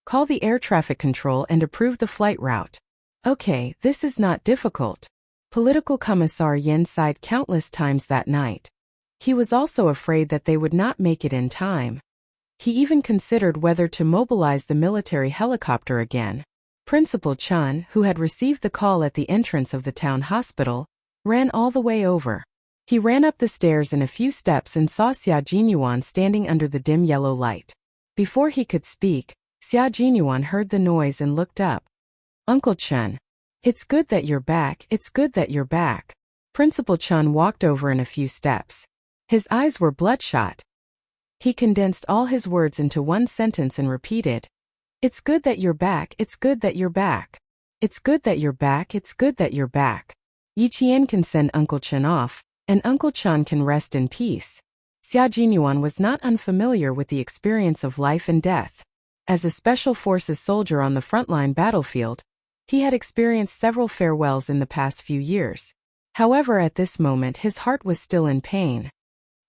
Call the air traffic control and approve the flight route. Okay, this is not difficult. Political Commissar Yen sighed countless times that night. He was also afraid that they would not make it in time. He even considered whether to mobilize the military helicopter again. Principal Chun, who had received the call at the entrance of the town hospital, ran all the way over. He ran up the stairs in a few steps and saw Xia Jinyuan standing under the dim yellow light. Before he could speak, Xia Jinyuan heard the noise and looked up. Uncle Chun. It's good that you're back, it's good that you're back. Principal Chun walked over in a few steps. His eyes were bloodshot. He condensed all his words into one sentence and repeated, It's good that you're back, it's good that you're back. It's good that you're back, it's good that you're back. Yiqian can send Uncle Chun off, and Uncle Chun can rest in peace. Xia Jinyuan was not unfamiliar with the experience of life and death. As a special forces soldier on the frontline battlefield, he had experienced several farewells in the past few years. However, at this moment his heart was still in pain.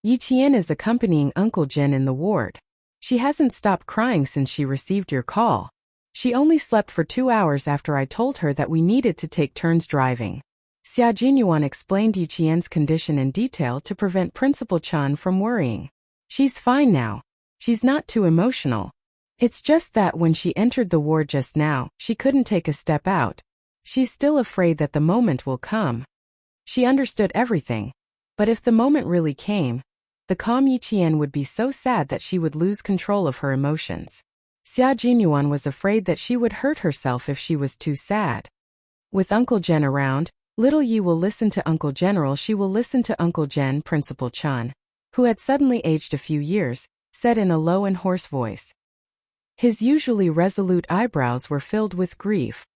Yi Qian is accompanying Uncle Jin in the ward. She hasn't stopped crying since she received your call. She only slept for 2 hours after I told her that we needed to take turns driving. Xia Jinyuan explained Yi Qian's condition in detail to prevent Principal Chan from worrying. She's fine now. She's not too emotional. It's just that when she entered the ward just now, she couldn't take a step out. She's still afraid that the moment will come. She understood everything. But if the moment really came, the calm Yi Qian would be so sad that she would lose control of her emotions. Xia Jinyuan was afraid that she would hurt herself if she was too sad. With Uncle Jen around, little Yi will listen to Uncle General. She will listen to Uncle Jen. Principal Chan, who had suddenly aged a few years, said in a low and hoarse voice. His usually resolute eyebrows were filled with grief.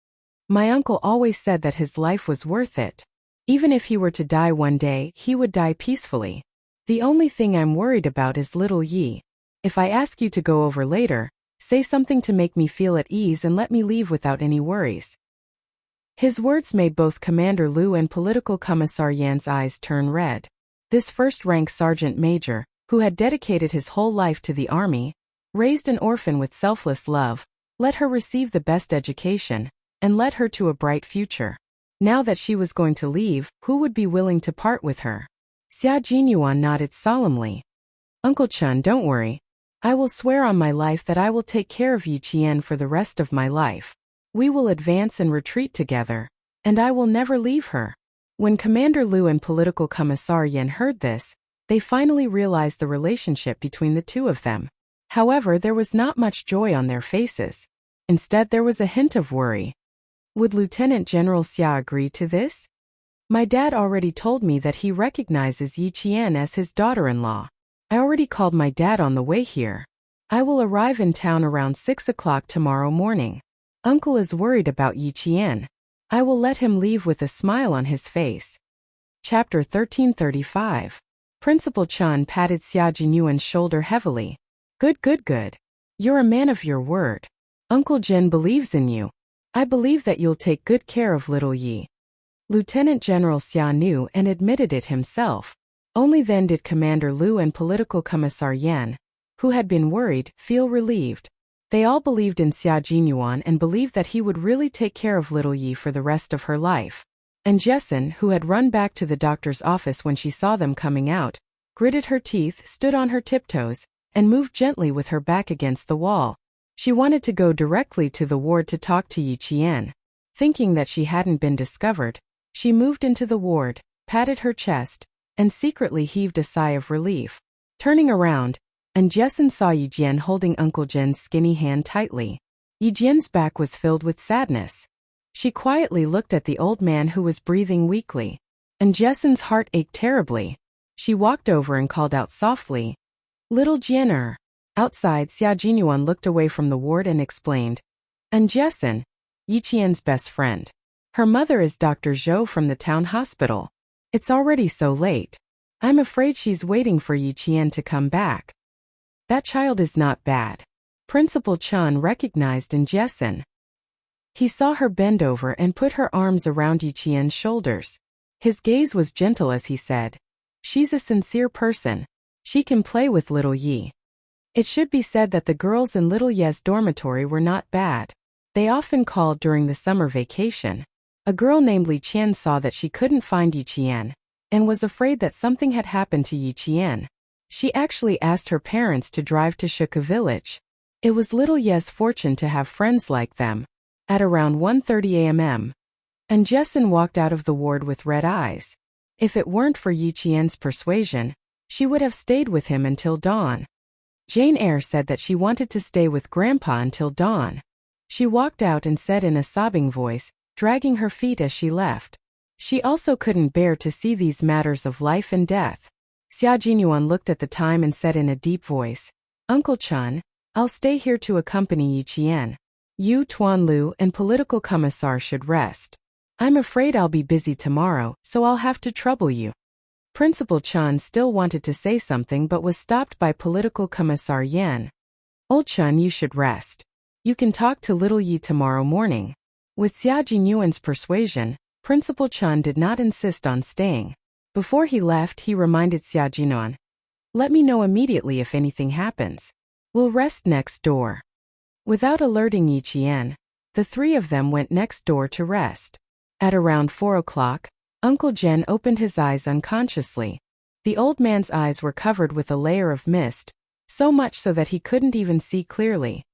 My uncle always said that his life was worth it. Even if he were to die one day, he would die peacefully. The only thing I'm worried about is little Yi. If I ask you to go over later, say something to make me feel at ease and let me leave without any worries. His words made both Commander Liu and Political Commissar Yan's eyes turn red. This first-rank sergeant major, who had dedicated his whole life to the army, raised an orphan with selfless love, let her receive the best education, and led her to a bright future. Now that she was going to leave, who would be willing to part with her? Xia Jinyuan nodded solemnly. Uncle Chun, don't worry. I will swear on my life that I will take care of Yi Qian for the rest of my life. We will advance and retreat together, and I will never leave her. When Commander Liu and Political Commissar Yan heard this, they finally realized the relationship between the two of them. However, there was not much joy on their faces. Instead, there was a hint of worry. Would Lieutenant General Xia agree to this? My dad already told me that he recognizes Yi Qian as his daughter-in-law. I already called my dad on the way here. I will arrive in town around 6 o'clock tomorrow morning. Uncle is worried about Yi Qian. I will let him leave with a smile on his face. Chapter 1335. Principal Chan patted Xia Jinyuan's shoulder heavily. Good. You're a man of your word. Uncle Jin believes in you. I believe that you'll take good care of little Yi. Lieutenant General Xia knew and admitted it himself. Only then did Commander Liu and Political Commissar Yan, who had been worried, feel relieved. They all believed in Xia Jinyuan and believed that he would really take care of little Yi for the rest of her life. And Jessen, who had run back to the doctor's office when she saw them coming out, gritted her teeth, stood on her tiptoes, and moved gently with her back against the wall. She wanted to go directly to the ward to talk to Yi Qian. Thinking that she hadn't been discovered, she moved into the ward, patted her chest, and secretly heaved a sigh of relief. Turning around, and Jessen saw Yi Jian holding Uncle Jin's skinny hand tightly. Yi Jian's back was filled with sadness. She quietly looked at the old man who was breathing weakly, and Jessen's heart ached terribly. She walked over and called out softly, "Little Jian." Outside, Xia Jinyuan looked away from the ward and explained, "And Jessen, Yi Qian's best friend. Her mother is Dr. Zhou from the town hospital. It's already so late. I'm afraid she's waiting for Yi Qian to come back." That child is not bad. Principal Chan recognized in Jessen. He saw her bend over and put her arms around Yi Qian's shoulders. His gaze was gentle as he said, "She's a sincere person. She can play with little Yi." It should be said that the girls in little Ye's dormitory were not bad. They often called during the summer vacation. A girl named Li Qian saw that she couldn't find Yi Qian, and was afraid that something had happened to Yi Qian. She actually asked her parents to drive to Shuka village. It was little Ye's fortune to have friends like them. At around 1:30 a.m., and Jessen walked out of the ward with red eyes. If it weren't for Yi Qian's persuasion, she would have stayed with him until dawn. Jane Eyre said that she wanted to stay with Grandpa until dawn. She walked out and said in a sobbing voice, dragging her feet as she left. She also couldn't bear to see these matters of life and death. Xia Jinyuan looked at the time and said in a deep voice, "Uncle Chun, I'll stay here to accompany Yi Qian. You, Tuan Lu, and Political Commissar should rest. I'm afraid I'll be busy tomorrow, so I'll have to trouble you." Principal Chan still wanted to say something but was stopped by Political Commissar Yan. "Old Chun, you should rest. You can talk to little Yi tomorrow morning." With Xia Jinyuan's persuasion, Principal Chan did not insist on staying. Before he left, he reminded Xia Jinyuan, Let me know immediately if anything happens. We'll rest next door. Without alerting Yiqian, the three of them went next door to rest. At around 4 o'clock, Uncle Jen opened his eyes unconsciously. The old man's eyes were covered with a layer of mist, so much so that he couldn't even see clearly.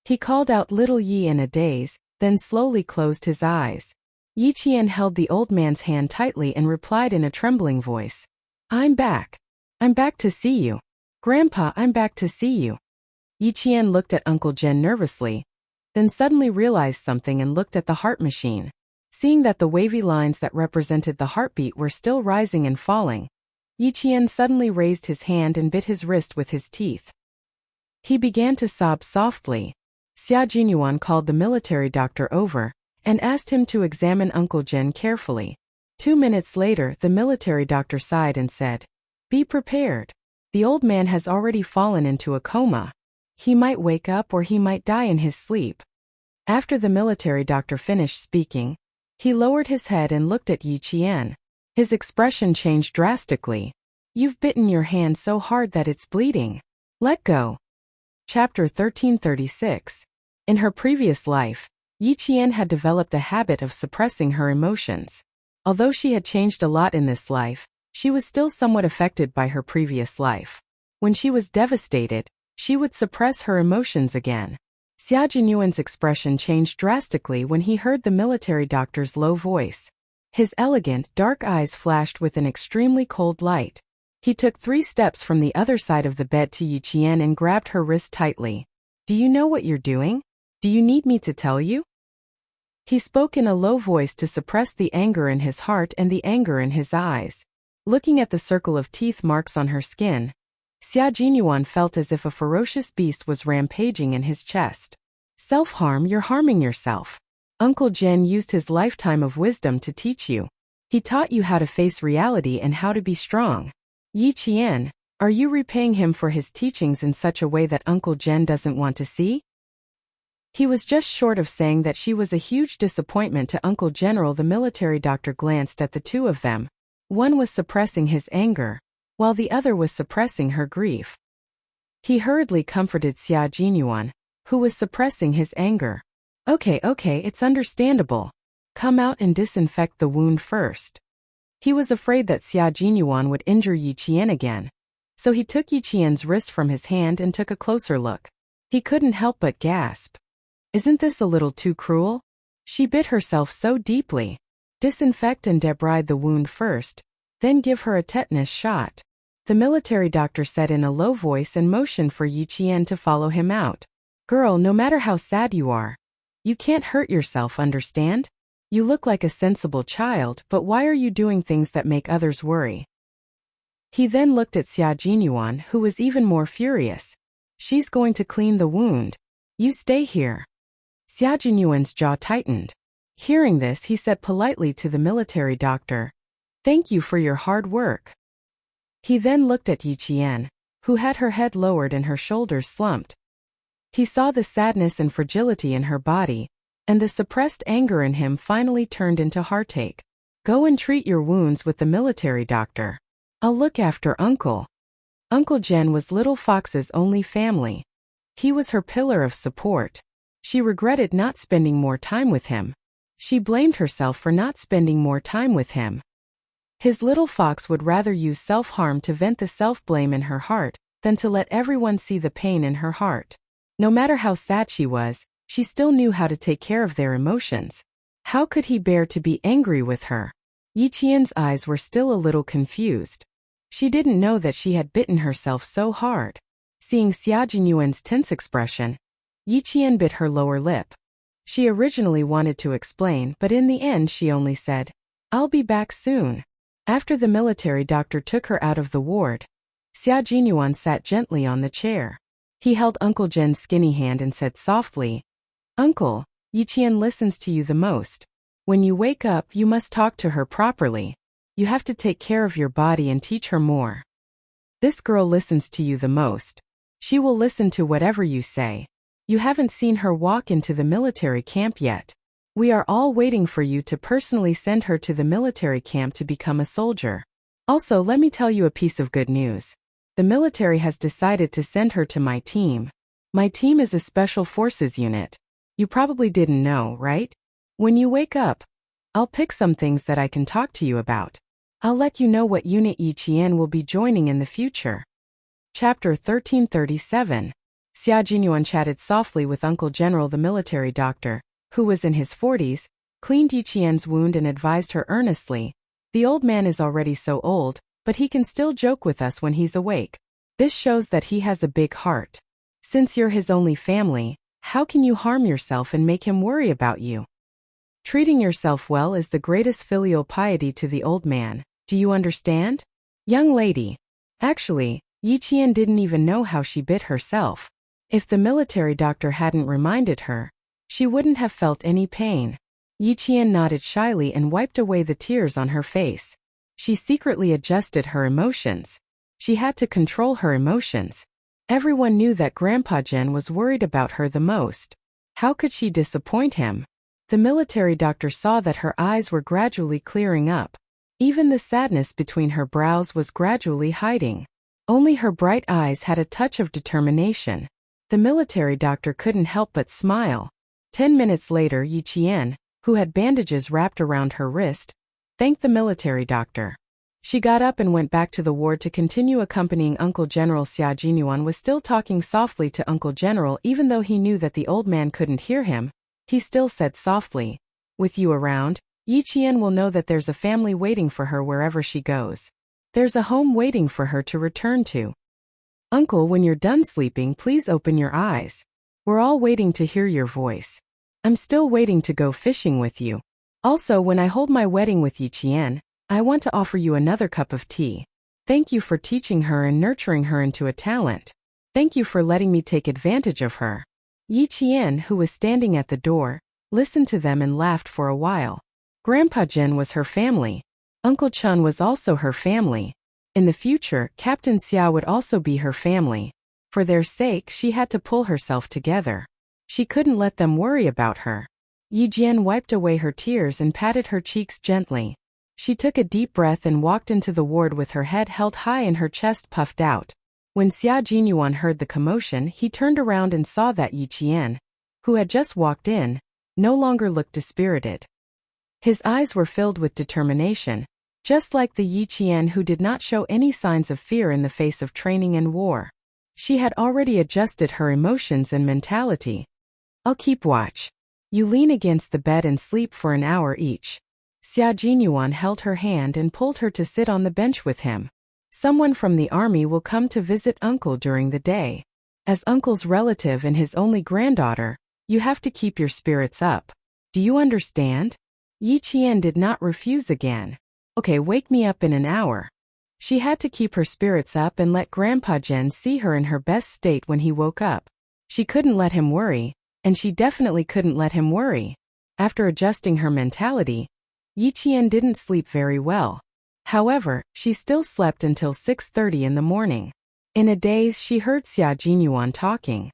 He called out little Yi in a daze, then slowly closed his eyes. Yiqian held the old man's hand tightly and replied in a trembling voice. I'm back. I'm back to see you. Grandpa, I'm back to see you. Yiqian looked at Uncle Jen nervously, then suddenly realized something and looked at the heart machine. Seeing that the wavy lines that represented the heartbeat were still rising and falling, Yiqian suddenly raised his hand and bit his wrist with his teeth. He began to sob softly. Xia Jinyuan called the military doctor over and asked him to examine Uncle Jen carefully. 2 minutes later, the military doctor sighed and said, Be prepared. The old man has already fallen into a coma. He might wake up or he might die in his sleep. After the military doctor finished speaking, he lowered his head and looked at Yiqian. His expression changed drastically. You've bitten your hand so hard that it's bleeding. Let go. Chapter 1336. In her previous life, Yiqian had developed a habit of suppressing her emotions. Although she had changed a lot in this life, she was still somewhat affected by her previous life. When she was devastated, she would suppress her emotions again. Xia Jinyuan's expression changed drastically when he heard the military doctor's low voice. His elegant, dark eyes flashed with an extremely cold light. He took 3 steps from the other side of the bed to Yiqian and grabbed her wrist tightly. Do you know what you're doing? Do you need me to tell you? He spoke in a low voice to suppress the anger in his heart and the anger in his eyes. Looking at the circle of teeth marks on her skin, Xia Jinyuan felt as if a ferocious beast was rampaging in his chest. Self-harm, you're harming yourself. Uncle Jen used his lifetime of wisdom to teach you. He taught you how to face reality and how to be strong. Yiqian, are you repaying him for his teachings in such a way that Uncle Jen doesn't want to see? He was just short of saying that she was a huge disappointment to Uncle General. The military doctor glanced at the two of them. One was suppressing his anger, while the other was suppressing her grief. He hurriedly comforted Xia Jinyuan, who was suppressing his anger. Okay, it's understandable. Come out and disinfect the wound first. He was afraid that Xia Jinyuan would injure Yiqian again. So he took Yiqian's wrist from his hand and took a closer look. He couldn't help but gasp. Isn't this a little too cruel? She bit herself so deeply. Disinfect and debride the wound first, then give her a tetanus shot. The military doctor said in a low voice and motioned for Yiqian to follow him out. Girl, no matter how sad you are, you can't hurt yourself, understand? You look like a sensible child, but why are you doing things that make others worry? He then looked at Xia Jinyuan, who was even more furious. She's going to clean the wound. You stay here. Xia Jinyuan's jaw tightened. Hearing this, he said politely to the military doctor, Thank you for your hard work. He then looked at Yiqian, who had her head lowered and her shoulders slumped. He saw the sadness and fragility in her body, and the suppressed anger in him finally turned into heartache. Go and treat your wounds with the military doctor. I'll look after Uncle. Uncle Jen was Little Fox's only family. He was her pillar of support. She regretted not spending more time with him. She blamed herself for not spending more time with him. His little fox would rather use self-harm to vent the self-blame in her heart than to let everyone see the pain in her heart. No matter how sad she was, she still knew how to take care of their emotions. How could he bear to be angry with her? Yiqian's eyes were still a little confused. She didn't know that she had bitten herself so hard. Seeing Xia Jinyuan's tense expression, Yiqian bit her lower lip. She originally wanted to explain, but in the end she only said, I'll be back soon. After the military doctor took her out of the ward, Xia Jinyuan sat gently on the chair. He held Uncle Jen's skinny hand and said softly, Uncle, Yiqian listens to you the most. When you wake up, you must talk to her properly. You have to take care of your body and teach her more. This girl listens to you the most. She will listen to whatever you say. You haven't seen her walk into the military camp yet. We are all waiting for you to personally send her to the military camp to become a soldier. Also, let me tell you a piece of good news. The military has decided to send her to my team. My team is a special forces unit. You probably didn't know, right? When you wake up, I'll pick some things that I can talk to you about. I'll let you know what unit Yi Qian will be joining in the future. Chapter 1337. Xia Jinyuan chatted softly with Uncle General the military doctor, who was in his 40s, cleaned Yi Qian's wound and advised her earnestly, "The old man is already so old, but he can still joke with us when he's awake. This shows that he has a big heart. Since you're his only family, how can you harm yourself and make him worry about you? Treating yourself well is the greatest filial piety to the old man. Do you understand? Young lady." Actually, Yi Qian didn't even know how she bit herself. If the military doctor hadn't reminded her, she wouldn't have felt any pain. Yi Qian nodded shyly and wiped away the tears on her face. She secretly adjusted her emotions. She had to control her emotions. Everyone knew that Grandpa Jen was worried about her the most. How could she disappoint him? The military doctor saw that her eyes were gradually clearing up. Even the sadness between her brows was gradually hiding. Only her bright eyes had a touch of determination. The military doctor couldn't help but smile. 10 minutes later, Yi Qian, who had bandages wrapped around her wrist, thanked the military doctor. She got up and went back to the ward to continue accompanying Uncle General. Xia Jinyuan was still talking softly to Uncle General even though he knew that the old man couldn't hear him. He still said softly, "With you around, Yi Qian will know that there's a family waiting for her wherever she goes. There's a home waiting for her to return to. Uncle, when you're done sleeping, please open your eyes. We're all waiting to hear your voice. I'm still waiting to go fishing with you. Also, when I hold my wedding with Yi Qian, I want to offer you another cup of tea. Thank you for teaching her and nurturing her into a talent. Thank you for letting me take advantage of her." Yi Qian, who was standing at the door, listened to them and laughed for a while. Grandpa Jen was her family. Uncle Chun was also her family. In the future, Captain Xia would also be her family. For their sake, she had to pull herself together. She couldn't let them worry about her. Yi Jian wiped away her tears and patted her cheeks gently. She took a deep breath and walked into the ward with her head held high and her chest puffed out. When Xia Jinyuan heard the commotion, he turned around and saw that Yi Qian, who had just walked in, no longer looked dispirited. His eyes were filled with determination, just like the Yi Qian who did not show any signs of fear in the face of training and war. She had already adjusted her emotions and mentality. "I'll keep watch. You lean against the bed and sleep for an hour each." Xia Jinyuan held her hand and pulled her to sit on the bench with him. "Someone from the army will come to visit Uncle during the day. As Uncle's relative and his only granddaughter, you have to keep your spirits up. Do you understand?" Yi Qian did not refuse again. "Okay, wake me up in an hour." She had to keep her spirits up and let Grandpa Jen see her in her best state when he woke up. She couldn't let him worry, and she definitely couldn't let him worry. After adjusting her mentality, Yi Qian didn't sleep very well. However, she still slept until 6:30 in the morning. In a daze, she heard Xia Jinyuan talking.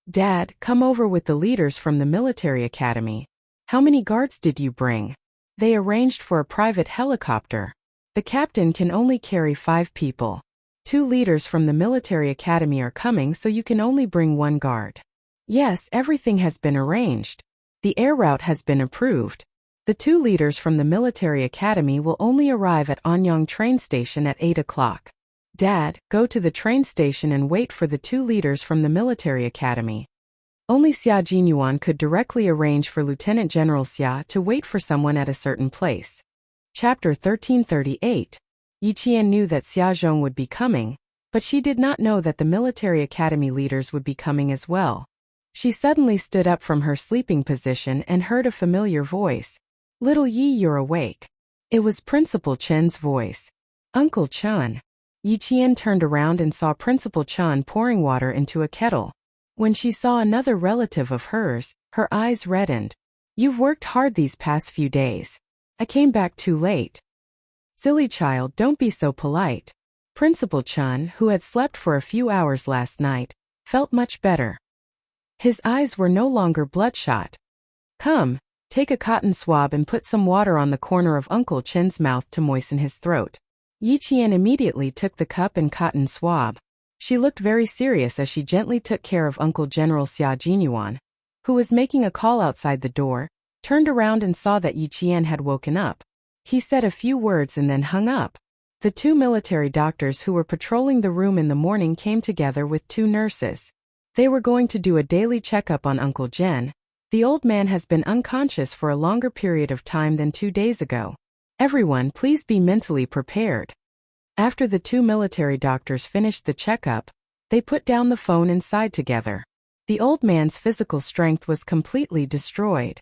"Dad, come over with the leaders from the military academy. How many guards did you bring?" They arranged for a private helicopter. The captain can only carry 5 people. 2 leaders from the military academy are coming, so you can only bring 1 guard. Yes, everything has been arranged. The air route has been approved. The 2 leaders from the military academy will only arrive at Anyang train station at 8 o'clock. Dad, go to the train station and wait for the 2 leaders from the military academy. Only Xia Jinyuan could directly arrange for Lieutenant General Xia to wait for someone at a certain place. Chapter 1338. Yi Qian knew that Xia Zhong would be coming, but she did not know that the military academy leaders would be coming as well. She suddenly stood up from her sleeping position and heard a familiar voice. "Little Yi, you're awake." It was Principal Chen's voice. "Uncle Chen." Yi Qian turned around and saw Principal Chen pouring water into a kettle. When she saw another relative of hers, her eyes reddened. "You've worked hard these past few days. I came back too late." "Silly child, don't be so polite." Principal Chen, who had slept for a few hours last night, felt much better. His eyes were no longer bloodshot. "Come, take a cotton swab and put some water on the corner of Uncle Chen's mouth to moisten his throat." Yi Qian immediately took the cup and cotton swab. She looked very serious as she gently took care of Uncle General Xia Jinyuan, who was making a call outside the door, turned around and saw that Yi Qian had woken up. He said a few words and then hung up. The two military doctors who were patrolling the room in the morning came together with two nurses. They were going to do a daily checkup on Uncle Jen. The old man has been unconscious for a longer period of time than 2 days ago. Everyone, please be mentally prepared. After the two military doctors finished the checkup, they put down the phone and sighed together. The old man's physical strength was completely destroyed.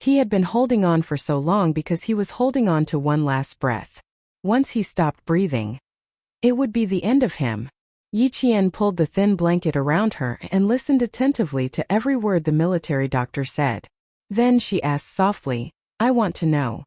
He had been holding on for so long because he was holding on to one last breath. Once he stopped breathing, it would be the end of him. Yi Qian pulled the thin blanket around her and listened attentively to every word the military doctor said. Then she asked softly, "I want to know.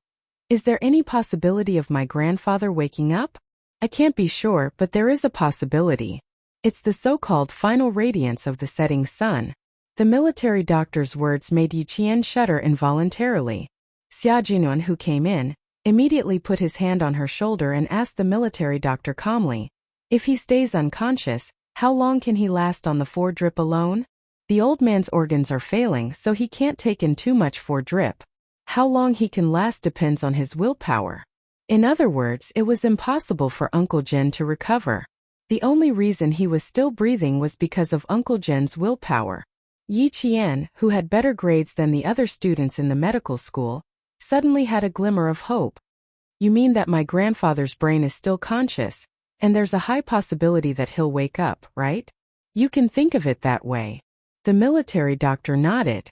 Is there any possibility of my grandfather waking up? I can't be sure, but there is a possibility. It's the so-called final radiance of the setting sun." The military doctor's words made Yi Qian shudder involuntarily. Xia Jinyuan, who came in, immediately put his hand on her shoulder and asked the military doctor calmly, "If he stays unconscious, how long can he last on the 4-drip alone? The old man's organs are failing, so he can't take in too much 4-drip. How long he can last depends on his willpower." In other words, it was impossible for Uncle Jen to recover. The only reason he was still breathing was because of Uncle Jen's willpower. Yi Qian, who had better grades than the other students in the medical school, suddenly had a glimmer of hope. "You mean that my grandfather's brain is still conscious, and there's a high possibility that he'll wake up, right? You can think of it that way." The military doctor nodded.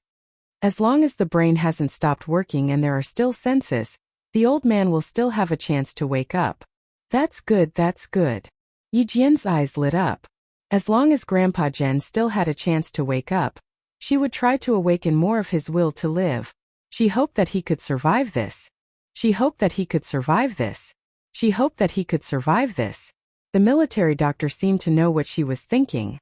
As long as the brain hasn't stopped working and there are still senses, the old man will still have a chance to wake up. That's good, that's good. Yi Jian's eyes lit up. As long as Grandpa Jen still had a chance to wake up, she would try to awaken more of his will to live. She hoped that he could survive this. She hoped that he could survive this. She hoped that he could survive this. The military doctor seemed to know what she was thinking.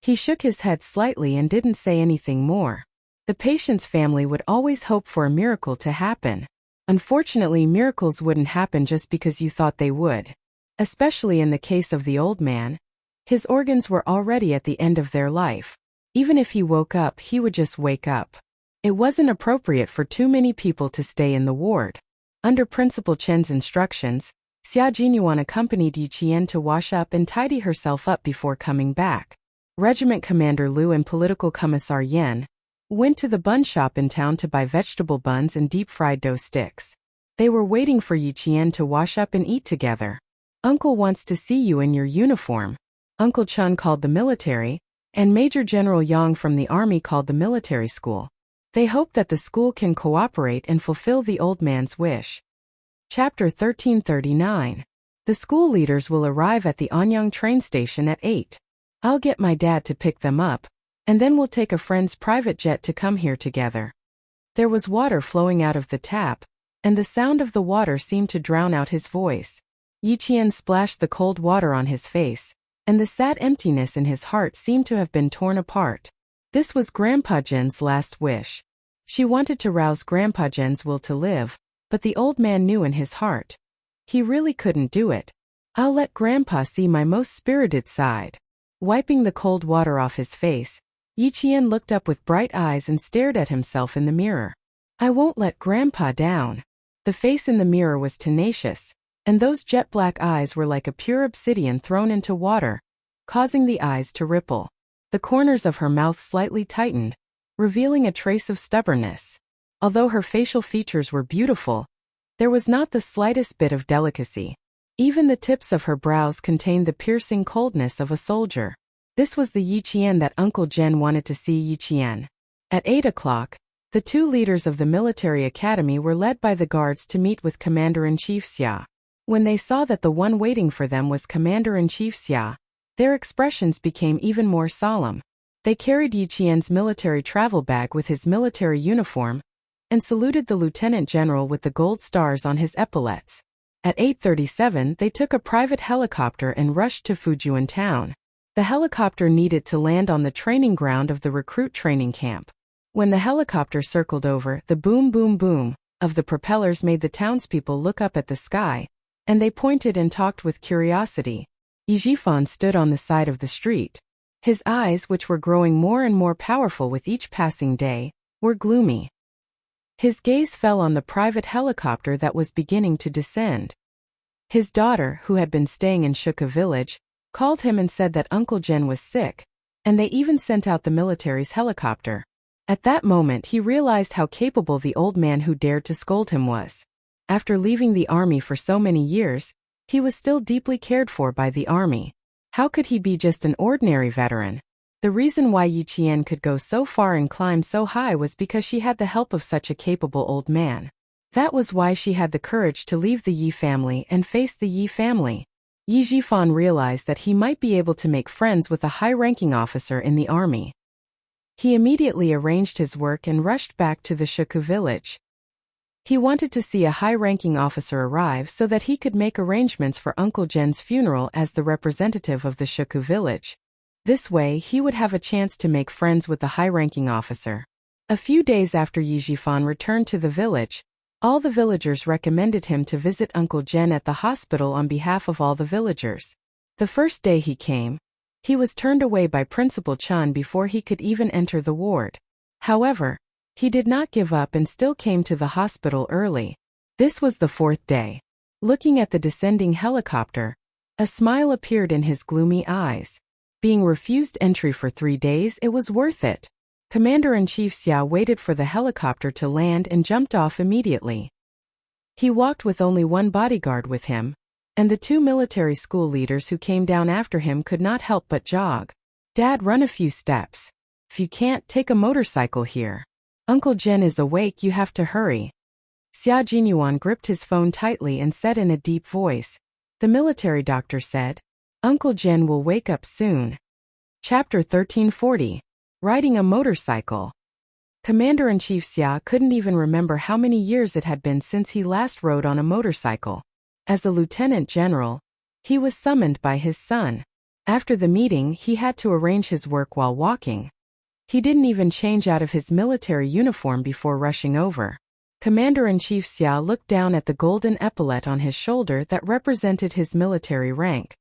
He shook his head slightly and didn't say anything more. The patient's family would always hope for a miracle to happen. Unfortunately, miracles wouldn't happen just because you thought they would. Especially in the case of the old man. His organs were already at the end of their life. Even if he woke up, he would just wake up. It wasn't appropriate for too many people to stay in the ward. Under Principal Chen's instructions, Xia Jinyuan accompanied Yi Qian to wash up and tidy herself up before coming back. Regiment Commander Liu and Political Commissar Yen went to the bun shop in town to buy vegetable buns and deep-fried dough sticks. They were waiting for Yi Qian to wash up and eat together. "Uncle wants to see you in your uniform," Uncle Chun called the military, and Major General Yang from the army called the military school. They hope that the school can cooperate and fulfill the old man's wish. Chapter 1339. The school leaders will arrive at the Anyang train station at 8. I'll get my dad to pick them up, and then we'll take a friend's private jet to come here together. There was water flowing out of the tap, and the sound of the water seemed to drown out his voice. Yi Qian splashed the cold water on his face, and the sad emptiness in his heart seemed to have been torn apart. This was Grandpa Jen's last wish. She wanted to rouse Grandpa Jen's will to live, but the old man knew in his heart he really couldn't do it. "I'll let Grandpa see my most spirited side." Wiping the cold water off his face, Yi Qian looked up with bright eyes and stared at himself in the mirror. "I won't let Grandpa down." The face in the mirror was tenacious, and those jet-black eyes were like a pure obsidian thrown into water, causing the eyes to ripple. The corners of her mouth slightly tightened, revealing a trace of stubbornness. Although her facial features were beautiful, there was not the slightest bit of delicacy. Even the tips of her brows contained the piercing coldness of a soldier. This was the Yi Qian that Uncle Jen wanted to see. Yi Qian. At 8 o'clock, the two leaders of the military academy were led by the guards to meet with Commander-in-Chief Xia. When they saw that the one waiting for them was Commander-in-Chief Xia, their expressions became even more solemn. They carried Yi Qian's military travel bag with his military uniform, and saluted the lieutenant general with the gold stars on his epaulets. At 8:37 they took a private helicopter and rushed to Fujian town. The helicopter needed to land on the training ground of the recruit training camp. When the helicopter circled over, the boom boom boom of the propellers made the townspeople look up at the sky, and they pointed and talked with curiosity. Yijifan stood on the side of the street. His eyes, which were growing more and more powerful with each passing day, were gloomy. His gaze fell on the private helicopter that was beginning to descend. His daughter, who had been staying in Shuka village, called him and said that Uncle Jen was sick, and they even sent out the military's helicopter. At that moment he realized how capable the old man who dared to scold him was. After leaving the army for so many years, he was still deeply cared for by the army. How could he be just an ordinary veteran? The reason why Yi Qian could go so far and climb so high was because she had the help of such a capable old man. That was why she had the courage to leave the Yi family and face the Yi family. Yi Jifan realized that he might be able to make friends with a high-ranking officer in the army. He immediately arranged his work and rushed back to the Shuku village. He wanted to see a high-ranking officer arrive so that he could make arrangements for Uncle Jen's funeral as the representative of the Shuku village. This way he would have a chance to make friends with the high-ranking officer. A few days after Yi Jifan returned to the village, all the villagers recommended him to visit Uncle Jen at the hospital on behalf of all the villagers. The first day he came, he was turned away by Principal Chan before he could even enter the ward. However, he did not give up and still came to the hospital early. This was the fourth day. Looking at the descending helicopter, a smile appeared in his gloomy eyes. Being refused entry for 3 days, it was worth it. Commander-in-Chief Xia waited for the helicopter to land and jumped off immediately. He walked with only one bodyguard with him, and the 2 military school leaders who came down after him could not help but jog. "Dad, run a few steps. If you can't, take a motorcycle here. Uncle Jen is awake, you have to hurry." Xia Jinyuan gripped his phone tightly and said in a deep voice. The military doctor said, "Uncle Jen will wake up soon." Chapter 1340. Riding a motorcycle. Commander-in-Chief Xia couldn't even remember how many years it had been since he last rode on a motorcycle. As a lieutenant general, he was summoned by his son. After the meeting, he had to arrange his work while walking. He didn't even change out of his military uniform before rushing over. Commander-in-Chief Xia looked down at the golden epaulet on his shoulder that represented his military rank.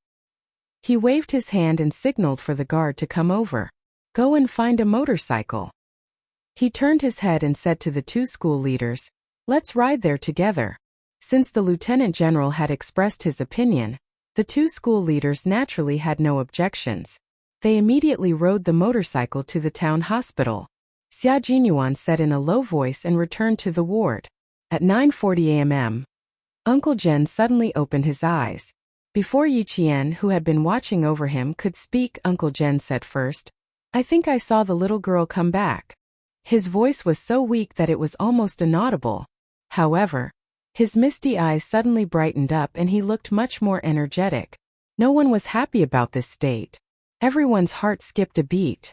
He waved his hand and signaled for the guard to come over. "Go and find a motorcycle." He turned his head and said to the 2 school leaders, "Let's ride there together." Since the lieutenant general had expressed his opinion, the 2 school leaders naturally had no objections. They immediately rode the motorcycle to the town hospital. Xia Jinyuan said in a low voice and returned to the ward. At 9:40 a.m., Uncle Jen suddenly opened his eyes. Before Yi Qian, who had been watching over him, could speak, Uncle Jen said first, "I think I saw the little girl come back." His voice was so weak that it was almost inaudible. However, his misty eyes suddenly brightened up and he looked much more energetic. No one was happy about this state. Everyone's heart skipped a beat.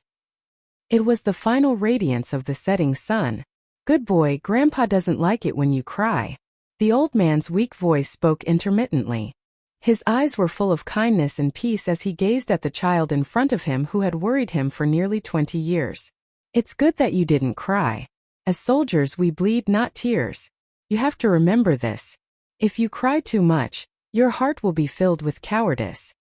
It was the final radiance of the setting sun. "Good boy, Grandpa doesn't like it when you cry." The old man's weak voice spoke intermittently. His eyes were full of kindness and peace as he gazed at the child in front of him who had worried him for nearly 20 years. "It's good that you didn't cry. As soldiers we bleed not tears. You have to remember this. If you cry too much, your heart will be filled with cowardice."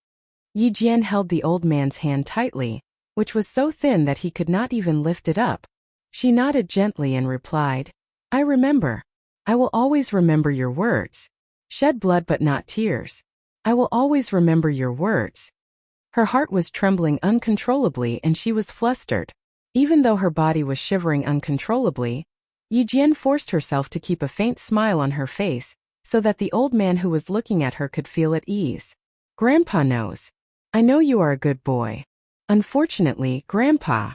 Yi Jian held the old man's hand tightly, which was so thin that he could not even lift it up. She nodded gently and replied, "I remember. I will always remember your words. Shed blood but not tears. I will always remember your words." Her heart was trembling uncontrollably and she was flustered. Even though her body was shivering uncontrollably, Yi Jian forced herself to keep a faint smile on her face, so that the old man who was looking at her could feel at ease. "Grandpa knows. I know you are a good boy. Unfortunately, Grandpa."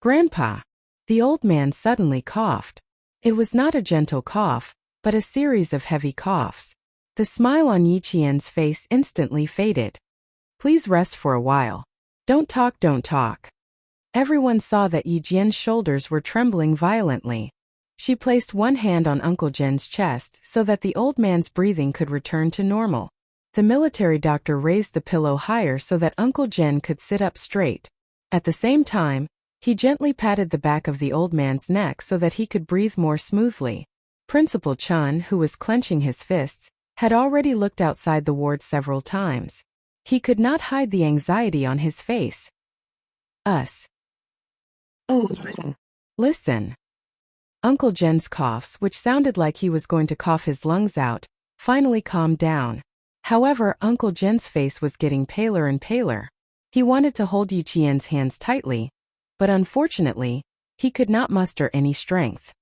"Grandpa." The old man suddenly coughed. It was not a gentle cough, but a series of heavy coughs. The smile on Yi Qian's face instantly faded. "Please rest for a while. Don't talk, don't talk." Everyone saw that Yi Jian's shoulders were trembling violently. She placed one hand on Uncle Jen's chest so that the old man's breathing could return to normal. The military doctor raised the pillow higher so that Uncle Jen could sit up straight. At the same time, he gently patted the back of the old man's neck so that he could breathe more smoothly. Principal Chan, who was clenching his fists, had already looked outside the ward several times. He could not hide the anxiety on his face. Us. Oh. Listen. Uncle Jen's coughs, which sounded like he was going to cough his lungs out, finally calmed down. However, Uncle Jen's face was getting paler and paler. He wanted to hold Yi Qian's hands tightly, but unfortunately, he could not muster any strength.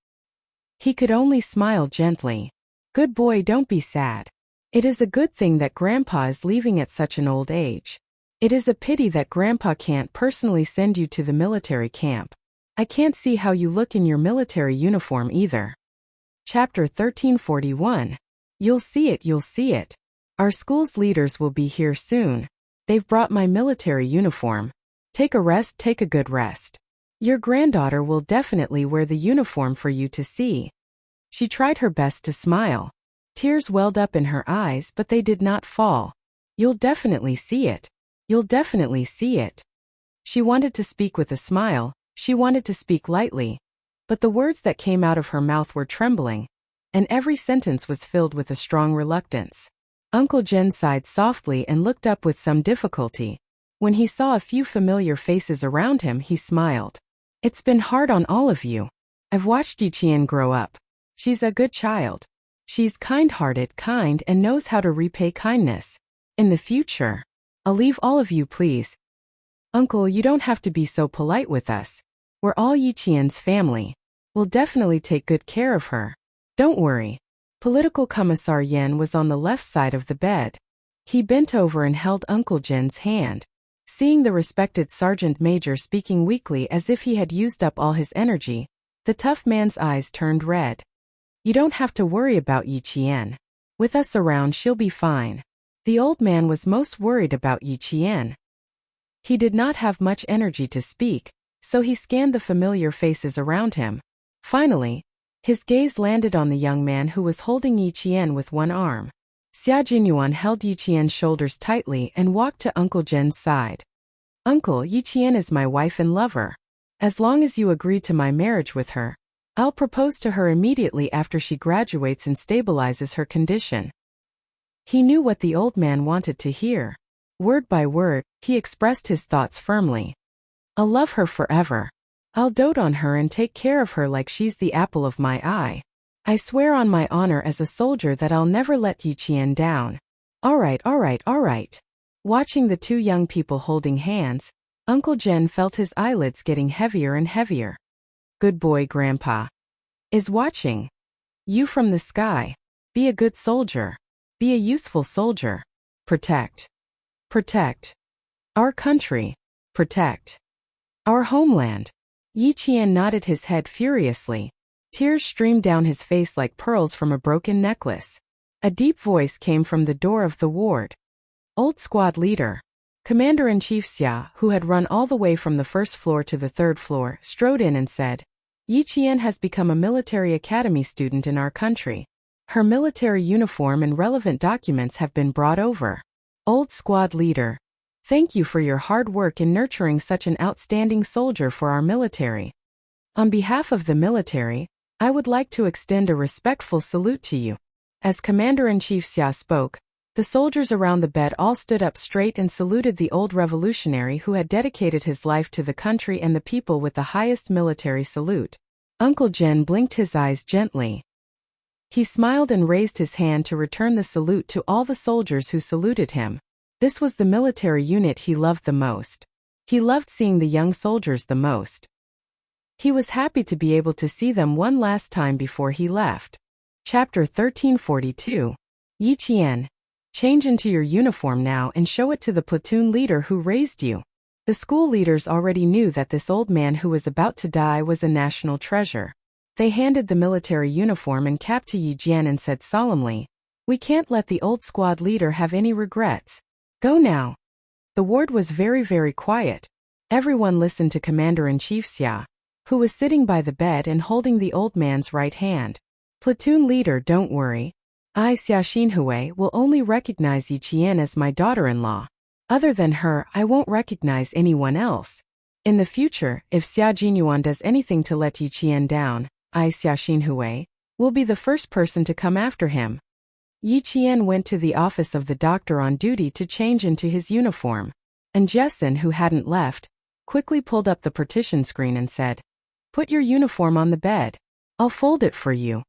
He could only smile gently. Good boy, don't be sad. It is a good thing that Grandpa is leaving at such an old age. It is a pity that Grandpa can't personally send you to the military camp. I can't see how you look in your military uniform either. Chapter 1341. You'll see it, you'll see it. Our school's leaders will be here soon. They've brought my military uniform. Take a rest, take a good rest. Your granddaughter will definitely wear the uniform for you to see. She tried her best to smile. Tears welled up in her eyes, but they did not fall. You'll definitely see it. You'll definitely see it. She wanted to speak with a smile. She wanted to speak lightly, but the words that came out of her mouth were trembling, and every sentence was filled with a strong reluctance. Uncle Jen sighed softly and looked up with some difficulty. When he saw a few familiar faces around him, he smiled. It's been hard on all of you. I've watched Yi Qian grow up. She's a good child. She's kind-hearted, kind, and knows how to repay kindness. In the future, I'll leave all of you, please. Uncle, you don't have to be so polite with us. We're all Yi Qian's family. We'll definitely take good care of her. Don't worry. Political Commissar Yen was on the left side of the bed. He bent over and held Uncle Jen's hand. Seeing the respected Sergeant Major speaking weakly as if he had used up all his energy, the tough man's eyes turned red. You don't have to worry about Yi Qian. With us around, she'll be fine. The old man was most worried about Yi Qian. He did not have much energy to speak, so he scanned the familiar faces around him. Finally, his gaze landed on the young man who was holding Yi Qian with one arm. Xia Jinyuan held Yi Qian's shoulders tightly and walked to Uncle Jen's side. Uncle, Yi Qian is my wife and lover. As long as you agree to my marriage with her, I'll propose to her immediately after she graduates and stabilizes her condition. He knew what the old man wanted to hear. Word by word, he expressed his thoughts firmly. I'll love her forever. I'll dote on her and take care of her like she's the apple of my eye. I swear on my honor as a soldier that I'll never let Yi Qian down. All right. Watching the two young people holding hands, Uncle Jen felt his eyelids getting heavier and heavier. Good boy, Grandpa is watching. You from the sky. Be a good soldier. Be a useful soldier. Protect. Our country. Protect. Our homeland. Yi Qian nodded his head furiously. Tears streamed down his face like pearls from a broken necklace. A deep voice came from the door of the ward. Old squad leader. Commander-in-Chief Xia, who had run all the way from the first floor to the third floor, strode in and said, Yi Qian has become a military academy student in our country. Her military uniform and relevant documents have been brought over. Old squad leader. Thank you for your hard work in nurturing such an outstanding soldier for our military. On behalf of the military, I would like to extend a respectful salute to you. As Commander-in-Chief Xia spoke, the soldiers around the bed all stood up straight and saluted the old revolutionary who had dedicated his life to the country and the people with the highest military salute. Uncle Jen blinked his eyes gently. He smiled and raised his hand to return the salute to all the soldiers who saluted him. This was the military unit he loved the most. He loved seeing the young soldiers the most. He was happy to be able to see them one last time before he left. Chapter 1342. Yi Qian. Change into your uniform now and show it to the platoon leader who raised you. The school leaders already knew that this old man who was about to die was a national treasure. They handed the military uniform and cap to Yi Qian and said solemnly, We can't let the old squad leader have any regrets. Go now. The ward was very quiet. Everyone listened to Commander-in-Chief Xia, who was sitting by the bed and holding the old man's right hand. Platoon leader, don't worry. I, Xia Xinhui, will only recognize Yi Qian as my daughter-in-law. Other than her, I won't recognize anyone else. In the future, if Xia Jinyuan does anything to let Yi Qian down, I, Xia Xinhui, will be the first person to come after him. Yi Qian went to the office of the doctor on duty to change into his uniform. And Jessen, who hadn't left, quickly pulled up the partition screen and said, "Put your uniform on the bed. I'll fold it for you."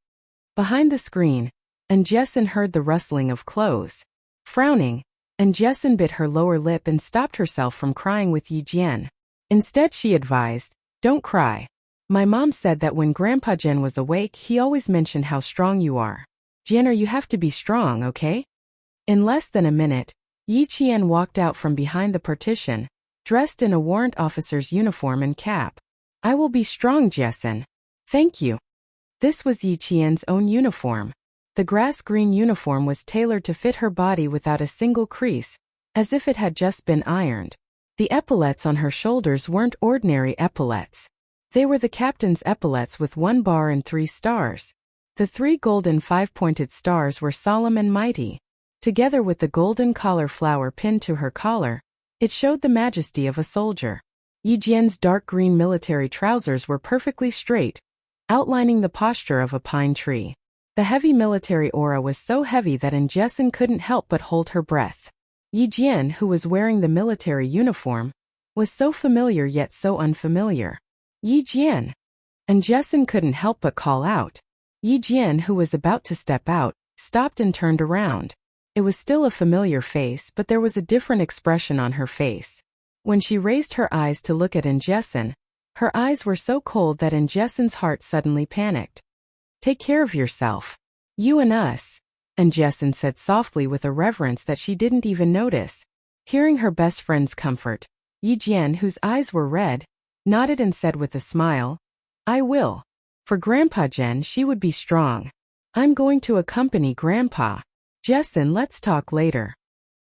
Behind the screen, and Jessen heard the rustling of clothes. Frowning, and Jessen bit her lower lip and stopped herself from crying with Yi Jian. Instead she advised, "Don't cry. My mom said that when Grandpa Jen was awake he always mentioned how strong you are. Jianer, you have to be strong, okay?" In less than a minute, Yi Qian walked out from behind the partition, dressed in a warrant officer's uniform and cap. "I will be strong, Jessen. Thank you." This was Yi Qian's own uniform. The grass-green uniform was tailored to fit her body without a single crease, as if it had just been ironed. The epaulettes on her shoulders weren't ordinary epaulettes. They were the captain's epaulettes with 1 bar and 3 stars. The 3 golden 5-pointed stars were solemn and mighty. Together with the golden collar flower pinned to her collar, it showed the majesty of a soldier. Yi Jian's dark green military trousers were perfectly straight, outlining the posture of a pine tree. The heavy military aura was so heavy that Jessen couldn't help but hold her breath. Yi Jian, who was wearing the military uniform, was so familiar yet so unfamiliar. "Yi Jian!" And Jessen couldn't help but call out. Yi Jian, who was about to step out, stopped and turned around. It was still a familiar face, but there was a different expression on her face. When she raised her eyes to look at Jessen, her eyes were so cold that Jessen's heart suddenly panicked. "Take care of yourself. You and us," Jessen said softly with a reverence that she didn't even notice. Hearing her best friend's comfort, Yi Jian, whose eyes were red, nodded and said with a smile, "I will. For Grandpa Jen, she would be strong. I'm going to accompany Grandpa. Jessen, let's talk later."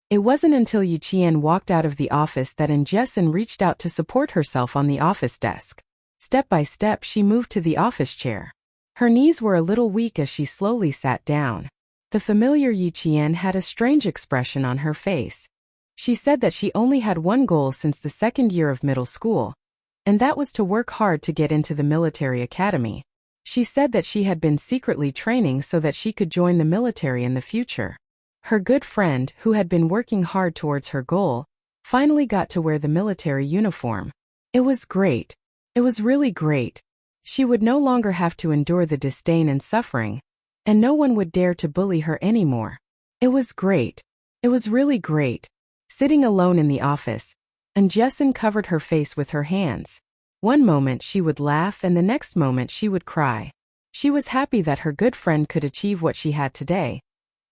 It wasn't until Yi Qian walked out of the office that Jessen reached out to support herself on the office desk. Step by step she moved to the office chair. Her knees were a little weak as she slowly sat down. The familiar Yi Qian had a strange expression on her face. She said that she only had one goal since the 2nd year of middle school, and that was to work hard to get into the military academy. She said that she had been secretly training so that she could join the military in the future. Her good friend, who had been working hard towards her goal, finally got to wear the military uniform. It was great. It was really great. She would no longer have to endure the disdain and suffering, and no one would dare to bully her anymore. It was great. It was really great. Sitting alone in the office, Jessen covered her face with her hands. One moment she would laugh and the next moment she would cry. She was happy that her good friend could achieve what she had today,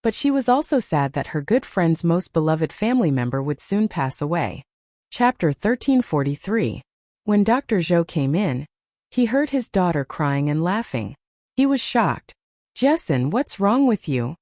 but she was also sad that her good friend's most beloved family member would soon pass away. Chapter 1343. When Dr. Zhou came in, he heard his daughter crying and laughing. He was shocked. "Jessen, what's wrong with you?"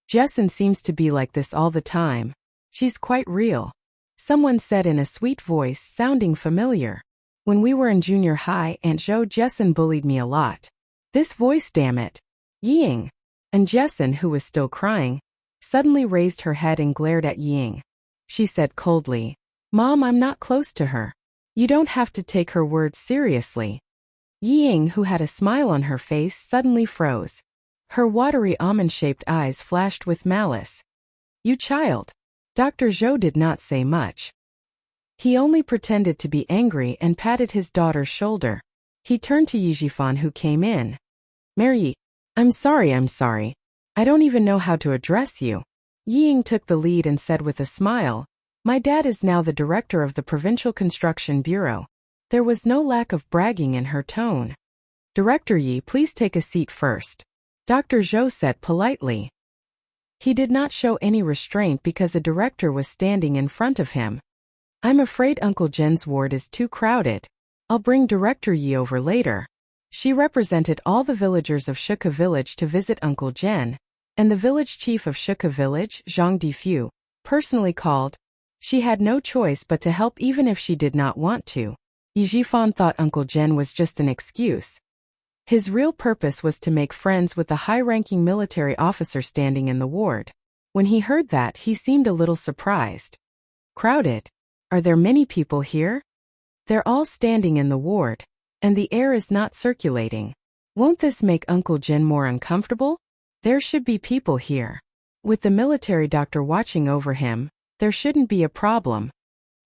"Jessen seems to be like this all the time. She's quite real," someone said in a sweet voice sounding familiar. "When we were in junior high, Aunt Zhou, Jessen bullied me a lot." This voice, damn it. Ying. And Jessen, who was still crying, suddenly raised her head and glared at Ying. She said coldly, "Mom, I'm not close to her. You don't have to take her words seriously." Ying, who had a smile on her face, suddenly froze. Her watery almond-shaped eyes flashed with malice. "You child." Dr. Zhou did not say much. He only pretended to be angry and patted his daughter's shoulder. He turned to Yijifan, who came in. "Mary, I'm sorry. I don't even know how to address you." Ying took the lead and said with a smile, "My dad is now the director of the Provincial Construction Bureau." There was no lack of bragging in her tone. "Director Yi, please take a seat first," Dr. Zhou said politely. He did not show any restraint because a director was standing in front of him. "I'm afraid Uncle Jen's ward is too crowded. I'll bring Director Yi over later." She represented all the villagers of Shuka village to visit Uncle Jen, and the village chief of Shuka village, Zhang Difu, personally called. She had no choice but to help even if she did not want to. Yijifan thought Uncle Jen was just an excuse. His real purpose was to make friends with the high-ranking military officer standing in the ward. When he heard that, he seemed a little surprised. "Crowded? Are there many people here?" "They're all standing in the ward, and the air is not circulating. Won't this make Uncle Jen more uncomfortable? There should be people here." With the military doctor watching over him, there shouldn't be a problem.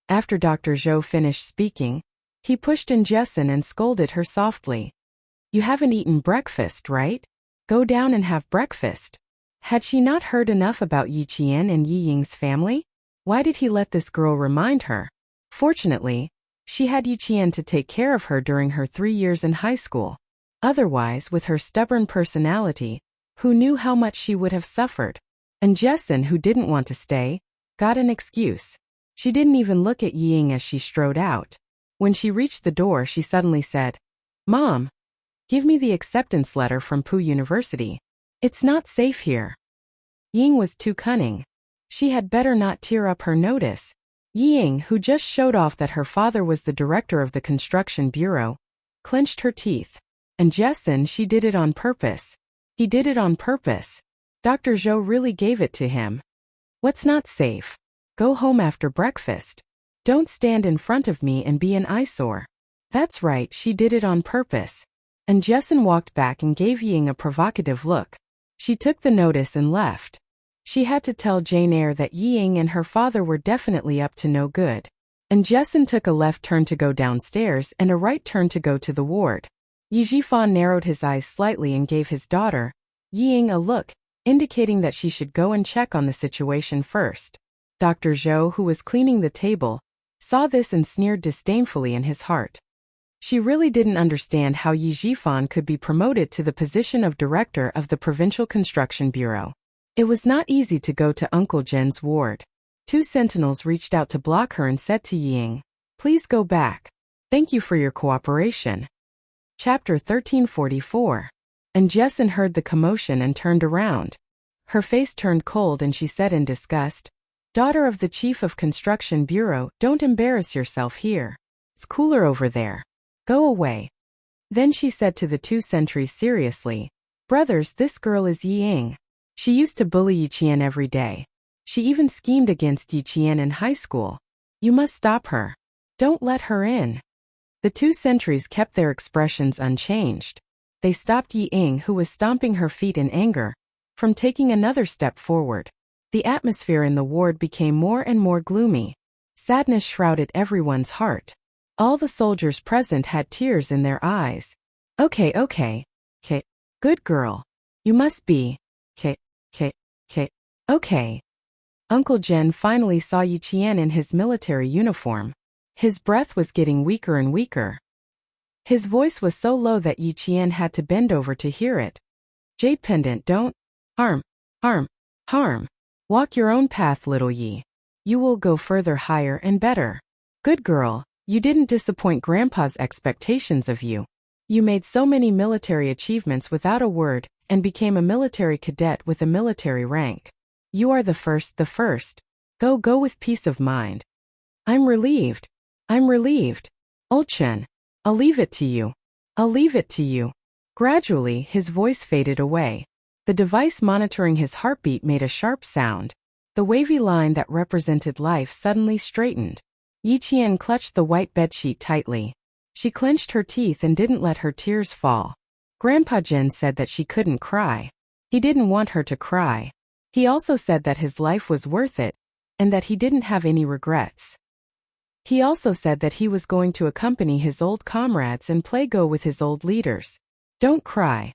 After Dr. Zhou finished speaking, he pushed in Jessin and scolded her softly. You haven't eaten breakfast, right? Go down and have breakfast. Had she not heard enough about Yi Qian and Yi Ying's family? Why did he let this girl remind her? Fortunately, she had Yi Qian to take care of her during her 3 years in high school. Otherwise, with her stubborn personality, who knew how much she would have suffered? And Jessin, who didn't want to stay, got an excuse. She didn't even look at Yi Ying as she strode out. When she reached the door, she suddenly said, Mom, give me the acceptance letter from Pu University. It's not safe here. Ying was too cunning. She had better not tear up her notice. Ying, who just showed off that her father was the director of the construction bureau, clenched her teeth. And Jessin, she did it on purpose. He did it on purpose. Dr. Zhou really gave it to him. What's not safe? Go home after breakfast. Don't stand in front of me and be an eyesore. That's right, she did it on purpose. And Jessin walked back and gave Ying a provocative look. She took the notice and left. She had to tell Jane Eyre that Yi Ying and her father were definitely up to no good. And Jessin took a left turn to go downstairs and a right turn to go to the ward. Yi Zhifan narrowed his eyes slightly and gave his daughter, Yi Ying, a look, indicating that she should go and check on the situation first. Dr. Zhou, who was cleaning the table, saw this and sneered disdainfully in his heart. She really didn't understand how Yi Zhifan could be promoted to the position of director of the Provincial Construction Bureau. It was not easy to go to Uncle Zhen's ward. 2 sentinels reached out to block her and said to Yi Ying, Please go back. Thank you for your cooperation. Chapter 1344. And Jessin heard the commotion and turned around. Her face turned cold and she said in disgust, Daughter of the Chief of Construction Bureau, don't embarrass yourself here. It's cooler over there. Go away. Then she said to the 2 sentries seriously, Brothers, this girl is Yi Ying. She used to bully Yi Qian every day. She even schemed against Yi Qian in high school. You must stop her. Don't let her in. The 2 sentries kept their expressions unchanged. They stopped Yi Ying, who was stomping her feet in anger, from taking another step forward. The atmosphere in the ward became more and more gloomy. Sadness shrouded everyone's heart. All the soldiers present had tears in their eyes. Okay. Good girl. You must be. Okay. Uncle Zhen finally saw Yi Qian in his military uniform. His breath was getting weaker and weaker. His voice was so low that Yi Qian had to bend over to hear it. Jade pendant, don't harm. Walk your own path, little Yi. You will go further, higher and better. Good girl, you didn't disappoint Grandpa's expectations of you. You made so many military achievements without a word, and became a military cadet with a military rank. You are the first. Go with peace of mind. I'm relieved. Old Chen, I'll leave it to you. Gradually, his voice faded away. The device monitoring his heartbeat made a sharp sound. The wavy line that represented life suddenly straightened. Yi Qian clutched the white bedsheet tightly. She clenched her teeth and didn't let her tears fall. Grandpa Zhen said that she couldn't cry. He didn't want her to cry. He also said that his life was worth it, and that he didn't have any regrets. He also said that he was going to accompany his old comrades and play Go with his old leaders. Don't cry.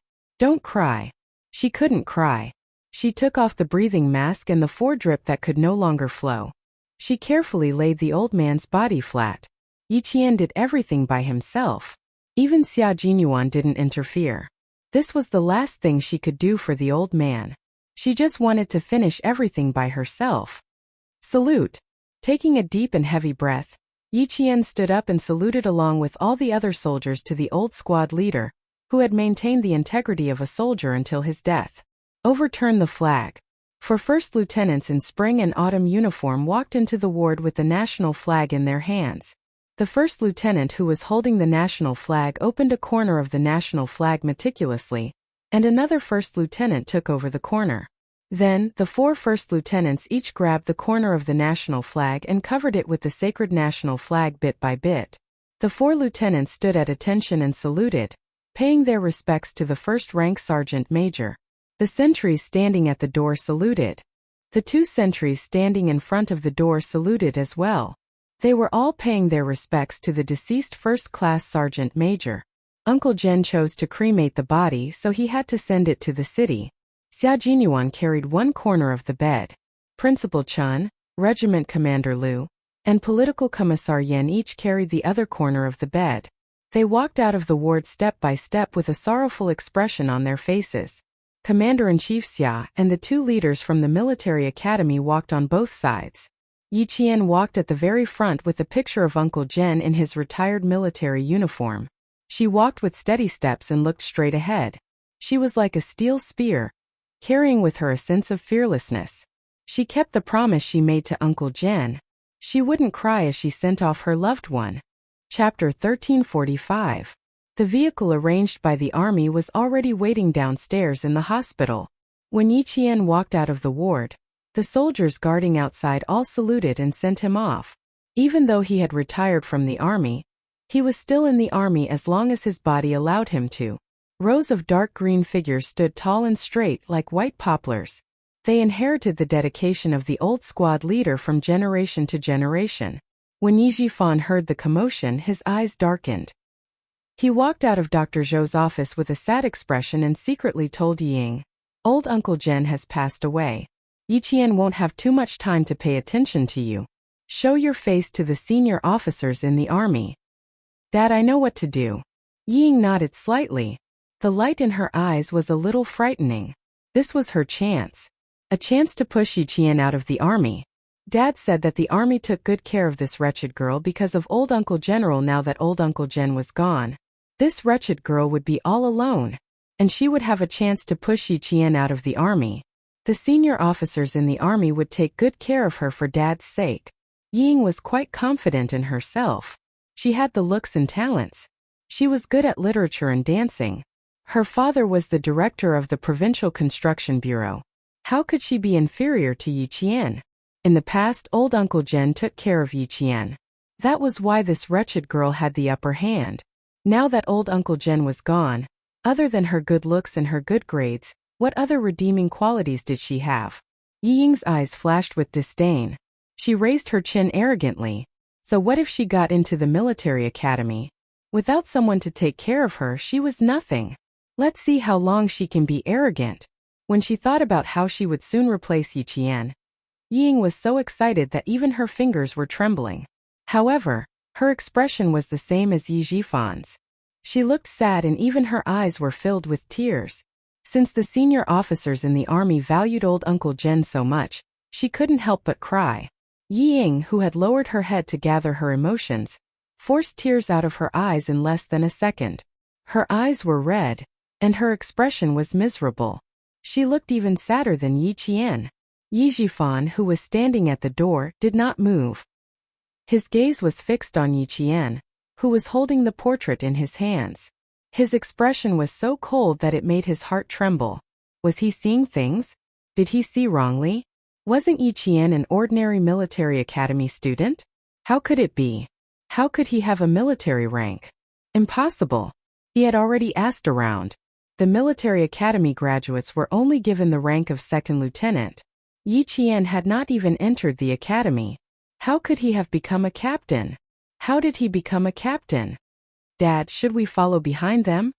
She couldn't cry. She took off the breathing mask and the foredrip that could no longer flow. She carefully laid the old man's body flat. Yi Qian did everything by himself. Even Xia Jinyuan didn't interfere. This was the last thing she could do for the old man. She just wanted to finish everything by herself. Salute. Taking a deep and heavy breath, Yi Qian stood up and saluted along with all the other soldiers to the old squad leader, who had maintained the integrity of a soldier until his death. Overturn the flag. 4 first lieutenants in spring and autumn uniform walked into the ward with the national flag in their hands. The first lieutenant, who was holding the national flag, opened a corner of the national flag meticulously, and another first lieutenant took over the corner. Then, the 4 first lieutenants each grabbed the corner of the national flag and covered it with the sacred national flag bit by bit. The 4 lieutenants stood at attention and saluted, paying their respects to the first-rank sergeant major. The sentries standing at the door saluted. The 2 sentries standing in front of the door saluted as well. They were all paying their respects to the deceased first-class sergeant major. Uncle Jen chose to cremate the body, so he had to send it to the city. Xia Jinyuan carried one corner of the bed. Principal Chun, Regiment Commander Liu, and Political Commissar Yan each carried the other corner of the bed. They walked out of the ward step by step with a sorrowful expression on their faces. Commander-in-Chief Xia and the 2 leaders from the military academy walked on both sides. Yi Qian walked at the very front with a picture of Uncle Jen in his retired military uniform. She walked with steady steps and looked straight ahead. She was like a steel spear, carrying with her a sense of fearlessness. She kept the promise she made to Uncle Jen. She wouldn't cry as she sent off her loved one. Chapter 1345. The vehicle arranged by the army was already waiting downstairs in the hospital. When Yi Qian walked out of the ward, the soldiers guarding outside all saluted and sent him off. Even though he had retired from the army, he was still in the army as long as his body allowed him to. Rows of dark green figures stood tall and straight like white poplars. They inherited the dedication of the old squad leader from generation to generation. When Yi Jifan heard the commotion, his eyes darkened. He walked out of Dr. Zhou's office with a sad expression and secretly told Ying, "Old Uncle Jen has passed away. Yi Qian won't have too much time to pay attention to you. Show your face to the senior officers in the army." "Dad, I know what to do." Ying nodded slightly. The light in her eyes was a little frightening. This was her chance. A chance to push Yi Qian out of the army. Dad said that the army took good care of this wretched girl because of old Uncle General. Now that old Uncle Jen was gone, this wretched girl would be all alone, and she would have a chance to push Yi Qian out of the army. The senior officers in the army would take good care of her for Dad's sake. Ying was quite confident in herself. She had the looks and talents. She was good at literature and dancing. Her father was the director of the Provincial Construction Bureau. How could she be inferior to Yi Qian? In the past, old Uncle Jen took care of Yi Qian. That was why this wretched girl had the upper hand. Now that old Uncle Jen was gone, other than her good looks and her good grades, what other redeeming qualities did she have? Yi Ying's eyes flashed with disdain. She raised her chin arrogantly. So what if she got into the military academy? Without someone to take care of her, she was nothing. Let's see how long she can be arrogant. When she thought about how she would soon replace Yi Qian, Ying was so excited that even her fingers were trembling. However, her expression was the same as Yi Jifan's. She looked sad and even her eyes were filled with tears. Since the senior officers in the army valued old Uncle Jen so much, she couldn't help but cry. Yi Ying, who had lowered her head to gather her emotions, forced tears out of her eyes in less than a second. Her eyes were red, and her expression was miserable. She looked even sadder than Yi Qian. Yi Jifan, who was standing at the door, did not move. His gaze was fixed on Yi Qian, who was holding the portrait in his hands. His expression was so cold that it made his heart tremble. Was he seeing things? Did he see wrongly? Wasn't Yi Qian an ordinary military academy student? How could it be? How could he have a military rank? Impossible. He had already asked around. The military academy graduates were only given the rank of second lieutenant. Yi Qian had not even entered the academy. How could he have become a captain? How did he become a captain? Dad, should we follow behind them?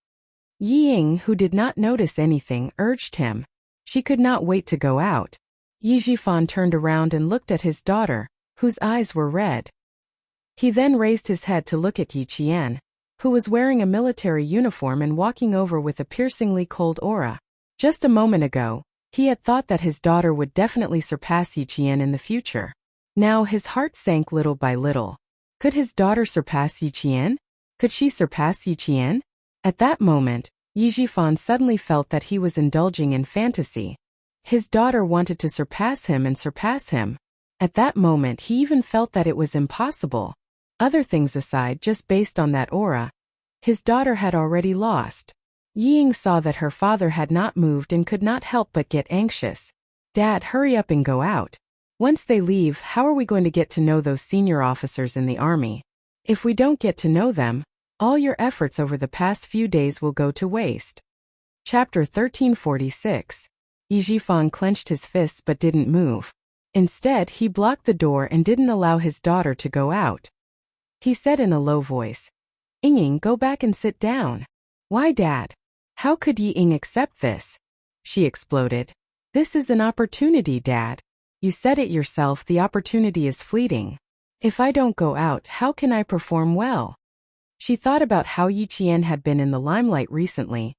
Yi Ying, who did not notice anything, urged him. She could not wait to go out. Yi Jifan turned around and looked at his daughter, whose eyes were red. He then raised his head to look at Yi Qian, who was wearing a military uniform and walking over with a piercingly cold aura. Just a moment ago, he had thought that his daughter would definitely surpass Yi Qian in the future. Now his heart sank little by little. Could his daughter surpass Yi Qian? Could she surpass Yi Qian? At that moment, Yi Jifan suddenly felt that he was indulging in fantasy. His daughter wanted to surpass him and surpass him. At that moment he even felt that it was impossible. Other things aside, just based on that aura, his daughter had already lost. Yi Ying saw that her father had not moved and could not help but get anxious. Dad, hurry up and go out. Once they leave, how are we going to get to know those senior officers in the army? If we don't get to know them, all your efforts over the past few days will go to waste. Chapter 1346. Yi Jifan clenched his fists but didn't move. Instead, he blocked the door and didn't allow his daughter to go out. He said in a low voice, "Ying, go back and sit down." "Why, Dad? How could Ying accept this?" she exploded. "This is an opportunity, Dad. You said it yourself, the opportunity is fleeting. If I don't go out, how can I perform well?" She thought about how Yi Qian had been in the limelight recently,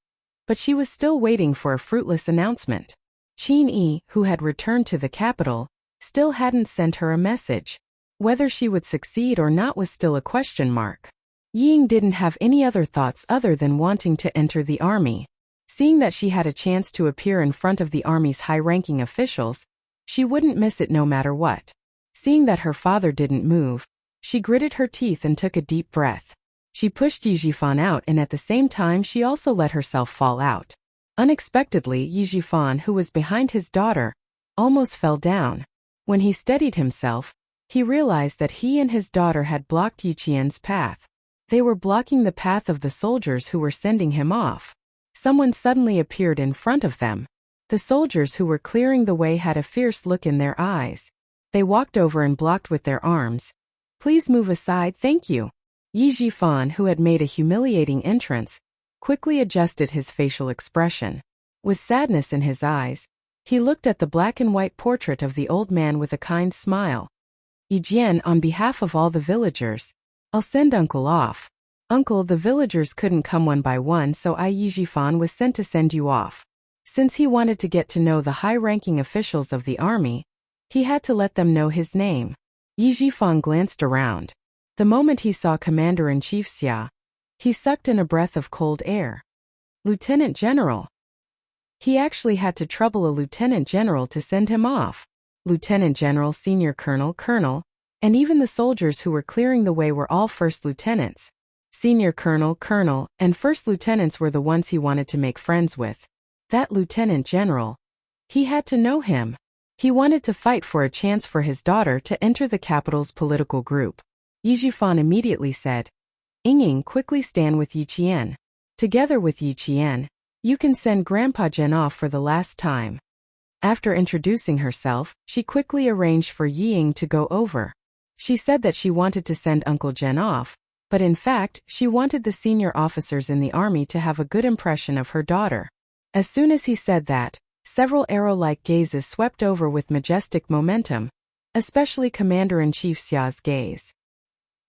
but she was still waiting for a fruitless announcement. Qin Yi, who had returned to the capital, still hadn't sent her a message. Whether she would succeed or not was still a question mark. Ying didn't have any other thoughts other than wanting to enter the army. Seeing that she had a chance to appear in front of the army's high-ranking officials, she wouldn't miss it no matter what. Seeing that her father didn't move, she gritted her teeth and took a deep breath. She pushed Yi Jifan out and at the same time she also let herself fall out. Unexpectedly, Yi Jifan, who was behind his daughter, almost fell down. When he steadied himself, he realized that he and his daughter had blocked Yi Qian's path. They were blocking the path of the soldiers who were sending him off. Someone suddenly appeared in front of them. The soldiers who were clearing the way had a fierce look in their eyes. They walked over and blocked with their arms. "Please move aside, thank you." Yi Jifan, who had made a humiliating entrance, quickly adjusted his facial expression. With sadness in his eyes, he looked at the black and white portrait of the old man with a kind smile. "Yi Jian, on behalf of all the villagers, I'll send Uncle off." "Uncle, the villagers couldn't come one by one, so Yi Jifan was sent to send you off." Since he wanted to get to know the high-ranking officials of the army, he had to let them know his name. Yi Jifan glanced around. The moment he saw Commander-in-Chief Xia, he sucked in a breath of cold air. Lieutenant General. He actually had to trouble a lieutenant general to send him off. Lieutenant General, Senior Colonel, Colonel, and even the soldiers who were clearing the way were all first lieutenants. Senior Colonel, Colonel, and first lieutenants were the ones he wanted to make friends with. That lieutenant general. He had to know him. He wanted to fight for a chance for his daughter to enter the capital's political group. Yi Jifan immediately said, "Ying, quickly stand with Yi Qian. Together with Yi Qian, you can send Grandpa Zhen off for the last time." After introducing herself, she quickly arranged for Ying to go over. She said that she wanted to send Uncle Zhen off, but in fact, she wanted the senior officers in the army to have a good impression of her daughter. As soon as he said that, several arrow-like gazes swept over with majestic momentum, especially Commander-in-Chief Xia's gaze.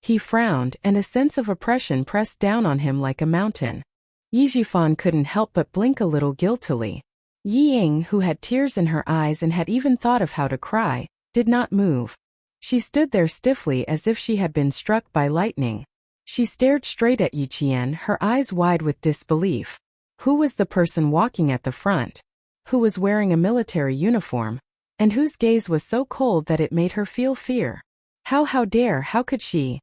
He frowned, and a sense of oppression pressed down on him like a mountain. Yi Jifan couldn't help but blink a little guiltily. Ying, who had tears in her eyes and had even thought of how to cry, did not move. She stood there stiffly as if she had been struck by lightning. She stared straight at Yi Qian, her eyes wide with disbelief. Who was the person walking at the front? Who was wearing a military uniform? And whose gaze was so cold that it made her feel fear? How could she?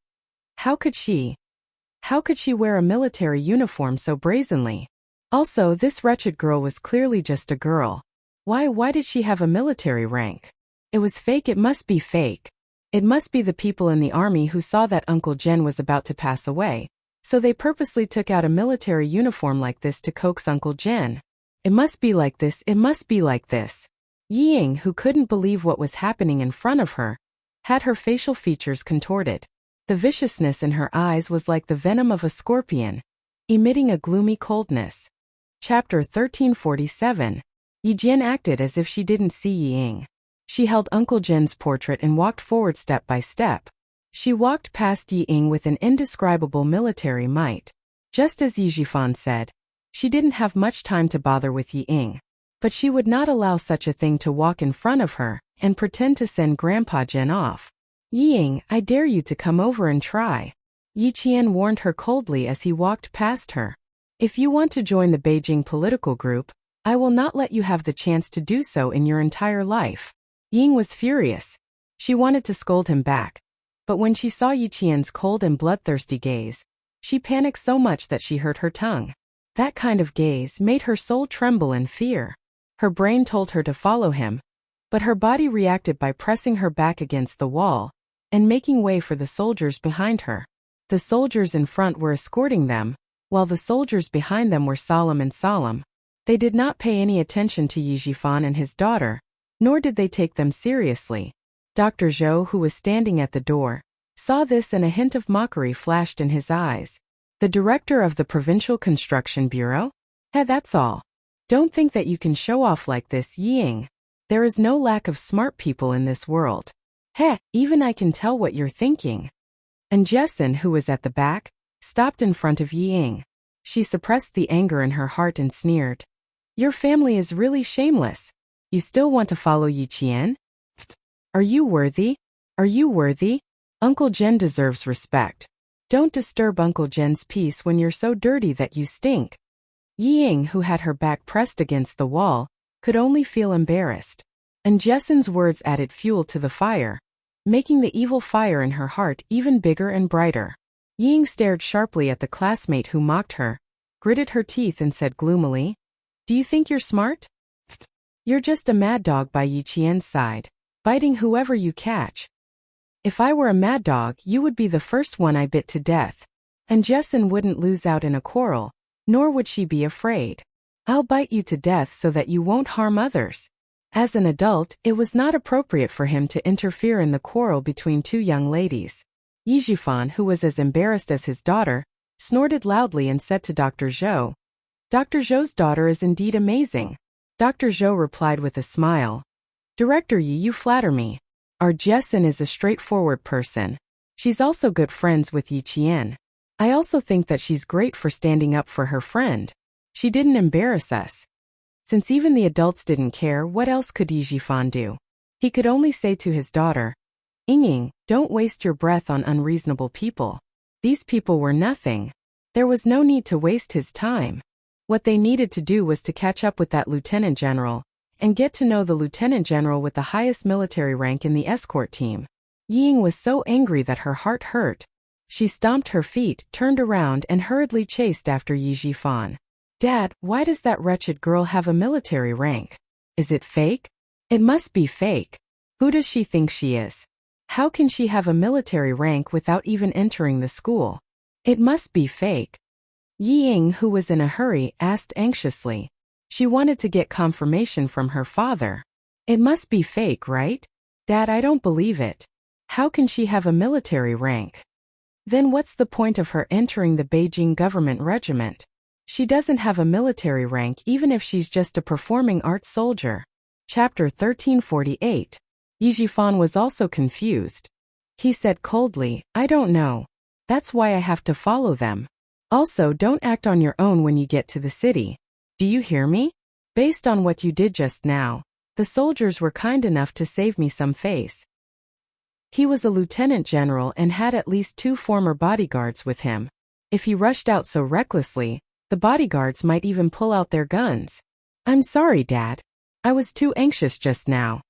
How could she wear a military uniform so brazenly? Also, this wretched girl was clearly just a girl. Why did she have a military rank? It was fake, it must be fake. It must be the people in the army who saw that Uncle Zhen was about to pass away, so they purposely took out a military uniform like this to coax Uncle Zhen. It must be like this, it must be like this. Ying, who couldn't believe what was happening in front of her, had her facial features contorted. The viciousness in her eyes was like the venom of a scorpion, emitting a gloomy coldness. Chapter 1347. Yi Jian acted as if she didn't see Ying. She held Uncle Zhen's portrait and walked forward step by step. She walked past Ying with an indescribable military might. Just as Yi Jifan said, she didn't have much time to bother with Ying. But she would not allow such a thing to walk in front of her and pretend to send Grandpa Zhen off. "Ying, I dare you to come over and try," Yi Qian warned her coldly as he walked past her. "If you want to join the Beijing political group, I will not let you have the chance to do so in your entire life." Ying was furious. She wanted to scold him back. But when she saw Yi Qian's cold and bloodthirsty gaze, she panicked so much that she hurt her tongue. That kind of gaze made her soul tremble in fear. Her brain told her to follow him, but her body reacted by pressing her back against the wall and making way for the soldiers behind her. The soldiers in front were escorting them, while the soldiers behind them were solemn. They did not pay any attention to Yi Jifan and his daughter, nor did they take them seriously. Dr. Zhou, who was standing at the door, saw this and a hint of mockery flashed in his eyes. The director of the Provincial Construction Bureau? Hey, that's all. Don't think that you can show off like this, Ying. There is no lack of smart people in this world. Hey, even I can tell what you're thinking. And Jessen, who was at the back, stopped in front of Ying. She suppressed the anger in her heart and sneered. Your family is really shameless. You still want to follow Yi Qian? Are you worthy? Are you worthy? Uncle Jen deserves respect. Don't disturb Uncle Jen's peace when you're so dirty that you stink. Ying, who had her back pressed against the wall, could only feel embarrassed. And Jessen's words added fuel to the fire, making the evil fire in her heart even bigger and brighter. Ying stared sharply at the classmate who mocked her, gritted her teeth and said gloomily, Do you think you're smart? You're just a mad dog by Yi Qian's side, biting whoever you catch. If I were a mad dog, you would be the first one I bit to death. And Jessen wouldn't lose out in a quarrel, nor would she be afraid. I'll bite you to death so that you won't harm others. As an adult, it was not appropriate for him to interfere in the quarrel between two young ladies. Yi Jifan, who was as embarrassed as his daughter, snorted loudly and said to Dr. Zhou, Dr. Zhou's daughter is indeed amazing. Dr. Zhou replied with a smile. Director Yi, you flatter me. Our Jessen is a straightforward person. She's also good friends with Yi Qian. I also think that she's great for standing up for her friend. She didn't embarrass us. Since even the adults didn't care, what else could Yi Jifan do? He could only say to his daughter, Ying, don't waste your breath on unreasonable people. These people were nothing. There was no need to waste his time. What they needed to do was to catch up with that lieutenant general, and get to know the lieutenant general with the highest military rank in the escort team. Ying was so angry that her heart hurt. She stomped her feet, turned around and hurriedly chased after Yi Jifan. Dad, why does that wretched girl have a military rank? Is it fake? It must be fake. Who does she think she is? How can she have a military rank without even entering the school? It must be fake. Ying, who was in a hurry, asked anxiously. She wanted to get confirmation from her father. It must be fake, right? Dad, I don't believe it. How can she have a military rank? Then what's the point of her entering the Beijing government regiment? She doesn't have a military rank even if she's just a performing arts soldier. Chapter 1348. Yi Jifan was also confused. He said coldly, I don't know. That's why I have to follow them. Also, don't act on your own when you get to the city. Do you hear me? Based on what you did just now, the soldiers were kind enough to save me some face. He was a lieutenant general and had at least 2 former bodyguards with him. If he rushed out so recklessly, the bodyguards might even pull out their guns. I'm sorry, Dad. I was too anxious just now.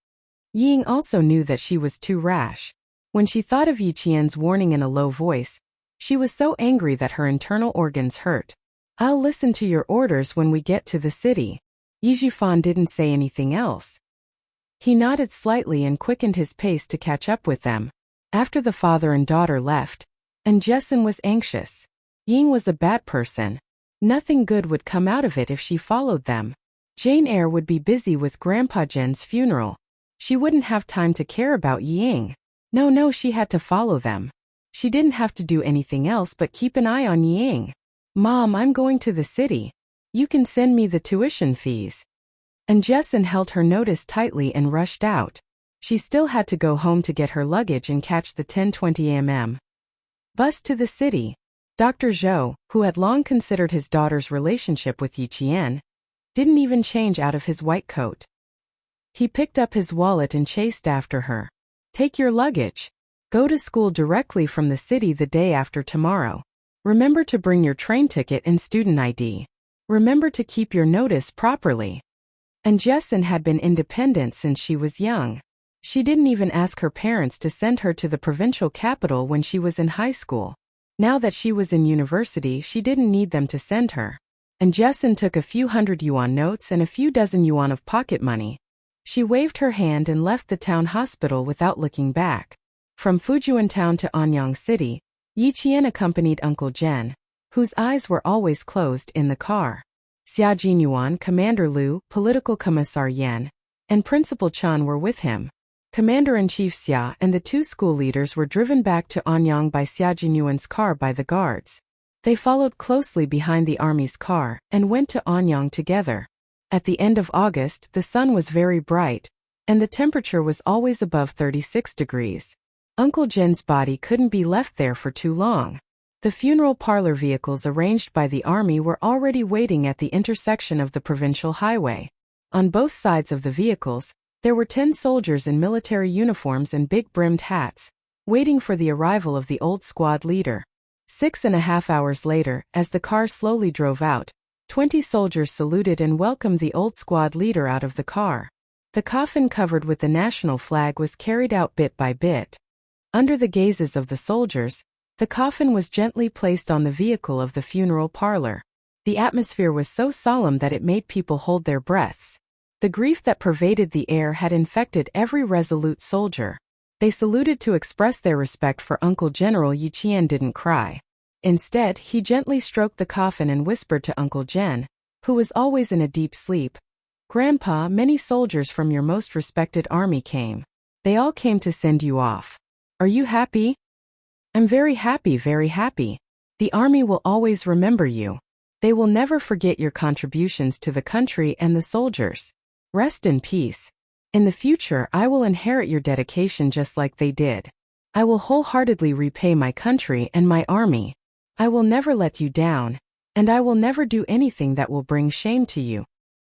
Ying also knew that she was too rash. When she thought of Yi Qian's warning in a low voice, she was so angry that her internal organs hurt. I'll listen to your orders when we get to the city. Yi Jifan didn't say anything else. He nodded slightly and quickened his pace to catch up with them. After the father and daughter left, and Jessen was anxious. Ying was a bad person. Nothing good would come out of it if she followed them. Jane Eyre would be busy with Grandpa Jen's funeral. She wouldn't have time to care about Ying. No, she had to follow them. She didn't have to do anything else but keep an eye on Ying. Mom, I'm going to the city. You can send me the tuition fees. And Jessen held her notice tightly and rushed out. She still had to go home to get her luggage and catch the 10:20 a.m. bus to the city. Dr. Zhou, who had long considered his daughter's relationship with Yi Qian, didn't even change out of his white coat. He picked up his wallet and chased after her. Take your luggage. Go to school directly from the city the day after tomorrow. Remember to bring your train ticket and student ID. Remember to keep your notice properly. And Jessen had been independent since she was young. She didn't even ask her parents to send her to the provincial capital when she was in high school. Now that she was in university, she didn't need them to send her. And Jessen took a few 100 yuan notes and a few dozen yuan of pocket money. She waved her hand and left the town hospital without looking back. From Fujian town to Anyang City, Yi Qian accompanied Uncle Jen, whose eyes were always closed, in the car. Xia Jinyuan, Commander Liu, Political Commissar Yan, and Principal Chen were with him. Commander-in-Chief Xia and the two school leaders were driven back to Anyang by Xia Jinyuan's car by the guards. They followed closely behind the army's car and went to Anyang together. At the end of August, the sun was very bright, and the temperature was always above 36 degrees. Uncle Jin's body couldn't be left there for too long. The funeral parlor vehicles arranged by the army were already waiting at the intersection of the provincial highway. On both sides of the vehicles, there were 10 soldiers in military uniforms and big-brimmed hats, waiting for the arrival of the old squad leader. 6.5 hours later, as the car slowly drove out, 20 soldiers saluted and welcomed the old squad leader out of the car. The coffin covered with the national flag was carried out bit by bit. Under the gazes of the soldiers, the coffin was gently placed on the vehicle of the funeral parlor. The atmosphere was so solemn that it made people hold their breaths. The grief that pervaded the air had infected every resolute soldier. They saluted to express their respect for Uncle General Yi Qian didn't cry. Instead, he gently stroked the coffin and whispered to Uncle Jen, who was always in a deep sleep, "Grandpa, many soldiers from your most respected army came. They all came to send you off. Are you happy?" "I'm very happy, very happy. The army will always remember you. They will never forget your contributions to the country and the soldiers. Rest in peace. In the future, I will inherit your dedication just like they did. I will wholeheartedly repay my country and my army. I will never let you down, and I will never do anything that will bring shame to you."